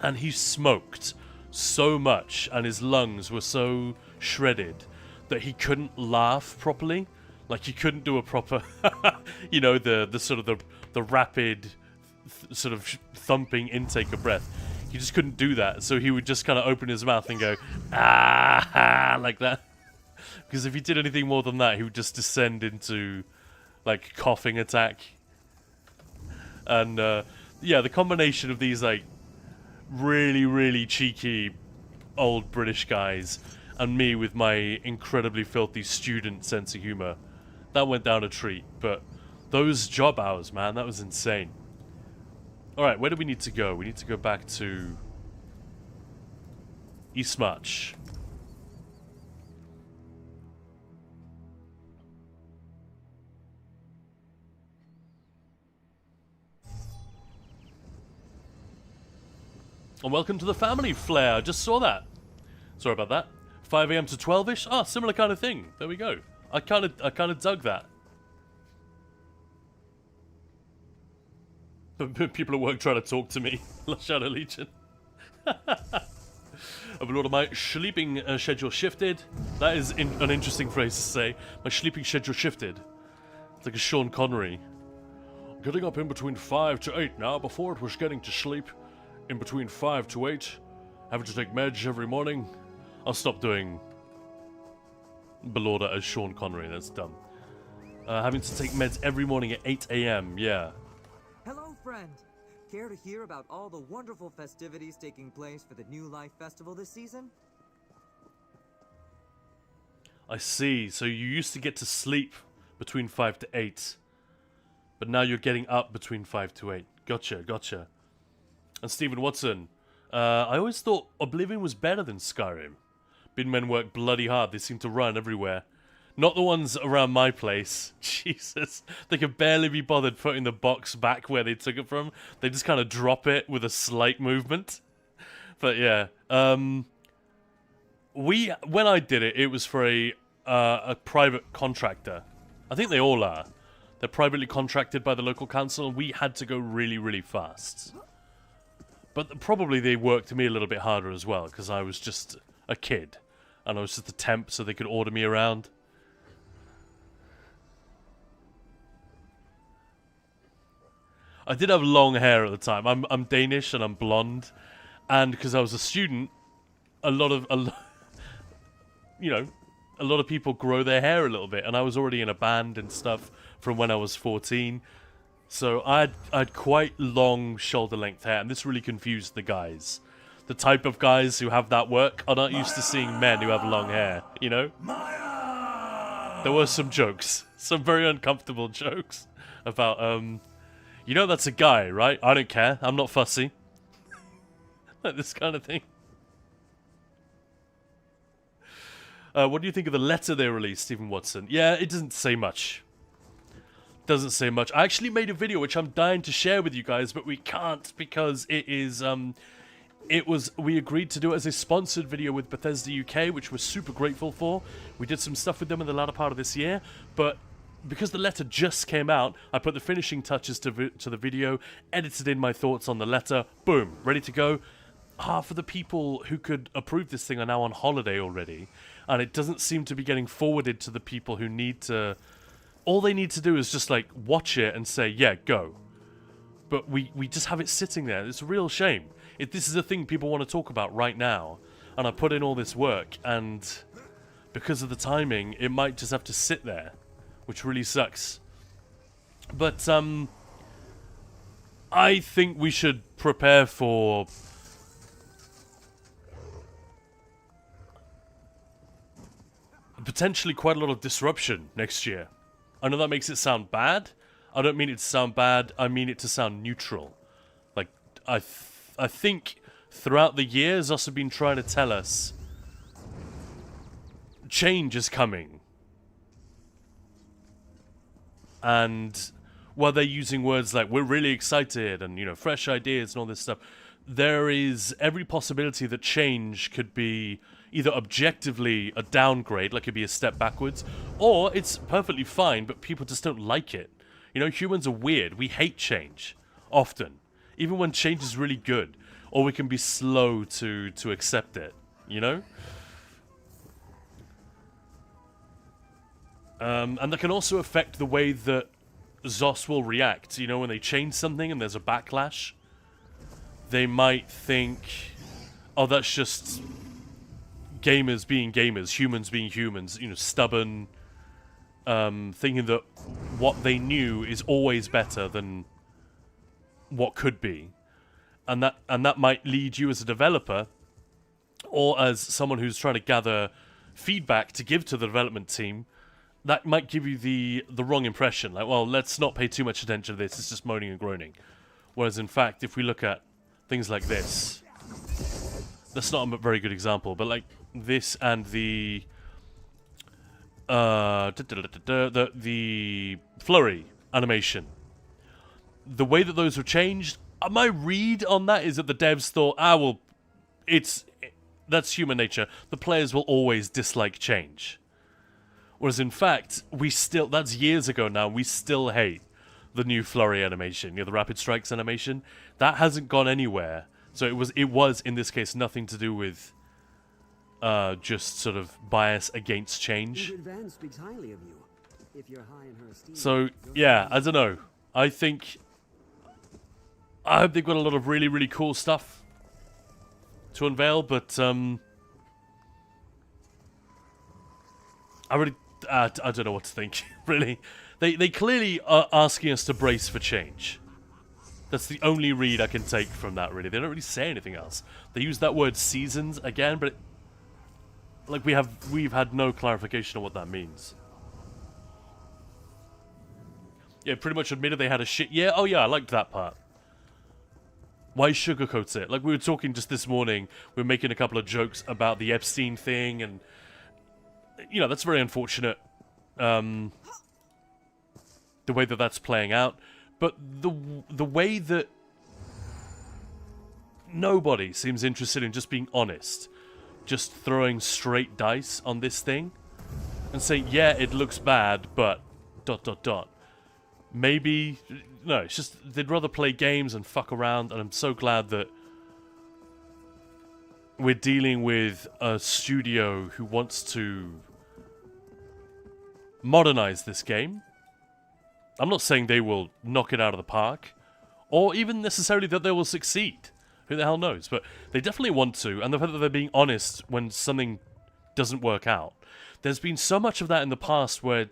And he smoked so much and his lungs were so shredded that he couldn't laugh properly. Like he couldn't do a proper, you know, the sort of the rapid sort of thumping intake of breath. He just couldn't do that. So he would just kind of open his mouth and go, ah, like that. Because if he did anything more than that, he would just descend into like coughing attack. And yeah, the combination of these like really, really cheeky old British guys and me with my incredibly filthy student sense of humor, that went down a treat. But those job hours, man, that was insane. Alright, where do we need to go? We need to go back to Eastmarch. And welcome to the family flare. I just saw that. Sorry about that. 5 AM to 12ish. Ah, similar kind of thing. There we go. I kind of dug that. People at work trying to talk to me. Shadow Legion. A lot of my sleeping schedule shifted. That is an interesting phrase to say. My sleeping schedule shifted. It's like a Sean Connery. Getting up in between 5 to 8 now. Before it was getting to sleep in between 5 to 8. Having to take meds every morning. I'll stop doing Belorda as Sean Connery. That's dumb. Having to take meds every morning at 8 AM. Yeah. Hello, friend. Care to hear about all the wonderful festivities taking place for the New Life Festival this season? I see. So you used to get to sleep between 5 to 8. But now you're getting up between 5 to 8. Gotcha, gotcha. And Stephen Watson, I always thought Oblivion was better than Skyrim. Bin men work bloody hard. They seem to run everywhere. Not the ones around my place. Jesus. They could barely be bothered putting the box back where they took it from. They just kind of drop it with a slight movement. But yeah. When I did it, it was for a private contractor. I think they all are. They're privately contracted by the local council, and we had to go really, really fast. But probably they worked me a little bit harder as well, because I was just a kid. And I was just a temp, so they could order me around. I did have long hair at the time. I'm Danish and I'm blonde, and because I was a student, a lot of people grow their hair a little bit, and I was already in a band and stuff from when I was 14, so I had quite long shoulder length hair, and this really confused the guys. The type of guys who have that work are not used to seeing men who have long hair, you know? There were some jokes, some very uncomfortable jokes about you know that's a guy, right? I don't care. I'm not fussy. Like this kind of thing. What do you think of the letter they released, Stephen Watson? Yeah, it doesn't say much. doesn't say much. I actually made a video which I'm dying to share with you guys, but we can't because it is we agreed to do it as a sponsored video with Bethesda UK, which we're super grateful for. We did some stuff with them in the latter part of this year, but because the letter just came out, I put the finishing touches to the video, edited in my thoughts on the letter, boom, ready to go. Half of the people who could approve this thing are now on holiday already, and it doesn't seem to be getting forwarded to the people who need to. All they need to do is just, like, watch it and say, yeah, go. But we just have it sitting there. It's a real shame. This is a thing people want to talk about right now, and I put in all this work, and because of the timing, it might just have to sit there, which really sucks. But, I think we should prepare for potentially quite a lot of disruption next year. I know that makes it sound bad. I don't mean it to sound bad. I mean it to sound neutral. Like, I think throughout the years, us have been trying to tell us change is coming. And while they're using words like, we're really excited and, you know, fresh ideas and all this stuff, there is every possibility that change could be either objectively a downgrade, like it'd be a step backwards, or it's perfectly fine, but people just don't like it. You know, humans are weird. We hate change, often. Even when change is really good. Or we can be slow to accept it, you know? And that can also affect the way that Zos will react. You know, when they change something and there's a backlash, they might think, oh, that's just gamers being gamers, humans being humans, you know, stubborn, thinking that what they knew is always better than what could be. And that might lead you as a developer, or as someone who's trying to gather feedback to give to the development team, that might give you the wrong impression. Like, well, let's not pay too much attention to this, it's just moaning and groaning. Whereas, in fact, if we look at things like this, that's not a very good example, but like this and the flurry animation, the way that those were changed, my read on that is that the devs thought, well, that's human nature. The players will always dislike change. Whereas in fact, that's years ago now, we still hate the new flurry animation, you know, the rapid strikes animation. That hasn't gone anywhere. So it was in this case nothing to do with just sort of bias against change. So yeah, I don't know. I hope they've got a lot of really, really cool stuff to unveil, but I don't know what to think. Really, they clearly are asking us to brace for change. That's the only read I can take from that, really. They don't really say anything else. They use that word seasons again, but we've had no clarification on what that means. Yeah, pretty much admitted they had a shit year. Oh yeah, I liked that part. Why sugarcoat it? Like, we were talking just this morning, we were making a couple of jokes about the Epstein thing, and you know, that's very unfortunate, the way that that's playing out. But the way that nobody seems interested in just being honest, just throwing straight dice on this thing, and saying, yeah, it looks bad, but ... Maybe, no, it's just, they'd rather play games and fuck around, and I'm so glad that we're dealing with a studio who wants to modernize this game. I'm not saying they will knock it out of the park, or even necessarily that they will succeed. Who the hell knows? But they definitely want to, and the fact that they're being honest when something doesn't work out. There's been so much of that in the past where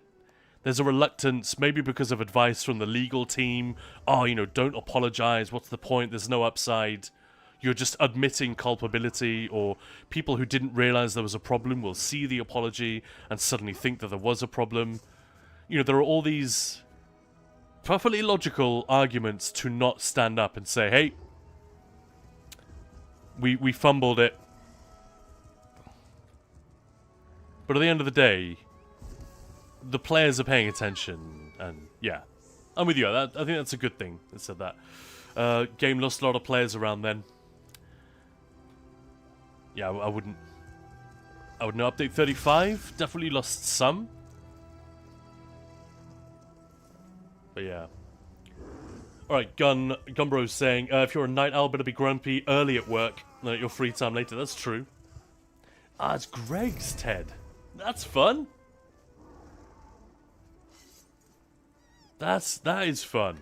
there's a reluctance, maybe because of advice from the legal team. Oh, you know, don't apologize. What's the point? There's no upside. You're just admitting culpability, or people who didn't realize there was a problem will see the apology and suddenly think that there was a problem. You know, there are all these perfectly logical arguments to not stand up and say, hey, we fumbled it. But at the end of the day, the players are paying attention, and yeah. I'm with you. I think that's a good thing. It said that. Game lost a lot of players around then. Yeah, I wouldn't know. Update 35 definitely lost some. But yeah. Alright, Gunbro's saying, if you're a night owl, better be grumpy early at work, not at your free time later. That's true. Ah, it's Greg's Ted. That's fun. That is fun.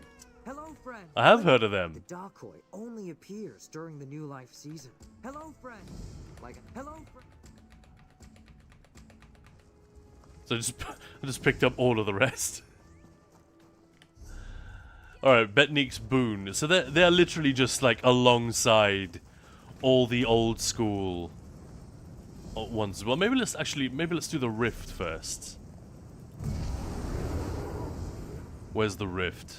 Hello, friend. I have heard of them. The decoy only appears during the new life season. Hello, friend. Like, hello, friend. So I just picked up all of the rest. Alright, Betnik's Boon. So they're literally just like alongside all the old school ones as well. Maybe let's do the Rift first. Where's the Rift?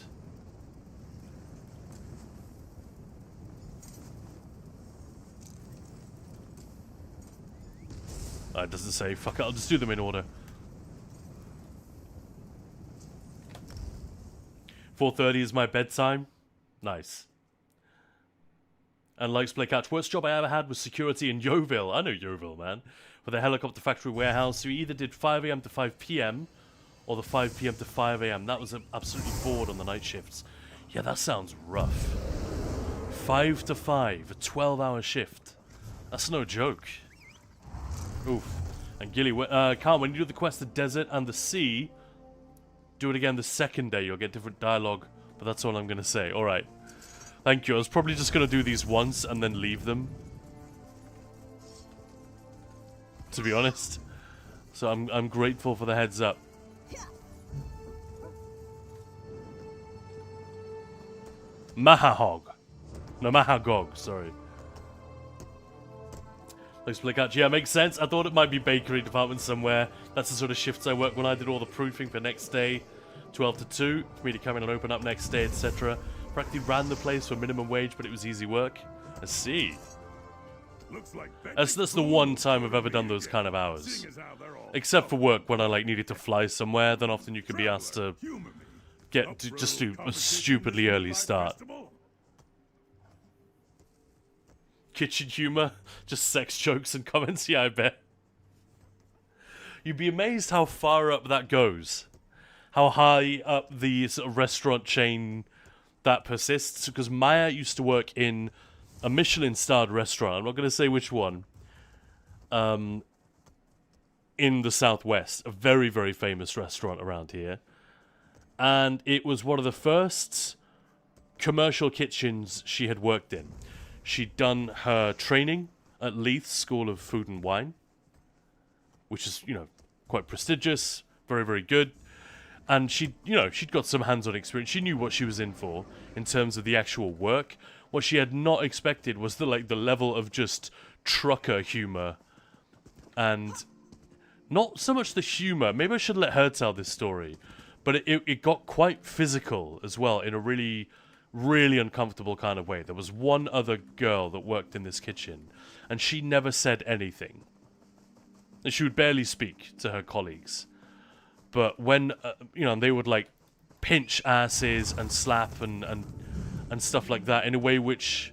It doesn't say. Fuck it, I'll just do them in order. 4:30 is my bedtime. Nice. And likes to play catch. Worst job I ever had was security in Yeovil. I know Yeovil, man. For the helicopter factory warehouse. So we either did 5 AM to 5 PM or the 5 PM to 5 AM. That was absolutely bored on the night shifts. Yeah, that sounds rough. 5 to 5, a 12-hour shift. That's no joke. Oof. And Gilly, Kaan, when you do the quest, the desert and the sea, do it again the second day. You'll get different dialogue, but that's all I'm going to say. Alright. Thank you. I was probably just going to do these once and then leave them. To be honest. So I'm grateful for the heads up. Mahahog. No, Mahagog, sorry. Let's play catch. Yeah, makes sense. I thought it might be bakery department somewhere. That's the sort of shifts I work when I did all the proofing for next day. 12 to 2. For me to come in and open up next day, etc. Practically ran the place for minimum wage, but it was easy work. I see. That's the one time I've ever done those kind of hours. Except for work when I like needed to fly somewhere, then often you could be asked to just do a stupidly early start. Kitchen humor, just sex jokes and comments. Yeah, I bet. You'd be amazed how far up that goes. How high up the sort of restaurant chain that persists. Because Maya used to work in a Michelin-starred restaurant. I'm not going to say which one. In the Southwest. A very, very famous restaurant around here. And it was one of the first commercial kitchens she had worked in. She'd done her training at Leith School of Food and Wine, which is, quite prestigious, very, very good. And she'd got some hands-on experience. She knew what she was in for in terms of the actual work. What she had not expected was the level of just trucker humor, and not so much the humor. Maybe I should let her tell this story, but it got quite physical as well in a really, really uncomfortable kind of way. There was one other girl that worked in this kitchen, and she never said anything. And she would barely speak to her colleagues. But when, they would, pinch asses and slap and stuff like that in a way which...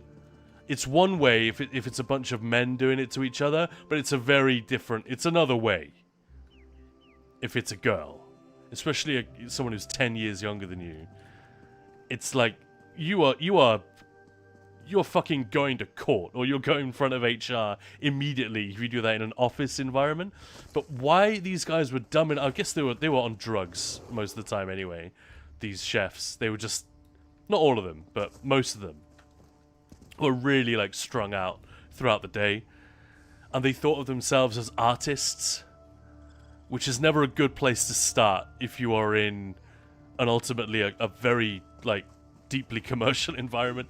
It's one way if it's a bunch of men doing it to each other, but it's a very different... It's another way if it's a girl. Especially someone who's 10 years younger than you. It's like... You're fucking going to court, or you're going in front of HR immediately if you do that in an office environment. But why these guys were dumb, and I guess they were on drugs most of the time anyway. These chefs, they were just, not all of them, but most of them were really strung out throughout the day, and they thought of themselves as artists, which is never a good place to start if you are in an ultimately a very deeply commercial environment.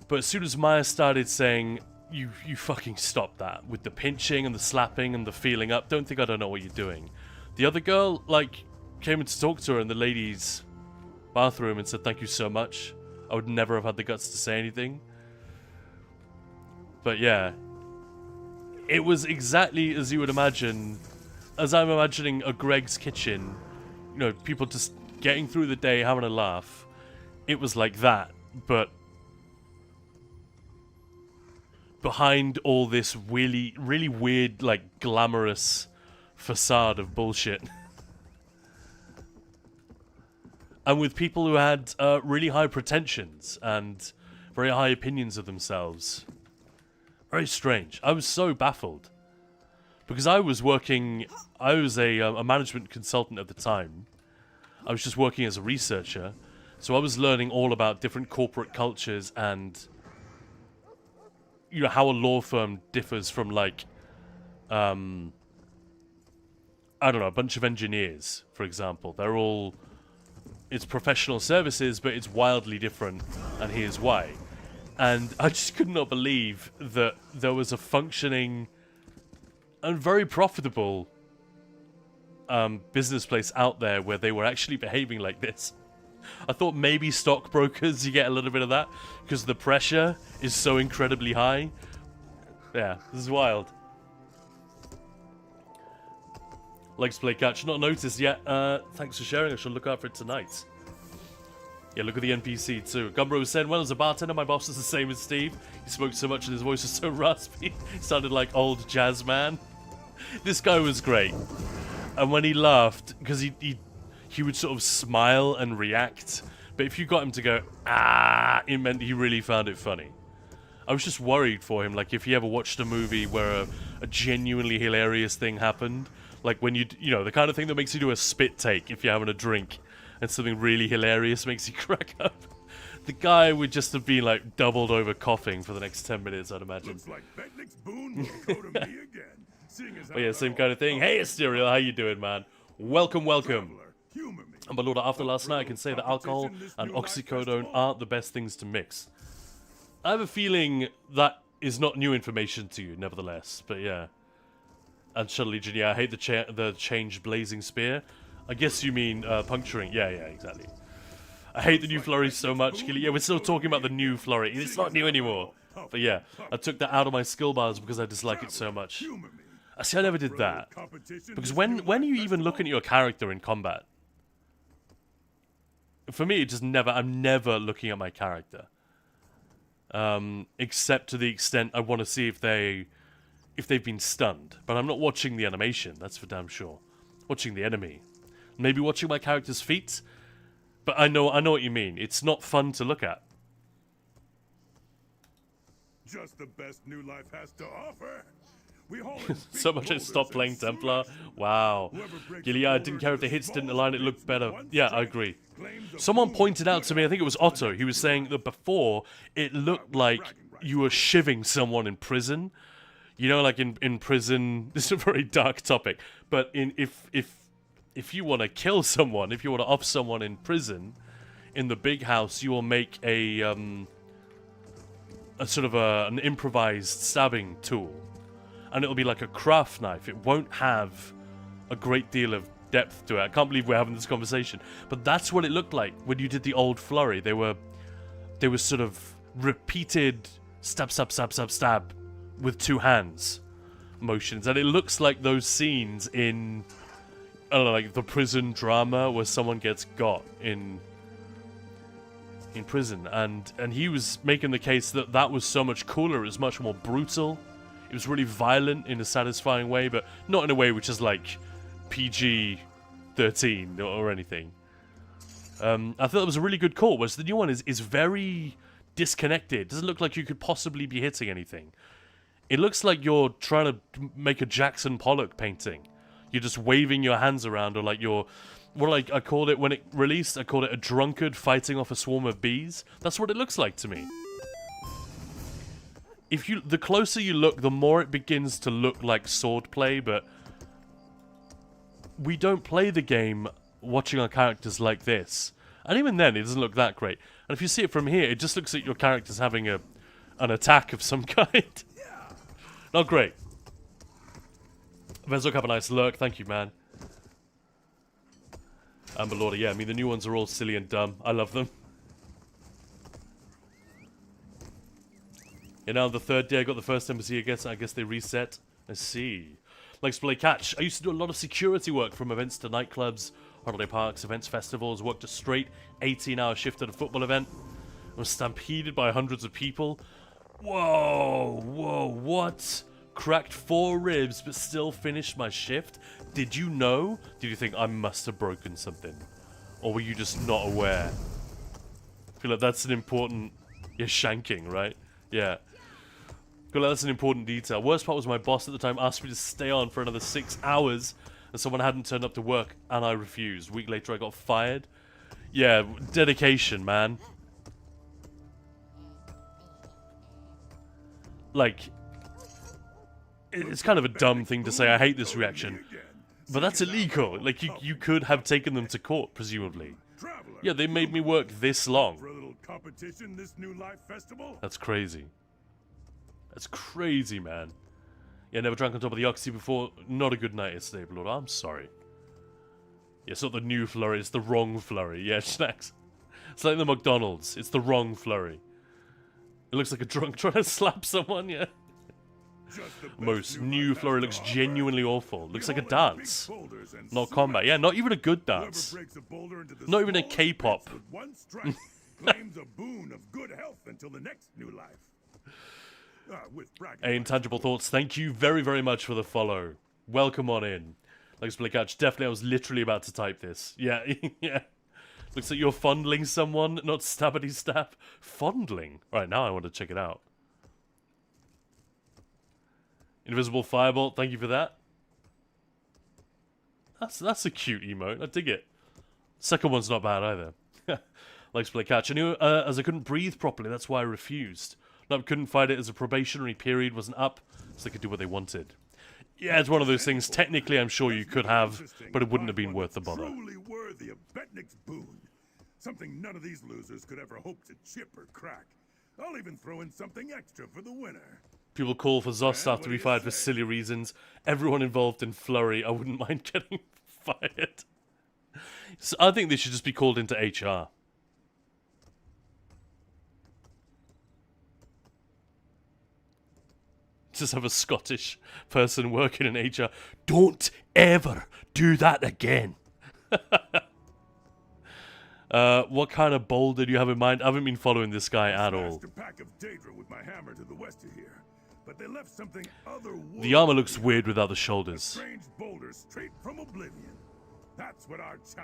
But as soon as Maya started saying, you fucking stop that with the pinching and the slapping and the feeling up, don't think I don't know what you're doing. The other girl, came in to talk to her in the ladies' bathroom and said, thank you so much. I would never have had the guts to say anything. But yeah, it was exactly as you would imagine, as I'm imagining a Greg's kitchen. People just getting through the day, having a laugh, it was like that, but behind all this really, really weird, like, glamorous facade of bullshit. And with people who had really high pretensions and very high opinions of themselves. Very strange. I was so baffled. Because I was a management consultant at the time. I was just working as a researcher. So I was learning all about different corporate cultures and, you know, how a law firm differs from, like, I don't know, a bunch of engineers, for example. They're all... It's professional services, but it's wildly different, and here's why. And I just could not believe that there was a functioning and very profitable business place out there where they were actually behaving like this. I thought maybe stockbrokers, you get a little bit of that, because the pressure is so incredibly high. Yeah, this is wild. Likes to play catch. Not noticed yet. Thanks for sharing. I shall look out for it tonight. Yeah, look at the NPC too. Gumbro was saying, well, as a bartender, my boss is the same as Steve. He spoke so much and his voice was so raspy. Sounded like old jazz man. This guy was great. And when he laughed, because he would sort of smile and react. But if you got him to go, ah, it meant he really found it funny. I was just worried for him. Like, if he ever watched a movie where a genuinely hilarious thing happened, like when you know, the kind of thing that makes you do a spit take if you're having a drink and something really hilarious makes you crack up. The guy would just have been like doubled over coughing for the next 10 minutes, I'd imagine. Looks like Bentley's boon will go to me again. But yeah, same kind of thing. Hey, Asterial, how you doing, man? Welcome, welcome. And my lord, after last night, I can say that alcohol and oxycodone aren't the best things to mix. I have a feeling that is not new information to you, nevertheless. But yeah. And Shuttle Legion, yeah, I hate the changed blazing spear. I guess you mean puncturing. Yeah, exactly. I hate the new flurry so much, Killy. Yeah, we're still talking about the new flurry. It's not new anymore. But yeah, I took that out of my skill bars because I dislike it so much. See, I never did that. Because when are you even looking at your character in combat? For me, it just never... I'm never looking at my character. Except to the extent I want to see if they've been stunned. But I'm not watching the animation, that's for damn sure. Watching the enemy. Maybe watching my character's feet. But I know what you mean. It's not fun to look at. Just the best New Life has to offer. So much I stopped playing Templar. Wow. Gilly, I didn't care if the hits didn't align, it looked better. Yeah, I agree. Someone pointed out to me, I think it was Otto, he was saying that before, it looked like you were shivving someone in prison. You know, like in prison, this is a very dark topic, but if you want to kill someone, if you want to off someone in prison, in the big house, you will make a sort of an improvised stabbing tool. And it'll be like a craft knife. It won't have a great deal of depth to it. I can't believe we're having this conversation. But that's what it looked like when you did the old flurry. They were sort of repeated stab, stab, stab, stab, stab with two hands motions. And it looks like those scenes in, I don't know, like the prison drama where someone gets got in prison. And he was making the case that that was so much cooler. It was much more brutal. It was really violent in a satisfying way, but not in a way which is like PG-13 or anything. I thought that was a really good call, whereas the new one is very disconnected. It doesn't look like you could possibly be hitting anything. It looks like you're trying to make a Jackson Pollock painting. You're just waving your hands around, or like you're... Well, like I called it, when it released, I called it a drunkard fighting off a swarm of bees. That's what it looks like to me. The closer you look, the more it begins to look like swordplay, but we don't play the game watching our characters like this. And even then, it doesn't look that great. And if you see it from here, it just looks like your character's having an attack of some kind. Not great. Vezok, have a nice lurk. Thank you, man. Amber Lorda, yeah, I mean, the new ones are all silly and dumb. I love them. And now the third day I got the first embassy, I guess they reset. I see. Likes to play catch. I used to do a lot of security work from events to nightclubs holiday parks, events, festivals, worked a straight 18-hour shift at a football event, was stampeded by hundreds of people. Whoa, whoa, what? Cracked 4 ribs but still finished my shift? Did you know? Did you think I must have broken something? Or were you just not aware? I feel like that's an important... Yeah, shanking, right? Yeah. I feel like that's an important detail. Worst part was my boss at the time asked me to stay on for another 6 hours and someone hadn't turned up to work and I refused. A week later I got fired. Yeah, dedication, man. Like, it's kind of a dumb thing to say, I hate this reaction. But that's illegal. Like, you could have taken them to court, presumably. Yeah, they made me work this long. That's crazy. That's crazy, man. Yeah, never drank on top of the Oxy before. Not a good night yesterday, Blood. I'm sorry. Yeah, it's not the new flurry, it's the wrong flurry. Yeah, snacks. It's like the McDonald's. It's the wrong flurry. It looks like a drunk trying to slap someone, yeah. Most new flurry looks genuinely awful. Looks like a dance. Not combat. Yeah, not even a good dance. Not even a K-pop. Claims a boon of good health until the next new life. Hey, Intangible Thoughts, thank you very, very much for the follow. Welcome on in. Like Split Catch, definitely I was literally about to type this. Yeah, yeah. Looks like you're fondling someone, not stabbity stab. Fondling? Right, now I want to check it out. Invisible Firebolt, thank you for that. That's a cute emote, I dig it. Second one's not bad either. Like Split Catch, I knew as I couldn't breathe properly, that's why I refused. No, couldn't fight it as a probationary period wasn't up, so they could do what they wanted. Yeah, it's one of those things, technically I'm sure you could have, but it wouldn't have been worth the bother. Truly worthy of Betnick's boon. Something none of these losers could ever hope to chip or crack. I'll even throw in something extra for the winner. People call for Zostav to be fired for silly reasons. Everyone involved in Flurry, I wouldn't mind getting fired. So I think they should just be called into HR. Just have a Scottish person working in HR. Don't ever do that again. What kind of boulder do you have in mind? I haven't been following this guy at all. The armor looks weird without the shoulders.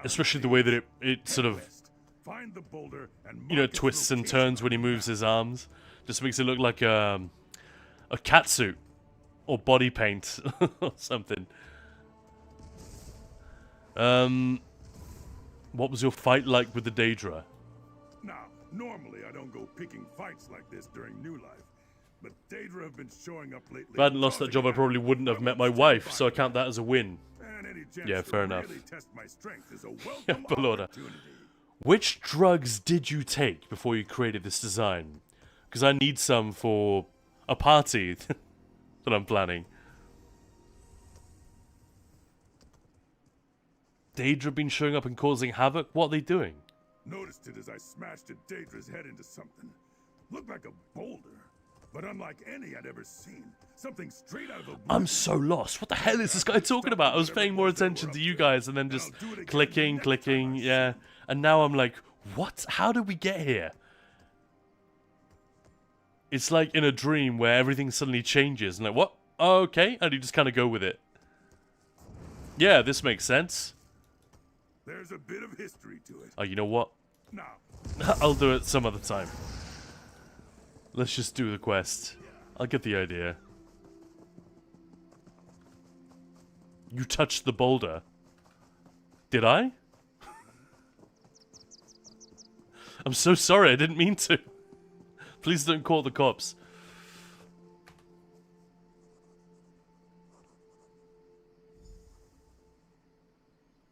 Especially the way that it sort of, you know, twists and turns when he moves his arms. Just makes it look like a catsuit or body paint or something. What was your fight like with the Daedra? Now, normally I don't go picking fights like this during New Life, but Daedra have been showing up lately. If I hadn't lost that job, I probably wouldn't have met my wife, so I count that as a win. Yeah, fair enough. Yeah, Belorda. Which drugs did you take before you created this design? Because I need some for a party that I'm planning. Daedra been showing up and causing havoc? What are they doing? Noticed it as I smashed at Daedra's head into something. Looked like a boulder, but unlike any I'd ever seen. Something straight out of the... I'm so lost. What the hell is this guy talking about? I was paying more attention to you guys and then just clicking, yeah. And now I'm like, what? How did we get here? It's like in a dream where everything suddenly changes. And like, what? Oh, okay. And you just kind of go with it. Yeah, this makes sense. There's a bit of history to it. Oh, you know what? No. I'll do it some other time. Let's just do the quest. I'll get the idea. You touched the boulder. Did I? I'm so sorry, I didn't mean to. Please don't call the cops.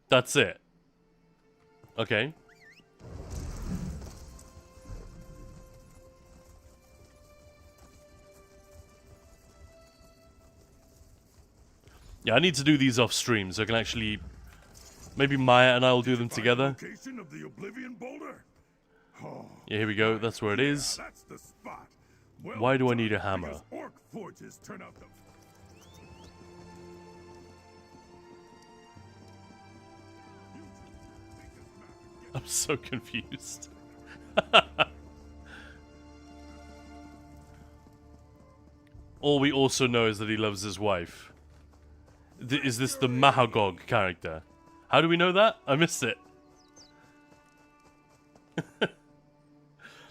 That's it. Okay. Yeah, I need to do these off stream so I can actually... Maybe Maya and I will do them together. Of the Oblivion boulder? Oh, yeah, here we go. That's where it is. That's the spot. Well, why do I need a hammer? Orc forges turn out the... I'm so confused. All we also know is that he loves his wife. Is this the Mahagog character? How do we know that? I missed it.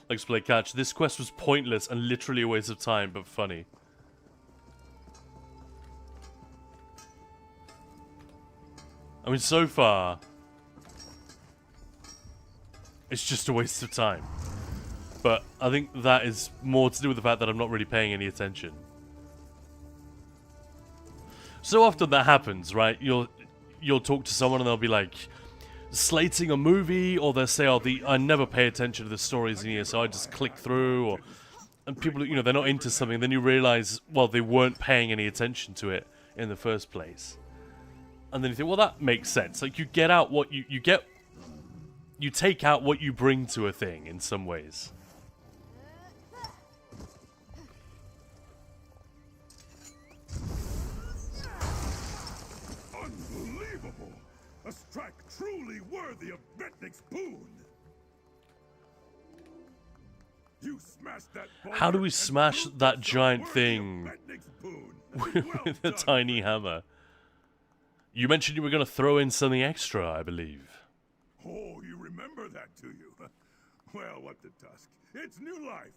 Let's play catch. This quest was pointless and literally a waste of time, but funny. I mean, so far, it's just a waste of time. But I think that is more to do with the fact that I'm not really paying any attention. So often that happens, right? You'll talk to someone and they'll be like slating a movie, or they'll say, "Oh, I never pay attention to the stories in here, so I just click through." And people, you know, they're not into something. Then you realize, well, they weren't paying any attention to it in the first place. And then you think, well, that makes sense. Like, you get out what you get. You take out what you bring to a thing in some ways. Unbelievable! A strike truly worthy of Betnik's boon. You smashed that. How do we smash that giant thing with a tiny hammer? You mentioned you were going to throw in something extra, I believe. Oh, you remember that, do you? Well, what the tusk. It's new life.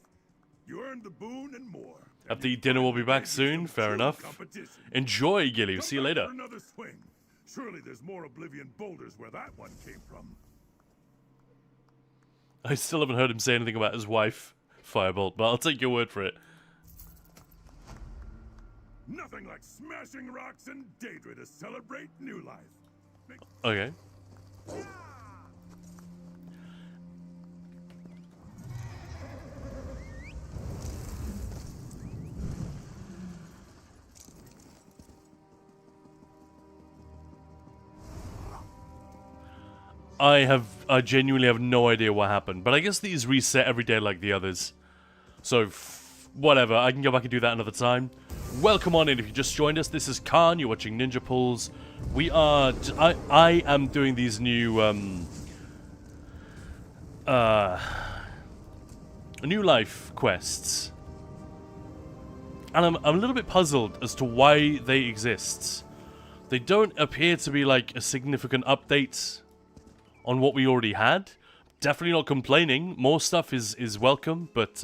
You earned the boon and more. Have to eat dinner, we'll be back soon. Fair enough. Enjoy, Gilly. See you later. For another swing. Surely there's more Oblivion boulders where that one came from. I still haven't heard him say anything about his wife, Firebolt, but I'll take your word for it. Nothing like smashing rocks and Daedra to celebrate new life. Okay. I genuinely have no idea what happened, but I guess these reset every day like the others. So, whatever, I can go back and do that another time. Welcome on in if you just joined us. This is Kaan, you're watching Ninja Pulls. We are... I am doing these new, New Life quests. And I'm a little bit puzzled as to why they exist. They don't appear to be like a significant update on what we already had. Definitely not complaining. More stuff is welcome, but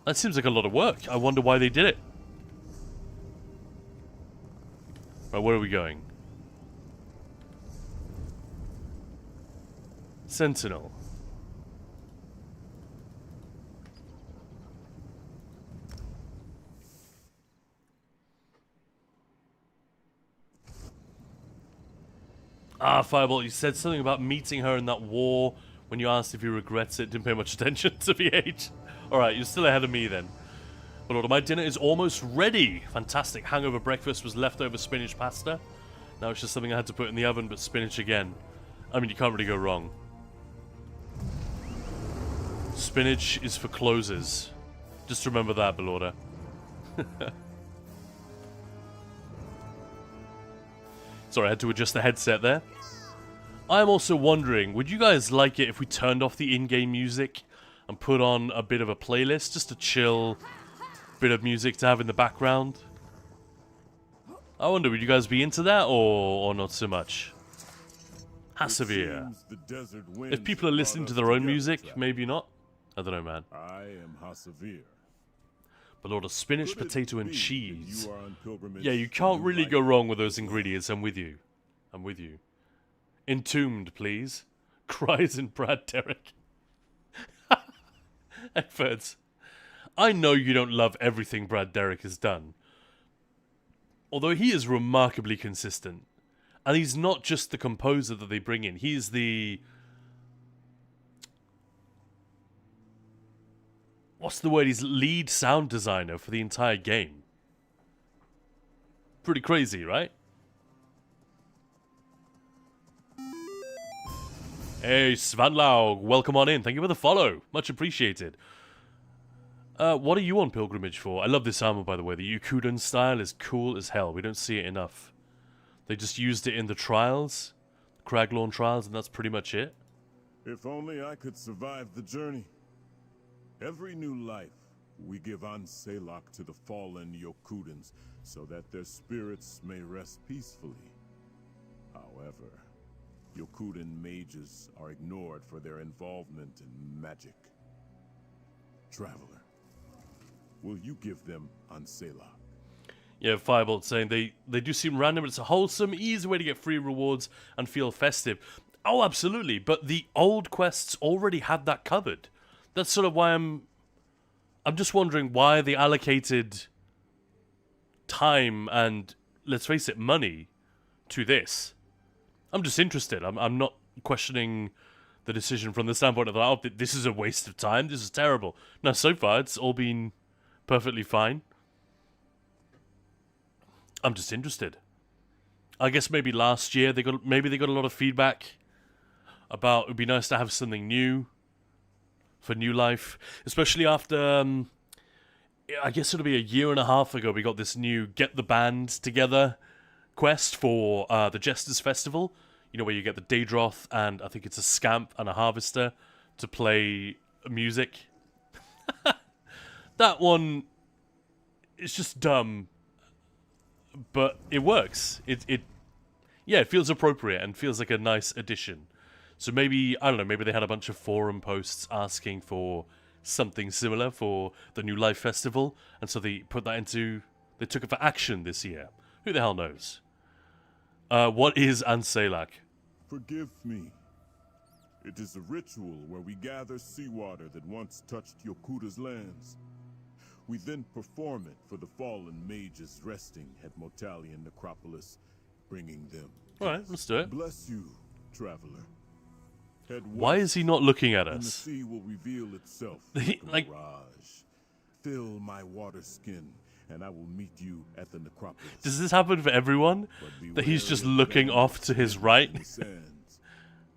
that seems like a lot of work. I wonder why they did it. Right, where are we going? Sentinel. Ah, Fireball, you said something about meeting her in that war when you asked if he regrets it. Didn't pay much attention to VH. Alright, you're still ahead of me then. But Lord, my dinner is almost ready. Fantastic. Hangover breakfast was leftover spinach pasta. Now it's just something I had to put in the oven, but spinach again. I mean, you can't really go wrong. Spinach is for closers. Just remember that, Belorda. Sorry, I had to adjust the headset there. I'm also wondering, would you guys like it if we turned off the in-game music and put on a bit of a playlist? Just a chill bit of music to have in the background? I wonder, would you guys be into that or not so much? Hasavir. If people are listening to their own music, maybe not. I don't know, man. I am Hasavir. But Lord, of spinach, potato, and cheese. Yeah, you can't really go wrong with those ingredients. I'm with you. I'm with you. Entombed, please. Cries in Brad Derrick. Efforts. I know you don't love everything Brad Derrick has done. Although he is remarkably consistent. And he's not just the composer that they bring in. He's the... What's the word? He's lead sound designer for the entire game. Pretty crazy, right? Hey, Svanlaug, welcome on in. Thank you for the follow. Much appreciated. What are you on pilgrimage for? I love this armor, by the way. The Yukuden style is cool as hell. We don't see it enough. They just used it in the trials. Craglorn trials, and that's pretty much it. If only I could survive the journey. Every new life, we give Anselak to the fallen Yokudans, so that their spirits may rest peacefully. However, Yokudan mages are ignored for their involvement in magic. Traveler, will you give them Anselak? Yeah, Firebolt saying they do seem random, but it's a wholesome, easy way to get free rewards and feel festive. Oh, absolutely, but the old quests already had that covered. That's sort of why I'm just wondering why they allocated time and, let's face it, money to this. I'm just interested. I'm not questioning the decision from the standpoint of, oh, this is a waste of time, this is terrible. No, so far, it's all been perfectly fine. I'm just interested. I guess maybe last year they got a lot of feedback about it'd be nice to have something new for New Life, especially after I guess it'll be a year and a half ago we got this new Get the Band Together quest for the Jesters Festival. You know, where you get the Daedroth and I think it's a Scamp and a Harvester to play music. That one is just dumb. But it works. It feels appropriate and feels like a nice addition. So maybe, I don't know, maybe they had a bunch of forum posts asking for something similar for the New Life Festival, and so they took it for action this year. Who the hell knows? What is Anselak? Forgive me. It is a ritual where we gather seawater that once touched Yokuda's lands. We then perform it for the fallen mages resting at Motalian Necropolis, bringing them. Alright, let's do it. Bless you, traveler. Why is he not looking at us? The sea will reveal itself like mirage. Fill my water skin, and I will meet you at the necropolis. Does this happen for everyone? That he's just looking off to his right?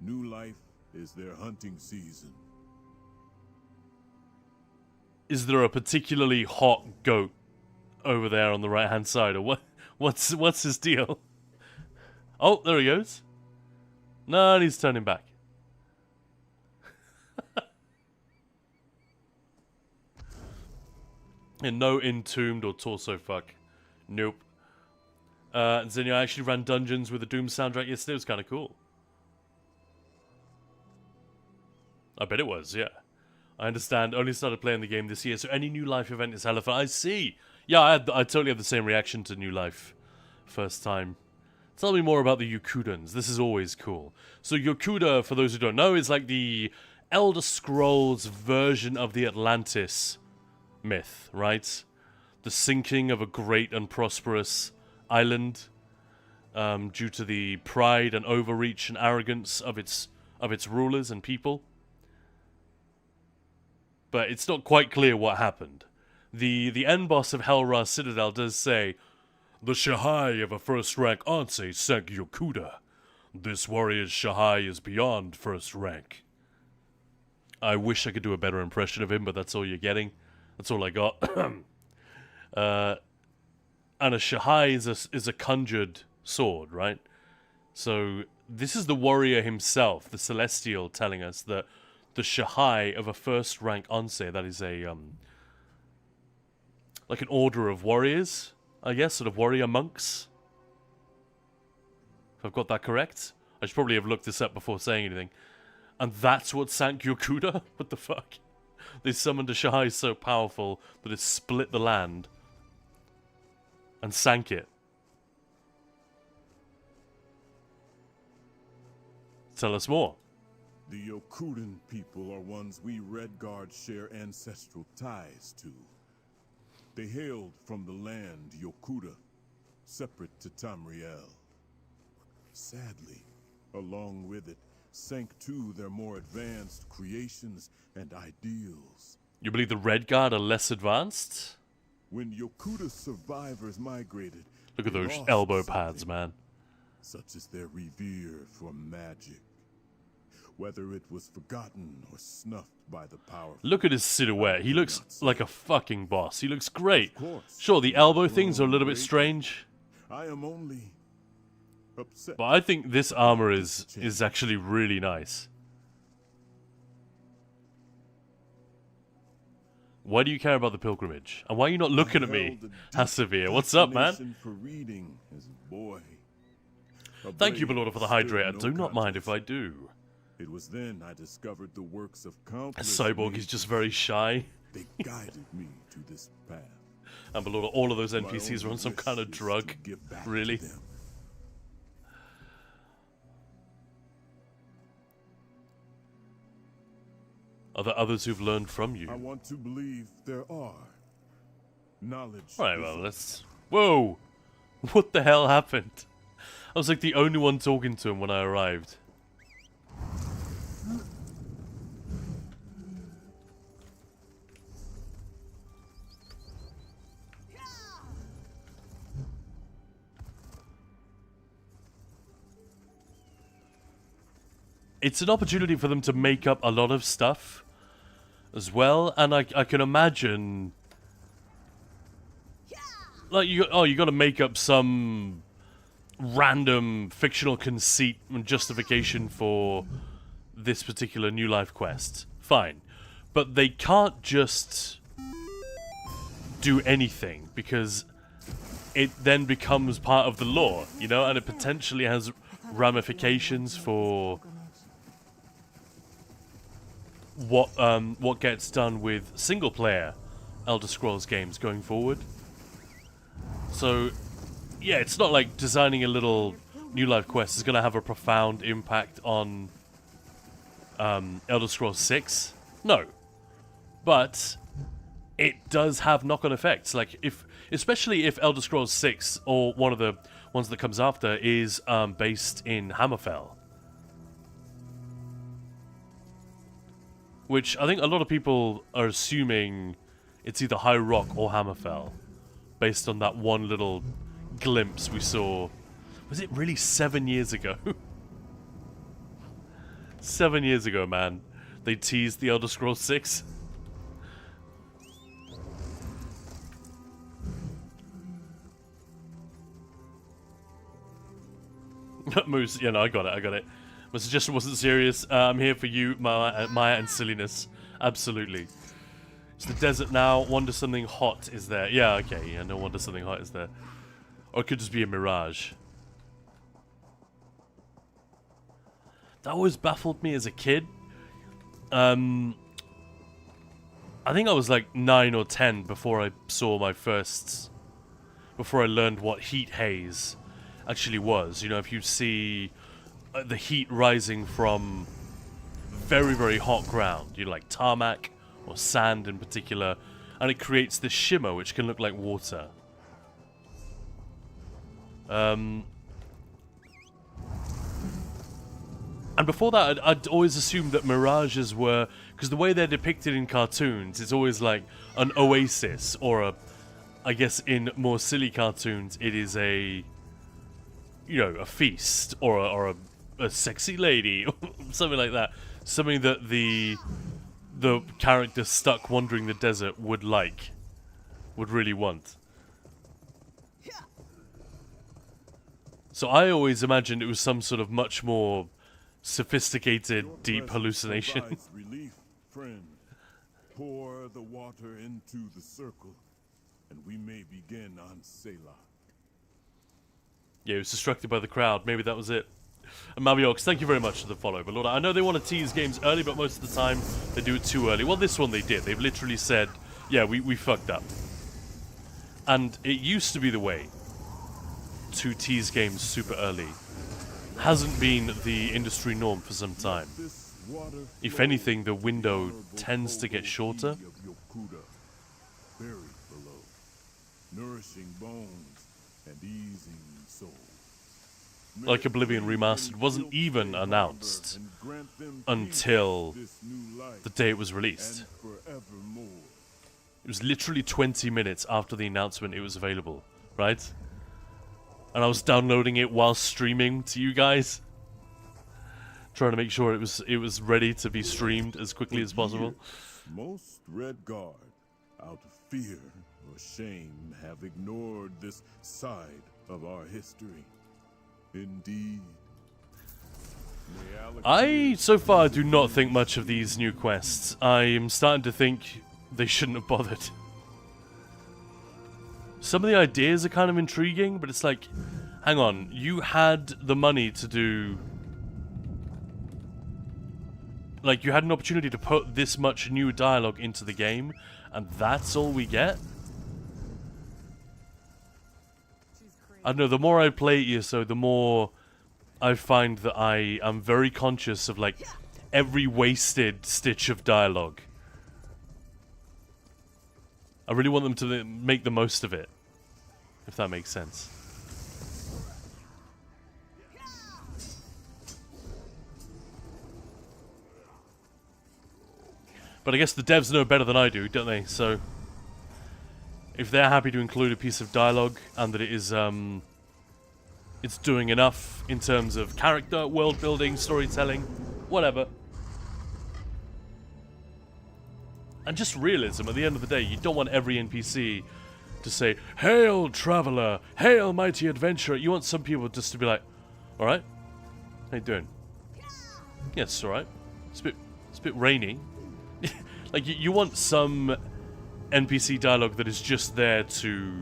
New Life is their hunting season. Is there a particularly hot goat over there on the right-hand side, or what? What's his deal? Oh, there he goes. No, he's turning back. And no entombed or torso fuck. Nope. Zinnia, I actually ran dungeons with the Doom soundtrack yesterday. It was kind of cool. I bet it was, yeah. I understand. Only started playing the game this year, so any New Life event is hella fun. I see. Yeah, I totally have the same reaction to New Life. First time. Tell me more about the Yokudans. This is always cool. So Yokuda, for those who don't know, is like the Elder Scrolls version of the Atlantis myth, right? The sinking of a great and prosperous island due to the pride and overreach and arrogance of its rulers and people. But it's not quite clear what happened. The end boss of Hellra Citadel does say, "The Shahai of a first-rank Ansei sank Yokuda. This warrior's Shahai is beyond first rank." I wish I could do a better impression of him, but that's all you're getting. That's all I got. And a Shahai is a conjured sword, right? So this is the warrior himself, the Celestial, telling us that the Shahai of a first-rank Ansei, that is a like an order of warriors, I guess, sort of warrior monks. If I've got that correct. I should probably have looked this up before saying anything. And that's what sank Yokuda? What the fuck? They summoned a Shahai so powerful that it split the land and sank it. Tell us more. The Yokudan people are ones we Redguard share ancestral ties to. They hailed from the land Yokuda, separate to Tamriel. Sadly, along with it, sank too their more advanced creations and ideals. You believe the Redguard are less advanced? When Yokuda survivors migrated, look at those elbow pads, man. Such as their revere for magic. Whether it was forgotten or snuffed by the powerful. Look at his silhouette. He looks like a fucking boss. He looks great. Sure, the elbow things are a little bit strange. I am only upset. But I think this armor is actually really nice. Why do you care about the pilgrimage? And why are you not looking at me, Hasavir? What's up, man? For reading as a boy. Thank you, Belorda, for the hydrator. Do not mind if I do. It was then I discovered the works of countless. Cyborg is just very shy. They guided me to this path. And Belorda, all of those NPCs are on some kind of drug. Really? Are there others who've learned from you? I want to believe there are. Knowledge. Right, well, let's... Whoa! What the hell happened? I was like the only one talking to him when I arrived. It's an opportunity for them to make up a lot of stuff as well, and I can imagine, like, you got to make up some random fictional conceit and justification for this particular New Life quest. Fine, but they can't just do anything, because it then becomes part of the lore, you know, and it potentially has ramifications for what gets done with single-player Elder Scrolls games going forward. So, yeah, it's not like designing a little New Life quest is going to have a profound impact on Elder Scrolls 6. No. But it does have knock-on effects. Like, especially if Elder Scrolls 6, or one of the ones that comes after, is based in Hammerfell. Which I think a lot of people are assuming it's either High Rock or Hammerfell, based on that one little glimpse we saw. Was it really 7 years ago? 7 years ago, man. They teased the Elder Scrolls 6. Moose, yeah, no, I got it. My suggestion wasn't serious. I'm here for you, Maya, and silliness. Absolutely. It's the desert now. Wonder something hot is there. Yeah, okay. Yeah, no wonder something hot is there. Or it could just be a mirage. That always baffled me as a kid. I think I was like 9 or 10 before I saw my first... Before I learned what heat haze actually was. You know, if you see the heat rising from very, very hot ground, you know, like tarmac or sand in particular, and it creates this shimmer which can look like water. And before that, I'd always assumed that mirages were, because the way they're depicted in cartoons, it's always like an oasis, or a, I guess in more silly cartoons, it is a, you know, a feast, or a sexy lady, or something like that. Something that the character stuck wandering the desert would really want. So I always imagined it was some sort of much more sophisticated, deep hallucination. Relief, friend. Pour the water into the circle, and we may begin on Selah. Yeah, he was distracted by the crowd. Maybe that was it. And Maviox, thank you very much for the follow. But Lord, I know they want to tease games early, but most of the time they do it too early. Well, this one they did. They've literally said, yeah, we fucked up. And it used to be the way to tease games super early. Hasn't been the industry norm for some time. If anything, the window tends to get shorter. Buried below, nourishing bones and easing souls. Like Oblivion Remastered wasn't even announced until the day it was released. It was literally 20 minutes after the announcement it was available, right? And I was downloading it while streaming to you guys, trying to make sure it was ready to be streamed as quickly as possible. Most Red Guard, out of fear or shame, have ignored this side of our history. Indeed. I, so far, do not think much of these new quests. I am starting to think they shouldn't have bothered. Some of the ideas are kind of intriguing, but it's like, hang on, you had the money to do... Like, you had an opportunity to put this much new dialogue into the game, and that's all we get? I don't know, the more I play ESO, the more I find that I am very conscious of, like, every wasted stitch of dialogue. I really want them to make the most of it, if that makes sense. But I guess the devs know better than I do, don't they? So, if they're happy to include a piece of dialogue and that it is, it's doing enough in terms of character, world building, storytelling, whatever. And just realism, at the end of the day, you don't want every NPC to say, "Hail, traveler! Hail, mighty adventurer!" You want some people just to be like, "Alright, how you doing?" "Yeah, it's alright. It's a bit rainy." Like, you want some NPC dialogue that is just there to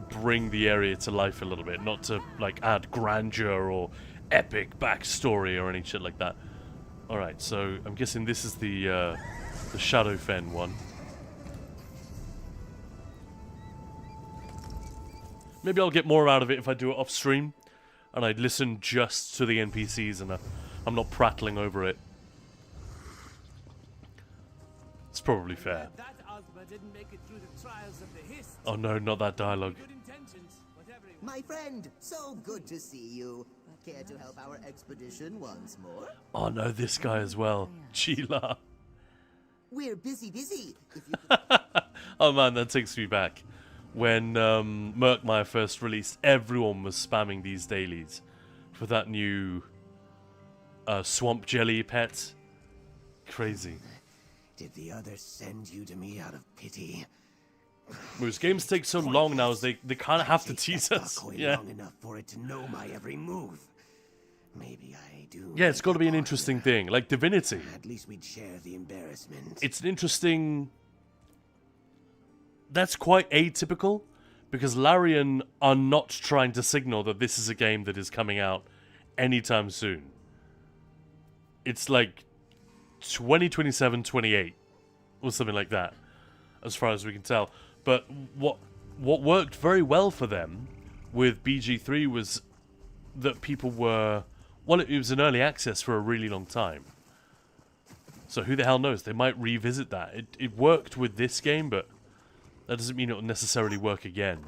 bring the area to life a little bit, not to, like, add grandeur or epic backstory or any shit like that. Alright, so I'm guessing this is the Shadowfen one. Maybe I'll get more out of it if I do it off stream, and I listen just to the NPCs and I'm not prattling over it. It's probably fair. Oh no, not that dialogue. My friend, so good to see you. Care to help our expedition once more? Oh no, this guy as well. Sheila. We're busy. If you Oh man, that takes me back. When Murkmire first released, everyone was spamming these dailies for that new swamp jelly pet. Crazy. Did the others send you to me out of pity? Most games take so long now, as they kind of have to tease us. Yeah. Long enough for it to know my every move. Maybe I do. Yeah, it's got to be an interesting thing, like Divinity. At least we'd share the embarrassment. It's an interesting. That's quite atypical, because Larian are not trying to signal that this is a game that is coming out anytime soon. It's like 2027, 28, or something like that, as far as we can tell. But what worked very well for them with BG3 was that people were... Well, it was an early access for a really long time. So who the hell knows? They might revisit that. It worked with this game, but that doesn't mean it will necessarily work again.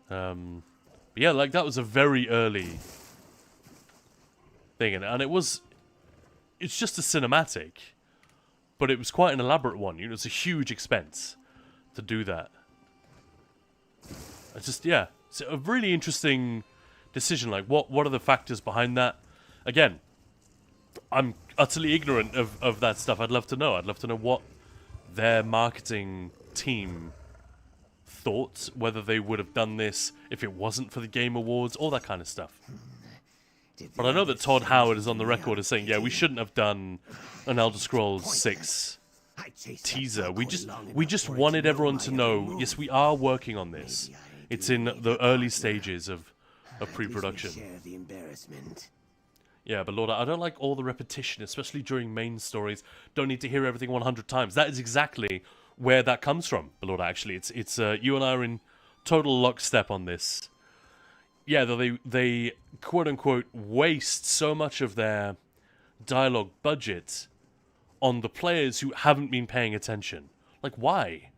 But yeah, like, that was a very early thing. And it was... It's just a cinematic, but it was quite an elaborate one. You know, it's a huge expense to do that. It's just, yeah, it's a really interesting decision. Like, what are the factors behind that? Again, I'm utterly ignorant of that stuff. I'd love to know. I'd love to know what their marketing team thought, whether they would have done this if it wasn't for the Game Awards, all that kind of stuff. But I know that Todd Howard is on the record as saying, yeah, we shouldn't have done an Elder Scrolls 6 teaser. We just wanted everyone to know, yes, we are working on this. It's in the early stages of pre-production. Yeah, but Lord, I don't like all the repetition, especially during main stories. Don't need to hear everything 100 times. That is exactly where that comes from, Lord. Actually, it's you and I are in total lockstep on this. Yeah, though they quote-unquote waste so much of their dialogue budget on the players who haven't been paying attention. Like, why?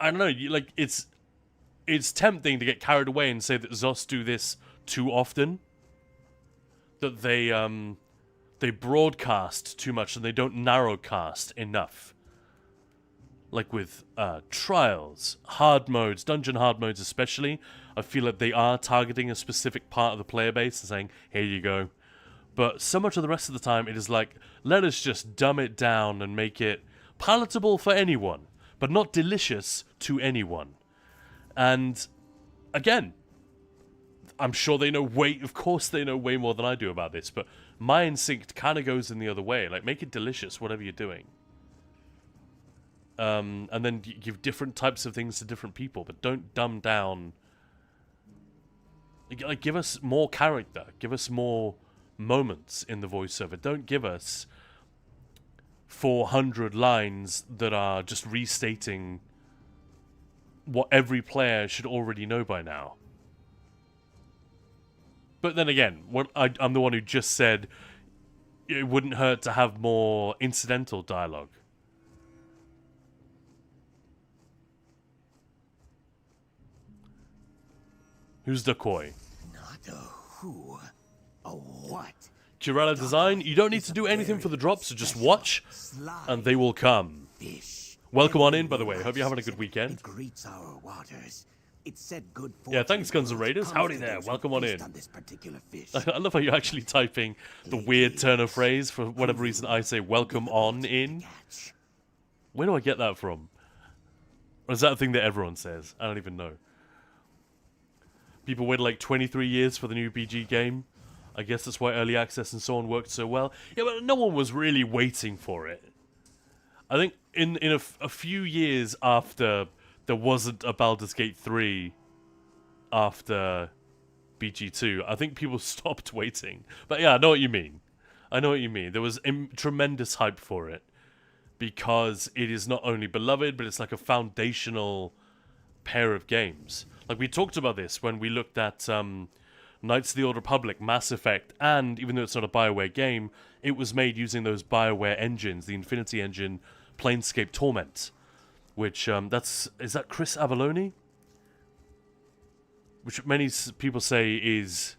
I don't know, like, it's tempting to get carried away and say that Zos do this too often. That they broadcast too much and they don't narrowcast enough. Like with trials, hard modes, dungeon hard modes especially, I feel like they are targeting a specific part of the player base and saying, here you go. But so much of the rest of the time, it is like, let us just dumb it down and make it palatable for anyone. but not delicious to anyone. And again, I'm sure they know of course they know way more than I do about this, but my instinct kind of goes in the other way. Like, make it delicious, whatever you're doing. And then give different types of things to different people, but don't dumb down. Like, give us more character. Give us more moments in the voiceover. Don't give us 400 lines that are just restating what every player should already know by now. But then again, I'm the one who just said it wouldn't hurt to have more incidental dialogue. Who's Decoy? Not a who, a what? Curala Design, you don't need to do anything for the drops, so just watch, and they will come. Welcome on in, by the way. Hope you're having a good weekend. It greets our waters. It said good Yeah, thanks, Guns N' Raiders. Howdy there. Welcome on in. I love how you're actually typing the weird turn of phrase. For whatever reason, I say welcome on in. Where do I get that from? Or is that a thing that everyone says? I don't even know. People waited like 23 years for the new BG game. I guess that's why early access and so on worked so well. Yeah, but no one was really waiting for it. I think in a few years after there wasn't a Baldur's Gate 3 after BG2, I think people stopped waiting. But yeah, I know what you mean. I know what you mean. There was tremendous hype for it because it is not only beloved, but it's like a foundational pair of games. Like, we talked about this when we looked at Knights of the Old Republic, Mass Effect, and even though it's not a BioWare game, it was made using those BioWare engines, the Infinity Engine, Planescape Torment, which, is that Chris Avellone? Which many people say is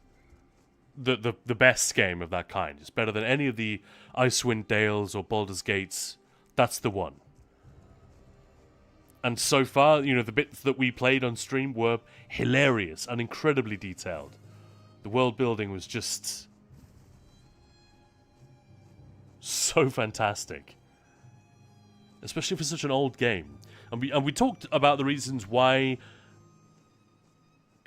the best game of that kind. It's better than any of the Icewind Dales or Baldur's Gates. That's the one. And so far, you know, the bits that we played on stream were hilarious and incredibly detailed. The world building was just so fantastic. Especially for such an old game. And we talked about the reasons why,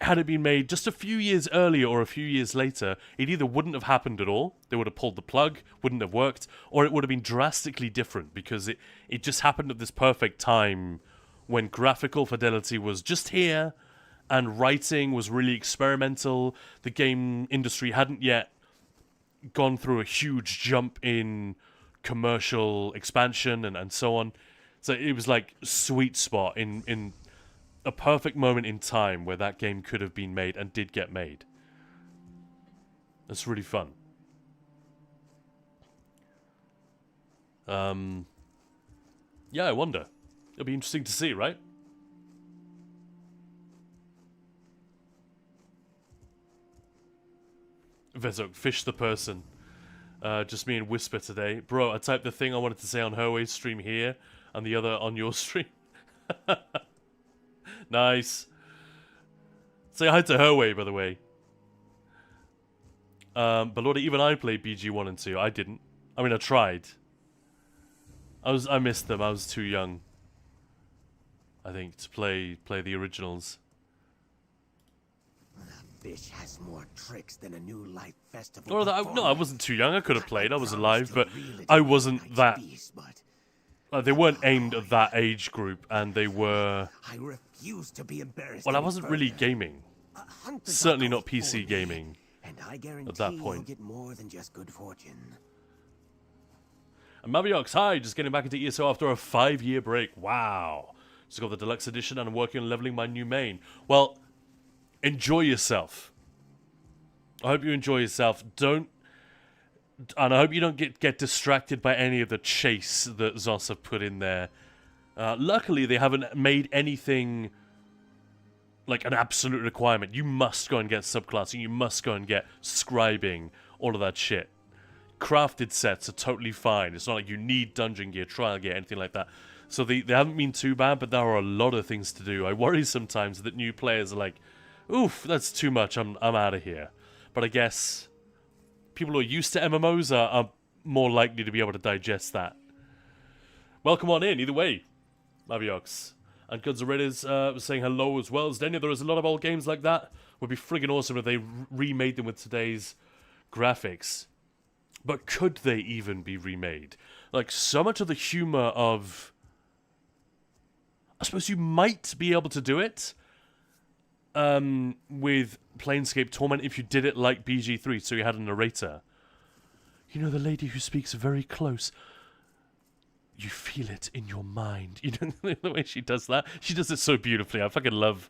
had it been made just a few years earlier or a few years later, it either wouldn't have happened at all, they would have pulled the plug, wouldn't have worked, or it would have been drastically different because it just happened at this perfect time when graphical fidelity was just here and writing was really experimental. The game industry hadn't yet gone through a huge jump in commercial expansion and so on. So it was like sweet spot in a perfect moment in time where that game could have been made and did get made. That's really fun. Yeah, I wonder. It'll be interesting to see, right? Vezok, fish the person. Just me and Whisper today. Bro, I typed the thing I wanted to say on Herway's stream here, and the other on your stream. Nice. Say hi to Herway, by the way. But Lord, even I played BG 1 and 2. I didn't. I mean, I tried. I missed them. I was too young, I think, to play the originals. Fish has more tricks than a new life festival. Or no, I wasn't too young. I could have played. I was alive, but I wasn't that. They weren't aimed at that age group, and they were. I refuse to be embarrassed. Well, I wasn't really gaming. Certainly not PC gaming. And I guarantee at that point. You'll get more than just good fortune. And Maviox, hi, just getting back into ESO after a 5-year break. Wow. Just got the deluxe edition and I'm working on leveling my new main. Well, enjoy yourself. I hope you enjoy yourself. And I hope you don't get distracted by any of the chase that Zos have put in there. Luckily, they haven't made anything like an absolute requirement. You must go and get subclassing. You must go and get scribing. All of that shit. Crafted sets are totally fine. It's not like you need dungeon gear, trial gear, anything like that. So they haven't been too bad, but there are a lot of things to do. I worry sometimes that new players are like, oof, that's too much, I'm out of here. But I guess people who are used to MMOs are more likely to be able to digest that. Welcome on in, either way. Maviox. And Guns N' Raiders was saying hello as well. Zdenia, there is a lot of old games like that. Would be friggin' awesome if they remade them with today's graphics. But could they even be remade? Like, so much of the humor of... I suppose you might be able to do it with Planescape Torment if you did it like BG3, so you had a narrator. You know, the lady who speaks very close. You feel it in your mind. You know the way she does that? She does it so beautifully. I fucking love...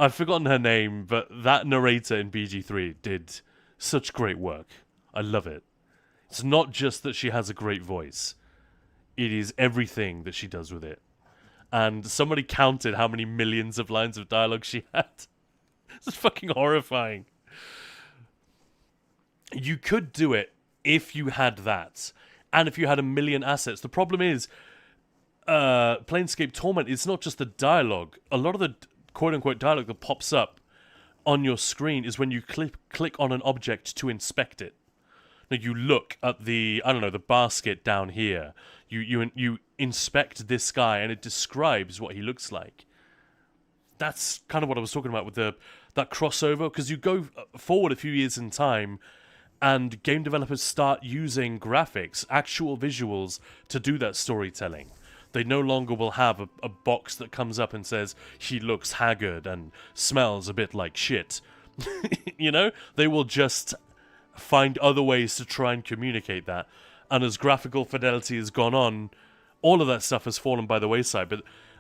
I've forgotten her name, but that narrator in BG3 did such great work. I love it. It's not just that she has a great voice. It is everything that she does with it. And somebody counted how many millions of lines of dialogue she had. It's fucking horrifying. You could do it if you had that. And if you had a million assets. The problem is, Planescape Torment, it's not just the dialogue. A lot of the quote-unquote dialogue that pops up on your screen is when you click on an object to inspect it. Now, you look at the, I don't know, the basket down here. You inspect this guy, and it describes what he looks like. That's kind of what I was talking about with that crossover, because you go forward a few years in time, and game developers start using graphics, actual visuals, to do that storytelling. They no longer will have a box that comes up and says, he looks haggard and smells a bit like shit. You know? They will just find other ways to try and communicate that. And as graphical fidelity has gone on, all of that stuff has fallen by the wayside.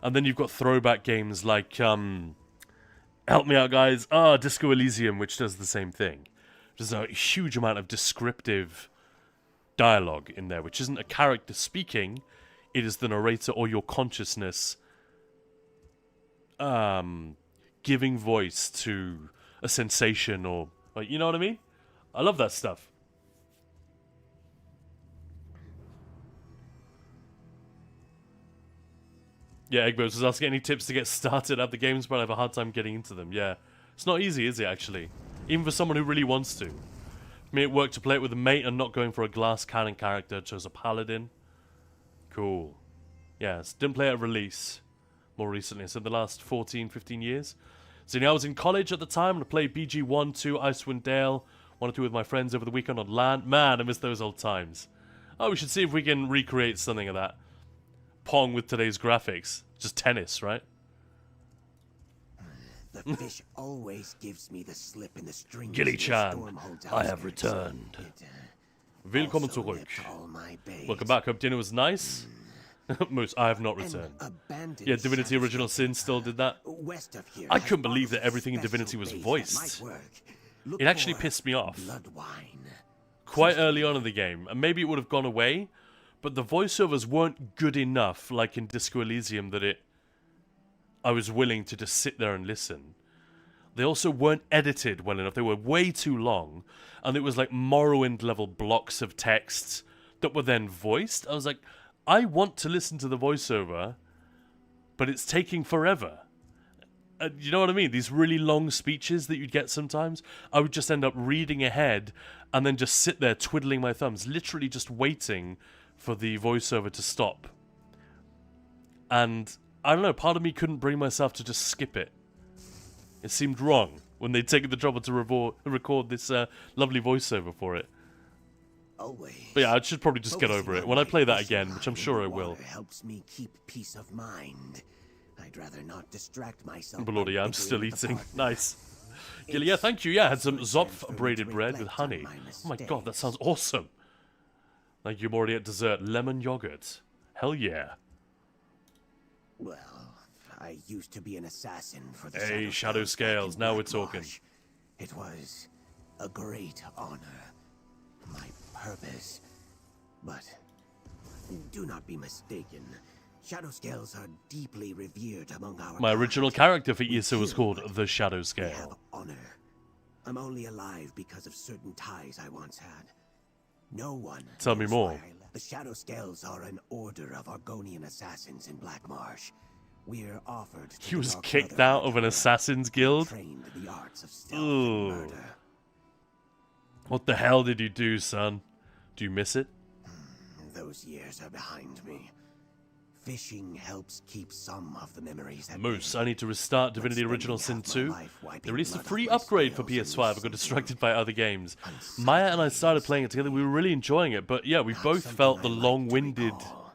And then you've got throwback games like, help me out, guys, Disco Elysium, which does the same thing. There's a huge amount of descriptive dialogue in there, which isn't a character speaking, it is the narrator or your consciousness giving voice to a sensation or, like, you know what I mean? I love that stuff. Yeah, Egbos was asking any tips to get started at the games, but I have a hard time getting into them. Yeah, it's not easy, is it, actually? Even for someone who really wants to. For me, it worked to play it with a mate and not going for a glass cannon character. Chose a paladin. Cool. Yes, didn't play at release more recently. So the last 14, 15 years. So I was in college at the time and I played BG 1, 2, Icewind Dale, 1 or 2 with my friends over the weekend on LAN. Man, I miss those old times. Oh, we should see if we can recreate something of that. Pong with today's graphics. Just tennis, right? The fish always gives me the slip in the string. Gilly-chan, I have returned. Willkommen zurück. Welcome back. Hope dinner was nice. Moose, I have not returned. Yeah, Divinity Original Sin still did that. I couldn't believe that everything in Divinity was voiced. It actually pissed me off. Quite early on in the game, and maybe it would have gone away, but the voiceovers weren't good enough, like in Disco Elysium, that I was willing to just sit there and listen. They also weren't edited well enough. They were way too long, and it was like Morrowind level blocks of text that were then voiced. I was like, I want to listen to the voiceover, but it's taking forever. You know what I mean? These really long speeches that you'd get sometimes, I would just end up reading ahead and then just sit there twiddling my thumbs, literally just waiting for the voiceover to stop. And I don't know, part of me couldn't bring myself to just skip it. It seemed wrong when they'd taken the trouble to record this lovely voiceover for it. Always. But yeah, I should probably just get over it. When I play that again, which I'm sure I will. Helps me keep peace of mind. I'd rather not distract myself. But Lord, yeah, I'm still eating. Nice. Gilly, yeah, thank you. Yeah, I had some Zopf braided bread with honey. Oh my god, that sounds awesome. Thank you, I'm already at dessert. Lemon yogurt. Hell yeah. Well, I used to be an assassin for the Hey, Shadow Scales, now we're talking. It was a great honor. My purpose. But do not be mistaken. Shadow Scales are deeply revered among our My original character for Issa was called the Shadow Scale. I have honor. I'm only alive because of certain ties I once had. No one. Tell me more. The Shadow Scales are an order of Argonian assassins in Black Marsh. We're offered. He was kicked out of an assassin's guild? Trained in the arts of stealth and murder. What the hell did you do, son? Do you miss it? Those years are behind me. Fishing helps keep some of the memories at Moose, bay. I need to restart But Divinity Original spending Sin half my 2. life wiping They released a blood free off my upgrade for scales and PS5. I got simply distracted by other games. unsettling. Maya and I started playing it together. We were really enjoying it, but yeah, we Not both something felt I the like to long-winded. recall.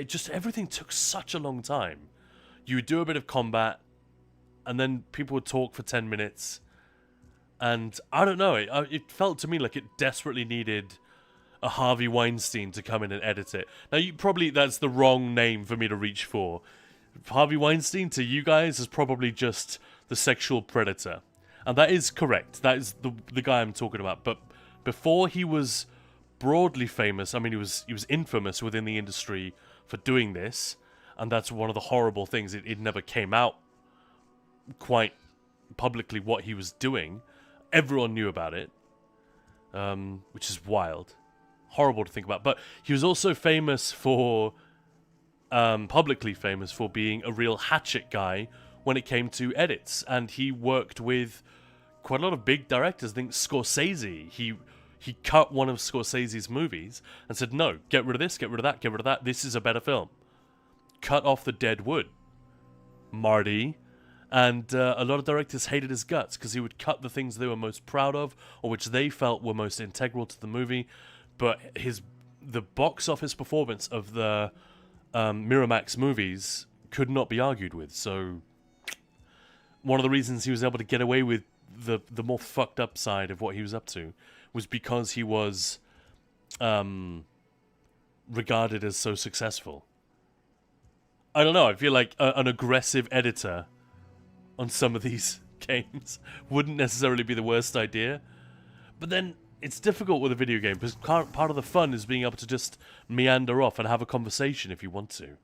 Just everything took such a long time. You would do a bit of combat, and then people would talk for 10 minutes. And I don't know, it felt to me like it desperately needed a Harvey Weinstein to come in and edit it. Now, that's the wrong name for me to reach for. Harvey Weinstein to you guys is probably just the sexual predator. And that is correct. That is the guy I'm talking about. But before he was broadly famous, I mean, he was infamous within the industry for doing this. And that's one of the horrible things. It never came out quite publicly what he was doing. Everyone knew about it, which is wild. Horrible to think about. But he was also famous for, publicly famous for being a real hatchet guy when it came to edits. And he worked with quite a lot of big directors. I think Scorsese, he cut one of Scorsese's movies and said, no, get rid of this, get rid of that, get rid of that. This is a better film. Cut off the dead wood. Marty. And a lot of directors hated his guts because he would cut the things they were most proud of or which they felt were most integral to the movie. But the box office performance of the Miramax movies could not be argued with. So one of the reasons he was able to get away with the more fucked up side of what he was up to was because he was regarded as so successful. I don't know, I feel like an aggressive editor on some of these games wouldn't necessarily be the worst idea. But then it's difficult with a video game because part of the fun is being able to just meander off and have a conversation if you want to.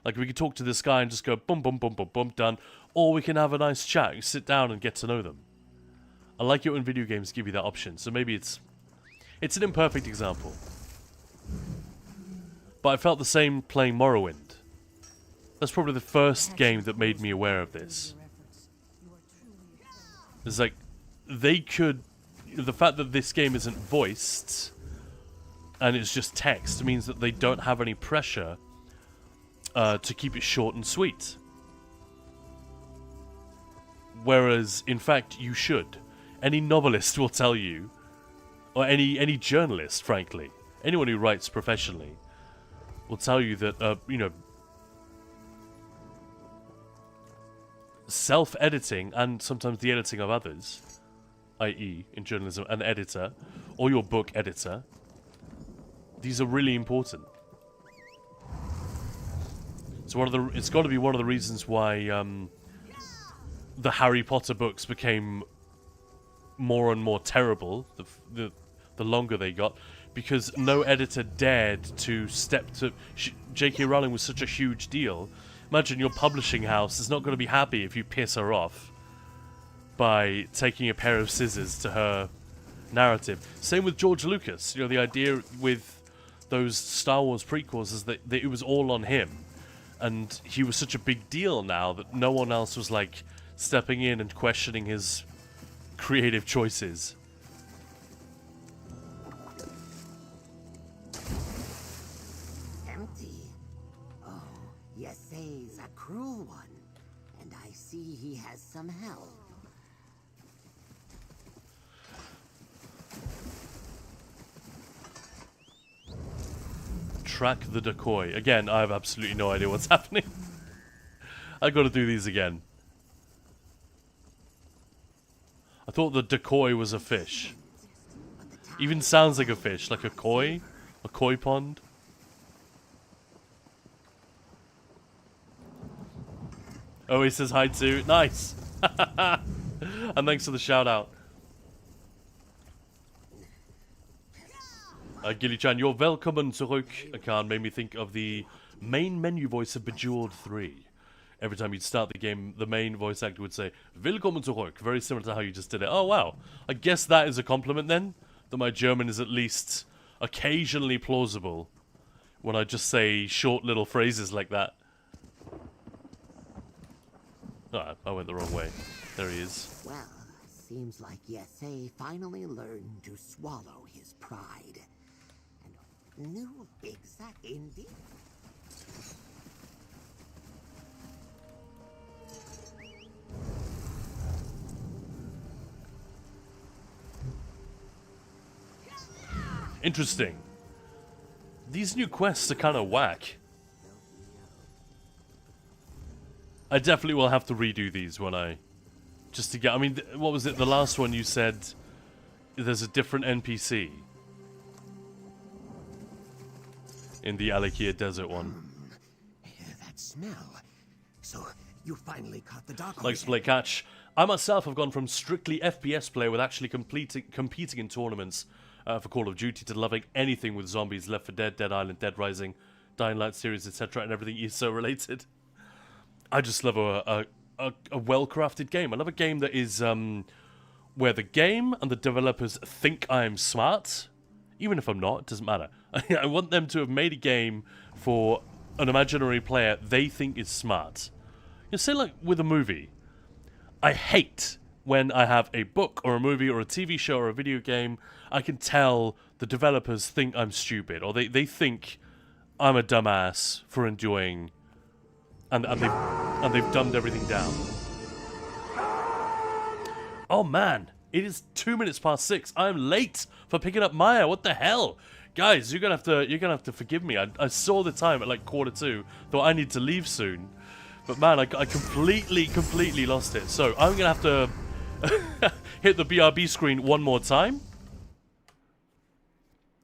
Like we could talk to this guy and just go boom, boom, boom, boom, boom, done. Or we can have a nice chat, sit down and get to know them. I like it when video games give you that option. So maybe it's an imperfect example. But I felt the same playing Morrowind. That's probably the first game that made me aware of this. It's like, the fact that this game isn't voiced, and it's just text, means that they don't have any pressure to keep it short and sweet. Whereas, in fact, you should. Any novelist will tell you, or any journalist, frankly, anyone who writes professionally, will tell you that, self-editing and sometimes the editing of others, i.e. in journalism, an editor, or your book editor, these are really important. It's got to be one of the reasons why the Harry Potter books became more and more terrible the longer they got, because no editor dared to step to... J.K. Rowling was such a huge deal. Imagine your publishing house is not going to be happy if you piss her off by taking a pair of scissors to her narrative. Same with George Lucas. The idea with those Star Wars prequels is that it was all on him. And he was such a big deal now that no one else was, like, stepping in and questioning his creative choices. Yesay's a cruel one, and I see he has some help. Track the decoy. Again, I have absolutely no idea what's happening. I gotta do these again. I thought the decoy was a fish. Even sounds like a fish, like a koi pond. Oh, he says hi too. Nice. And thanks for the shout out. Gilly-chan, you're welcome zurück. Kaan made me think of the main menu voice of Bejeweled 3. Every time you'd start the game, the main voice actor would say, Willkommen zurück. Very similar to how you just did it. Oh, wow. I guess that is a compliment then. That my German is at least occasionally plausible. When I just say short little phrases like that. Oh, I went the wrong way. There he is. Well, seems like Yesay finally learned to swallow his pride. And New exact indeed. Interesting. These new quests are kind of whack. I definitely will have to redo these when I... Just to get... I mean, what was it? The last one you said there's a different NPC. In the Alakia Desert one. That smell. So, you finally caught the dog. Likes to play catch. I myself have gone from strictly FPS player with actually competing in tournaments for Call of Duty to loving anything with zombies, Left 4 Dead, Dead Island, Dead Rising, Dying Light series, etc., and everything ESO related. I just love a well-crafted game. I love a game that is where the game and the developers think I'm smart. Even if I'm not, it doesn't matter. I want them to have made a game for an imaginary player they think is smart. You say, like, with a movie. I hate when I have a book or a movie or a TV show or a video game, I can tell the developers think I'm stupid, or they think I'm a dumbass for enjoying, and they've dumbed everything down. Oh man, it is 2 minutes past 6. I'm late for picking up Maya. What the hell? Guys, you're gonna have to forgive me. I saw the time at like 1:45. Thought I need to leave soon. But man, I completely lost it. So I'm gonna have to hit the BRB screen one more time.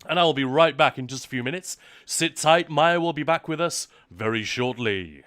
And I will be right back in just a few minutes. Sit tight, Maya will be back with us very shortly.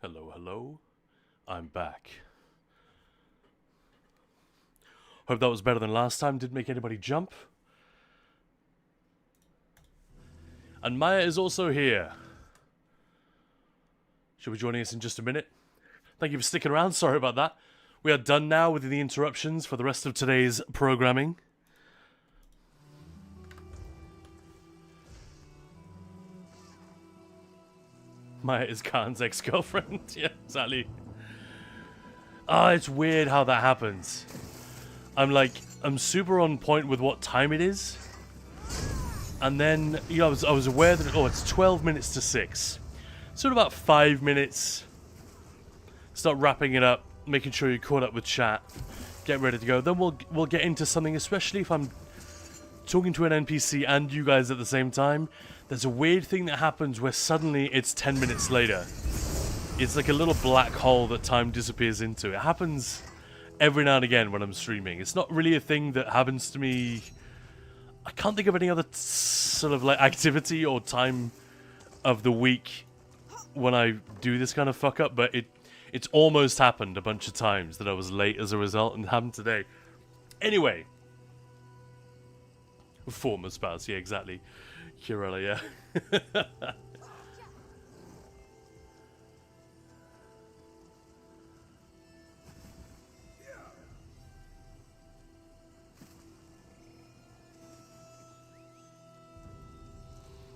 Hello, hello. I'm back. Hope that was better than last time. Didn't make anybody jump. And Maya is also here. She'll be joining us in just a minute. Thank you for sticking around. Sorry about that. We are done now with the interruptions for the rest of today's programming. Maya is Kaan's ex-girlfriend. Yeah, exactly. Ah, it's weird how that happens. I'm super on point with what time it is. And then, you know, I was aware that, it's 12 minutes to 6. So in about 5 minutes, start wrapping it up, making sure you're caught up with chat, get ready to go. Then we'll get into something, especially if I'm talking to an NPC and you guys at the same time. There's a weird thing that happens where suddenly it's 10 minutes later. It's like a little black hole that time disappears into. It happens every now and again when I'm streaming. It's not really a thing that happens to me. I can't think of any other sort of like activity or time of the week when I do this kind of fuck up, but it's almost happened a bunch of times that I was late as a result, and it happened today. Anyway. Former spouse, yeah, exactly. Kirella, yeah.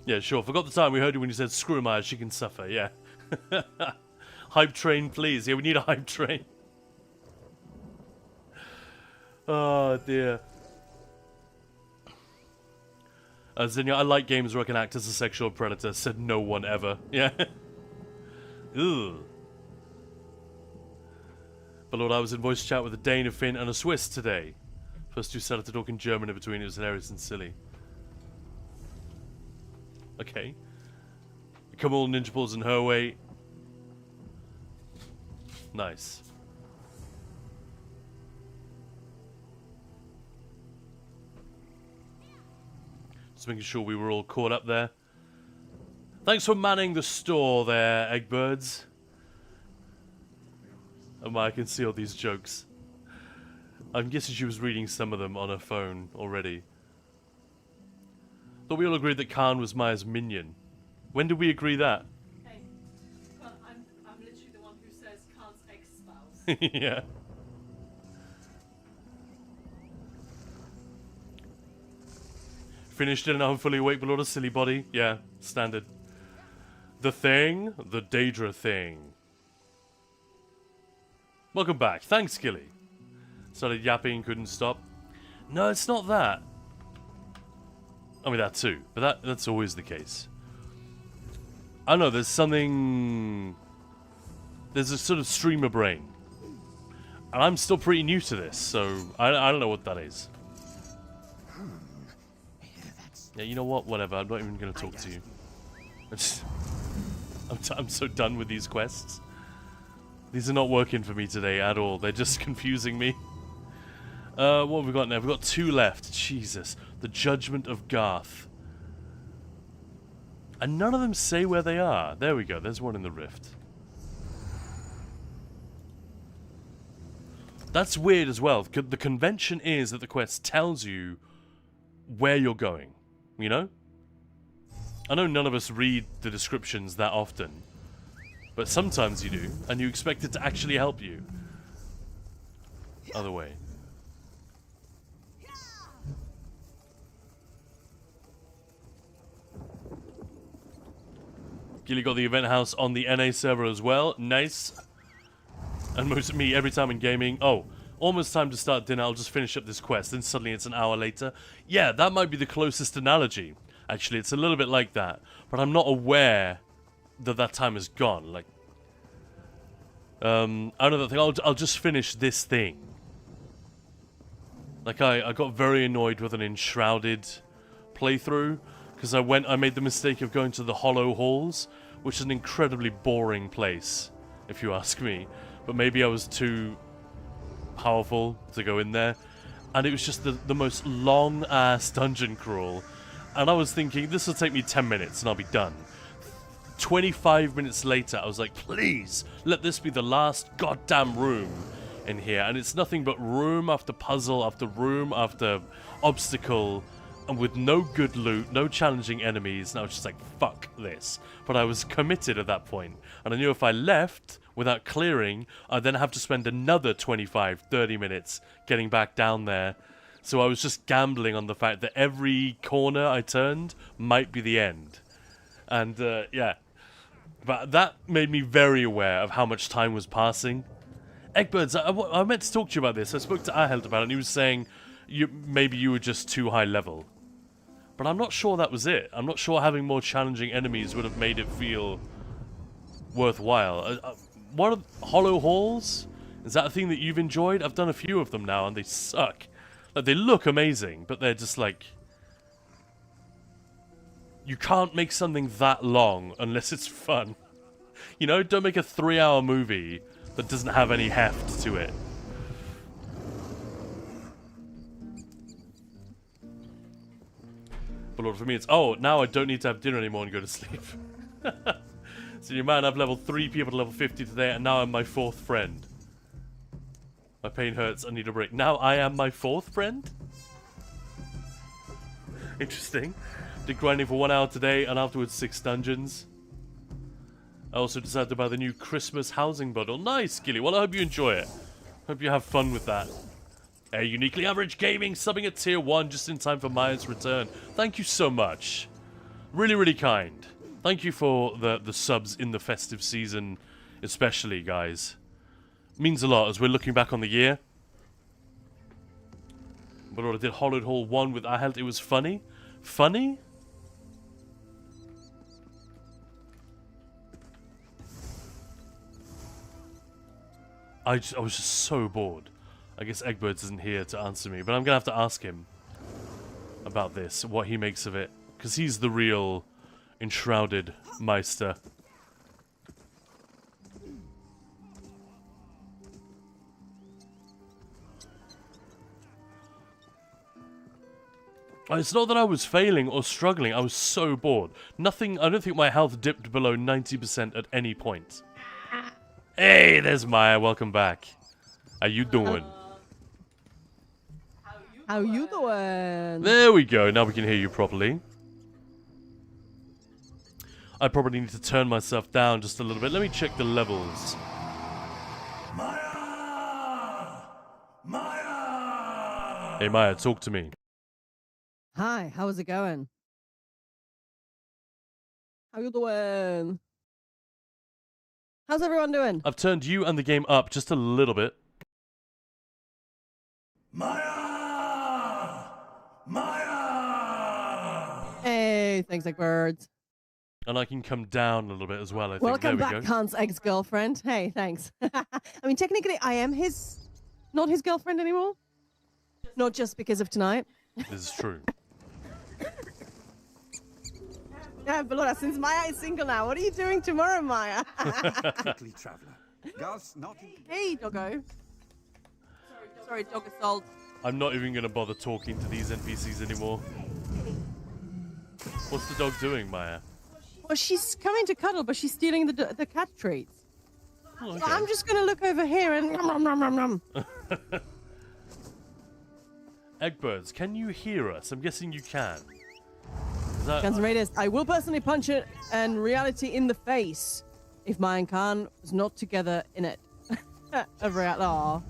Yeah, sure. Forgot the time we heard you when you said, screw Maya, she can suffer, yeah. Hype train, please. Yeah, we need a hype train. Oh, dear. Zinnia, I like games where I can act as a sexual predator, said no one ever. Yeah. Ugh. But Lord, I was in voice chat with a Dane, a Finn, and a Swiss today. First two started to talk in German in between. It was hilarious and silly. Okay. Come all ninja balls in her way. Nice. Just making sure we were all caught up there. Thanks for manning the store there, Eggbirds. Oh, I can see all these jokes. I'm guessing she was reading some of them on her phone already. Thought we all agreed that Kaan was Maya's minion. When did we agree that? Hey, I'm literally the one who says Kaan's ex-spouse. Yeah. Finished it and I'm fully awake, but not a silly body. Yeah, standard. The thing, the Daedra thing. Welcome back. Thanks, Gilly. Started yapping, couldn't stop. No, it's not that. I mean, that too, but that's always the case. I don't know, there's something... There's a sort of streamer brain. And I'm still pretty new to this, so I don't know what that is. Yeah, you know what? Whatever, I'm not even going to talk to you. I'm so done with these quests. These are not working for me today at all. They're just confusing me. What have we got now? We've got 2 left. Jesus. The Judgment of Garth. And none of them say where they are. There we go. There's one in the rift. That's weird as well. The convention is that the quest tells you where you're going. You know? I know none of us read the descriptions that often. But sometimes you do. And you expect it to actually help you. Other way. Gilly got the event house on the NA server as well. Nice. And most of me, every time in gaming, oh, almost time to start dinner, I'll just finish up this quest. Then suddenly it's an hour later. Yeah, that might be the closest analogy. Actually, it's a little bit like that. But I'm not aware that that time is gone. Like, another thing, I'll just finish this thing. Like, I got very annoyed with an Enshrouded playthrough. Because I made the mistake of going to the Hollow Halls, which is an incredibly boring place, if you ask me. But maybe I was too powerful to go in there. And it was just the most long-ass dungeon crawl. And I was thinking, this will take me 10 minutes and I'll be done. 25 minutes later, I was like, please, let this be the last goddamn room in here. And it's nothing but room after puzzle after room after obstacle, and with no good loot, no challenging enemies. And I was just like, fuck this. But I was committed at that point. And I knew if I left without clearing, I'd then have to spend another 25, 30 minutes getting back down there. So I was just gambling on the fact that every corner I turned might be the end. And, yeah. But that made me very aware of how much time was passing. Eggbirds, I meant to talk to you about this. I spoke to Aheld about it, and he was saying maybe you were just too high level. But I'm not sure that was it. I'm not sure having more challenging enemies would have made it feel worthwhile. What are hollow halls? Is that a thing that you've enjoyed? I've done a few of them now, and they suck. Like, they look amazing, but they're just like... You can't make something that long unless it's fun. You know, don't make a 3-hour movie that doesn't have any heft to it. But Lord, for me it's, oh, now I don't need to have dinner anymore and go to sleep. So you man, I've leveled 3 people to level 50 today, and now I'm my 4th friend. My pain hurts, I need a break. Now I am my 4th friend? Interesting. Did grinding for 1 hour today, and afterwards 6 dungeons. I also decided to buy the new Christmas housing bundle. Nice, Gilly. Well, I hope you enjoy it. Hope you have fun with that. A Uniquely Average Gaming subbing at tier 1 just in time for Maya's return. Thank you so much. Really, really kind. Thank you for the subs in the festive season, especially, guys. Means a lot as we're looking back on the year. But I did Hollowed Hall 1 with Ahelt. It was funny. Funny? I was just so bored. I guess Eggbirds isn't here to answer me, but I'm gonna have to ask him about this, what he makes of it, because he's the real enshrouded Meister. It's not that I was failing or struggling, I was so bored. Nothing, I don't think my health dipped below 90% at any point. Hey, there's Maya, welcome back. How you doing? How you doing? There we go, now we can hear you properly. I probably need to turn myself down just a little bit. Let me check the levels. Maya! Maya! Hey Maya, talk to me. Hi, how's it going? How you doing? How's everyone doing? I've turned you and the game up just a little bit. Maya! Maya! Hey, thanks like birds. And I can come down a little bit as well, I think. Welcome there we back, go. Kaan's ex-girlfriend. Hey, thanks. I mean, technically, I am not his girlfriend anymore. Not just because of tonight. This is true. Yeah, but Laura, since Maya is single now, what are you doing tomorrow, Maya? Quickly, traveler. Girls not in... Hey, doggo. Sorry, dog assault. I'm not even going to bother talking to these NPCs anymore. What's the dog doing, Maya? Well, she's coming to cuddle, but she's stealing the cat treats. Oh, okay. So I'm just going to look over here and nom, nom, nom, nom. Eggbirds, can you hear us? I'm guessing you can. Guns and Raiders, I will personally punch it and reality in the face if Maya and Kaan was not together in it. Aw.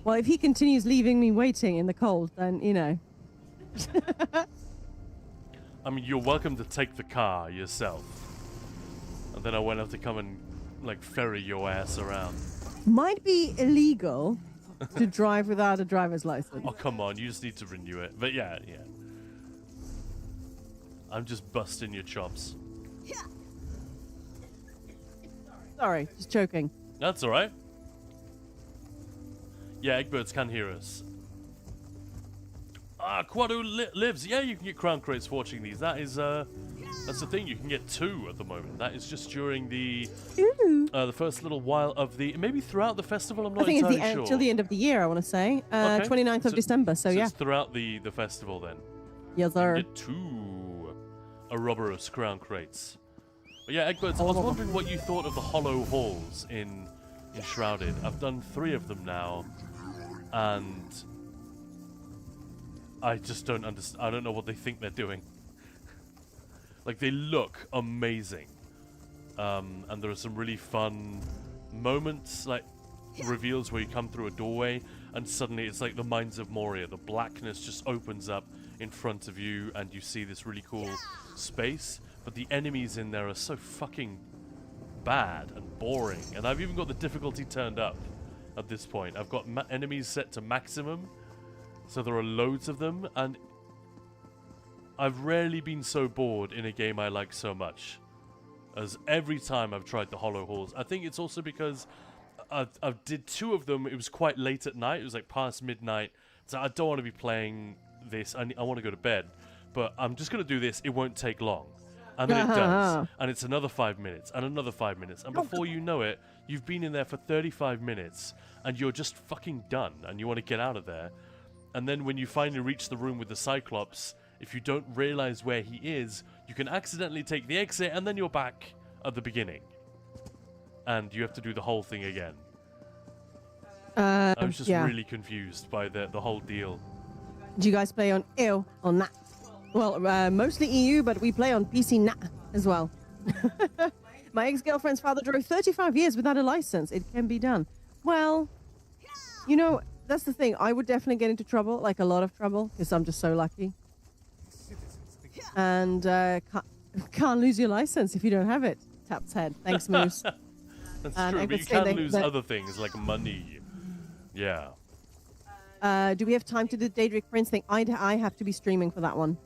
Well, if he continues leaving me waiting in the cold, then, you know. I mean, you're welcome to take the car yourself. And then I won't have to come and, like, ferry your ass around. Might be illegal to drive without a driver's license. Oh, come on. You just need to renew it. But yeah, yeah. I'm just busting your chops. Sorry, just joking. That's alright. Yeah, Eggbirds can hear us. Ah, Quadu lives. Yeah, you can get crown crates for watching these. That is That's the thing. You can get 2 at the moment. That is just during the Ooh. first little while of the maybe throughout the festival. I'm I not think it's entirely the end, sure. till the end of the year, I want to say. Okay. 29th of December, so yeah. It's throughout the festival then. Yes, You sir. can get 2 Ouroboros crown crates. But yeah, Egberts, I was wondering what you thought of the hollow halls in Shrouded. I've done 3 of them now, and I just don't understand. I don't know what they think they're doing. Like, they look amazing, and there are some really fun moments, like reveals where you come through a doorway, and suddenly it's like the Mines of Moria. The blackness just opens up in front of you, and you see this really cool space. But the enemies in there are so fucking bad and boring, and I've even got the difficulty turned up at this point. I've got enemies set to maximum, so there are loads of them, and I've rarely been so bored in a game I like so much as every time I've tried the Hollow Halls. I think it's also because I did 2 of them. It was quite late at night. It was like past midnight, so I don't want to be playing this. I want to go to bed, but I'm just going to do this. It won't take long. And then it does. And it's another 5 minutes and another 5 minutes. And before you know it, you've been in there for 35 minutes and you're just fucking done and you want to get out of there. And then when you finally reach the room with the Cyclops, if you don't realize where he is, you can accidentally take the exit and then you're back at the beginning. And you have to do the whole thing again. I was just really confused by the whole deal. Do you guys play on EU or NAT? Well, mostly EU, but we play on PC NAT as well. My ex-girlfriend's father drove 35 years without a license. It can be done. Well, you know, that's the thing. I would definitely get into trouble, like a lot of trouble, because I'm just so lucky. And can't lose your license if you don't have it. Taps head. Thanks, Moose. That's And true, but you can lose other things like money. Yeah. Do we have time to do the Daedric Prince thing? I have to be streaming for that one.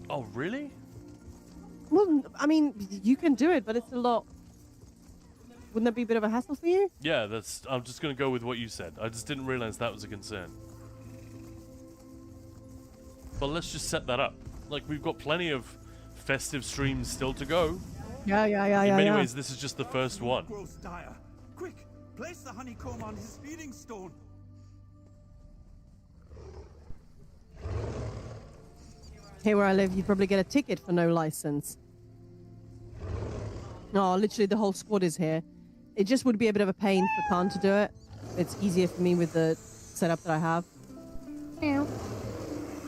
Oh, really? Well, I mean, you can do it, but it's a lot. Wouldn't that be a bit of a hassle for you? Yeah, I'm just going to go with what you said. I just didn't realize that was a concern. But let's just set that up. Like, we've got plenty of festive streams still to go. Yeah. In many ways, this is just the first one. Grows dire. Quick, place the honeycomb on his feeding stone. Here where I live, you probably get a ticket for no license. No, literally the whole squad is here. It just would be a bit of a pain for Kaan to do it. It's easier for me with the setup that I have. Meow.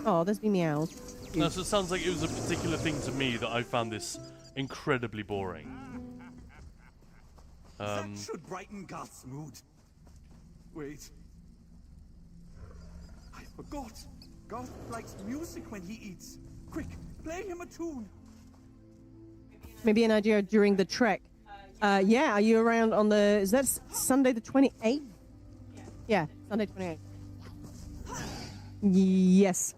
Oh, there's me meows. No, so it sounds like it was a particular thing to me that I found this incredibly boring. That should brighten Garth's mood. Wait. I forgot. Garth likes music when he eats. Quick, play him a tune. Maybe an idea during the trek. Yeah, are you around on the... Is that Sunday the 28th? Yeah, Sunday 28th. Yes.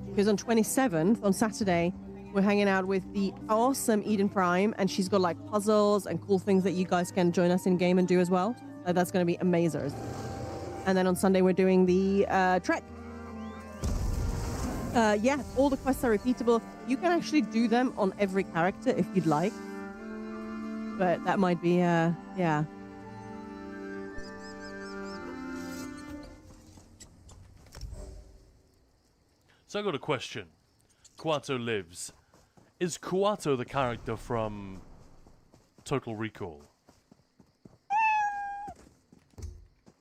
Because on 27th, on Saturday, we're hanging out with the awesome Eden Prime, and she's got like puzzles and cool things that you guys can join us in game and do as well. That's going to be amazing. And then on Sunday, we're doing the trek. Yeah, all the quests are repeatable. You can actually do them on every character if you'd like. But that might be, yeah. So I got a question. Kuato lives. Is Kuato the character from Total Recall?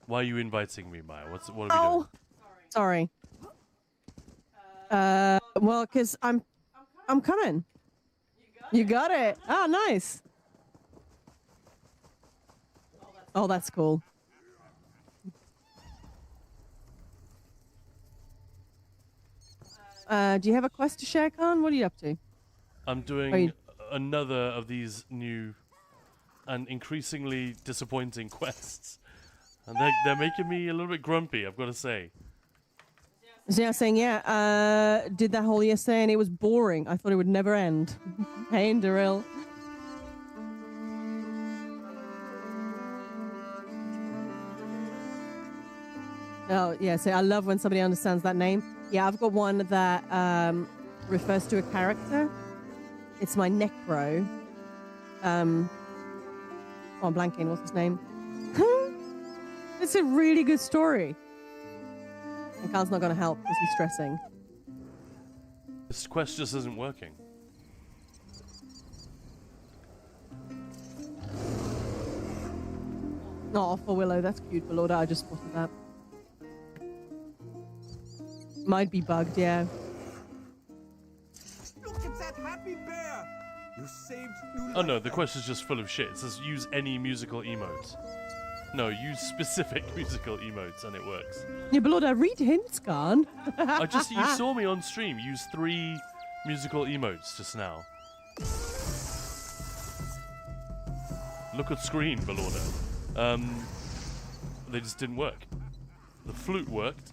Why are you inviting me, Maya? What are we doing? Sorry. Well, because I'm coming. You got it. Oh, nice. Oh, that's cool. Do you have a quest to share, Kaan? What are you up to? I'm doing another of these new and increasingly disappointing quests. And they're making me a little bit grumpy, I've got to say. So yeah, saying, did that whole yesterday and it was boring. I thought it would never end. Hey, Daryl. Oh, yeah, so I love when somebody understands that name. Yeah, I've got one that refers to a character. It's my Necro. I'm blanking. What's his name? It's a really good story. And Kaan's not going to help because he's stressing. This quest just isn't working. Oh, for Willow, that's cute, Belorda. I just spotted that. Might be bugged, yeah. Look at that happy bear! You saved new Oh no, life. the quest is just full of shit. It says use any musical emotes. No, use specific musical emotes and it works. Yeah, Belorda, read hints, Kaan. You saw me on stream use 3 musical emotes just now. Look at screen, Belorda. They just didn't work. The flute worked.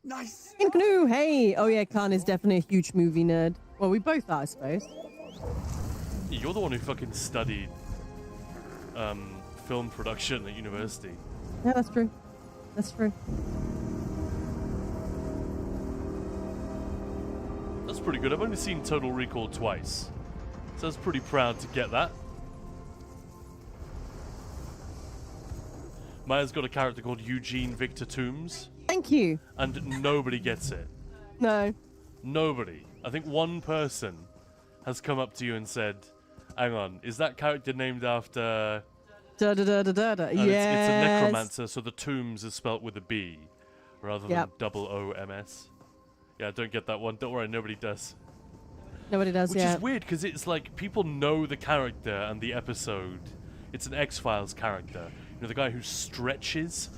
Nice. Canoe, hey! Oh yeah, Kaan is definitely a huge movie nerd. Well, we both are, I suppose. You're the one who fucking studied film production at university. Yeah, that's true. That's true. That's pretty good. I've only seen Total Recall twice. So I was pretty proud to get that. Maya's got a character called Eugene Victor Toombs. Thank you. And nobody gets it. No. Nobody. I think one person has come up to you and said, hang on, is that character named after... Da da da da da da. And Yes. it's a necromancer, so the Tombs is spelt with a B rather than Yep. double O-M-S. Yeah, I don't get that one. Don't worry, nobody does. Nobody does, Which yeah. is weird, because it's like people know the character and the episode. It's an X-Files character. You know, the guy who stretches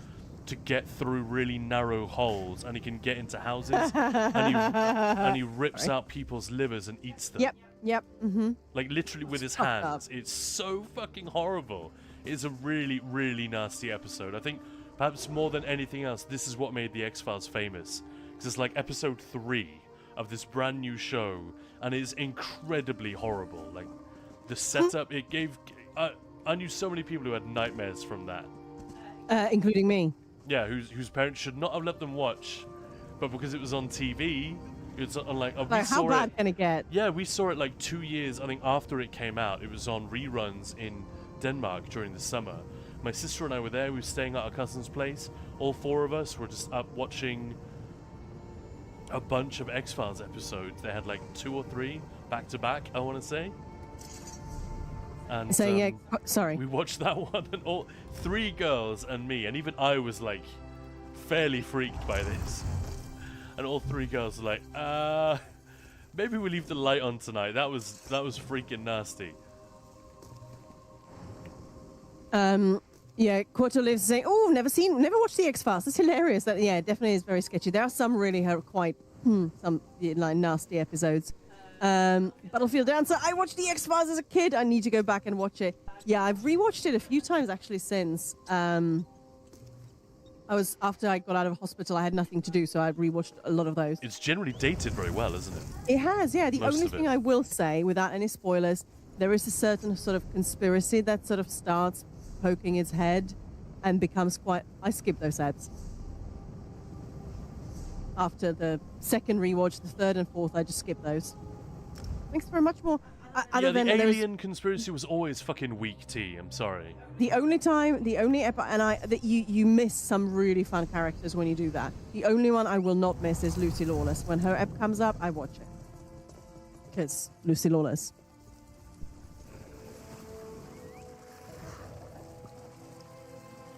to get through really narrow holes, and he can get into houses, and he rips out people's livers and eats them. Yep. Mm-hmm. Like literally with his fucked hands. It's so fucking horrible. It's a really, really nasty episode. I think perhaps more than anything else, this is what made the X-Files famous. Because it's like episode 3 of this brand new show, and it's incredibly horrible. Like the setup it gave. I knew so many people who had nightmares from that. Including me. Yeah, whose parents should not have let them watch, but because it was on TV, it's on like. We Like, how saw bad it, can it get? Yeah, we saw it like 2 years, I think, after it came out. It was on reruns in Denmark during the summer. My sister and I were there. We were staying at our cousin's place. All 4 of us were just up watching a bunch of X-Files episodes. They had like 2 or 3 back to back, I want to say. And So, yeah, sorry. we watched that one, and all 3 girls and me, and even I was like fairly freaked by this. And all 3 girls were like, maybe we leave the light on tonight. That was freaking nasty. Yeah, Quarto lives saying, "Oh, never watched the X-Files. That's hilarious." That definitely is very sketchy. There are some really quite some like nasty episodes. Battlefield Dancer. I watched the X-Files as a kid. I need to go back and watch it. Yeah, I've rewatched it a few times actually since. After I got out of hospital, I had nothing to do, so I rewatched a lot of those. It's generally dated very well, isn't it? It has, yeah. The Most only of it. thing I will say, without any spoilers, there is a certain sort of conspiracy that sort of starts poking its head and becomes quite... I skip those ads. After the second rewatch, the third and fourth, I just skip those. Thanks very much more. Yeah, the alien conspiracy was always fucking weak tea. I'm sorry. The only you miss some really fun characters when you do that. The only one I will not miss is Lucy Lawless. When her ep comes up, I watch it. Because Lucy Lawless.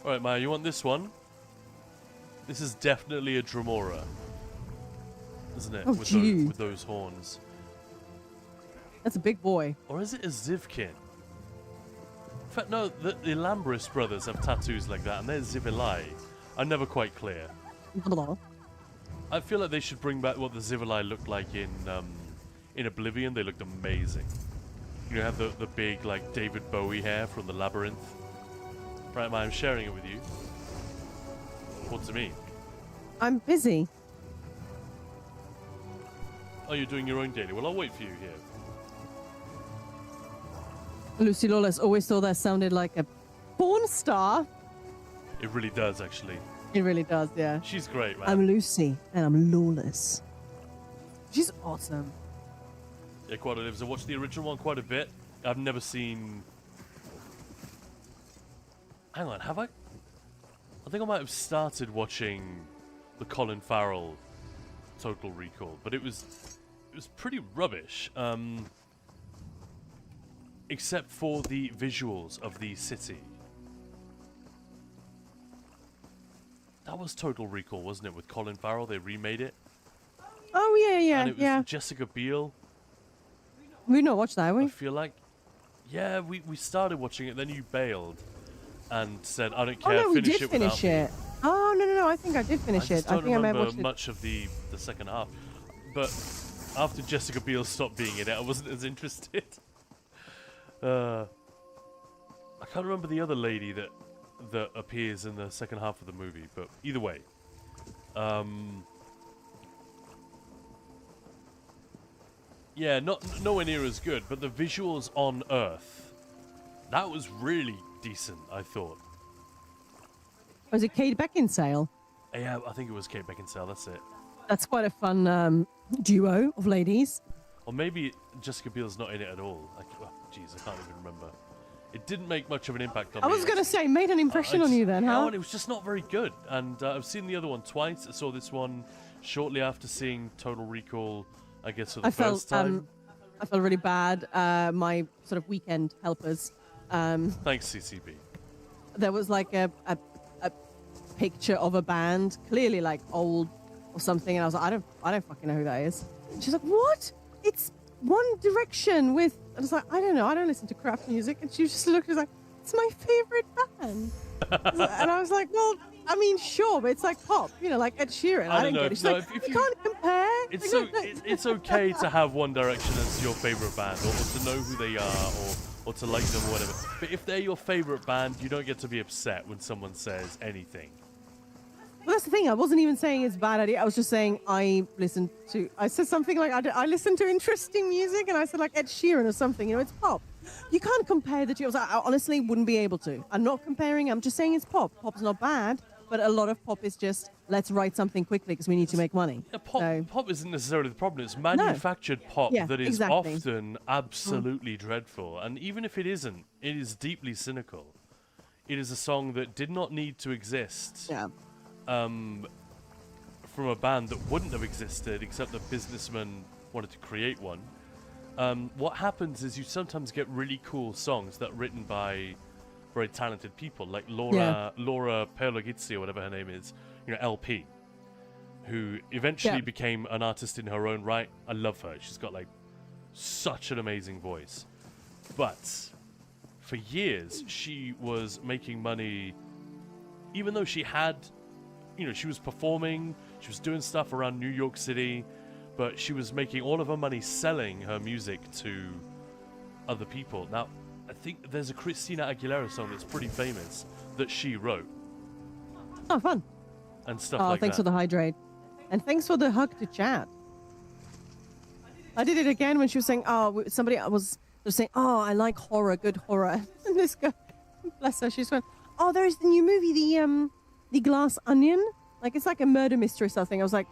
Alright, Maya, you want this one? This is definitely a Dremora. Isn't it? Oh, with those horns. That's a big boy. Or is it a Zivkin? In fact, no, the Lambris brothers have tattoos like that, and they're Zivilai. I'm never quite clear. I feel like they should bring back what the Zivilai looked like in Oblivion. They looked amazing. You know, have the big, like, David Bowie hair from the Labyrinth. Right, Maya, I'm sharing it with you. What to me? I'm busy. Oh, you're doing your own daily. Well, I'll wait for you here. Lucy Lawless always thought that sounded like a porn star. It really does, actually. It really does, yeah. She's great, man. I'm Lucy, and I'm lawless. She's awesome. Yeah, quite a lives. I watched the original one quite a bit. I've never seen. Hang on, have I? I think I might have started watching the Colin Farrell Total Recall, but it was pretty rubbish. Except for the visuals of the city. That was Total Recall, wasn't it? With Colin Farrell, they remade it. Oh yeah, And it was Jessica Biel. We've not watched that, have we? I feel like, yeah, we started watching it, then you bailed and said, "I don't care." Oh no, we finish did it finish without me." it. Oh no, I think I did finish I it. just I don't think I might remember watch it. much of the second half, but after Jessica Biel stopped being in it, I wasn't as interested. I can't remember the other lady that appears in the second half of the movie, but either way, yeah, nowhere near as good. But the visuals on Earth, that was really decent, I thought. Was it Kate Beckinsale? Yeah, I think it was Kate Beckinsale. That's it. That's quite a fun duo of ladies. Or maybe Jessica Biel's not in it at all. Jeez, I can't even remember. It didn't make much of an impact on me. I was going to say, made an impression on you then, huh? No, and it was just not very good. And I've seen the other one twice. I saw this one shortly after seeing Total Recall, I guess, for the first time. I felt really bad. My sort of weekend helpers. Thanks, CCB. There was like a picture of a band, clearly like old or something, and I was like, I don't fucking know who that is. And she's like, what? It's One Direction with. I was like, I don't know, I don't listen to crap music. And she just looked, she was like, it's my favorite band. And I was like, well, I mean, sure, but it's like pop, you know, like Ed Sheeran. I don't get it. She's like, you can't compare. It's okay to have One Direction as your favorite band, or to know who they are, or to like them, or whatever. But if they're your favorite band, you don't get to be upset when someone says anything. Well, that's the thing. I wasn't even saying it's a bad idea. I was just saying I said something like I listen to interesting music, and I said like Ed Sheeran or something. You know, it's pop. You can't compare the two. I honestly wouldn't be able to. I'm not comparing. I'm just saying it's pop. Pop's not bad, but a lot of pop is just let's write something quickly because we need to make money. Yeah, pop isn't necessarily the problem. It's manufactured pop that is often absolutely dreadful. And even if it isn't, it is deeply cynical. It is a song that did not need to exist. Yeah. From a band that wouldn't have existed except that businessmen wanted to create one. What happens is you sometimes get really cool songs that are written by very talented people, like Laura Perlogizzi, or whatever her name is, you know, LP, who eventually became an artist in her own right. I love her. She's got like such an amazing voice. But for years, she was making money, even though she had, you know, she was performing, she was doing stuff around New York City, but she was making all of her money selling her music to other people. Now, I think there's a Christina Aguilera song that's pretty famous that she wrote. Oh, fun. And stuff like that. Thanks for the hydrate. And thanks for the hug to chat. I did it again when she was saying, somebody was saying, I like horror, good horror. And this girl, bless her, she just went, there's the new movie, The Glass Onion. Like, it's like a murder mystery or something. I was like,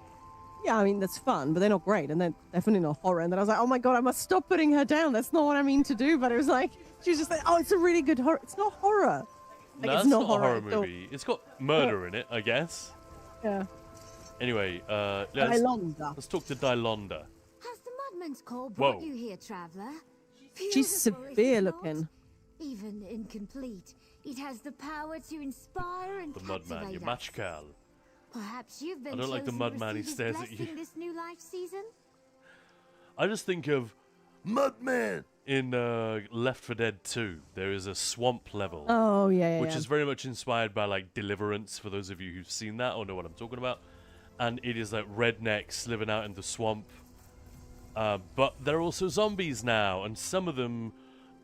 yeah, I mean, that's fun, but they're not great. And they're definitely not horror. And then I was like, oh my God, I must stop putting her down. That's not what I mean to do. But it was like, she was just like, it's a really good horror. It's not horror. Like, no, it's not a horror movie. It's got murder in it, I guess. Yeah. Anyway, let's talk to Dylonda. Has the Mudman's call brought you here, traveler? She's severe looking. Even incomplete, it has the power to inspire and The captivate Mudman, your us. Machkal. Perhaps you've been I don't like the chosen to Mudman, he receive stares his at you. blessing this new life season? I just think of Mudman in Left 4 Dead 2. There is a swamp level. Oh, yeah. Which is very much inspired by like Deliverance, for those of you who've seen that or know what I'm talking about. And it is like rednecks living out in the swamp. But there are also zombies now, and some of them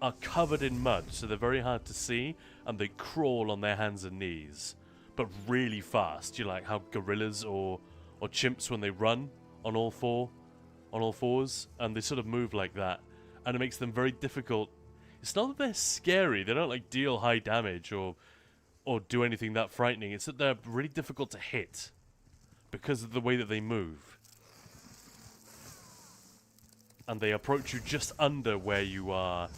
are covered in mud, so they're very hard to see, and they crawl on their hands and knees, but really fast. You like how gorillas or chimps, when they run on all fours, and they sort of move like that, and it makes them very difficult. It's not that they're scary; they don't like deal high damage or or do anything that frightening. It's that they're really difficult to hit because of the way that they move. And they approach you just under where you are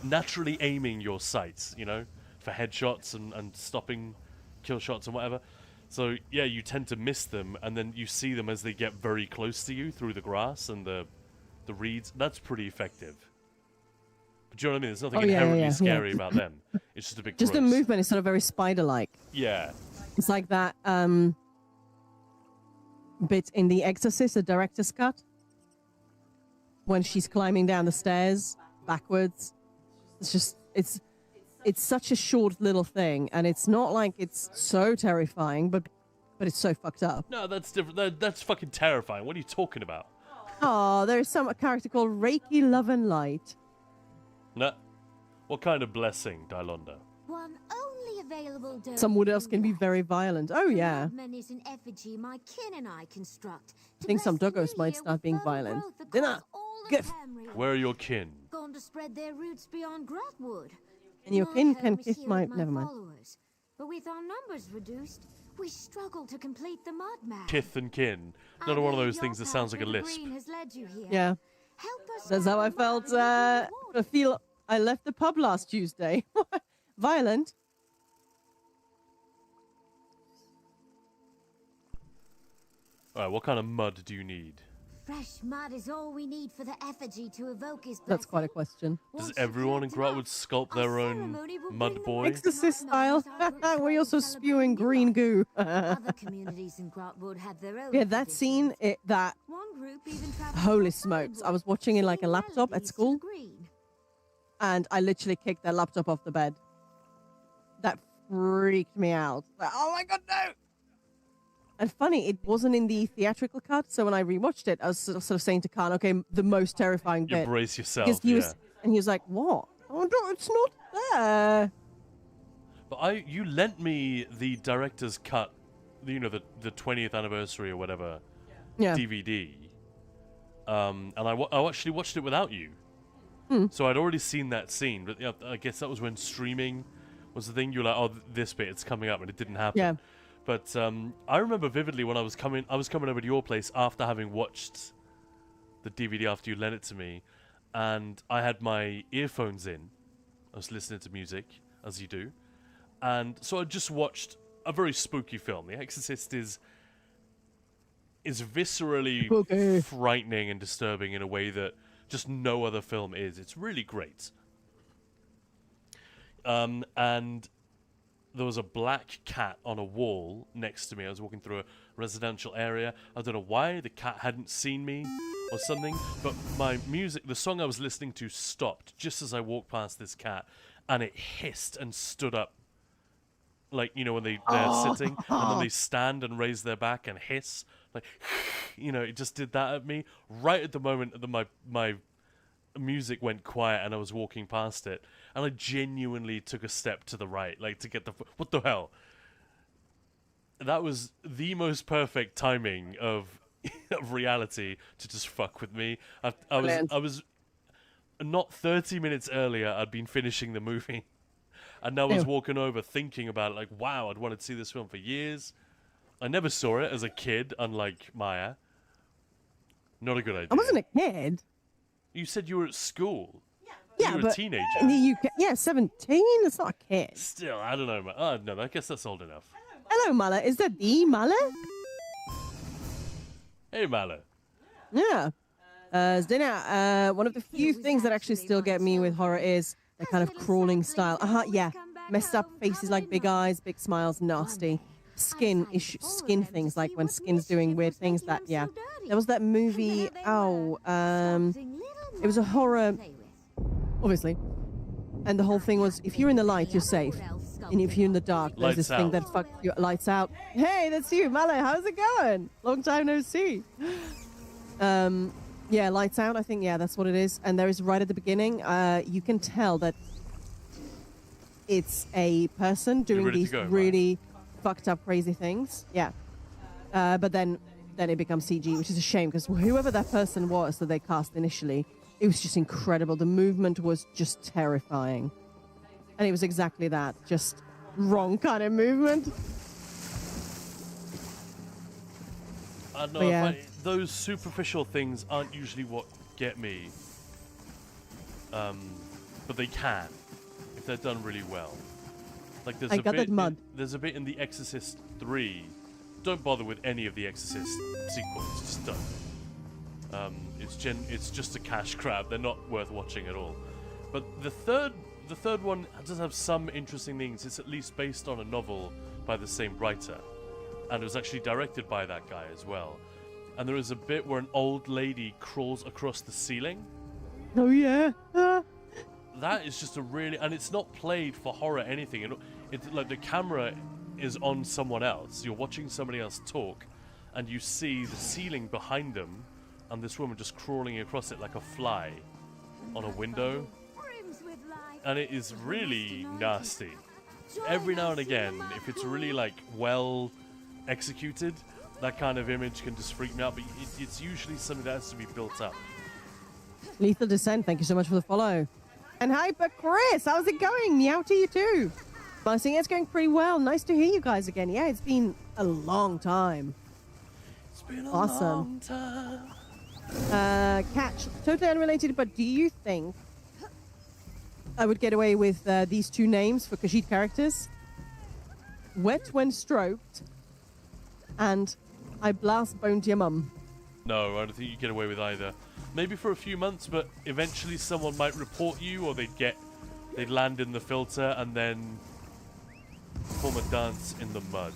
naturally aiming your sights, you know, for headshots and stopping kill shots and whatever. So, yeah, you tend to miss them, and then you see them as they get very close to you through the grass and the reeds. That's pretty effective. But do you know what I mean? There's nothing inherently scary about them. It's just a bit Just gross. the movement is sort of very spider-like. Yeah. It's like that bit in The Exorcist, the director's cut, when she's climbing down the stairs backwards. It's just, it's such a short little thing, and it's not like it's so terrifying, but it's so fucked up. No, that's different. That's fucking terrifying. What are you talking about? Oh, there's a character called Reiki Love and Light. No. What kind of blessing, Dylonda? One only available dose. Some wood elves can be very violent. Oh, yeah. Is an effigy my kin and I construct. I think some doggos might start being violent. They're not. Where are your kin? Going to spread their roots beyond Grotwood. And your kin can kiss my... Never mind. Followers. But with our numbers reduced, we struggle to complete the mud map. Kith and kin. Not one of those things that sounds like a lisp. Yeah. That's how I felt. I left the pub last Tuesday. Violent. Alright, what kind of mud do you need? Fresh mud is all we need for the effigy to evoke his blessing. That's quite a question. Does everyone in Grotwood sculpt their own mud boy? Exorcist style. We're also spewing green goo. Other communities in Grotwood have their own. Yeah, that scene, that... One group even traveled Holy smokes. I was watching it like a laptop at school, and I literally kicked that laptop off the bed. That freaked me out. Like, oh my god, no! And funny, it wasn't in the theatrical cut, so when I rewatched it, I was sort of saying to Kaan, okay, the most terrifying bit. You brace yourself, because he was, and he was like, what? Oh, no, it's not there. But you lent me the director's cut, you know, the 20th anniversary or whatever DVD. And I actually watched it without you. So I'd already seen that scene, but yeah, I guess that was when streaming was the thing. You were like, oh, this bit, it's coming up, and it didn't happen. Yeah. But I remember vividly when I was coming over to your place after having watched the DVD after you lent it to me, and I had my earphones in. I was listening to music, as you do. And so I just watched a very spooky film. The Exorcist is viscerally frightening and disturbing in a way that just no other film is. It's really great. And there was a black cat on a wall next to me. I was walking through a residential area. I don't know why the cat hadn't seen me or something, but my music, the song I was listening to, stopped just as I walked past this cat, and it hissed and stood up. Like, you know, when they're sitting, and then they stand and raise their back and hiss. Like, you know, it just did that at me right at the moment that my music went quiet and I was walking past it. And I genuinely took a step to the right, like, to get the... What the hell? That was the most perfect timing of reality to just fuck with me. I was not 30 minutes earlier, I'd been finishing the movie. And now I was walking over thinking about it, like, wow, I'd wanted to see this film for years. I never saw it as a kid, unlike Maya. Not a good idea. I wasn't a kid. You said you were at school. Yeah, you were a teenager. In the UK, yeah, 17. It's not a kid. Still, I don't know. Oh, no, I guess that's old enough. Hello, Mala. Is that the Mala? Hey, Mala. Yeah. Zdena, one of the few things that actually still get me with horror is the kind of crawling style. Yeah. Messed up faces like big eyes, big smiles, nasty. Skin things, like when skin's doing weird things. That, yeah. There was that movie, it was a horror, obviously. And the whole thing was, if you're in the light, you're safe. And if you're in the dark, there's this thing that fucks you. Lights out. Hey, that's you, Mallow. How's it going? Long time no see. Yeah, lights out. I think, yeah, that's what it is. And there is right at the beginning, you can tell that it's a person doing these really fucked up, crazy things. Yeah. But then it becomes CG, which is a shame because whoever that person was that they cast initially, it was just incredible. The movement was just terrifying. And it was exactly that. Just wrong kind of movement. I know. But yeah. Those superficial things aren't usually what get me. But they can, if they're done really well. Like there's I a got bit. that mud. There's a bit in The Exorcist 3. Don't bother with any of the Exorcist sequels. Just don't. It's just a cash grab. They're not worth watching at all. But the third one does have some interesting things. It's at least based on a novel by the same writer, and it was actually directed by that guy as well. And there is a bit where an old lady crawls across the ceiling. Oh yeah. That is just a really, and it's not played for horror or anything. It's like the camera is on someone else. You're watching somebody else talk, and you see the ceiling behind them, and this woman just crawling across it like a fly on a window. And it is really nasty. Every now and again, if it's really like well executed, that kind of image can just freak me out. But it's usually something that has to be built up. Lethal Descent, thank you so much for the follow. And Hyper Chris, how's it going? Meow to you too. But I think it's going pretty well. Nice to hear you guys again. Yeah, it's been a long time. It's been a Awesome. long time. Catch, totally unrelated, but do you think I would get away with these two names for Khajiit characters? Wet when stroked and I blast bone to your mum. No, I don't think you get away with either. Maybe for a few months, but eventually someone might report you, or they'd land in the filter and then perform a dance in the mud.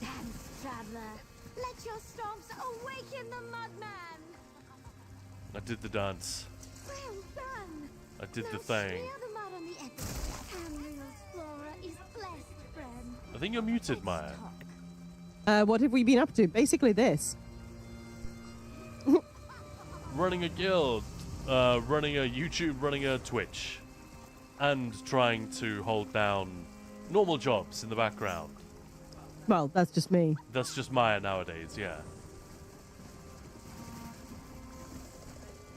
Dance, traveler. Let your stomps awaken the mudman. I did the dance. Well done. I did the Now thing. smear the mud on the epic. Tamriel's flora is blessed, friend. I think you're muted, Maya. What have we been up to? Basically this. Running a guild, running a YouTube, running a Twitch, and trying to hold down normal jobs in the background. Well, that's just me. That's just Maya nowadays, yeah.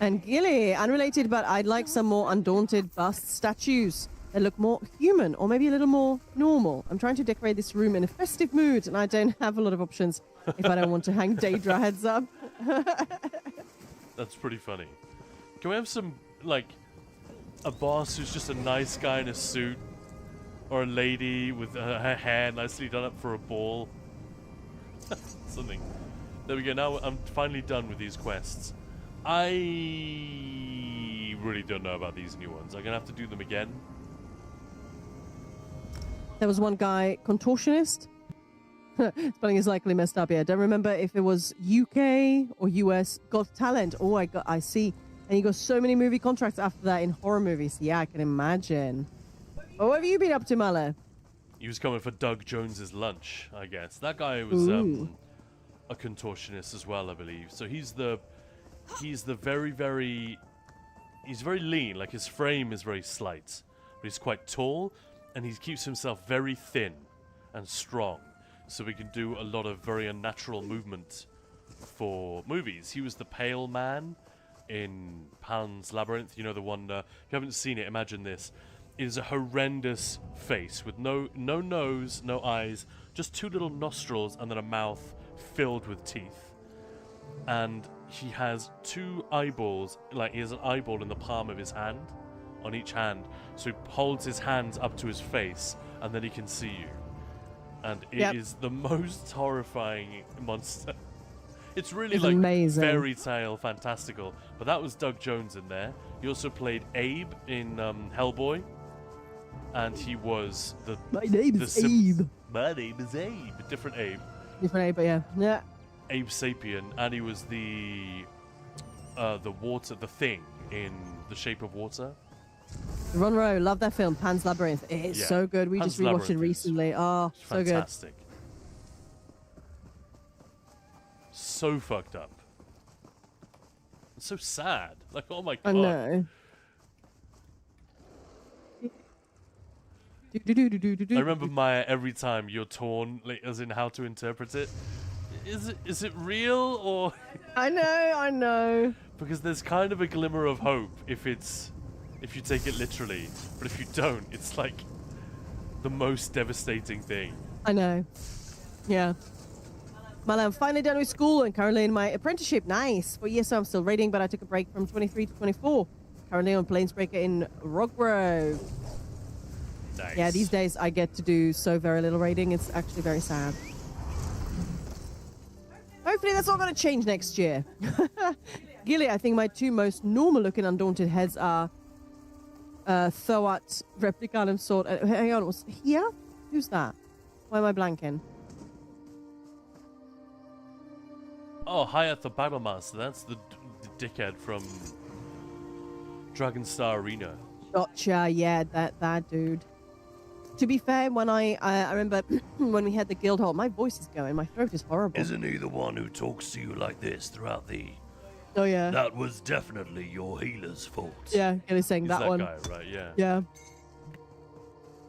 And Gilly, unrelated, but I'd like some more undaunted bust statues that look more human or maybe a little more normal. I'm trying to decorate this room in a festive mood, and I don't have a lot of options if I don't want to hang Daedra heads up. That's pretty funny. Can we have some, like, a boss who's just a nice guy in a suit? Or a lady with her hair nicely done up for a ball? Something. There we go, now I'm finally done with these quests. I really don't know about these new ones. I'm gonna have to do them again. There was one guy, contortionist. Spelling is likely messed up here. Don't remember if it was UK or US. Got talent. Oh, I see. And he got so many movie contracts after that in horror movies. Yeah, I can imagine. What have you been up to, Mala? He was coming for Doug Jones's lunch, I guess. That guy was a contortionist as well, I believe. So he's very lean. Like his frame is very slight, but he's quite tall, and he keeps himself very thin and strong, so he can do a lot of very unnatural movement for movies. He was the pale man in Pan's Labyrinth. You know, the one. If you haven't seen it, imagine this. It is a horrendous face with no nose, no eyes, just two little nostrils and then a mouth filled with teeth. And he has two eyeballs, like he has an eyeball in the palm of his hand, on each hand. So he holds his hands up to his face and then he can see you. And it is the most horrifying monster. It's really like amazing. Fairy tale fantastical. But that was Doug Jones in there. He also played Abe in Hellboy. And he was the... My name is Abe. My name is Abe. Different Abe. Different Abe, but yeah. Yeah. Abe Sapien. And he was the water, the thing in The Shape of Water. Ron Rowe, love that film, Pan's Labyrinth. It's so good. We Pan's just rewatched it recently. Oh, so good. Fantastic. So fucked up. It's so sad. Like, oh my god. I know. I remember Maya every time you're torn, like, as in how to interpret it. is it real or? I know. Because there's kind of a glimmer of hope if you take it literally, but if you don't, it's like the most devastating thing. I know. Yeah. Well, I'm finally done with school and currently in my apprenticeship. Nice. Well, yes, I'm still reading, but I took a break from 23 to 24. Currently on Planesbreaker in Rockgrove. Nice. Yeah, these days I get to do so very little raiding. It's actually very sad. Hopefully that's all going to change next year. Gilly, I think my two most normal-looking Undaunted heads are Thoat, Replicanum Sword. Hang on, was here? Who's that? Why am I blanking? Oh, Hayat the Battlemaster. That's the dickhead from Dragonstar Arena. Gotcha, yeah, that dude. To be fair, when I remember when we had the guild hall, my voice is going, my throat is horrible. Isn't he the one who talks to you like this throughout the... Oh, yeah. That was definitely your healer's fault. Yeah, Gilly's saying He's that one. guy, right, yeah. Yeah.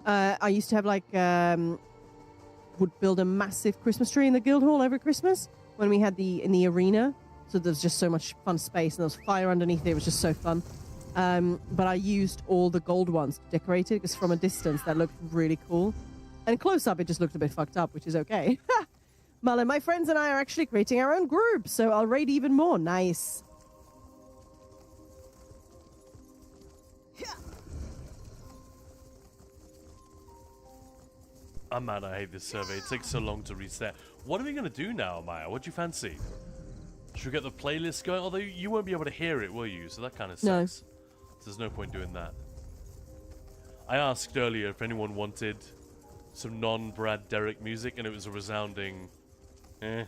I used to have like, would build a massive Christmas tree in the guild hall every Christmas when we had in the arena. So there's just so much fun space and there was fire underneath it. It was just so fun. But I used all the gold ones to decorate it because from a distance that looked really cool. And close up, it just looked a bit fucked up, which is okay. Mullen, my friends and I are actually creating our own group, so I'll raid even more. Nice. Oh man, I hate this survey. It takes so long to reset. What are we going to do now, Maya? What do you fancy? Should we get the playlist going? Although you won't be able to hear it, will you? So that kind of sucks. No. So there's no point doing that. I asked earlier if anyone wanted some non-Brad Derek music, and it was a resounding eh.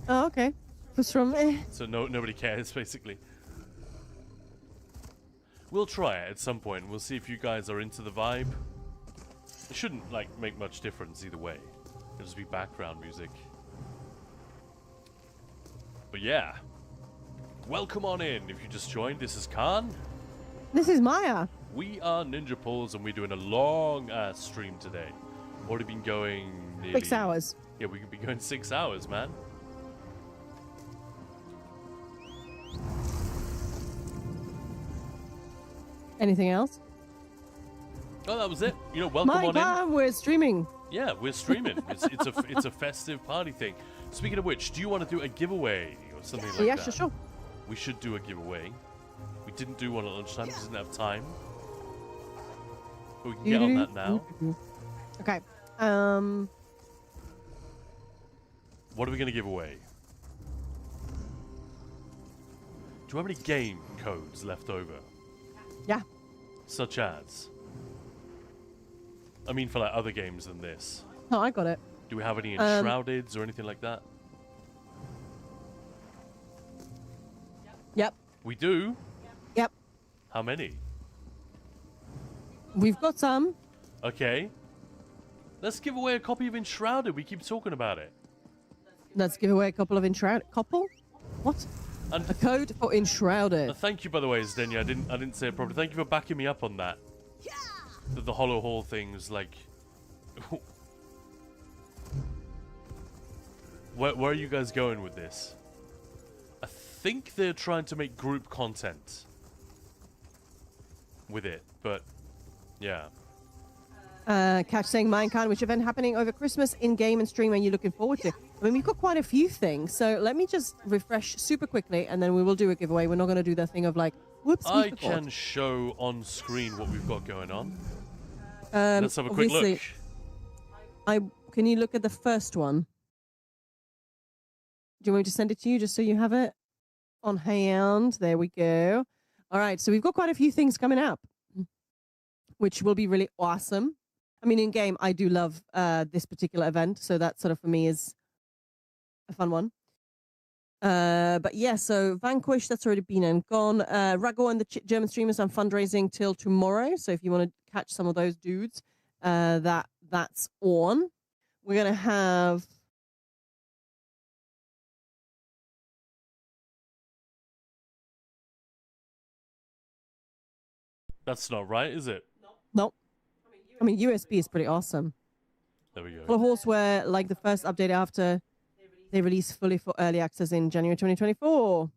Oh, okay. What's from eh? So nobody cares, basically. We'll try it at some point. We'll see if you guys are into the vibe. It shouldn't, like, make much difference either way. It'll just be background music. But yeah. Welcome on in. If you just joined, this is Kaan. This is Maya. We are Ninja Pulls, and we're doing a long-ass stream today. Already been going nearly... 6 hours. Yeah, we could be going 6 hours, man. Anything else? Oh, that was it. You know, welcome on in. We're streaming. Yeah, we're streaming. it's a festive party thing. Speaking of which, do you want to do a giveaway or something like that? Yeah, sure. We should do a giveaway. We didn't do one at lunchtime because we didn't have time. But we can get on that now. Okay. What are we going to give away? Do you have any game codes left over? Yeah. Such as? I mean for like other games than this. Oh, I got it. Do we have any Enshroudeds or anything like that? Yep. We do? Yep. How many? We've got some. Okay. Let's give away a copy of Enshrouded. We keep talking about it. Let's give away a couple of Enshrouded. Couple? What? And a code for Enshrouded. Thank you, by the way, Zdenya. I didn't say it properly. Thank you for backing me up on that. The Hollow Hall things, like... Where are you guys going with this? I think they're trying to make group content with it, but yeah. Catch saying Minecraft, which event happening over Christmas in game and stream are you looking forward to? I mean, we've got quite a few things, so let me just refresh super quickly, and then we will do a giveaway. We're not going to do that thing of like, whoops. I can show on screen what we've got going on. Let's have a quick look. Can you look at the first one? Do you want me to send it to you just so you have it on hand? There we go. All right, so we've got quite a few things coming up, which will be really awesome. I mean, in game, I do love this particular event, so that sort of for me is a fun one. But yeah, so Vanquish, that's already been and gone. Rago and the German streamers, I'm fundraising till tomorrow, so if you want to catch some of those dudes, that's on. We're gonna have. That's not right, is it? No. I mean, USB is pretty awesome. There we go. For Horseware, like the first update after They release fully for early access in January 2024.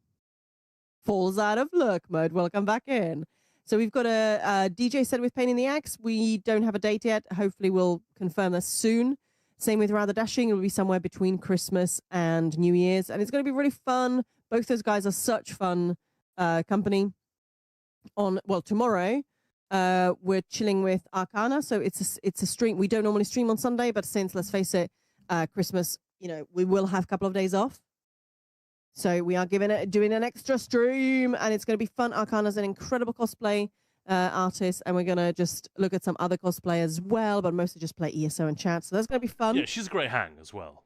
Falls out of luck mode. Welcome back in. So we've got a DJ set with Pain in the Axe. We don't have a date yet. Hopefully we'll confirm this soon. Same with Rather Dashing. It'll be somewhere between Christmas and New Year's. And it's going to be really fun. Both those guys are such fun company. Tomorrow, we're chilling with Arcana. So it's a stream. We don't normally stream on Sunday, but since, let's face it, Christmas, we will have a couple of days off. So we are doing an extra stream, and it's going to be fun. Arcana's an incredible cosplay artist, and we're going to just look at some other cosplay as well, but mostly just play ESO and chat. So that's going to be fun. Yeah, she's a great hang as well.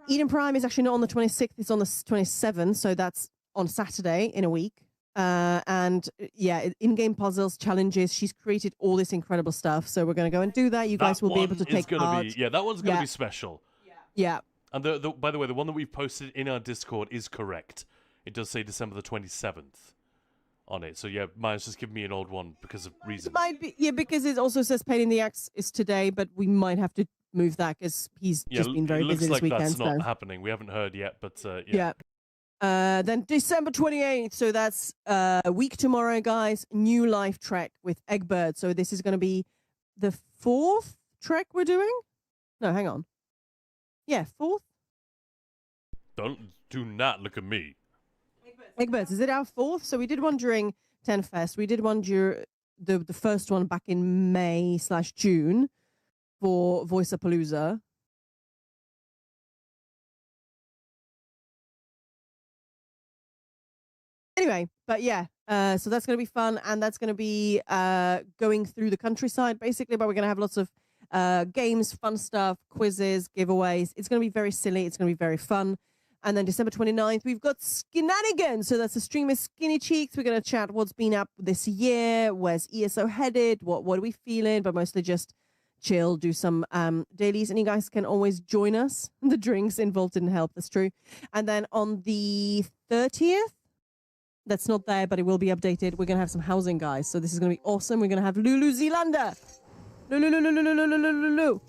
Eden Prime is actually not on the 26th, it's on the 27th, so that's on Saturday in a week. And yeah, in-game puzzles, challenges. She's created all this incredible stuff, so we're going to go and do that. You guys will be able to take part. That one's going to be special. Yeah. And by the way, the one that we've posted in our Discord is correct. It does say December the 27th on it. So yeah, mine's just giving me an old one because of reasons. It might be, because it also says Pain in the Axe is today, but we might have to move that because he's just been very busy this weekend. That's not happening. We haven't heard yet, but yeah. Then December 28th, so that's a week tomorrow, guys. New Life Trek with Eggbird. So this is going to be the 4th trek we're doing? No, hang on. Yeah, 4th? Do not look at me. Eggbirds, is it our 4th? So we did one during 10 Fest. We did one during the first one back in May/June for Voiceapalooza. Anyway, but yeah, so that's going to be fun, and that's going to be going through the countryside, basically, but we're going to have lots of games, fun stuff, quizzes, giveaways. It's going to be very silly. It's going to be very fun. And then December 29th, we've got Skinanigans. So that's a stream with Skinny Cheeks. We're going to chat what's been up this year, where's ESO headed, what are we feeling, but mostly just chill, do some dailies. And you guys can always join us. The drinks involved didn't help, that's true. And then on the 30th, that's not there, but it will be updated. We're going to have some housing, guys. So this is going to be awesome. We're going to have Lulu Zealander. Lulu.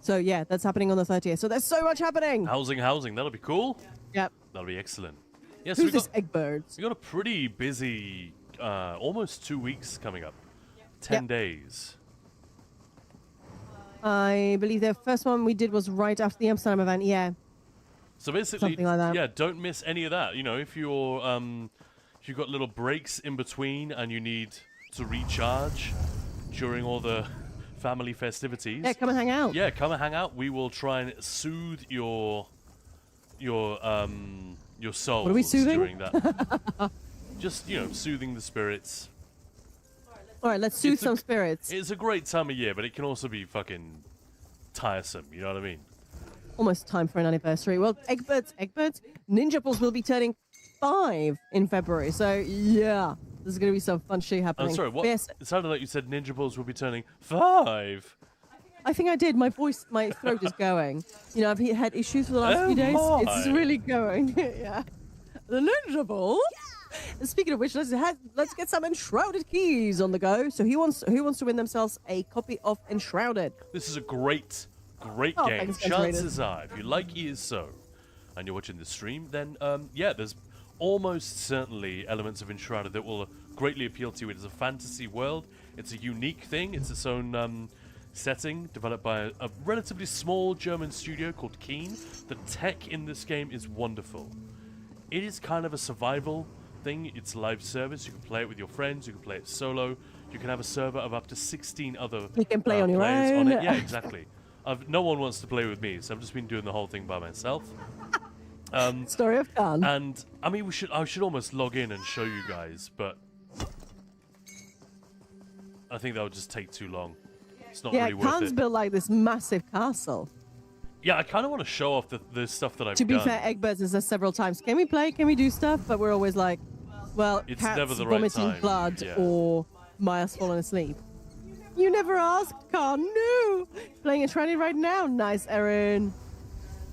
So yeah, that's happening on the 30th. So there's so much happening. Housing. That'll be cool. Yep. That'll be excellent. Yes. Who's this Eggbirds? We got a pretty busy, almost 2 weeks coming up. 10 days. I believe the first one we did was right after the Amsterdam event. Yeah. So basically, something like that. Yeah, don't miss any of that. If you've got little breaks in between and you need to recharge during all the family festivities. Yeah, come and hang out. Yeah, come and hang out. We will try and soothe your soul. What are we soothing? During that. Just, soothing the spirits. All right, let's soothe some spirits. It's a great time of year, but it can also be fucking tiresome. You know what I mean? Almost time for an anniversary. Well, Eggbirds. Ninja Pulse will be turning 5 in February. So yeah, there's going to be some fun shit happening. I'm sorry, what? Yes. It sounded like you said Ninja Balls will be turning 5. I think I did. My throat is going. I've had issues for the last few days. My. It's really going. Yeah. The Ninja Balls. Speaking of which, let's get some Enshrouded keys on the go. So who wants to win themselves a copy of Enshrouded? This is a great game. Chances are, if you like ESO and you're watching the stream, then there's almost certainly elements of Enshrouded that will greatly appeal to you. It is a fantasy world. It's a unique thing. It's its own setting, developed by a relatively small German studio called Kaan. The tech in this game is wonderful. It is kind of a survival thing. It's live service. You can play it with your friends. You can play it solo. You can have a server of up to 16 other you can play on your players own. on it. Yeah, exactly. No one wants to play with me, so I've just been doing the whole thing by myself. Story of Kaan. And I mean, I should almost log in and show you guys, but I think that would just take too long. It's not really worth Kaan's it. built like this massive castle. Yeah, I kind of want to show off the stuff that I've To done. be fair, Eggbirds has said several times, can we play? Can we do stuff? But we're always like, well, It's cats never the right vomiting time. blood Yeah. or Maya's fallen asleep. You never asked, Kaan. No. Playing a tranny right now. Nice, Erin.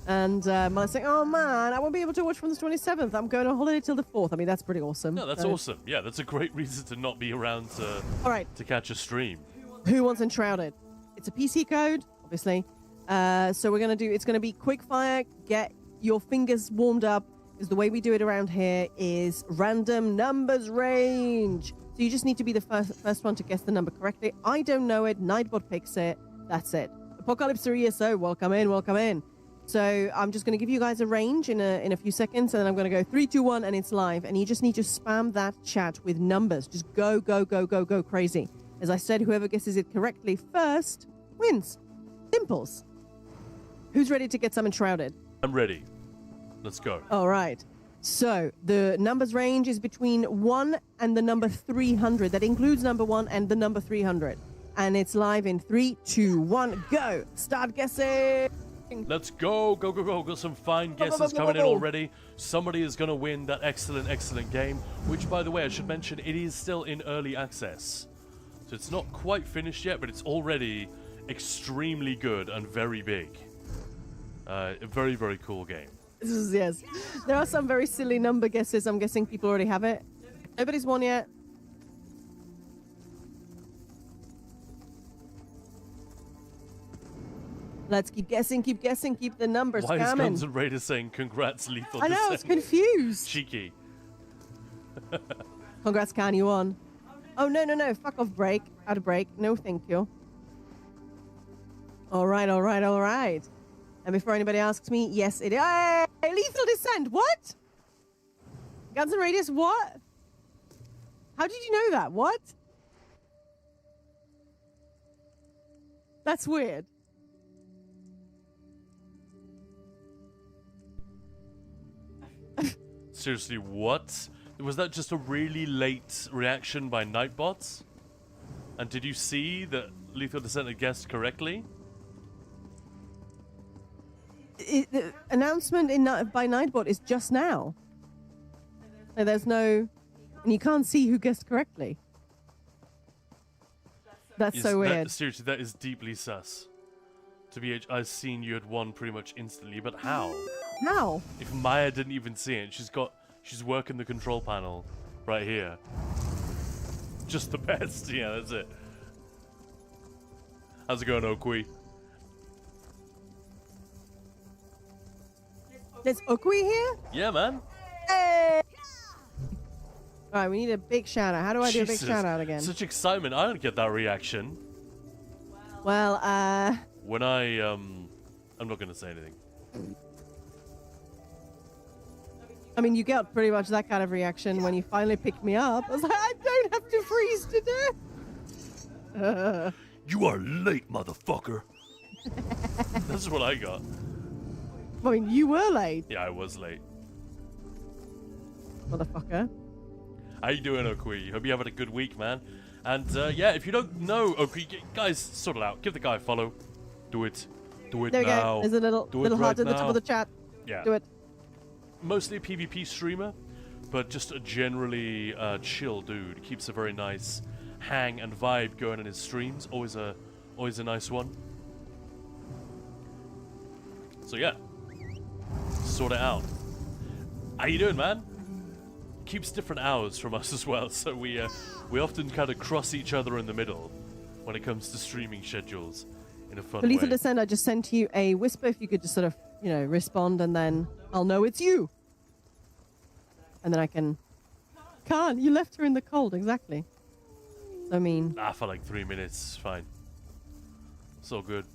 And Maya's saying, oh man, I won't be able to watch from the 27th. I'm going on holiday till the 4th. I mean, that's pretty awesome. No, that's awesome. Yeah, that's a great reason to not be around All right. to catch a stream. Who wants Enshrouded? It's a PC code, obviously. So we're gonna do. It's gonna be quick fire. Get your fingers warmed up. Because the way we do it around here is random numbers range. So you just need to be the first one to guess the number correctly. I don't know it. Nightbot picks it. That's it. Apocalypse or ESO, welcome in, welcome in. So I'm just going to give you guys a range in a few seconds, and then I'm going to go 3, 2, 1, and it's live. And you just need to spam that chat with numbers. Just go, go, go, go, go crazy. As I said, whoever guesses it correctly first wins. Simples. Who's ready to get some enshrouded? I'm ready. Let's go. All right. So the numbers range is between 1 and the number 300. That includes number 1 and the number 300. And it's live in 3, 2, 1, go. Start guessing. Let's go. Go, go, go. Got some fine guesses coming in already. Somebody is going to win that excellent, excellent game. Which, by the way, I should mention, it is still in early access. So it's not quite finished yet, but it's already extremely good and very big. A very, very cool game. Yes. There are some very silly number guesses. I'm guessing people already have it. Nobody's won yet. Let's keep guessing, keep the numbers coming. Why is coming. Guns N' Raiders saying congrats, Lethal I know, I was confused. Cheeky. Congrats, Kaan, you won. Oh, no. Fuck off, break. Out of break. No, thank you. All right. And before anybody asks me, yes, it is. Hey, Lethal Descent, what? Guns N' Raiders, what? How did you know that? What? That's weird. Seriously, what? Was that just a really late reaction by Nightbots? And did you see that Lethal Descent had guessed correctly? The announcement by Nightbot is just now. So there's no... And you can't see who guessed correctly. That's so weird. Seriously, that is deeply sus. To be, I've seen you had won pretty much instantly, but how? How? If Maya didn't even see it, she's working the control panel right here. Just the best. Yeah, that's it. How's it going, Okui? There's Okui here? Yeah, man. Hey! Alright, we need a big shout out. How do I do a big Jesus, shout out again? Such excitement. I don't get that reaction. Well, When I'm not gonna say anything. I mean, you get pretty much that kind of reaction when you finally pick me up. I was like, I don't have to freeze to death. You are late, motherfucker. That's what I got. I mean, you were late. Yeah, I was late. Motherfucker. How you doing, Okui? Hope you're having a good week, man. And yeah, if you don't know Okui, guys, sort it out. Give the guy a follow. Do it. Do it there we now. go. There's a little heart at the top of the chat. Yeah. Do it. Mostly a PvP streamer, but just a generally chill dude. Keeps a very nice hang and vibe going in his streams. Always a nice one. So yeah, sort it out. How you doing, man? Keeps different hours from us as well, so we often kind of cross each other in the middle when it comes to streaming schedules in a fun way. Lethal Descent, I just sent you a whisper. If you could just sort of, respond, and then I'll know it's you. And then I can... Kaan, you left her in the cold, exactly. I mean... For like 3 minutes, fine. It's all good.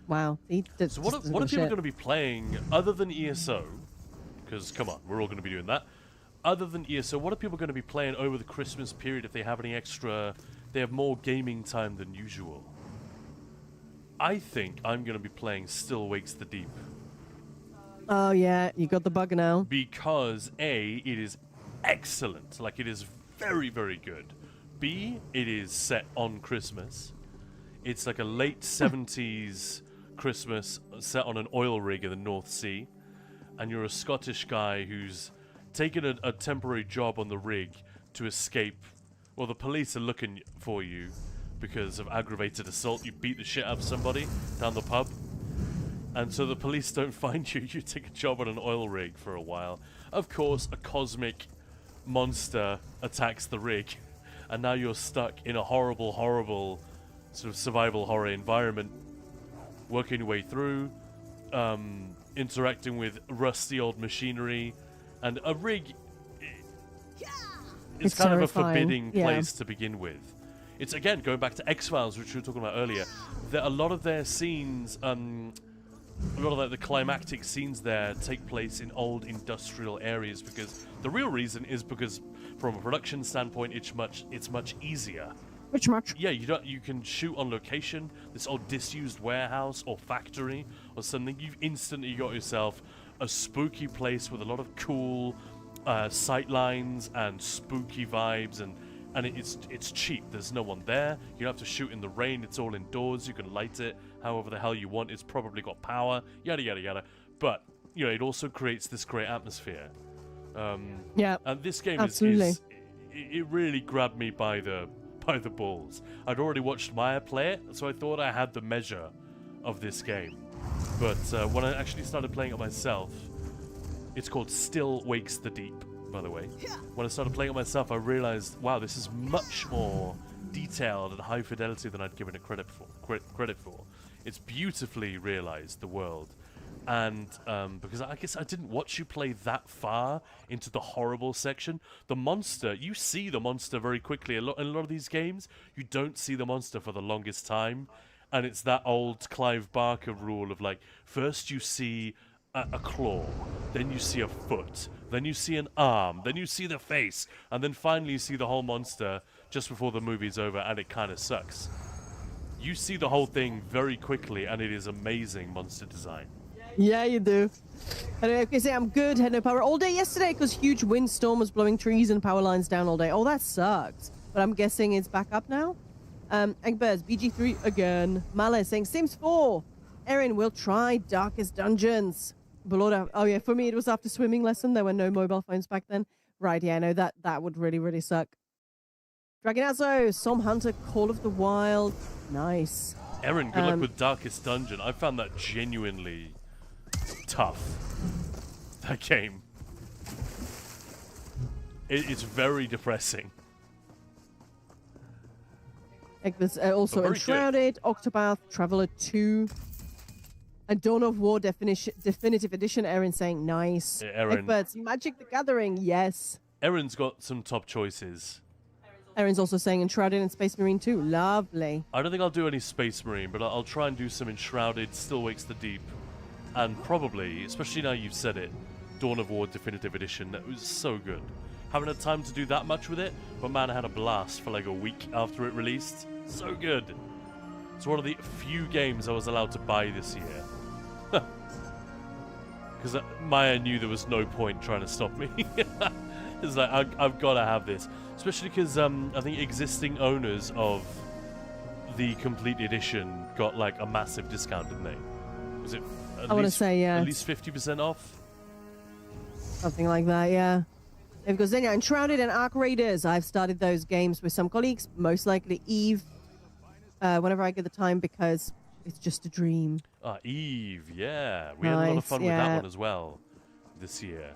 Wow. So what are people going to be playing other than ESO? Because, come on, we're all going to be doing that. Other than ESO, what are people going to be playing over the Christmas period if they have any extra... They have more gaming time than usual? I think I'm going to be playing Still Wakes the Deep. Oh, yeah. You got the bug now. Because, A, it is excellent. Like, it is very, very good. B, it is set on Christmas. It's like a late 70s Christmas set on an oil rig in the North Sea. And you're a Scottish guy who's taken a temporary job on the rig to escape. Well, the police are looking for you because of aggravated assault. You beat the shit out of somebody down the pub. And so the police don't find you. You take a job on an oil rig for a while. Of course, a cosmic monster attacks the rig. And now you're stuck in a horrible, horrible sort of survival horror environment. working your way through, interacting with rusty old machinery, and a rig. It's kind of a forbidding place to begin with. It's, again, going back to X-Files, which we were talking about earlier. A lot of their scenes, a lot of the climactic scenes there take place in old industrial areas, because the real reason is because, from a production standpoint, it's much easier. Which much? Yeah, you can shoot on location, this old disused warehouse or factory or something. You've instantly got yourself a spooky place with a lot of cool sight lines and spooky vibes, and it's cheap. There's no one there. You don't have to shoot in the rain. It's all indoors. You can light it however the hell you want. It's probably got power. Yada yada yada. But it also creates this great atmosphere. Yeah. And this game absolutely. It really grabbed me by the balls. I'd already watched Maya play it, so I thought I had the measure of this game. But when I actually started playing it myself, it's called Still Wakes the Deep, by the way. When I started playing it myself, I realized, wow, this is much more detailed and high fidelity than I'd given it credit for. It's beautifully realized, the world. And because I guess I didn't watch you play that far into the horrible section. The monster, you see the monster very quickly. In a lot of these games, you don't see the monster for the longest time. And it's that old Clive Barker rule of, like, first you see a claw, then you see a foot, then you see an arm, then you see the face, and then finally you see the whole monster just before the movie's over, and it kind of sucks. You see the whole thing very quickly, and it is amazing monster design. Yeah, you do. Anyway, I say I'm good. Had no power all day yesterday because huge windstorm was blowing trees and power lines down all day. Oh, that sucks. But I'm guessing it's back up now. Eggbirds, BG3 again. Mala saying Sims 4. Erin, we'll try Darkest Dungeons. Belora, oh yeah, for me it was after swimming lesson. There were no mobile phones back then. Right, yeah, no, that would really, really suck. Dragonazzo, Som Hunter, Call of the Wild. Nice. Erin, good luck with Darkest Dungeon. I found that genuinely tough. That game. It's very depressing. Eggbirds, also Enshrouded, Octopath Traveler 2. And Dawn of War Definitive Edition, Erin saying nice. Yeah, Erin. Eggbirds, Magic the Gathering, yes. Erin's got some top choices. Erin's also saying Enshrouded and Space Marine 2, lovely. I don't think I'll do any Space Marine, but I'll try and do some Enshrouded, Still Wakes the Deep. And probably, especially now you've said it, Dawn of War Definitive Edition. That was so good. Haven't had time to do that much with it, but man, I had a blast for like a week after it released. So good. It's one of the few games I was allowed to buy this year. Because Maya knew there was no point trying to stop me. It's like, I've got to have this. Especially because I think existing owners of the complete edition got like a massive discount, didn't they? Was it I want to say, yeah. At least 50% off? Something like that, yeah. Because then, yeah, Enshrouded and Arc Raiders. I've started those games with some colleagues, most likely Eve, whenever I get the time, because it's just a dream. Eve, yeah. We had a lot of fun with that one as well this year.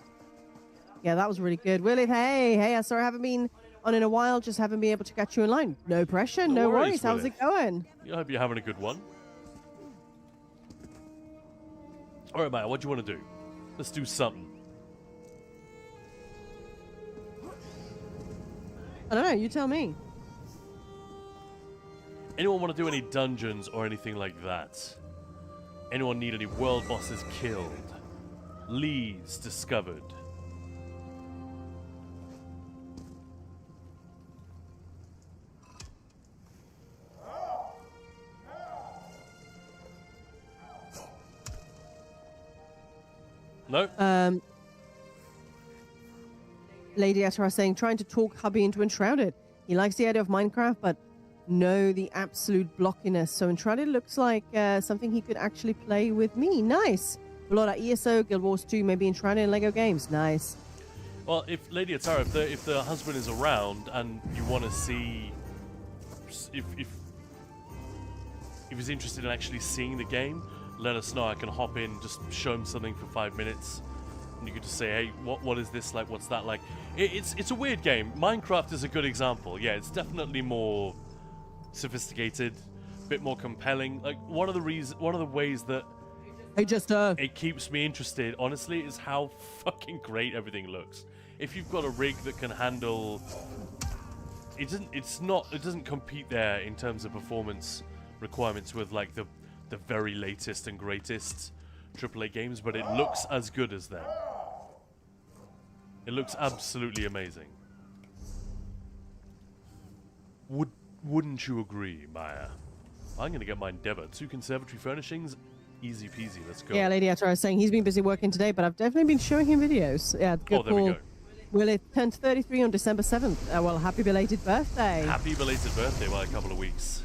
Yeah, that was really good. Willie, hey, sorry I haven't been on in a while, just haven't been able to catch you in line. No pressure, no worries. How's it going? I hope you're having a good one. All right, Maya, what do you want to do? Let's do something. I don't know, you tell me. Anyone want to do any dungeons or anything like that? Anyone need any world bosses killed? Leads discovered? No? Lady Atara saying, trying to talk hubby into Enshrouded. He likes the idea of Minecraft, but no, the absolute blockiness. So Enshrouded looks like something he could actually play with me. Nice. Blood ESO, Guild Wars 2, maybe Enshrouded and Lego games. Nice. Well, if Lady Atara, if the husband is around and you want to see if he's interested in actually seeing the game, let us know. I can hop in, just show him something for 5 minutes. And you could just say, hey, what is this like? What's that like? It's a weird game. Minecraft is a good example. Yeah, it's definitely more sophisticated. bit more compelling. Like one of the ways that Hey, just it keeps me interested, honestly, is how fucking great everything looks. If you've got a rig that can handle, it doesn't compete there in terms of performance requirements with like the very latest and greatest AAA games, but it looks as good as them. It looks absolutely amazing. Wouldn't you agree, Maya? I'm gonna get my Endeavor. 2 conservatory furnishings, easy peasy. Let's go. Yeah, Lady Atara was saying he's been busy working today, but I've definitely been showing him videos. Yeah, good there we go. Will it turn 33 on December 7th? Well, happy belated birthday. Happy belated birthday by a couple of weeks.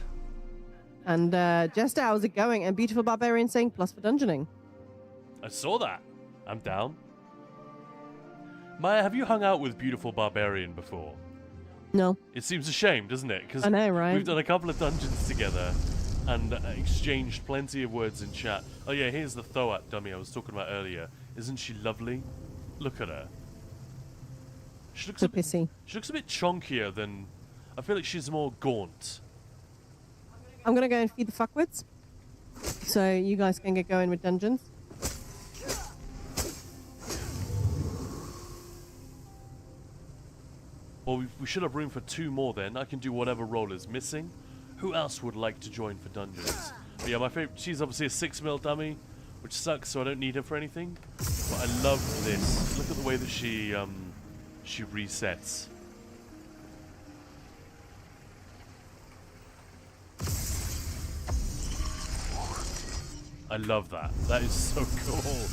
And Jester, how's it going? And Beautiful Barbarian saying plus for dungeoning. I saw that. I'm down. Maya, have you hung out with Beautiful Barbarian before? No. It seems a shame, doesn't it? Because I know, right? we've done a couple of dungeons together and exchanged plenty of words in chat. Oh yeah, here's the Thoat dummy I was talking about earlier. Isn't she lovely? Look at her. She looks a bit pissy. She looks a bit chunkier than. I feel like she's more gaunt. I'm gonna go and feed the fuckwits, so you guys can get going with dungeons. Well, we should have room for 2 more then. I can do whatever role is missing. Who else would like to join for dungeons? But yeah, my favorite. She's obviously a 6mm dummy, which sucks, so I don't need her for anything. But I love this. Look at the way that she resets. I love that. That is so cool.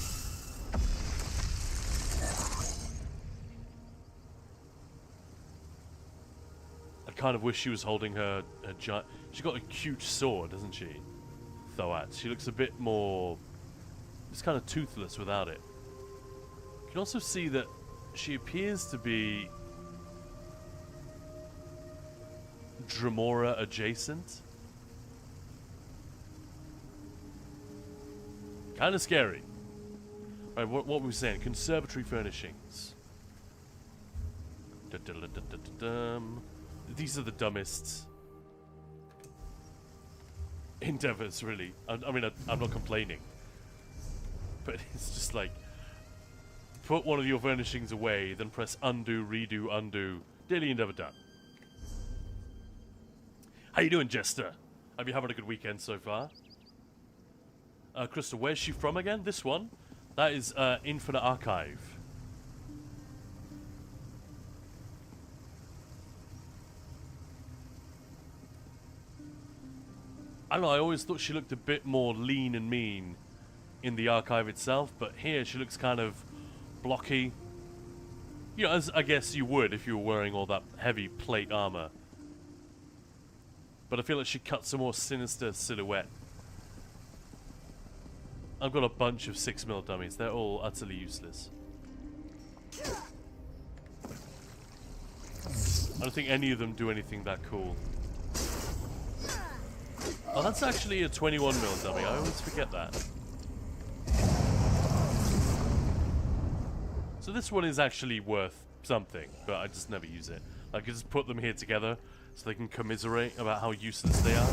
I kind of wish she was holding her giant. She's got a huge sword, doesn't she? Thoat. She looks a bit more. It's kind of toothless without it. You can also see that she appears to be Dremora adjacent. Kind of scary. Right, what were we saying? Conservatory furnishings. These are the dumbest endeavors, really. I mean, I'm not complaining. But it's just like, put one of your furnishings away, then press undo, redo, undo. Daily endeavor done. How you doing, Jester? Hope you're having a good weekend so far. Crystal, where's she from again? This one? That is Infinite Archive. I don't know, I always thought she looked a bit more lean and mean in the archive itself, but here she looks kind of blocky. You know, as I guess you would if you were wearing all that heavy plate armor. But I feel like she cuts a more sinister silhouette. I've got a bunch of 6mm dummies. They're all utterly useless. I don't think any of them do anything that cool. Oh, that's actually a 21mm dummy. I always forget that. So this one is actually worth something, but I just never use it. I could just put them here together so they can commiserate about how useless they are.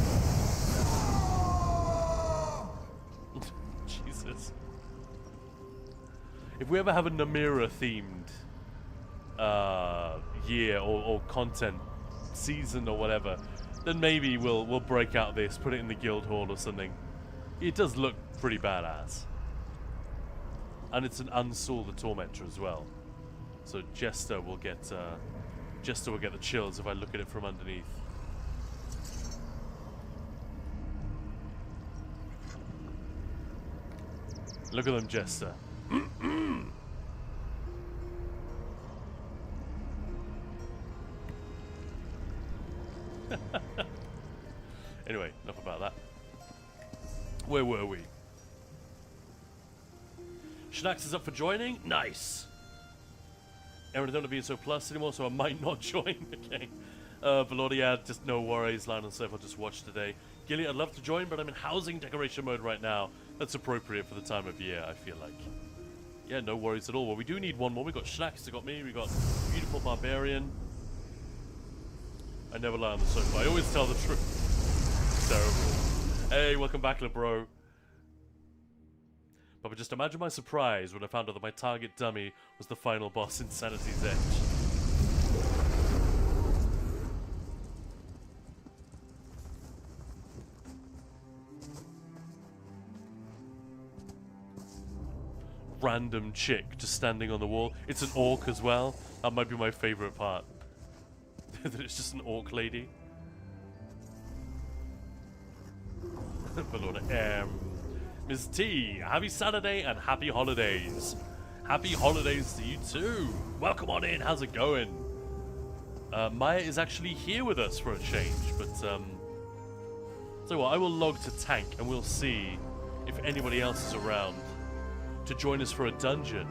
Jesus. If we ever have a Namira themed year or content season or whatever, then maybe we'll break out this, put it in the guild hall or something. It does look pretty badass. And it's an Unsoul the Tormentor as well. So Jester will get the chills if I look at it from underneath. Look at them, Jester. Anyway, enough about that. Where were we? Schnax is up for joining? Nice! Aaron, I don't want to be in so plus anymore, so I might not join. Okay. Velodia, just no worries. Line and Surf, I'll just watch today. Gilly, I'd love to join, but I'm in housing decoration mode right now. That's appropriate for the time of year, I feel like. Yeah, no worries at all. Well, we do need one more. We got Schnax, we got me, we got Beautiful Barbarian. I never lie on the sofa. I always tell the truth. That's terrible. Hey, welcome back, LeBro. But just imagine my surprise when I found out that my target dummy was the final boss in Sanity's Edge. Random chick just standing on the wall. It's an orc as well. That might be my favorite part. That it's just an orc lady. But Lord, Ms. T, happy Saturday and happy holidays. Happy holidays to you too. Welcome on in. How's it going? Maya is actually here with us for a change, but so what? I will log to tank and we'll see if anybody else is around to join us for a dungeon.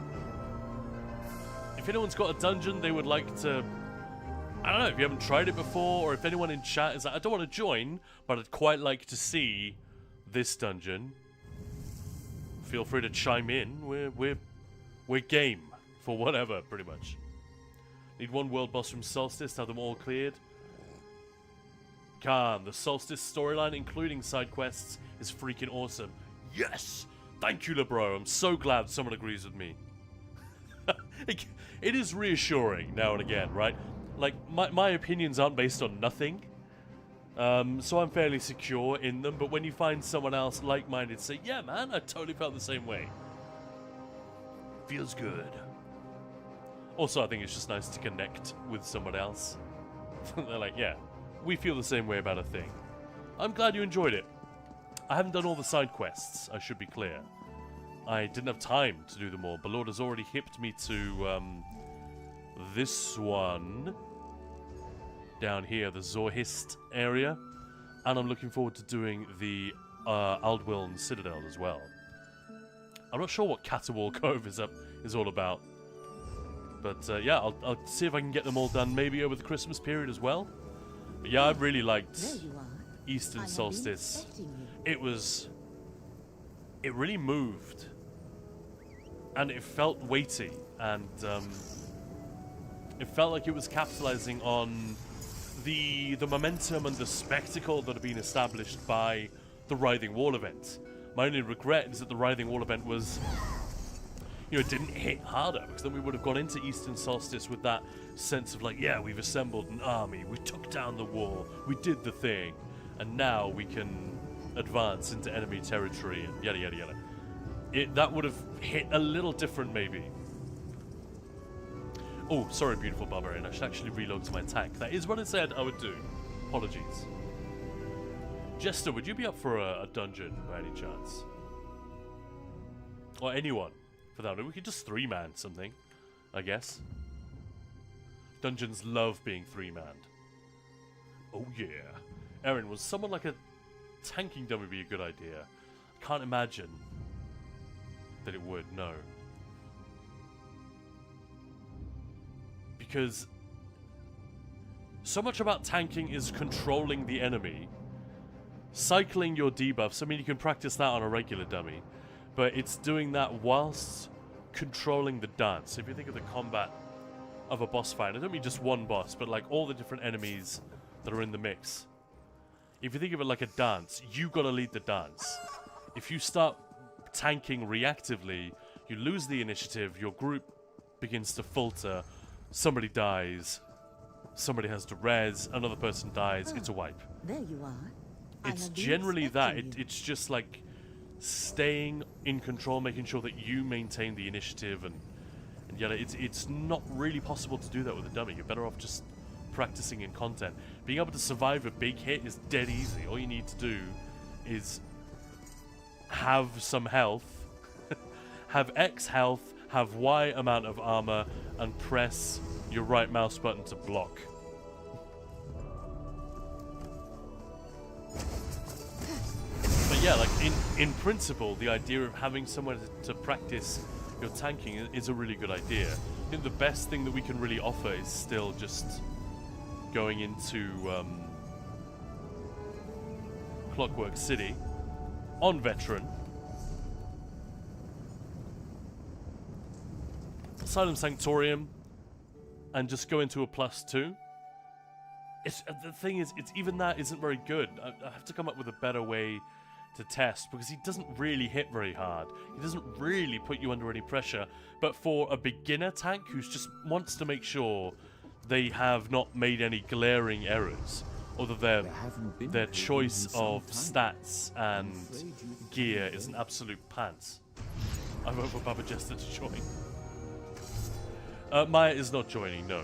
If anyone's got a dungeon they would like to, I don't know, if you haven't tried it before, or if anyone in chat is like, I don't want to join, but I'd quite like to see this dungeon, feel free to chime in. We're game for whatever, pretty much. Need one world boss from Solstice to have them all cleared. Kaan, the Solstice storyline, including side quests, is freaking awesome. Yes! Thank you, LeBro. I'm so glad someone agrees with me. It is reassuring now and again, right? Like, my opinions aren't based on nothing. So I'm fairly secure in them, but when you find someone else like-minded say, yeah, man, I totally felt the same way. Feels good. Also, I think it's just nice to connect with someone else. They're like, yeah, we feel the same way about a thing. I'm glad you enjoyed it. I haven't done all the side quests, I should be clear. I didn't have time to do them all. Balord has already hipped me to this one down here, the Zorhist area, and I'm looking forward to doing the Aldwiln Citadel as well. I'm not sure what Caterwall Cove is all about, but yeah, I'll see if I can get them all done maybe over the Christmas period as well. But yeah, I really liked Eastern Solstice. It really moved, and it felt weighty, and it felt like it was capitalizing on the momentum and the spectacle that had been established by the Writhing Wall event. My only regret is that the Writhing Wall event was, you know, it didn't hit harder, because then we would have gone into Eastern Solstice with that sense of like, yeah, we've assembled an army, we took down the wall, we did the thing, and now we can advance into enemy territory and yada yada yada. That would have hit a little different maybe. Oh, sorry, beautiful barbarian. I should actually reload to my tank. That is what I said I would do. Apologies. Jester, would you be up for a dungeon by any chance? Or anyone, for that matter. We could just three-man something, I guess. Dungeons love being three-manned. Oh yeah. Erin, was someone like a tanking dummy be a good idea? I can't imagine that it would, no. Because so much about tanking is controlling the enemy, cycling your debuffs. I mean, you can practice that on a regular dummy, but it's doing that whilst controlling the dance. If you think of the combat of a boss fight, I don't mean just one boss, but like all the different enemies that are in the mix. If you think of it like a dance, you gotta lead the dance. If you start tanking reactively, you lose the initiative, your group begins to falter, somebody dies, somebody has to res, another person dies, it's a wipe. There you are. It's generally that. It's just like staying in control, making sure that you maintain the initiative, and yet it's not really possible to do that with a dummy. You're better off just practicing in content. Being able to survive a big hit is dead easy. All you need to do is have some health, have X health, have Y amount of armor, and press your right mouse button to block. But yeah, like in principle, the idea of having someone to practice your tanking is a really good idea. I think the best thing that we can really offer is still just going into Clockwork City on Veteran, Asylum Sanctorium, and just go into a +2. the thing is, it's even that isn't very good. I have to come up with a better way to test, because he doesn't really hit very hard. He doesn't really put you under any pressure. But for a beginner tank who just wants to make sure they have not made any glaring errors, or that their choice of stats and gear is an absolute pants, I vote for Baba Jester to join. Maya is not joining, no.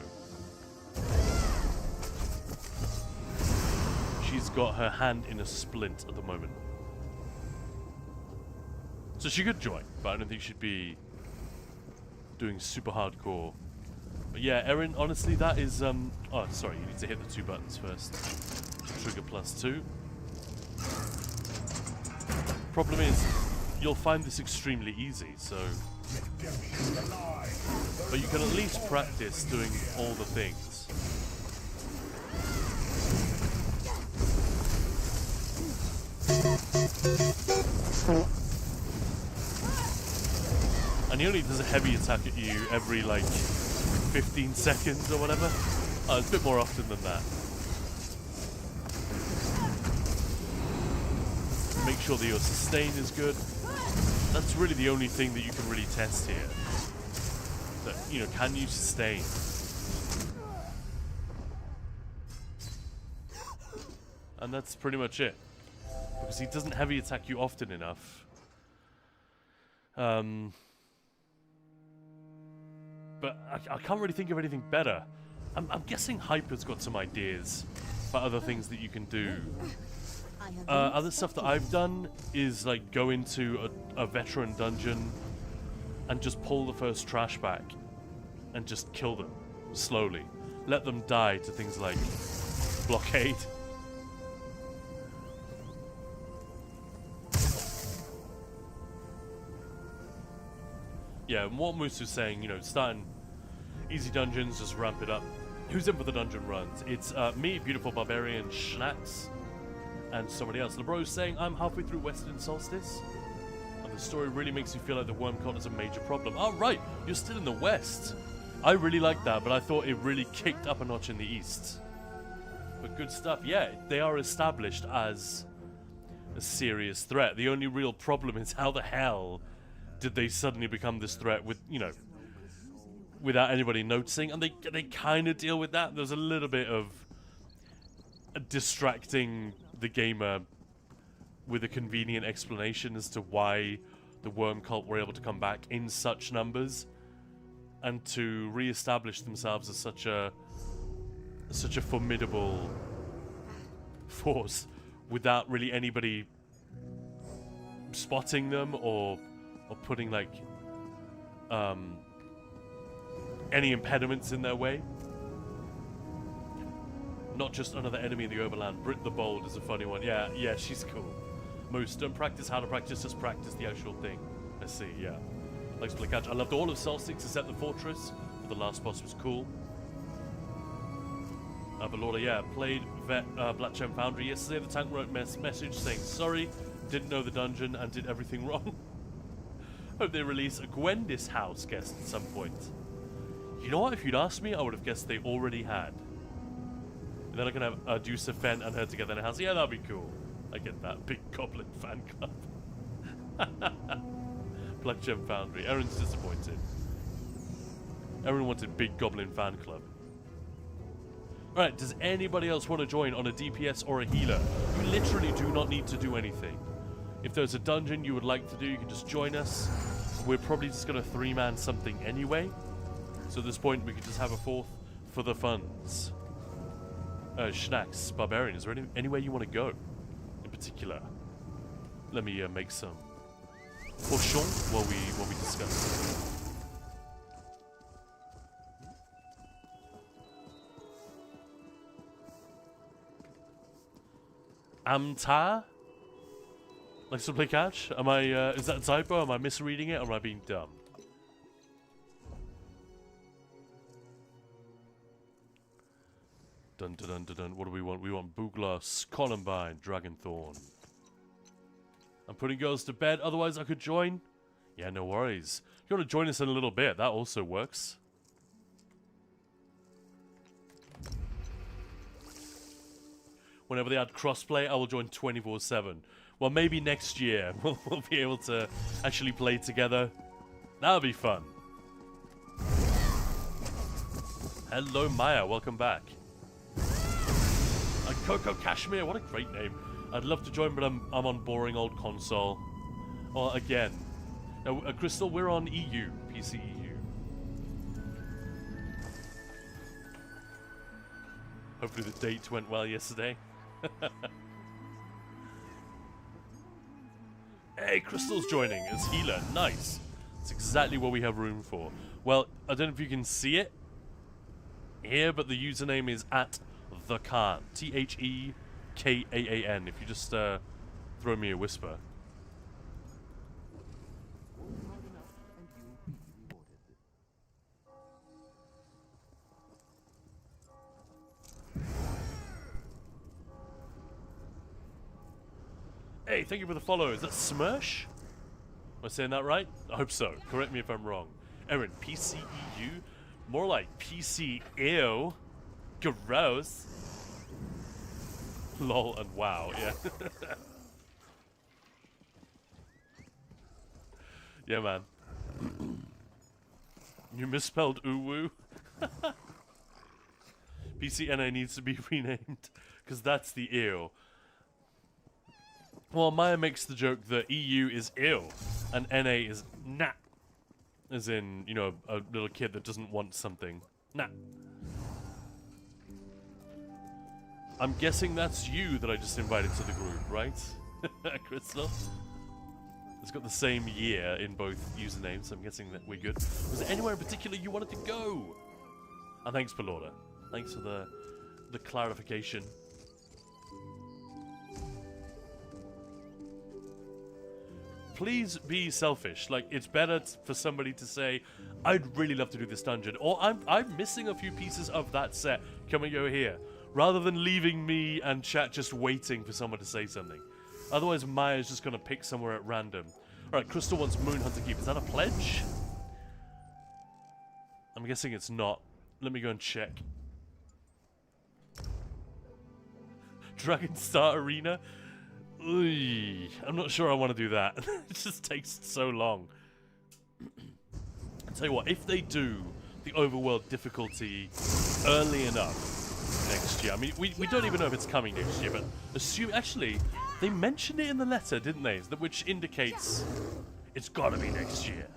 She's got her hand in a splint at the moment. So she could join, but I don't think she'd be doing super hardcore. But yeah, Erin, honestly, that is, oh, sorry, you need to hit the 2 buttons first. Trigger +2. Problem is, you'll find this extremely easy, so... But you can at least practice doing all the things. And he only does a heavy attack at you every, like, 15 seconds or whatever. Oh, it's a bit more often than that. Make sure that your sustain is good. That's really the only thing that you can really test here. That, you know, can you sustain? And that's pretty much it. Because he doesn't heavy attack you often enough. But I can't really think of anything better. I'm guessing Hyper's got some ideas for other things that you can do. Other stuff that I've done is like go into a veteran dungeon and just pull the first trash back and just kill them slowly. Let them die to things like blockade. Yeah, and what Moose was saying, you know, starting easy dungeons, just ramp it up. Who's in for the dungeon runs? It's me, Beautiful Barbarian Schnacks, and somebody else. LeBro's saying, I'm halfway through Western Solstice, and the story really makes you feel like the worm cult is a major problem. Oh, right, you're still in the West. I really like that, but I thought it really kicked up a notch in the East. But good stuff. Yeah, they are established as a serious threat. The only real problem is how the hell did they suddenly become this threat with, you know, without anybody noticing? And they kind of deal with that. There's a little bit of distracting the gamer with a convenient explanation as to why the worm cult were able to come back in such numbers and to re-establish themselves as such a formidable force without really anybody spotting them or putting like any impediments in their way. Not just another enemy in the Overland. Brit the Bold is a funny one. Yeah, she's cool. Most don't practice how to practice, just practice the actual thing. I see, yeah. Like Split Catch. I loved all of Solstice except the Fortress, but the last boss was cool. But Lorda, yeah, played Black Gem Foundry yesterday. The tank wrote message saying, sorry, didn't know the dungeon and did everything wrong. Hope they release a Gwendis House guest at some point. You know what? If you'd asked me, I would have guessed they already had. And then I can have Adusa, Fen, and her together in a house. Yeah, that'd be cool. I get that. Big Goblin fan club. Black Gem Foundry. Erin's disappointed. Erin wanted Big Goblin fan club. Alright, does anybody else want to join on a DPS or a healer? You literally do not need to do anything. If there's a dungeon you would like to do, you can just join us. We're probably just going to 3-man something anyway. So at this point, we could just have a 4th for the funds. Schnacks, Barbarian, is there anywhere you want to go in particular? Let me make some potions while we discuss. Amtar? Like to play catch? Am I, is that a typo? Am I misreading it or am I being dumb? Dun dun dun dun dun. What do we want? We want Buglas, Columbine, Dragonthorn. I'm putting girls to bed, otherwise I could join. Yeah, no worries. If you want to join us in a little bit, that also works. Whenever they add crossplay, I will join 24/7. Well, maybe next year we'll be able to actually play together. That'll be fun. Hello, Maya. Welcome back. Coco Kashmir. What a great name. I'd love to join, but I'm on boring old console. Well, again. Now, Crystal, we're on EU. PC EU. Hopefully the date went well yesterday. Hey, Crystal's joining as healer. Nice. That's exactly what we have room for. Well, I don't know if you can see it here, but the username is @theKaan. TheKaan. If you just throw me a whisper. Hey, thank you for the follow. Is that Smirsh? Am I saying that right? I hope so. Correct me if I'm wrong. Erin, PCEU? More like PCEO. Gross. Lol and wow, yeah. Yeah, man. You misspelled uwu. PCNA needs to be renamed, because that's the ew. Well, Maya makes the joke that EU is ill, and NA is nah. As in, you know, a little kid that doesn't want something. Nah. I'm guessing that's you that I just invited to the group, right? Crystal? It's got the same year in both usernames, so I'm guessing that we're good. Was there anywhere in particular you wanted to go? And thanks, Pelorda. Thanks for the clarification. Please be selfish. Like, it's better for somebody to say, I'd really love to do this dungeon, or I'm missing a few pieces of that set. Can we go here? Rather than leaving me and chat just waiting for someone to say something. Otherwise, Maya's just going to pick somewhere at random. Alright, Crystal wants Moonhunter Keep. Is that a pledge? I'm guessing it's not. Let me go and check. Dragon Star Arena? Oy, I'm not sure I want to do that. It just takes so long. I'll tell you what, if they do the overworld difficulty early enough next year, I mean, we don't even know if it's coming next year, but assume, actually, they mentioned it in the letter, didn't they? Which indicates it's got to be next year.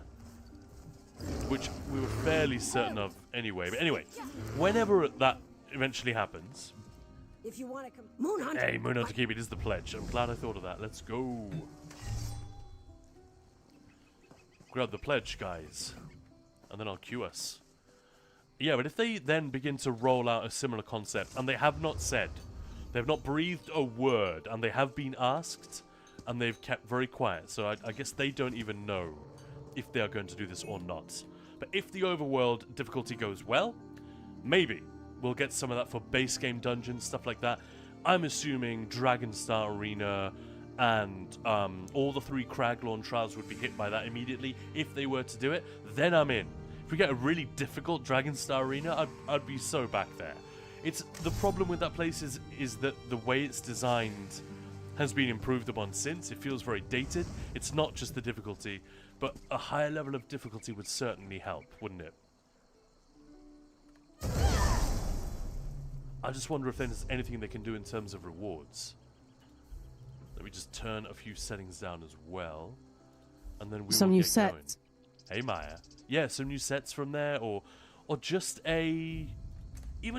Which we were fairly certain of anyway. But anyway, whenever that eventually happens... If you want to come, Moonhunter. Hey, Moonhunter Keep, it is the pledge. I'm glad I thought of that. Let's go. Grab the pledge, guys. And then I'll queue us. Yeah, but if they then begin to roll out a similar concept, and they have not said, they have not breathed a word, and they have been asked, and they've kept very quiet, so I guess they don't even know if they are going to do this or not. But if the overworld difficulty goes well, maybe we'll get some of that for base game dungeons, stuff like that. I'm assuming Dragon Star Arena and all the 3 Craglorn trials would be hit by that immediately. If they were to do it, then I'm in. If we get a really difficult Dragon Star Arena, I'd be so back there. It's the problem with that place is that the way it's designed has been improved upon since. It feels very dated. It's not just the difficulty, but a higher level of difficulty would certainly help, wouldn't it? I just wonder if there's anything they can do in terms of rewards. Let me just turn a few settings down as well, and then we will get going. Hey Maya, yeah, some new sets from there, or just even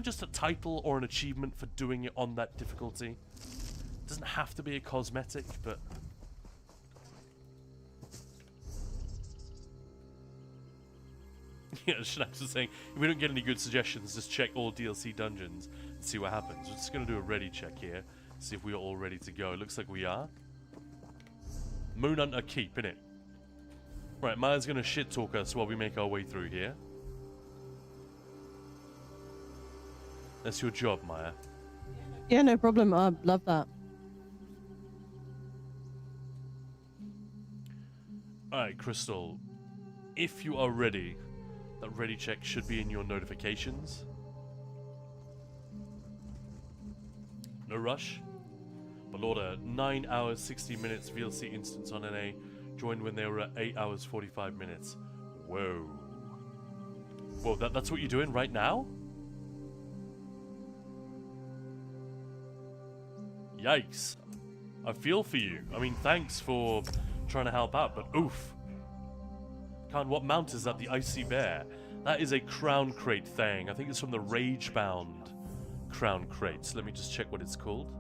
just a title or an achievement for doing it on that difficulty. It doesn't have to be a cosmetic, but yeah, Shanax was saying, if we don't get any good suggestions, just check all DLC dungeons and see what happens. We're just going to do a ready check here, see if we are all ready to go. It looks like we are. Moonhunter Keep, innit? Right, Maya's going to shit-talk us while we make our way through here. That's your job, Maya. Yeah, no problem. I love that. Alright, Crystal. If you are ready... That ready check should be in your notifications. No rush. Balorda, 9 hours 60 minutes VLC instance on NA. Joined when they were at 8 hours 45 minutes. Whoa. Whoa, that's what you're doing right now? Yikes. I feel for you. I mean, thanks for trying to help out, but oof. Kaan, what mount is that? The Icy Bear? That is a crown crate thing. I think it's from the Ragebound crown crates. Let me just check what it's called.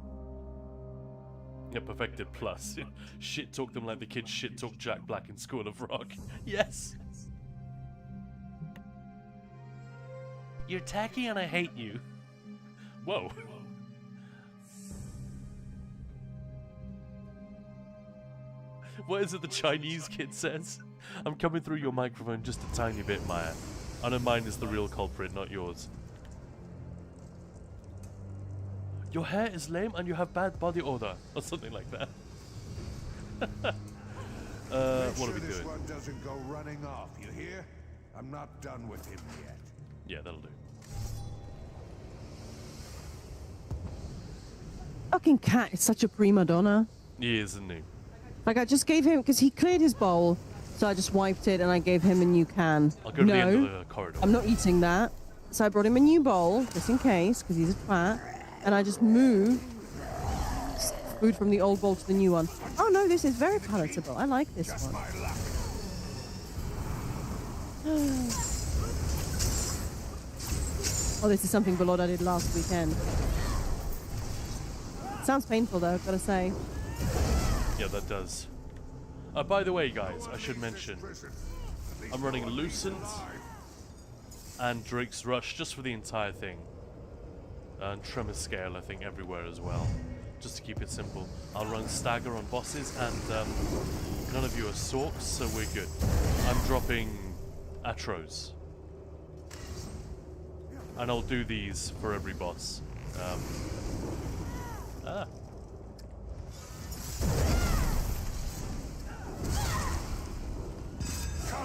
Yeah, Perfected Plus. Shit talk them like the kids shit talk Jack Black in School of Rock. Yes. You're tacky and I hate you. Whoa. What is it the Chinese kid says? I'm coming through your microphone just a tiny bit, Maya. I know mine is the real culprit, not yours. Your hair is lame and you have bad body odor, or something like that. What are we doing? This one doesn't go running off, you hear? I'm not done with him yet. Yeah, that'll do. Fucking cat is such a prima donna. He is, isn't he? Like, I just gave him, because he cleared his bowl, so I just wiped it and I gave him a new can. I'll go to the end of the corridor. I'm not eating that. So I brought him a new bowl, just in case, because he's a twat. And I just moved food from the old bowl to the new one. Oh no, this is very palatable. I like this one. Oh, this is something Balorda did last weekend. Sounds painful though, gotta say. Yeah, that does. By the way, guys, I should mention, I'm running Lucent and Drake's Rush just for the entire thing. And Tremor Scale, I think, everywhere as well. Just to keep it simple. I'll run Stagger on bosses, and none of you are Sorks, so we're good. I'm dropping Atros. And I'll do these for every boss. Count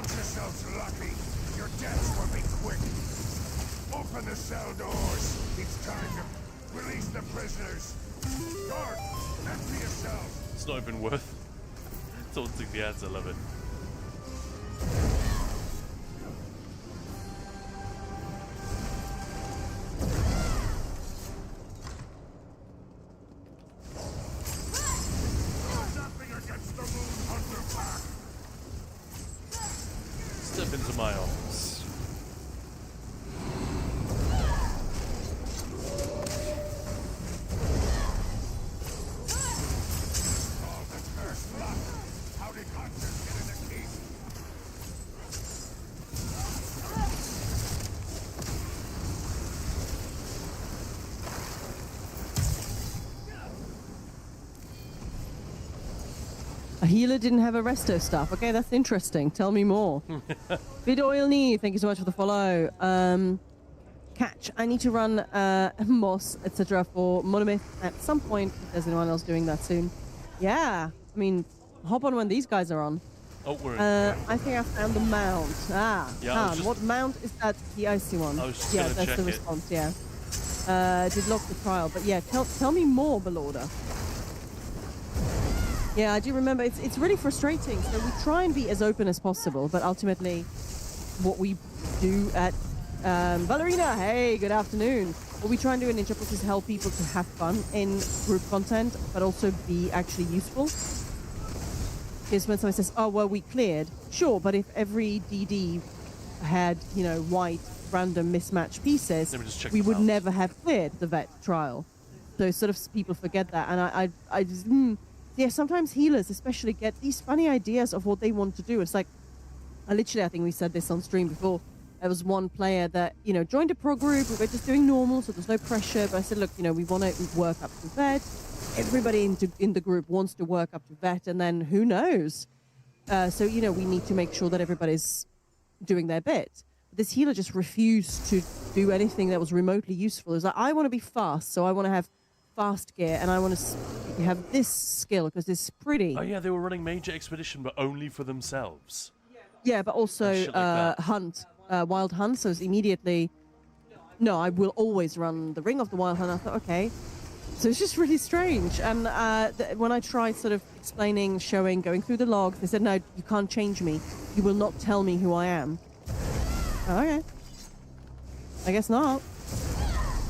yourselves lucky. Your deaths will be quick. Open the cell doors. It's time to release the prisoners. Guard, empty yourselves. It's not even worth taunting the ads, I love it. Nothing against the moon hunter pack. Step into my office. A healer didn't have a resto stuff. Okay, that's interesting. Tell me more. Vid Oil Knee, thank you so much for the follow. Catch, I need to run Moss, etc. for Monomyth at some point. If there's anyone else doing that soon. Yeah, I mean, hop on when these guys are on. Oh, we're in. I think I found the mount. Yeah, what mount is that? The icy one. I was just yeah, gonna that's check the it. response, yeah. Did lock the trial, but yeah, tell me more, Balorda. Yeah, I do remember. It's really frustrating. So we try and be as open as possible, but ultimately, what we do at Valerina, hey, good afternoon. What we try and do in Ninja Plus is help people to have fun in group content, but also be actually useful. Because when someone says, "Oh, well, we cleared," sure, but if every DD had, you know, white random mismatched pieces, we would never have cleared the vet trial. So sort of people forget that, and I just. Yeah, sometimes healers especially get these funny ideas of what they want to do. It's like, I think we said this on stream before. There was one player that, you know, joined a pro group. We were just doing normal, so there's no pressure. But I said, look, you know, we want to work up to vet. Everybody in the group wants to work up to vet, and then who knows? So, you know, we need to make sure that everybody's doing their bit. This healer just refused to do anything that was remotely useful. It was like, I want to be fast, so I want to have fast gear, and I want to have this skill because this is pretty. Oh yeah, they were running Major Expedition, but only for themselves. Yeah, but also hunt, wild hunt. So it's immediately, no, I will always run the Ring of the Wild Hunt. I thought, okay, So it's just really strange. And when I tried sort of explaining, showing, going through the log, they said, no, you can't change me. You will not tell me who I am. Okay. I guess not.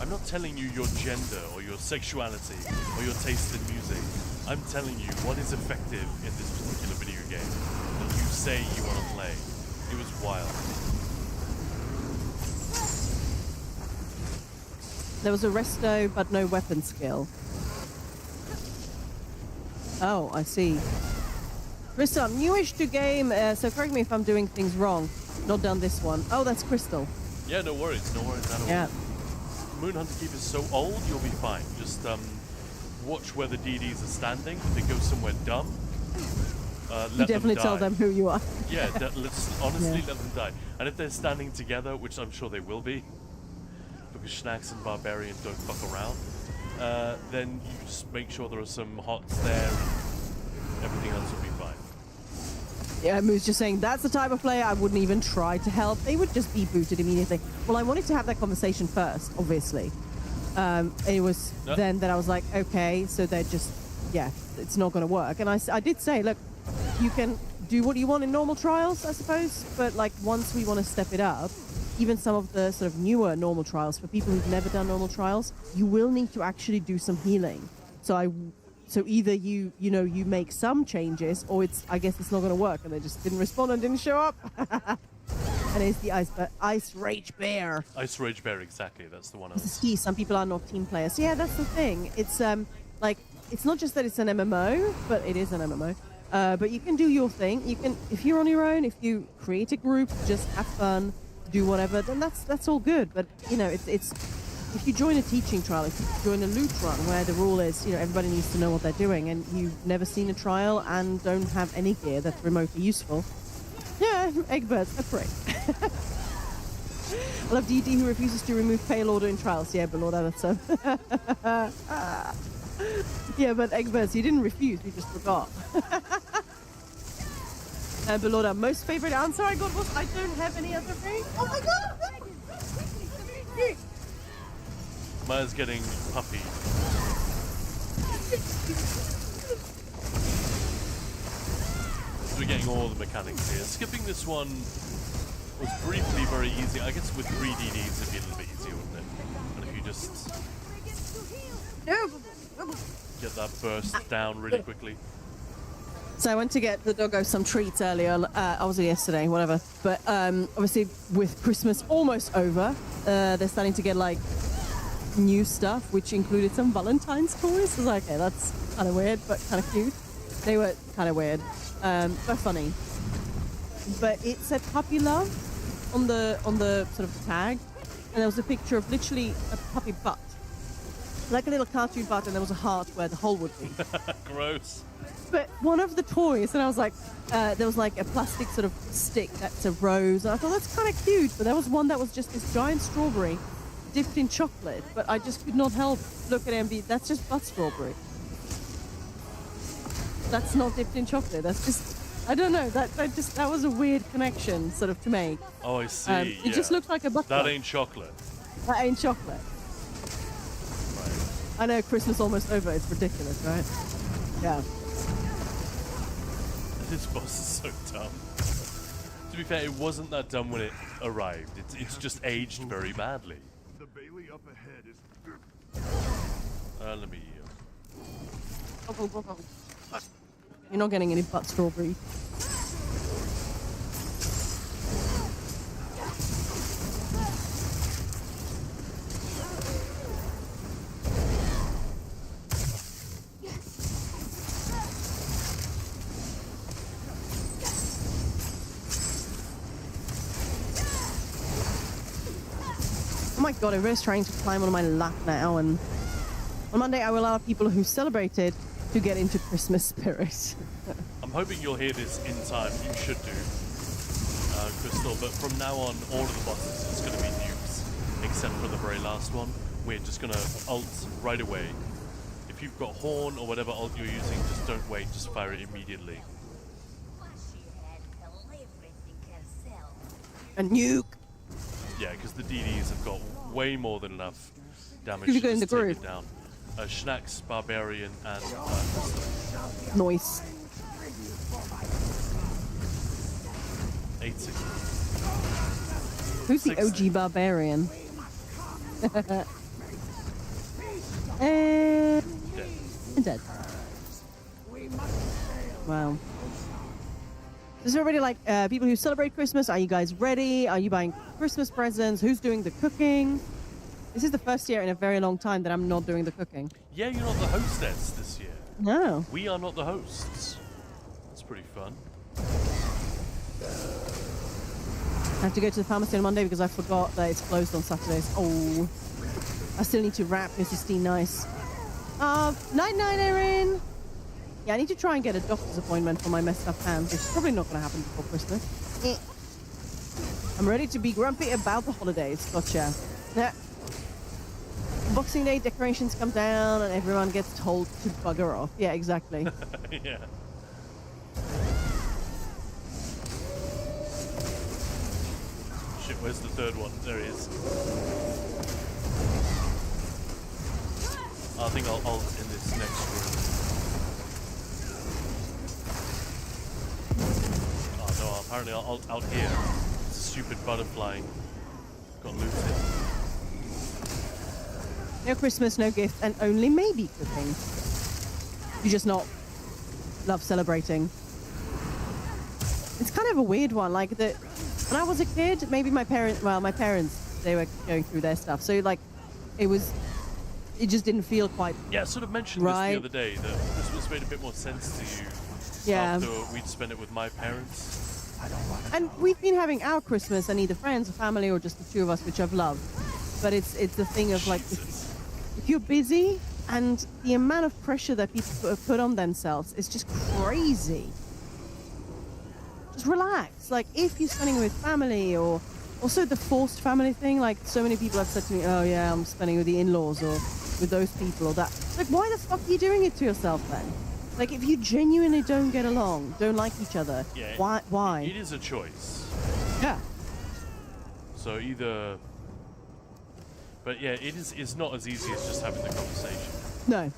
I'm not telling you your gender or your sexuality or your taste in music. I'm telling you what is effective in this particular video game that you say you want to play. It was wild. There was a resto, but no weapon skill. Oh, I see. Crystal, I'm newish to game, so correct me if I'm doing things wrong. Not done this one. Oh, that's Crystal. Yeah, no worries at all. Yeah. Moonhunter Keep is so old, you'll be fine. Just watch where the DDs are standing. If they go somewhere dumb, You definitely tell them who you are. Yeah, let's honestly let them die. And if they're standing together, which I'm sure they will be, because Schnax and Barbarian don't fuck around, then you just make sure there are some hots there and everything else will be fine. Yeah, Moo's just saying that's the type of player I wouldn't even try to help. They would just be booted immediately. Well, I wanted to have that conversation first, obviously. It was then that I was like, okay, so they're just, yeah, it's not going to work. And I did say, look, you can do what you want in normal trials, I suppose, but like once we want to step it up, even some of the sort of newer normal trials, for people who've never done normal trials, you will need to actually do some healing. So either you make some changes, or I guess it's not going to work, and they just didn't respond and didn't show up. And it's the Ice Rage Bear. Ice Rage Bear, exactly. That's the one. This is key. Some people are not team players. Yeah, that's the thing. It's like it's not just that it's an MMO, but it is an MMO. But you can do your thing. You can, if you're on your own, if you create a group, just have fun, do whatever. Then that's all good. But it's. If you join a teaching trial, if you join a loot run where the rule is, everybody needs to know what they're doing, and you've never seen a trial and don't have any gear that's remotely useful, yeah, Eggbirds, that's great. I love DD who refuses to remove pale order in trials. Yeah, but Lord, that's so. Yeah, but Eggbirds, you didn't refuse, you just forgot. Belorda, most favorite answer I got was, I don't have any other ring. Oh my god! Maya's getting puppy. So we're getting all the mechanics here. Skipping this one was briefly very easy. I guess with 3 DDs it'd be a little bit easier, wouldn't it? And if you just get that burst down really quickly. So I went to get the doggo some treats earlier. Obviously yesterday, whatever. But obviously with Christmas almost over, they're starting to get like new stuff, which included some Valentine's toys. I was like, okay, that's kind of weird, but kind of cute. They were kind of weird, but funny. But it said puppy love on the sort of tag, and there was a picture of literally a puppy butt, like a little cartoon butt, and there was a heart where the hole would be. Gross. But one of the toys, and I was like, there was like a plastic sort of stick that's a rose, and I thought that's kind of cute. But there was one that was just this giant strawberry dipped in chocolate, but I just could not help look at it and be, that's just butt strawberry. That's not dipped in chocolate. That's just, I don't know. That was a weird connection sort of to make. Oh, I see. It just looked like a butt. That ain't chocolate. That ain't chocolate. Right. I know, Christmas almost over. It's ridiculous, right? Yeah. This boss is so dumb. To be fair, it wasn't that dumb when it arrived. It's just aged very badly. The Bailey up ahead is. Let me. You're not getting any butt strawberry. Oh my god, everybody's trying to climb on my lap now, and on Monday I will allow people who celebrated to get into Christmas spirit. I'm hoping you'll hear this in time. You should do, Crystal, but from now on, all of the bosses is going to be nukes, except for the very last one. We're just going to ult right away. If you've got Horn or whatever ult you're using, just don't wait, just fire it immediately. A nuke! Yeah, because the DDs have got way more than enough damage You to go in the just take group. it down. Schnack's Barbarian and Noise. 8-6. Who's the OG Barbarian? And dead. Wow. Is everybody like people who celebrate Christmas? Are you guys ready? Are you buying Christmas presents? Who's doing the cooking? This is the first year in a very long time that I'm not doing the cooking. Yeah, you're not the hostess this year. No. We are not the hosts. That's pretty fun. I have to go to the pharmacy on Monday because I forgot that it's closed on Saturdays. Oh. I still need to wrap Mrs. T nice. Night-night, Erin! Yeah, I need to try and get a doctor's appointment for my messed up hands, which is probably not going to happen before Christmas. I'm ready to be grumpy about the holidays. Gotcha. Yeah. Boxing Day decorations come down and everyone gets told to bugger off. Yeah, exactly. Yeah. Shit, where's the third one? There he is. I think I'll ult in this next room. Oh no, apparently I'll ult out here. It's a stupid butterfly. Got looted. No Christmas, no gift, and only maybe cooking. You just not love celebrating. It's kind of a weird one. Like when I was a kid, maybe my parents, they were going through their stuff. So like, it just didn't feel quite Yeah, I sort of mentioned right. this the other day, that Christmas made a bit more sense to you Yeah. after we'd spent it with my parents. And we've been having our Christmas and either friends or family or just the two of us, which I've loved. But it's the thing of like, if you're busy and the amount of pressure that people put on themselves is just crazy. Just relax. Like if you're spending it with family or also the forced family thing, like so many people have said to me, oh yeah, I'm spending with the in-laws or with those people or that. Like why the fuck are you doing it to yourself then? Like if you genuinely don't get along, don't like each other, Yeah, why? It is a choice. Yeah. So either... But yeah, it's not as easy as just having the conversation. No.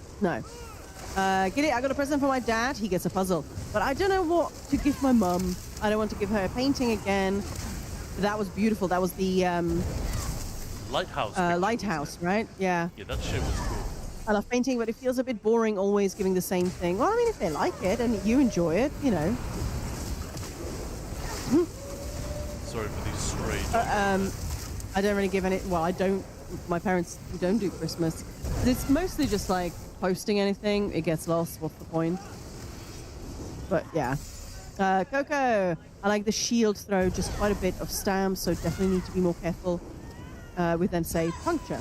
Get it? I got a present for my dad. He gets a puzzle. But I don't know what to give my mum. I don't want to give her a painting again. That was beautiful. That was the... Lighthouse. lighthouse, right? Yeah. Yeah, that shit was cool. I love painting, but it feels a bit boring always giving the same thing. Well, I mean, if they like it and you enjoy it, you know. Sorry for these stray I don't really give any... Well, I don't... My parents don't do Christmas. It's mostly just like posting anything. It gets lost. What's the point? But yeah. Coco. I like the shield throw. Just quite a bit of stamps, so definitely need to be more careful with them, say, puncture.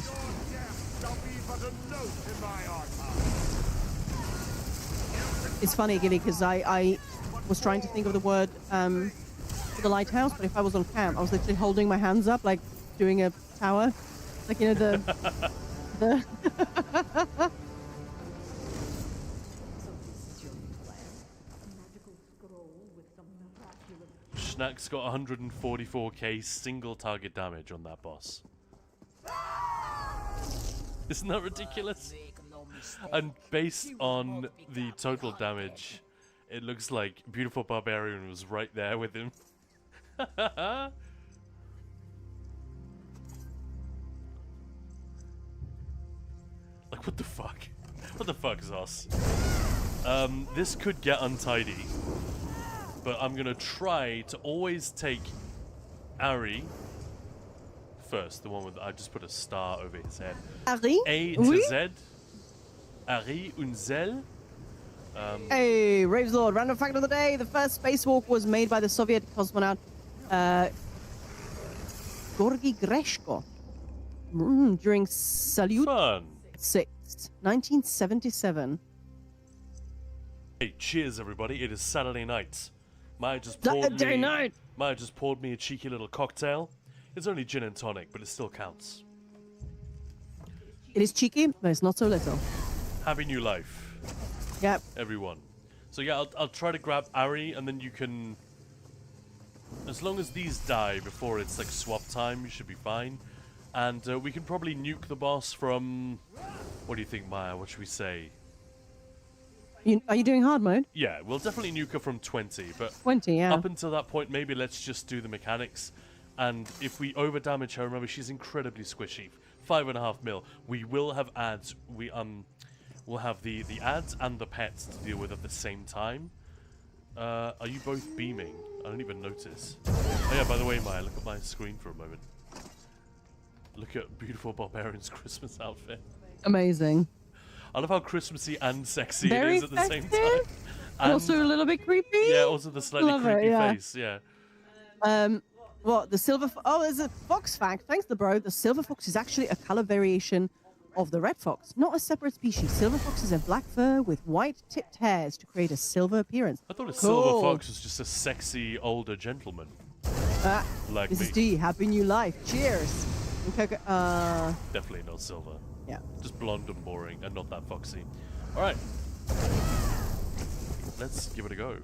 It's funny, Gilly, because I was trying to think of the word for the lighthouse, but if I was on camp, I was literally holding my hands up, like doing a tower. Like, you know, the... Schnack's got 144k single target damage on that boss. Isn't that ridiculous? And based on the total damage, it looks like Beautiful Barbarian was right there with him. Like, what the fuck? What the fuck, Zos? This could get untidy, but I'm gonna try to always take Ari first, the one with... I just put a star over his head. Ari? A to Oui? Z. Ari Unzel. Hey, Raves Lord, random fact of the day. The first spacewalk was made by the Soviet cosmonaut Georgy Greshko during Salyut 6, 1977. Hey, cheers, everybody. It is Saturday night. Maya just Saturday night. Maya just poured me a cheeky little cocktail. It's only gin and tonic, but it still counts. It is cheeky, but it's not so little. Happy New Life. Yep. Everyone. So yeah, I'll try to grab Ari, and then you can... As long as these die before it's like swap time, you should be fine. And we can probably nuke the boss from What do you think, Maya? What should we say? Are you doing hard mode? Yeah, we'll definitely nuke her from 20, but 20, yeah. up until that point, maybe let's just do the mechanics. And if we over damage her, remember she's incredibly squishy. 5.5 mil. We will have ads. We'll have the ads and the pets to deal with at the same time. Are you both beaming? I don't even notice. Oh yeah, by the way, Maya, look at my screen for a moment. Look at beautiful Barbarian's Christmas outfit. Amazing. I love how Christmassy and sexy Very it is at the same festive. time. And also a little bit creepy. Yeah, also the slightly Love creepy it, yeah. face, yeah. What, the silver... Oh, there's a fox fact. Thanks, the bro. The silver fox is actually a color variation of the red fox, not a separate species. Silver foxes have black fur with white tipped hairs to create a silver appearance. I thought a silver fox was just a sexy older gentleman. Like Mrs. me. D, happy new life. Cheers. Okay, Definitely not silver. Yeah. Just blonde and boring and not that foxy. Alright. Let's give it a go.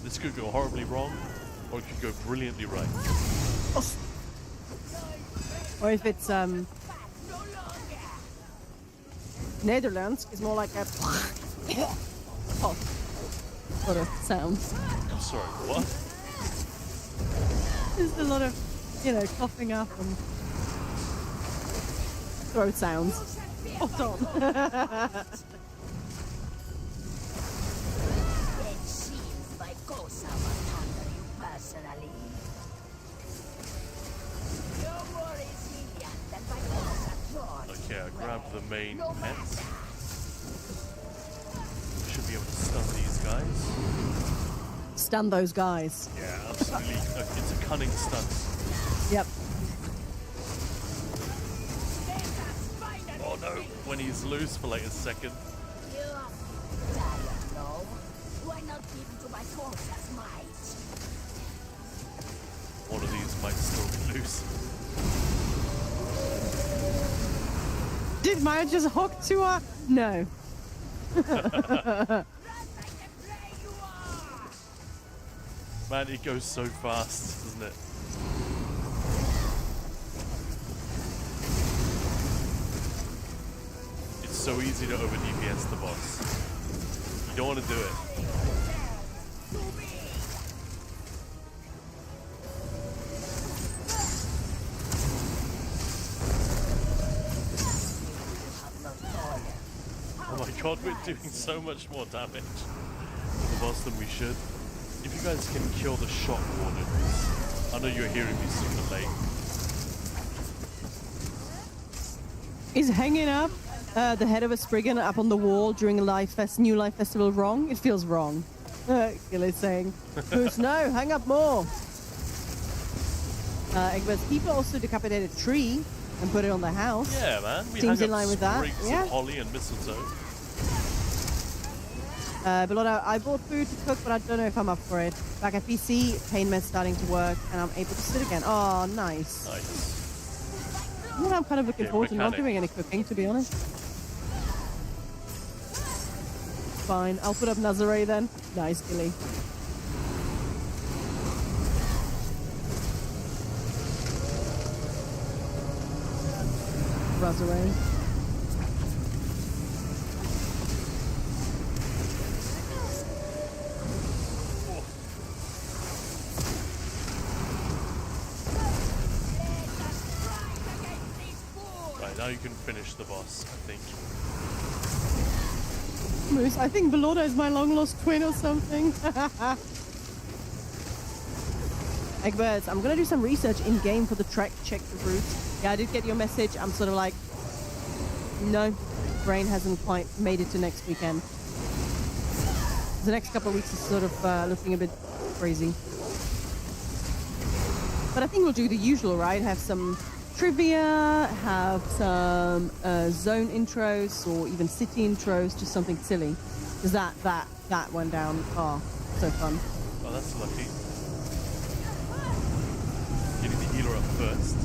This could go horribly wrong, or it could go brilliantly right. Or if it's Netherlands, is more like a oh, sort of sound. I'm sorry, what? There's a lot of, coughing up and throat sounds. Hold on. It seems like Kosa must handle you personally. No more resilient than my Kosa George. Okay, I grabbed the main pets. Should be able to stun these guys. Stun those guys. Yeah, absolutely. It's a cunning stunt. Yep. Oh no, when he's loose for like a second. You tired, no? Why not give to my Kosa's might? One of these might still be loose. Did Maya just hook to her? No. Man, it goes so fast, doesn't it? It's so easy to over DPS the boss. You don't want to do it. Oh my god, we're doing so much more damage to the boss than we should. If you guys can kill the shock wardens, I know you're hearing me super late. Is hanging up the head of a Spriggan up on the wall during a New Life Festival wrong? It feels wrong. Gil is saying. Moose, no, hang up more. Egbert's people also decapitated a tree and put it on the house. Yeah, man. We Seems hung in up line with that. sprigs Yeah. of holly and mistletoe. Bellotta, I bought food to cook, but I don't know if I'm up for it. Back at PC, pain med's starting to work, and I'm able to sit again. Oh, nice. Nice. You know, I'm kind of looking Okay, forward to not mechanic. doing any cooking, to be honest. Fine, I'll put up Nazare then. Nice, Gilly. Nazare. Right, now you can finish the boss, I think. Moose, I think Bellotta is my long-lost twin or something. Egbert, I'm gonna do some research in-game for the trek, check the route. Yeah, I did get your message. I'm sort of like, no, brain hasn't quite made it to next weekend. The next couple of weeks is sort of looking a bit crazy. But I think we'll do the usual, right? Have some trivia, have some zone intros, or even city intros, just something silly. Because that went down. Oh, so fun. Oh, that's lucky. Getting the healer up first.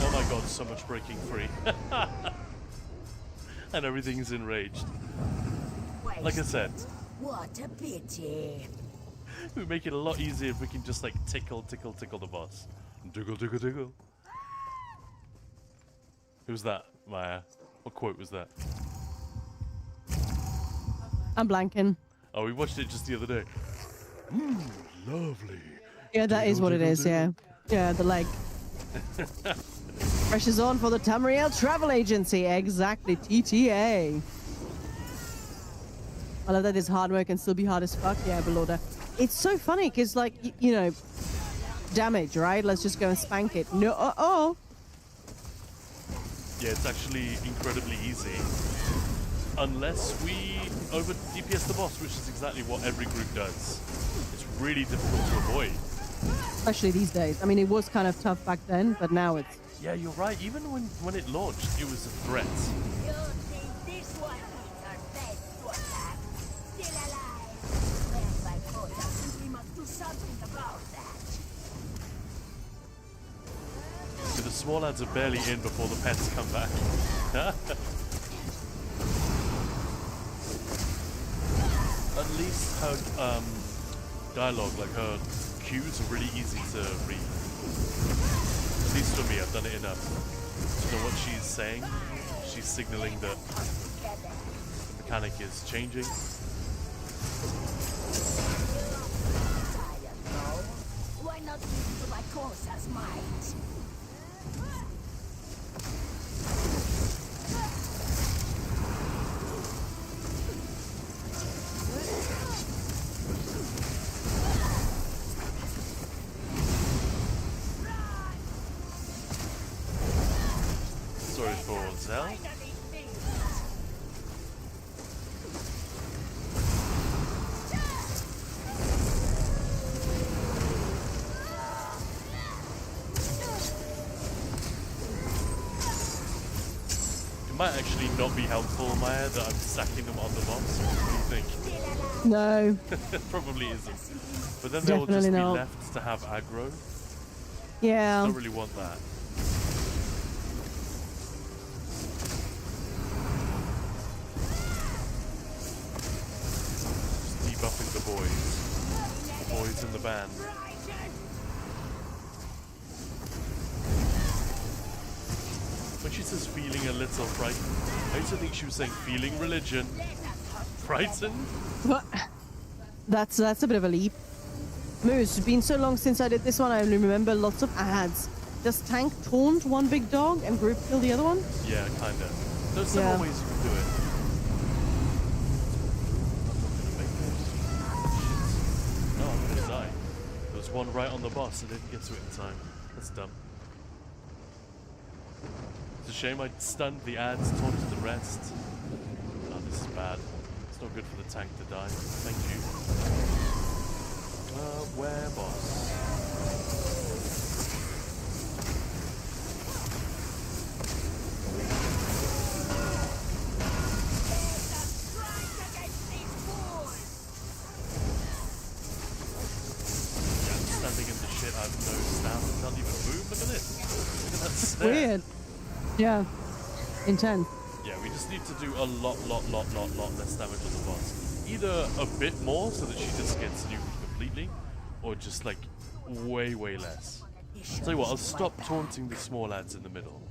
Oh my god, so much breaking free. And everything's enraged. Like I said, What a pity. We make it a lot easier if we can just like tickle the boss. Tickle. Who's that, Maya? What quote was that? I'm blanking. Oh, we watched it just the other day. Lovely. Yeah, that is what it is, yeah. Yeah, the leg. Pressure's on for the Tamriel Travel Agency. Exactly, TTA. I love that this hard mode can still be hard as fuck. Yeah, Belorda. It's so funny because, like, you know, damage, right? Let's just go and spank it. No, Yeah, it's actually incredibly easy. Unless we over DPS the boss, which is exactly what every group does. It's really difficult to avoid. Especially these days. I mean, it was kind of tough back then, but now it's... Yeah, you're right. Even when it launched, it was a threat. You think this one needs our best to attack? Still alive. Well, by God, we must do something about that. So the small lads are barely in before the pets come back. At least her dialogue, like her cues, are really easy to read. At least for me, I've done it enough to know what she's saying. She's signaling that the mechanic is changing. Why not use the Lycosa's might? Sorry for Zell. It might actually not be helpful, Maya, that I'm stacking them on the boss. What do you think? No. Probably isn't. But then they'll just be left to have aggro. Yeah. Don't really want that. Debuffing the boys. The boys in the band. When she says feeling a little frightened, I used to think she was saying feeling religion. Frightened? What? That's a bit of a leap. Moose, it's been so long since I did this one, I only remember lots of ads. Does tank taunt one big dog and group kill the other one? Yeah, kinda. There's several ways you can do it. Oh, I'm gonna die. There was one right on the boss, I didn't get to it in time. That's dumb. It's a shame I stunned the ads, taunted the rest. Oh, this is bad. It's not good for the tank to die. Thank you. Where boss? Standing in the shit, I have no stamina, can't even move. Look at this. Look at that stare. Weird. Yeah. Intense. Yeah, we just need to do a lot less damage on the boss. Either a bit more so that she just gets nuked completely, or just like way less. Tell you what, I'll stop taunting the small lads in the middle.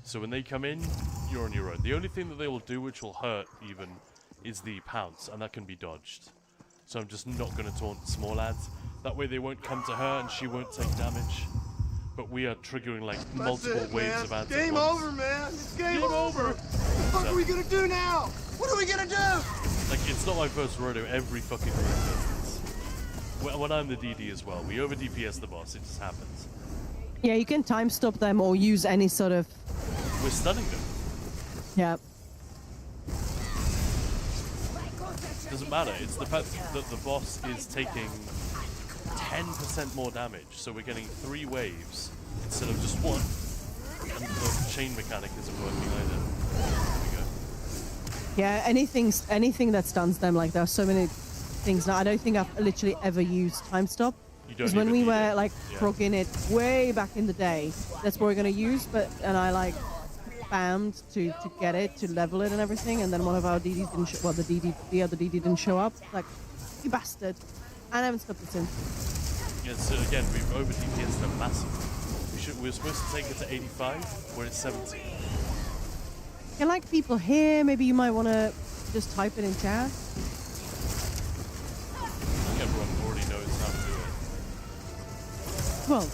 So when they come in, you're on your own. The only thing that they will do which will hurt even is the pounce, and that can be dodged. So I'm just not going to taunt the small lads. That way they won't come to her and she won't take damage. But we are triggering like multiple waves of ads. Game over, man. It's game over. What the fuck are we gonna do now? What are we gonna do? Like, it's not my first rodeo. Every fucking group does this. When I'm the DD as well, we over DPS the boss. It just happens. Yeah, you can time stop them or use any sort of... We're stunning them. Yeah. Doesn't matter. It's the fact that the boss is taking 10% more damage, so we're getting 3 waves instead of just 1. And the chain mechanic isn't working either. There we go. Yeah, anything that stuns them, like there are so many things now. I don't think I've literally ever used time stop. Because when we were like progging it way back in the day, that's what we're gonna use, and I like spammed to get it, to level it and everything, and then one of our DDs didn't show, well, the other DD didn't show up. Like, you bastard. And I haven't stopped it since. Yeah, so again, we've over DPS'd them massively. We were supposed to take it to 85, we're at 70. And like people here, maybe you might want to just type it in chat. I think everyone already knows how to do it. Well.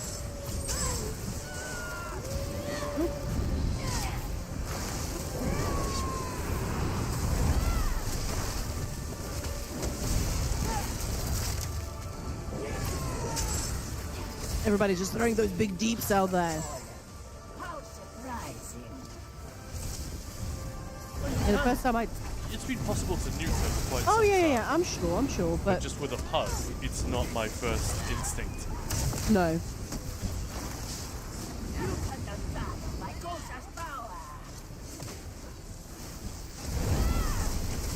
Everybody's just throwing those big deeps out there. How surprising. And the first time It's been possible to nuke them for quite some Oh, time. yeah, I'm sure, But just with a PUD, it's not my first instinct. No. You can understand my Ghosta's power.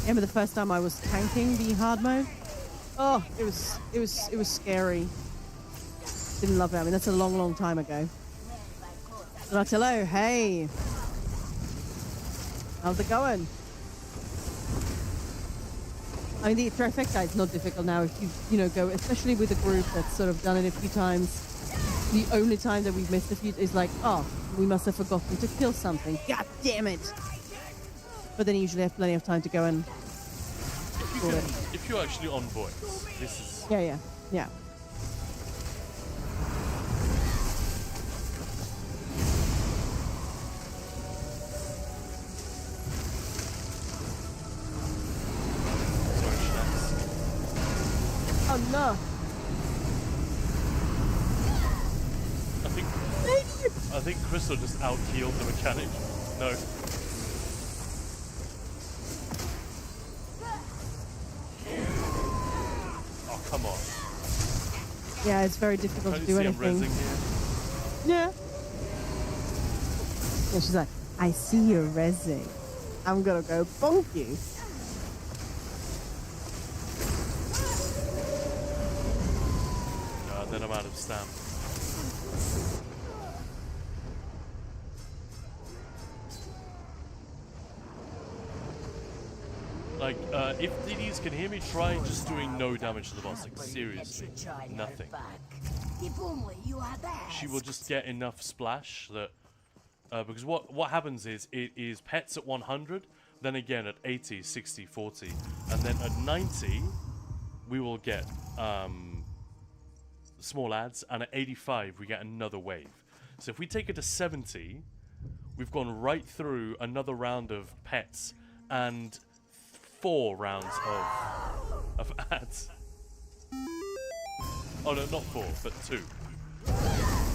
Remember the first time I was tanking the hard mode? Oh, it was scary. Didn't love it. I mean, that's a long time ago. Donatello, hey. How's it going? I mean, the trifecta is not difficult now if you know, go, especially with a group that's sort of done it a few times. The only time that we've missed a few is like, oh, we must have forgotten to kill something. God damn it! But then you usually have plenty of time to go and... If you're actually on voice, this is... Yeah. Oh no! I think Crystal just out-healed the mechanic. No. Oh, come on. Yeah, it's very difficult to Can't do you see I'm anything. rezzing here? Yeah. Yeah, she's like, I see you rezzing. I'm gonna go bonk you. No, then I'm out of stamina. Like, if DDs can hear me, try just doing no damage to the boss. Like, seriously. Nothing. If only you had asked. She will just get enough splash that... because what happens is, it is pets at 100, then again at 80, 60, 40, and then at 90, we will get small ads, and at 85, we get another wave. So if we take it to 70, we've gone right through another round of pets, and 4 rounds of ads. Oh no, not 4, but 2.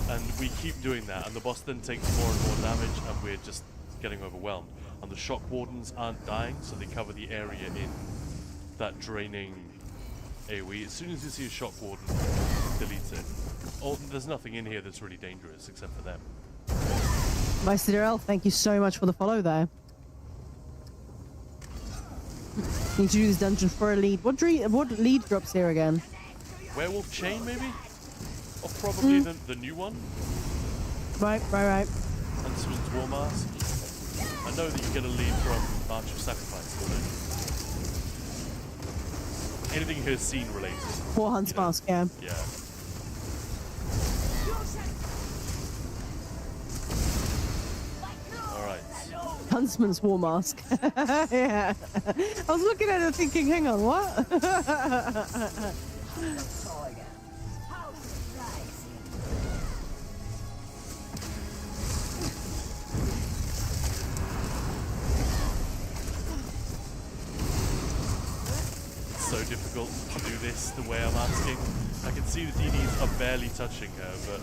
And we keep doing that, and the boss then takes more and more damage, and we're just getting overwhelmed. And the shock wardens aren't dying, so they cover the area in that draining AoE. As soon as you see a shock warden, delete it. Oh, there's nothing in here that's really dangerous except for them. My Citadel, thank you so much for the follow there. Need to do this dungeon for a lead. What lead drops here again? Werewolf Chain, maybe? Or probably the new one? Right. Huntsman's War Mask. I know that you get a lead from March of Sacrifice, don't you? Anything here scene related. War Hunt's Mask, yeah. Yeah. Alright. Huntsman's War Mask. Yeah. I was looking at it thinking, hang on, what? So difficult to do this the way I'm asking. I can see the DDs are barely touching her, but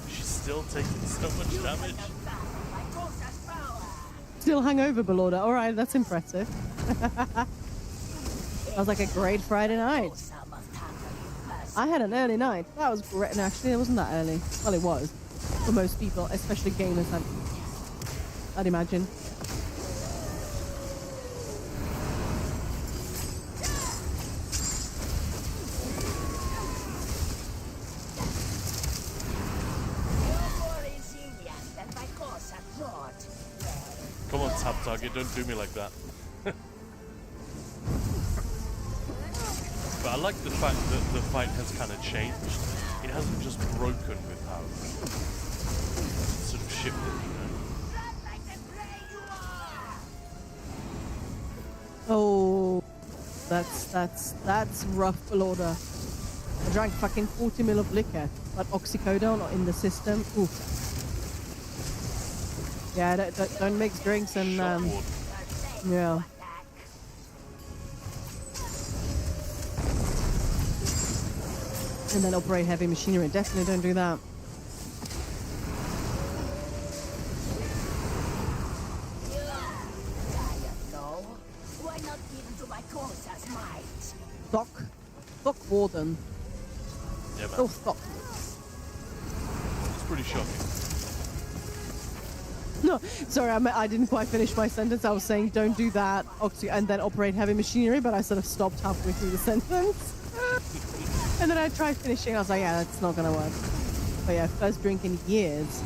she's still taking so much damage. Still hungover, Belorda. Alright, that's impressive. Sounds like a great Friday night. I had an early night. That was great. And actually, it wasn't that early. Well, it was. For most people, especially gamers, I'd imagine. target. Don't do me like that. But I like the fact that the fight has kind of changed. It hasn't just broken with power. It's sort of shifted, you know? Oh, that's rough, Lorda. I drank fucking 40 ml of liquor, but oxycodone not in the system. Oof. Yeah, don't mix drinks and yeah. And then operate heavy machinery. Definitely don't do that. Why not give to my cause as might? Doc Warden. Yeah, man. Oh, fuck. It's pretty shocking. No, sorry, I didn't quite finish my sentence. I was saying don't do that, and then operate heavy machinery, but I sort of stopped halfway through the sentence. And then I tried finishing, I was like, yeah, that's not gonna work. But yeah, first drink in years. This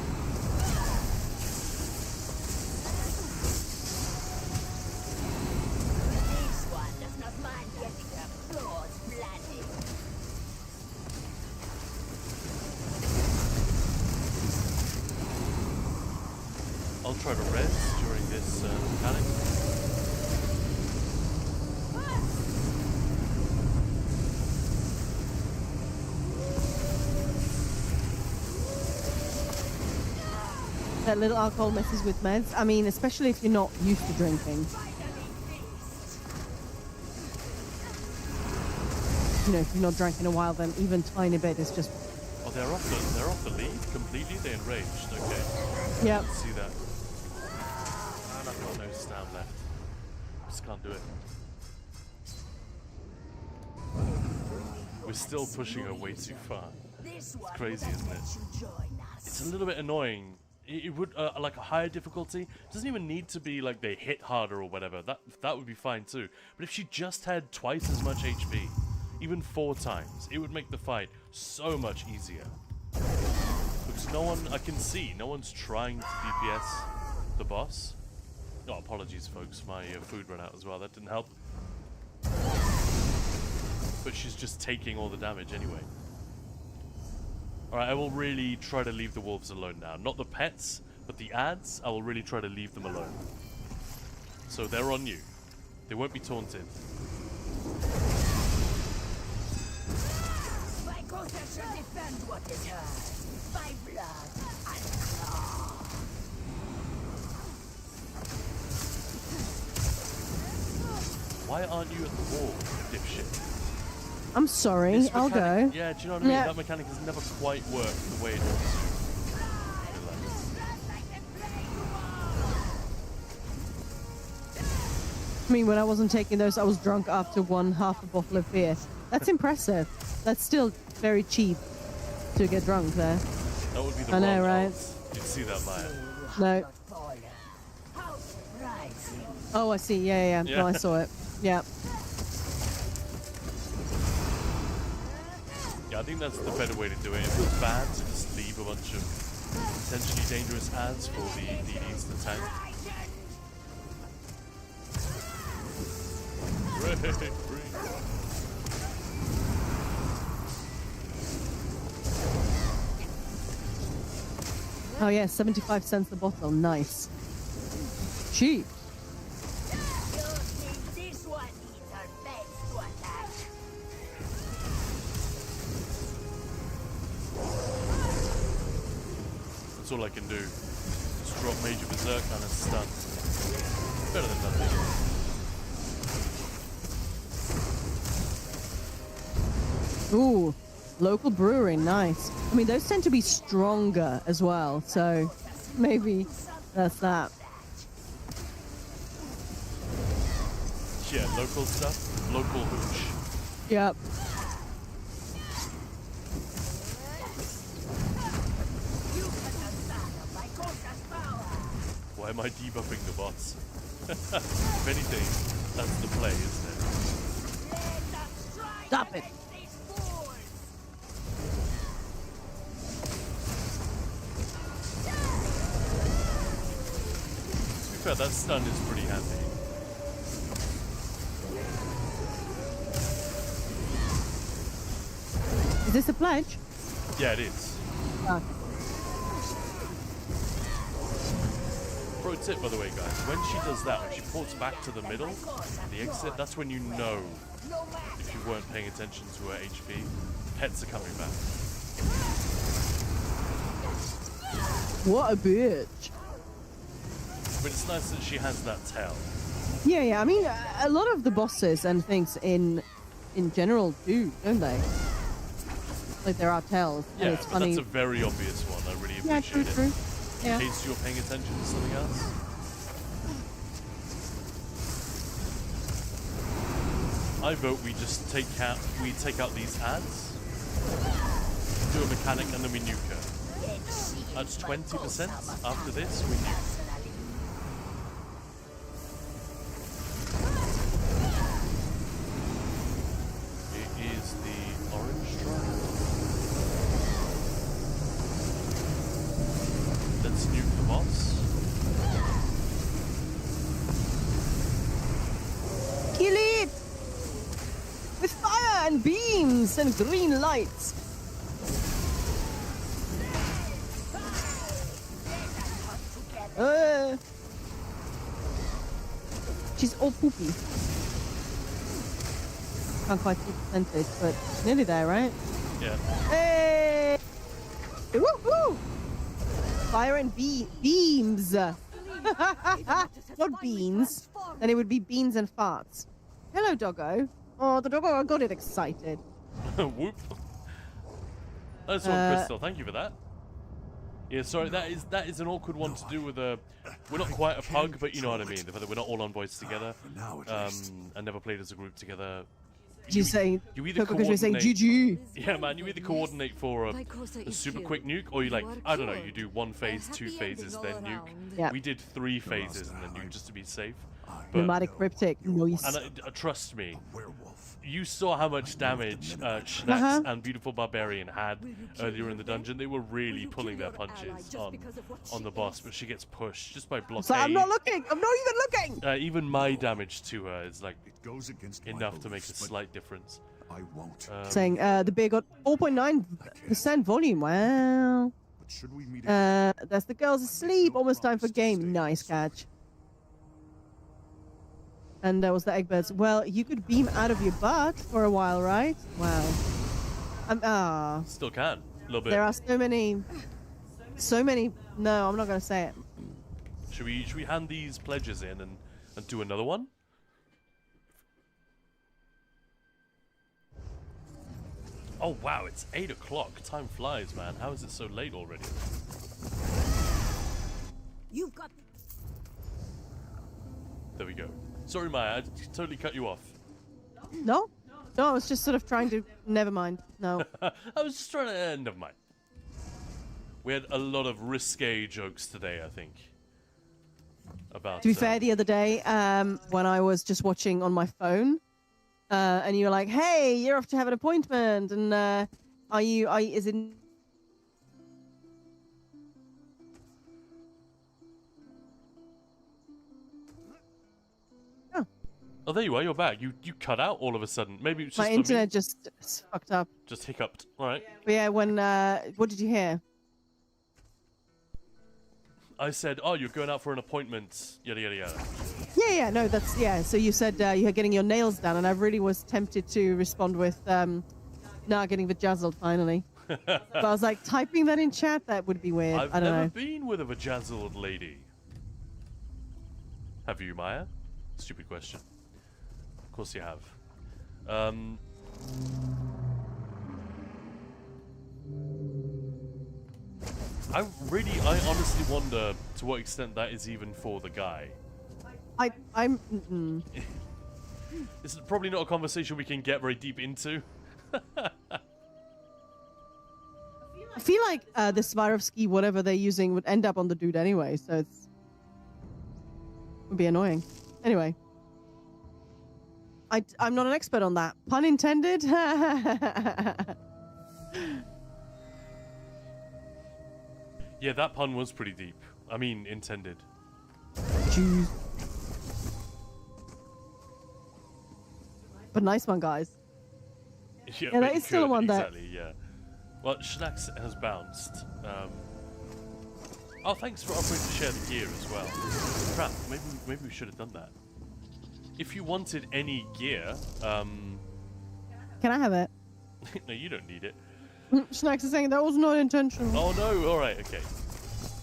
one does not mind getting her floors bloody. I'll try to rest during this mechanic. That little alcohol messes with meds. I mean, especially if you're not used to drinking. You know, if you've not drank in a while, then even tiny bit is just... Oh, they're off the lead completely? They're enraged, okay. Yep. Let's see that. And I've got no stamina left. Just can't do it. We're still pushing her way too far. It's crazy, isn't it? It's a little bit annoying. It would, like a higher difficulty, doesn't even need to be like they hit harder or whatever. That would be fine too. But if she just had twice as much HP, even 4 times, it would make the fight so much easier. Because no one, I can see, no one's trying to DPS the boss. Oh, apologies folks, my food ran out as well, that didn't help. But she's just taking all the damage anyway. Alright, I will really try to leave the wolves alone now. Not the pets, but the ads, I will really try to leave them alone. So they're on you. They won't be taunted. My cause shall defend what is hers. By blood and claw. Why aren't you at the wall, dipshit? I'm sorry, This I'll mechanic- go. Yeah, do you know what I mean? Yeah. That mechanic has never quite worked the way it wants to. I mean, when I wasn't taking those, I was drunk after half a bottle of beer. That's impressive. That's still very cheap to get drunk there. That would be the I know, wrong right? odds. You'd see that, Maya. No. Oh, I see. Yeah. Yeah. No, I saw it. Yeah. Yeah, I think that's the better way to do it. It feels bad to just leave a bunch of potentially dangerous ads for the DDs to tank. Oh yeah, 75 cents a bottle. Nice. Cheap. This one needs her best to attack. That's all I can do. Just drop Major Berserk and a stun. Better than nothing. Ooh, local brewery, nice. I mean, those tend to be stronger as well, so maybe that's that. Yeah, local stuff. Local hooch. Yep. Why am I debuffing the bots? If anything, that's the play, isn't it? Stop it. To be fair, that stun is pretty handy. Is this a pledge? Yeah, it is. Okay. Pro tip, by the way, guys, when she does that, when she ports back to the middle, the exit, that's when you know, if you weren't paying attention to her HP, pets are coming back. What a bitch. But it's nice that she has that tail. Yeah, yeah. I mean, a lot of the bosses and things in general do, don't they? Like there are tells. Yeah, and it's but funny. that's a very obvious one. I really Yeah, appreciate true, it. true. Yeah. In case you're paying attention to something else. I vote we just take out these ads, do a mechanic, and then we nuke her. That's 20%. After this, we nuke. It is the orange triangle. Let's nuke the boss. Kill it! With fire and beams and green lights. She's all poopy. Can't quite see the percentage, but nearly there, right? Yeah. Hey! Woohoo! Fire and beams. Not beans. Then it would be beans and farts. Hello, doggo. Oh, the doggo got it excited. Whoop. Nice one, Crystal. Thank you for that. Yeah, sorry, that is an awkward one to do with a... We're not quite a pug, but you know what I mean. The fact that we're not all on voice together. And never played as a group together. Did you say... You either because we're saying coordinate... GG. Yeah, man, you either coordinate for a super quick nuke, or you like, I don't know, you do one phase, 2 phases, then nuke. Yeah. We did 3 phases and then nuke just to be safe. Pneumatic cryptic, noise. And trust me, you saw how much damage Schnax and Beautiful Barbarian had earlier in the dungeon. They were really pulling their punches on the boss, but she gets pushed just by blockade. So I'm not looking. I'm not even looking. Even my damage to her is like enough to make a slight difference. I won't. Saying the beer got 4.9% volume. Wow. That's the girls asleep. Almost time for game. Nice catch. And there was the eggbirds. Well, you could beam out of your butt for a while, right? Wow. Still can. A little bit. There are so many. No, I'm not going to say it. Should we hand these pledges in and do another one? Oh wow, it's 8 o'clock. Time flies, man. How is it so late already? You've got. There we go. Sorry, Maya, I totally cut you off. No, I was just sort of trying to. Never mind. No. I was just trying to. Never mind. We had a lot of risque jokes today, I think. About. To be fair, the other day, when I was just watching on my phone, and you were like, "Hey, you're off to have an appointment," and is it? Oh, there you are. You're back. You cut out all of a sudden. Maybe it's just My internet just fucked up. Just hiccuped. All right. But yeah, when what did you hear? I said, "Oh, you're going out for an appointment." Yada yada yada. Yeah, no, that's So you said you're getting your nails done, and I really was tempted to respond with, "Nah, getting vajazzled finally." But I was like, typing that in chat, that would be weird. I've I don't never know. been with a vajazzled lady. Have you, Maya? Stupid question. Of course you have. I honestly wonder to what extent that is even for the guy. I'm. This is probably not a conversation we can get very deep into. I feel like the Swarovski, whatever they're using, would end up on the dude anyway, so it would be annoying. Anyway. I'm not an expert on that. Pun intended. Yeah, that pun was pretty deep. I mean, intended. Jeez. But nice one, guys. Yeah, Yeah, but that you is still could, one that- exactly, yeah. Well, Schnax has bounced. Oh, thanks for offering to share the gear as well. Crap, maybe we should have done that. If you wanted any gear, Can I have it? no, you don't need it. Snacks is saying that was not intentional. Oh no, alright, okay.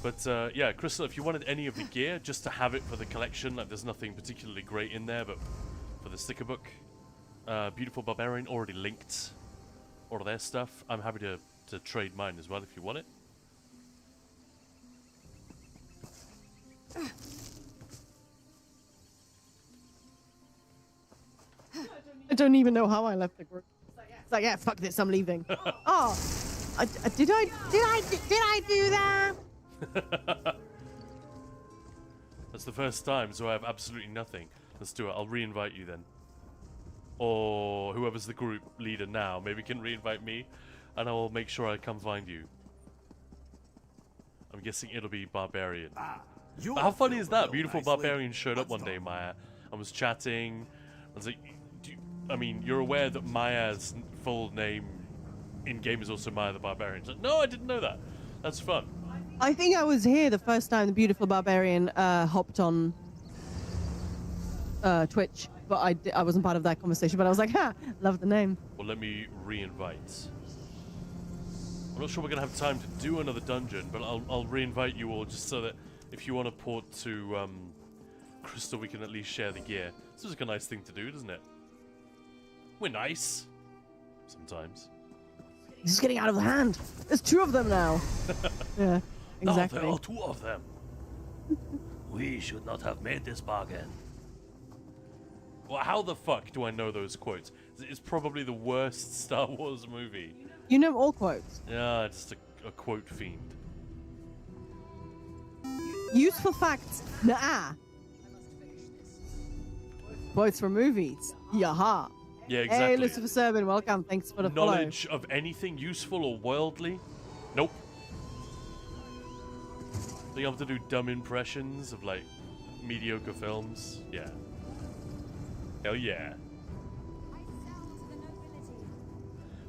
But yeah, Crystal, if you wanted any of the gear, just to have it for the collection, like there's nothing particularly great in there, but for the sticker book, Beautiful Barbarian already linked all of their stuff. I'm happy to trade mine as well if you want it. I don't even know how I left the group. It's like, yeah, fuck this, I'm leaving. Oh, did I do that? That's the first time, so I have absolutely nothing. Let's do it. I'll re-invite you then. Or whoever's the group leader now, maybe can re-invite me, and I will make sure I come find you. I'm guessing it'll be Barbarian. But how funny is that? Beautiful Barbarian showed up one day, Maya. I was chatting. I was like, I mean, you're aware that Maya's full name in-game is also Maya the Barbarian. She's like, no, I didn't know that. That's fun. I think I was here the first time the Beautiful Barbarian hopped on Twitch, but I wasn't part of that conversation. But I was like, ha, love the name. Well, let me re-invite. I'm not sure we're going to have time to do another dungeon, but I'll re-invite you all just so that if you want to port to Crystal, we can at least share the gear. This is like a nice thing to do, doesn't it? We're nice. Sometimes. This is getting out of hand. There's two of them now. Yeah, exactly. Oh, there are two of them. We should not have made this bargain. Well, how the fuck do I know those quotes? It's probably the worst Star Wars movie. You know all quotes. Yeah, just a quote fiend. Useful facts. Nah. Quotes from movies. Yaha. Yeah, exactly. Hey, Lucifer Serban, welcome. Thanks for the Knowledge of anything useful or worldly? Nope. Do you have to do dumb impressions of, like, mediocre films? Yeah. Hell yeah.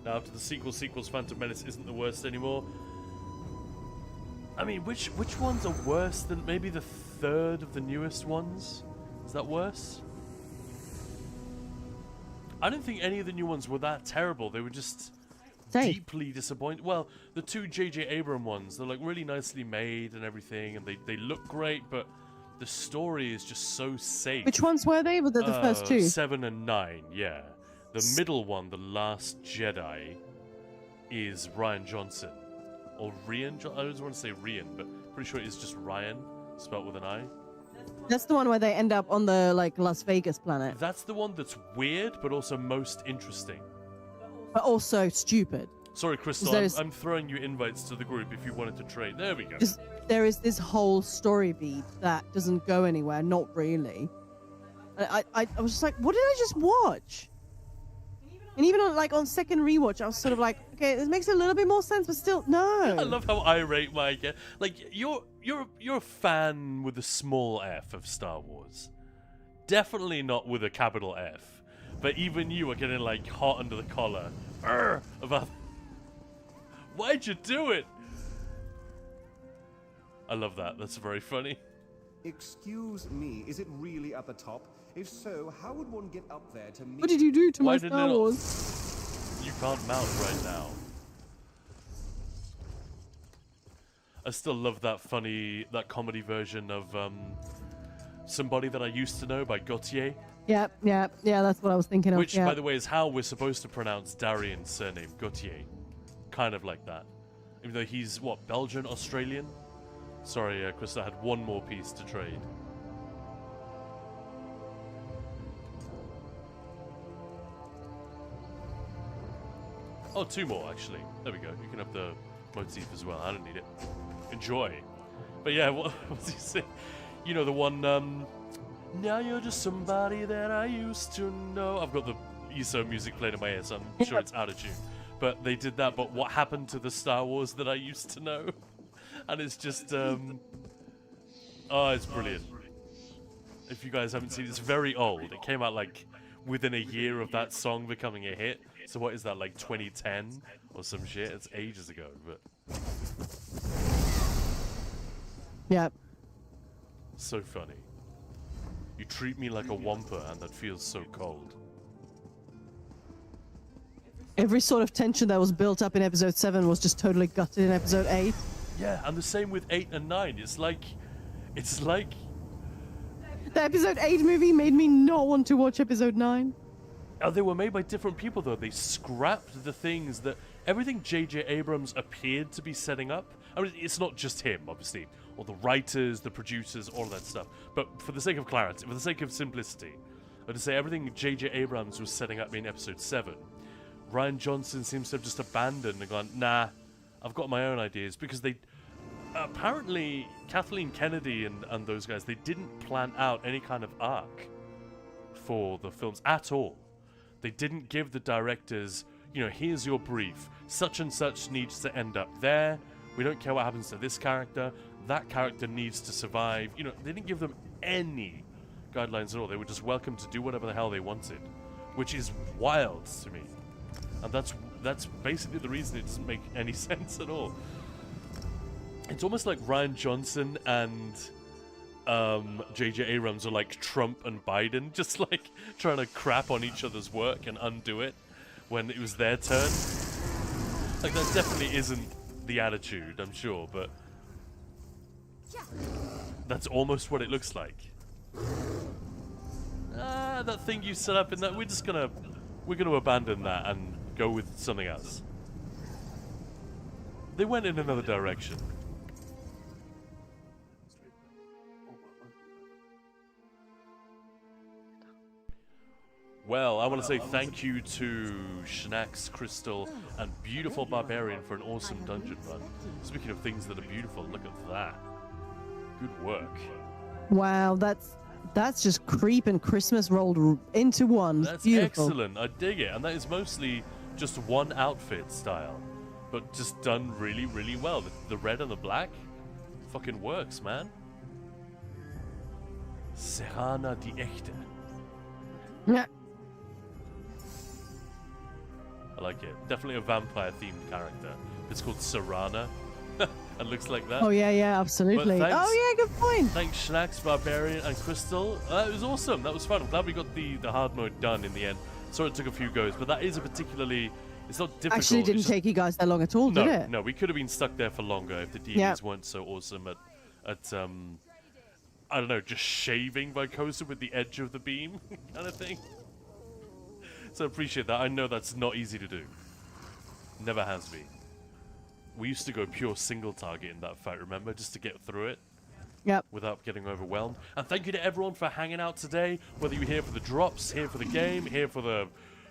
Now, after the sequels, Phantom Menace isn't the worst anymore. I mean, which ones are worse than maybe the third of the newest ones? Is that worse? I don't think any of the new ones were that terrible. They were just deeply disappointing. Well, the two J.J. Abrams ones, they're like really nicely made and everything, and they look great, but the story is just so safe. Which ones were they? Were they the first two? 7 and 9, yeah. The middle one, The Last Jedi, is Rian Johnson. Or Rian? I always want to say Rian, but pretty sure it's just Ryan, spelled with an I. That's the one where they end up on the, like, Las Vegas planet. That's the one that's weird, but also most interesting. But also stupid. Sorry, Crystal, I'm throwing you invites to the group if you wanted to trade. There we go. There is this whole story beat that doesn't go anywhere. Not really. I was just like, what did I just watch? And even on second rewatch, I was sort of like, okay, this makes a little bit more sense, but still, no. I love how irate Mike gets. Like, you're a fan with a small f of Star Wars. Definitely not with a capital F. But even you are getting, like, hot under the collar. About... Why'd you do it? I love that. That's very funny. Excuse me, is it really at the top? If so, how would one get up there to meet... What did you do to my Star Wars? You can't mount right now. I still love that comedy version of Somebody That I Used to Know by Gautier. Yeah, that's what I was thinking of. Which, by the way, is how we're supposed to pronounce Darian's surname, Gautier. Kind of like that. Even though he's, what, Belgian, Australian? Sorry, Chris, I had one more piece to trade. Oh, two more, actually. There we go. You can have the motif as well. I don't need it. Enjoy. But yeah, what's he say? You know, the one, now you're just somebody that I used to know. I've got the ESO music played in my ear, so I'm sure it's out of tune. But they did that, but what happened to the Star Wars that I used to know? And it's just, oh, it's brilliant. If you guys haven't seen it, it's very old. It came out like within a year of that song becoming a hit. So what is that, like 2010 or some shit? It's ages ago, but yeah. So funny. You treat me like a wampa, and that feels so cold. Every sort of tension that was built up in episode 7 was just totally gutted in episode 8. Yeah, and the same with 8 and 9. It's like the episode 8 movie made me not want to watch episode 9. Oh, they were made by different people, though. They scrapped the things that... Everything J.J. Abrams appeared to be setting up. I mean, it's not just him, obviously. Or the writers, the producers, all of that stuff. But for the sake of clarity, for the sake of simplicity, I would say everything J.J. Abrams was setting up in episode 7, Rian Johnson seems to have just abandoned and gone, nah, I've got my own ideas. Because they... Apparently, Kathleen Kennedy and those guys, they didn't plan out any kind of arc for the films at all. They didn't give the directors, you know, here's your brief. Such and such needs to end up there. We don't care what happens to this character. That character needs to survive. You know, they didn't give them any guidelines at all. They were just welcome to do whatever the hell they wanted, which is wild to me. And that's basically the reason it doesn't make any sense at all. It's almost like Rian Johnson and J.J. Abrams are like Trump and Biden, just like trying to crap on each other's work and undo it when it was their turn. Like, that definitely isn't the attitude, I'm sure, but that's almost what it looks like. That thing you set up in that, we're gonna abandon that and go with something else. They went in another direction. Well, I want to say thank you to Schnax, Crystal, and Beautiful Barbarian for an awesome dungeon run. Speaking of things that are beautiful, look at that. Good work. Wow, that's just creep and Christmas rolled into one. That's beautiful. Excellent. I dig it. And that is mostly just one outfit style, but just done really, really well. The red and the black fucking works, man. Serana die Echte. Yeah. I like it. Definitely a vampire-themed character. It's called Serana. It looks like that. Oh, yeah, absolutely. Thanks, oh, yeah, good point. Thanks, Schnax, Barbarian, and Crystal. It was awesome. That was fun. I'm glad we got the hard mode done in the end. Sorry it took a few goes, but that is a particularly... It's not difficult. Actually, didn't take you guys that long at all, did it? No, we could have been stuck there for longer if the DVs weren't so awesome at I don't know, just shaving Vykosa with the edge of the beam kind of thing. So I appreciate that. I know that's not easy to do. Never has been. We used to go pure single target in that fight, remember? Just to get through it. Yep. Without getting overwhelmed. And thank you to everyone for hanging out today. Whether you're here for the drops, here for the game, here for the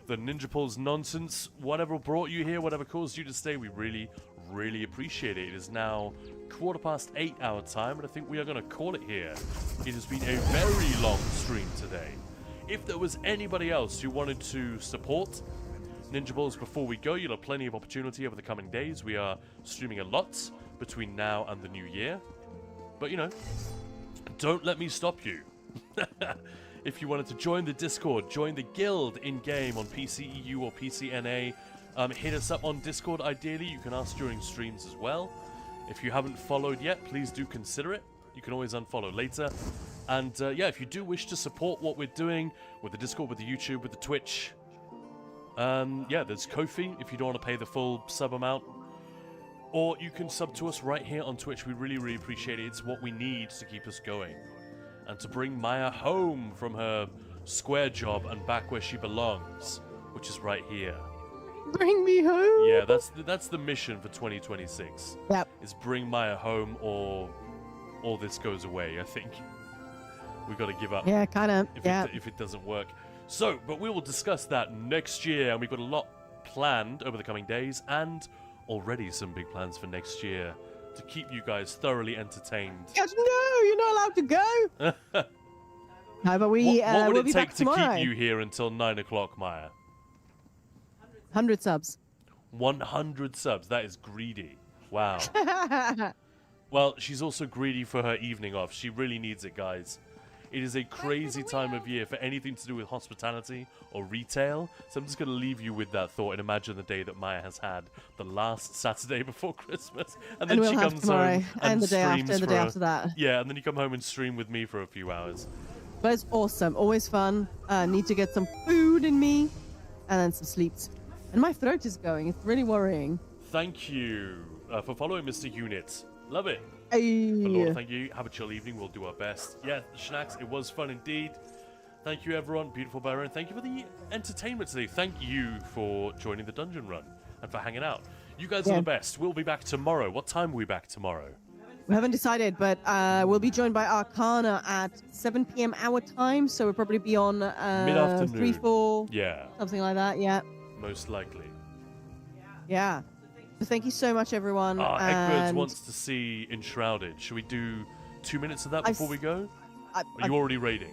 Ninja Pulls nonsense, whatever brought you here, whatever caused you to stay, we really, really appreciate it. It is now 8:15 our time, and I think we are going to call it here. It has been a very long stream today. If there was anybody else who wanted to support Ninja Balls before we go, you'll have plenty of opportunity over the coming days. We are streaming a lot between now and the new year. But, you know, don't let me stop you. If you wanted to join the Discord, join the guild in-game on PCEU or PCNA, hit us up on Discord ideally. You can ask during streams as well. If you haven't followed yet, please do consider it. You can always unfollow later. And yeah, if you do wish to support what we're doing with the Discord, with the YouTube, with the Twitch, yeah, there's Ko-fi if you don't want to pay the full sub amount. Or you can sub to us right here on Twitch. We really, really appreciate it. It's what we need to keep us going. And to bring Maya home from her square job and back where she belongs, which is right here. Bring me home. Yeah, that's the mission for 2026. Yep. Is bring Maya home or all this goes away, I think. We've got to give up. Yeah, kind of. Yeah. If it doesn't work. So, but we will discuss that next year, and we've got a lot planned over the coming days, and already some big plans for next year to keep you guys thoroughly entertained. Yes, no, you're not allowed to go. No, but we what would we'll it take to tomorrow. keep you here until 9 o'clock, Maya? 100 subs. 100 subs. That is greedy. Wow. Well, she's also greedy for her evening off. She really needs it, guys. It is a crazy time of year for anything to do with hospitality or retail. So I'm just going to leave you with that thought and imagine the day that Maya has had the last Saturday before Christmas. And then we'll she have comes tomorrow, home and the day after, streams and the for day after that. Yeah, and then you come home and stream with me for a few hours. But it's awesome. Always fun. Need to get some food in me and then some sleeps. And my throat is going. It's really worrying. Thank you for following Mr. Unit. Love it. Hey. But Lord, thank you. Have a chill evening. We'll do our best. Yeah, Schnacks, it was fun indeed. Thank you, everyone. Beautiful Byron. Thank you for the entertainment today. Thank you for joining the dungeon run and for hanging out. You guys are the best. We'll be back tomorrow. What time are we back tomorrow? We haven't decided, but we'll be joined by Arcana at 7 p.m. our time, so we'll probably be on mid-afternoon. 3, 4, yeah, something like that. Yeah, most likely. Yeah. So thank you so much, everyone. Egbert wants to see Enshrouded. Should we do 2 minutes of that before we go? Are you already raiding?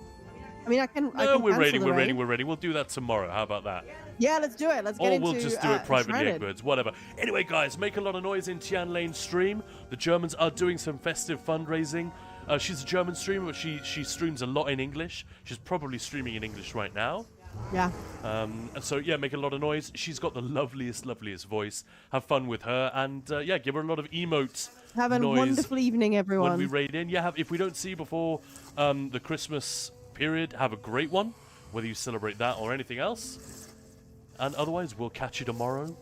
I mean, I can. No, we're raiding. We're raiding. We'll do that tomorrow. How about that? Yeah, let's do it. Let's get into. Or we'll just do it privately, Enshrouded. Egberts, whatever. Anyway, guys, make a lot of noise in Tian Lane stream. The Germans are doing some festive fundraising. She's a German streamer, but she streams a lot in English. She's probably streaming in English right now. Yeah. And so, yeah, make a lot of noise. She's got the loveliest voice. Have fun with her. And, yeah, give her a lot of emotes. Have a wonderful evening, everyone. When we raid in. Yeah, if we don't see you before the Christmas period, have a great one. Whether you celebrate that or anything else. And otherwise, we'll catch you tomorrow.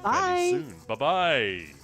Bye. Soon. Bye-bye.